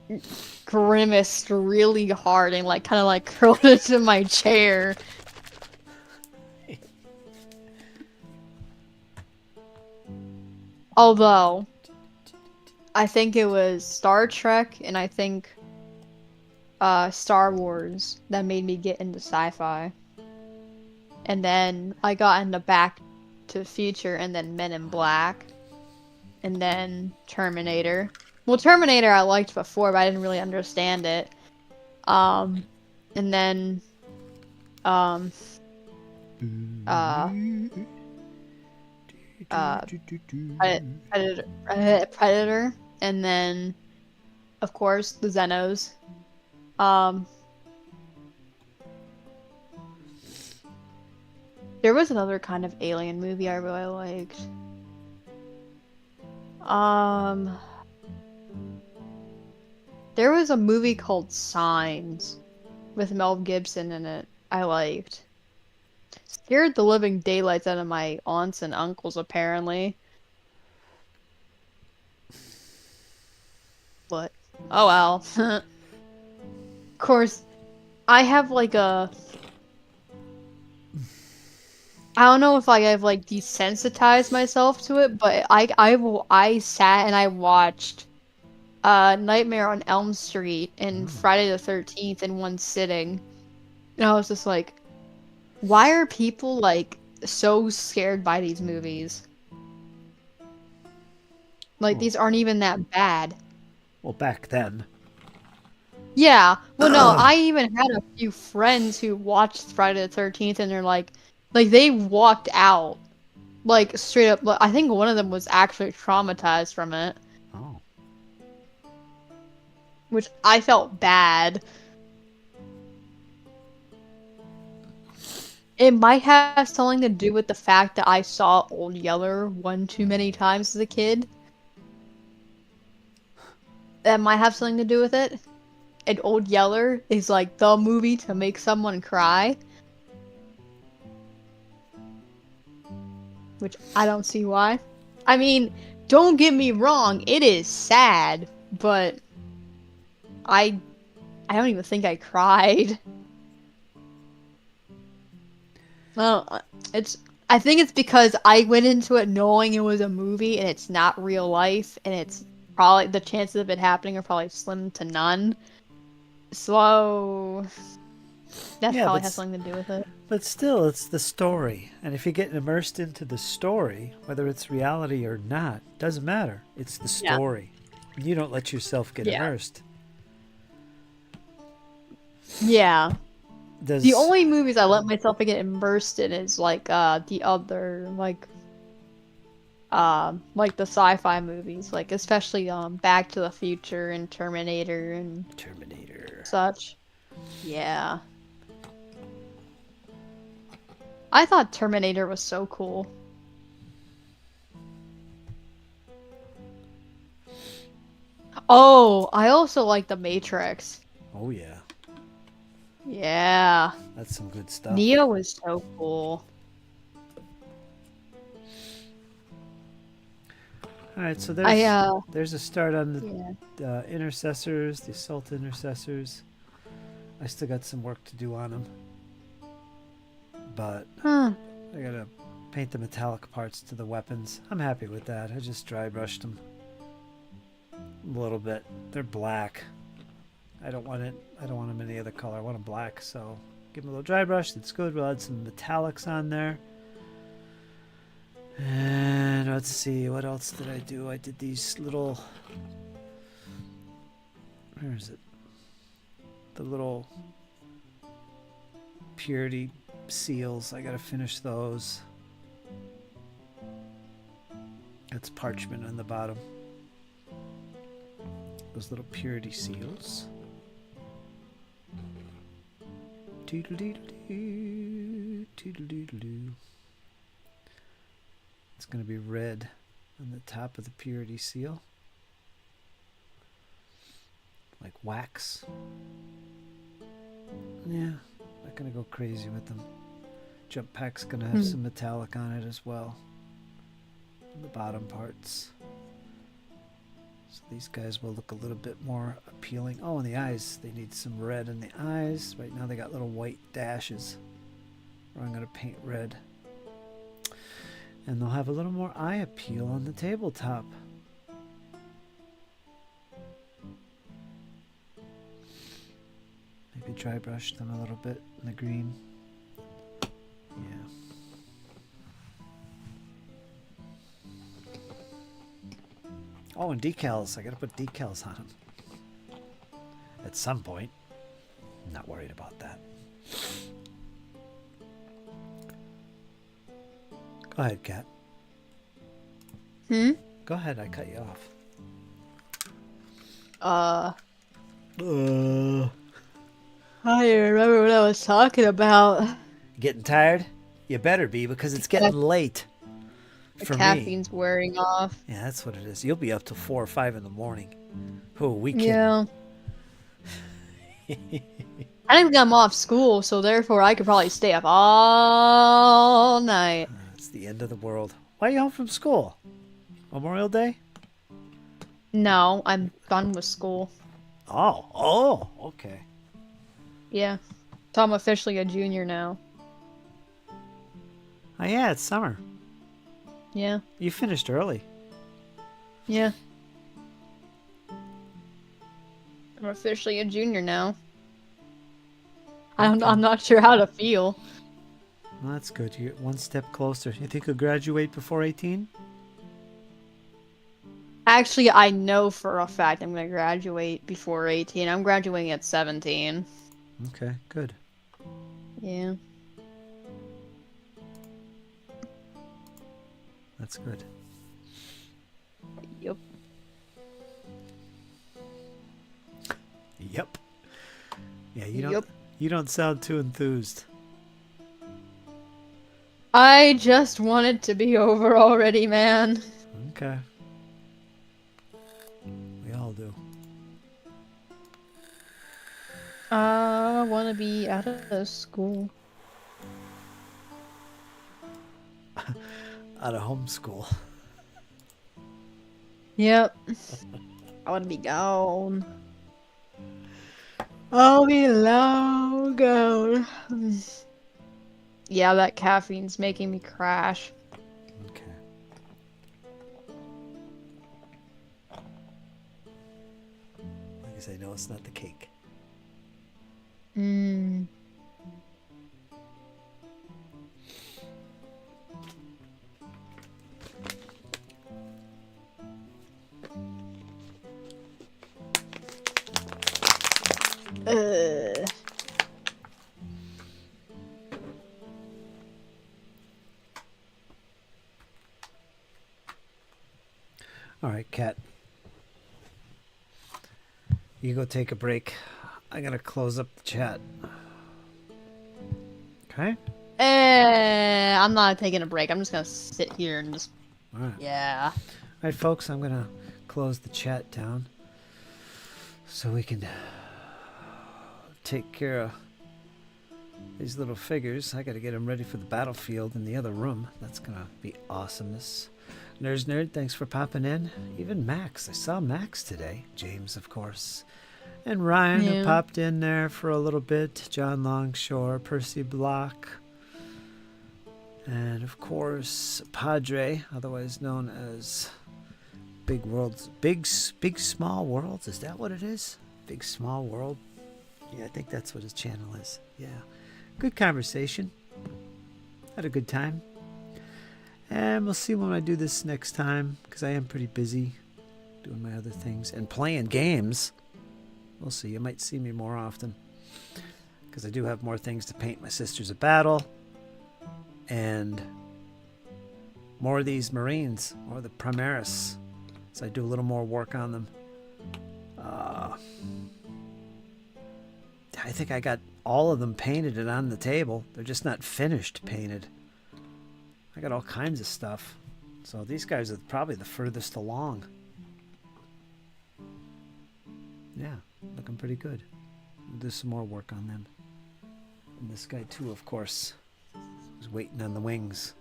grimaced really hard and like kind of like curled into my chair. Although, I think it was Star Trek and I think Star Wars that made me get into sci-fi. And then I got into Back to the Future and then Men in Black and then Terminator. Well, Terminator I liked before, but I didn't really understand it. And then um uh uh Predator, and then of course the Xenos. Um there was another kind of alien movie I really liked. Um there was a movie called Signs with Mel Gibson in it I liked. Scared the living daylights out of my aunts and uncles apparently. But oh well. Of course, I have like a I don't know if I've like desensitized myself to it, but I sat and I watched Nightmare on Elm Street and Friday the 13th in one sitting. And I was just like, why are people like so scared by these movies? Like these aren't even that bad. Well, back then. Yeah. Well, no, I even had a few friends who watched Friday the 13th and they're like they walked out. Like straight up, I think one of them was actually traumatized from it, Oh. which I felt bad. It might have something to do with the fact that I saw Old Yeller one too many times as a kid. That might have something to do with it. And Old Yeller is like the movie to make someone cry. Which I don't see why. I mean, don't get me wrong, it is sad, but I don't even think I cried. Well, I think it's because I went into it knowing it was a movie and it's not real life, and it's probably the chances of it happening are probably slim to none. So that Yeah, probably but has something to do with it. But still, it's the story. And if you get immersed into the story, whether it's reality or not, doesn't matter. It's the Yeah. story. You don't let yourself get Yeah. immersed. Yeah. Does The only movies I let myself get immersed in is like the other like the sci-fi movies, like especially Back to the Future and Terminator and Terminator? such. Yeah. I thought Terminator was so cool. Oh, I also like The Matrix. Oh yeah, Yeah. that's some good stuff. Neo was so cool. All right, so I there's a start on yeah. the intercessors, the assault intercessors. I still got some work to do on them, but Huh. I gotta paint the metallic parts to the weapons. I'm happy with that. I just dry brushed them a little bit. They're black. I don't want them any other color. I want them black. So give them a little dry brush. That's good. We'll add some metallics on there. And let's see, what else did I do? I did these little. Where is it? The little purity seals. I gotta finish those. That's parchment on the bottom. Those little purity seals. Toodle-doodle-doo, toodle-doodle-doo. It's going to be red on the top of the purity seal. Like wax. Yeah, not going to go crazy with them. Jump pack's going to have some metallic on it as well. On the bottom parts. So these guys will look a little bit more appealing. Oh, and the eyes. They need some red in the eyes. Right now they got little white dashes. Where I'm going to paint red. And they'll have a little more eye appeal on the tabletop. Maybe dry brush them a little bit in the green. Yeah. Oh, and decals. I gotta put decals on them. At some point. I'm not worried about that. Go ahead, Kat. Go ahead, I cut you off. I don't remember what I was talking about. Getting tired? You better be, because it's getting late. The For me. caffeine's wearing off. Yeah, that's what it is. You'll be up till 4 or 5 in the morning. Who we kidding? Yeah. I think I'm off school, so therefore I could probably stay up all night. It's the end of the world. Why are you home from school? Memorial Day? No, I'm done with school. Oh, okay. Yeah. So I'm officially a junior now. Oh yeah, it's summer. Yeah. You finished early. Yeah. I'm officially a junior now. I'm not sure how to feel. Well, that's good. You're one step closer. You think you'll graduate before 18? Actually, I know for a fact I'm going to graduate before 18. I'm graduating at 17. Okay, good. Yeah. That's good. Yep. Yep. Yeah, Yep. You don't sound too enthused. I just want it to be over already, man. Okay. We all do. I want to be out of school. Out of homeschool. Yep. I want to be gone. I'll be long gone. Yeah, that caffeine's making me crash. Okay. Like I say, no, it's not the cake. Hmm. All right, Kat. You go take a break. I'm going to close up the chat. Okay? I'm not taking a break. I'm just gonna sit here and just. All right. Yeah. All right, folks, I'm going to close the chat down so we can take care of these little figures. I got to get them ready for the battlefield in the other room. That's going to be awesomeness. Nerds Nerd, thanks for popping in. Even Max. I saw Max today. James, of course. And Ryan, who popped in there for a little bit. John Longshore, Percy Block. And, of course, Padre, otherwise known as Big Worlds. Big Small Worlds. Is that what it is? Big Small World? Yeah, I think that's what his channel is. Yeah. Good conversation. Had a good time. And we'll see when I do this next time, because I am pretty busy doing my other things and playing games. We'll see. You might see me more often, because I do have more things to paint. My Sisters of Battle and more of these Marines, or the Primaris. So I do a little more work on them. I think I got all of them painted and on the table. They're just not finished painted. I got all kinds of stuff. So these guys are probably the furthest along. Yeah, looking pretty good. We'll do some more work on them. And this guy too, of course, who's waiting on the wings.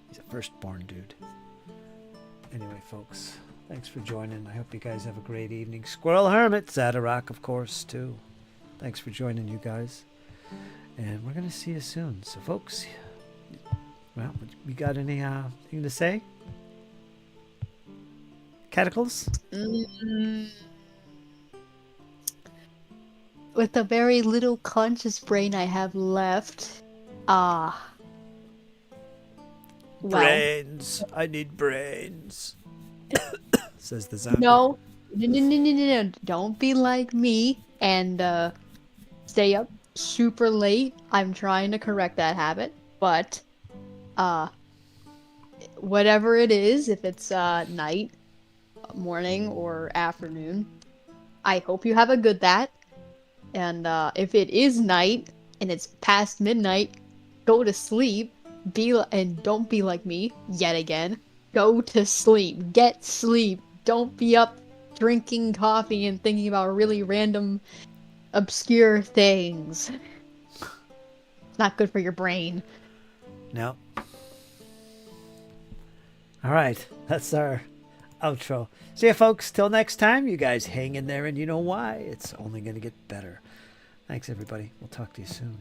He's a firstborn dude. Anyway, folks, thanks for joining. I hope you guys have a great evening. Squirrel Hermit, Zadarok, of course, too. Thanks for joining, you guys. And we're going to see you soon. So, folks, well, we got anything to say? Cataclysm? With the very little conscious brain I have left, well, Brains. I need brains. Says the zombie. no, don't be like me and stay up super late. I'm trying to correct that habit, but whatever it is, if it's night, morning, or afternoon, I hope you have a good that. And if it is night and it's past midnight, go to sleep. And don't be like me yet again. Go to sleep. Get sleep. Don't be up drinking coffee and thinking about really random, obscure things. It's not good for your brain. No. All right. That's our outro. See ya, folks. Till next time. You guys hang in there, and you know why. It's only going to get better. Thanks, everybody. We'll talk to you soon.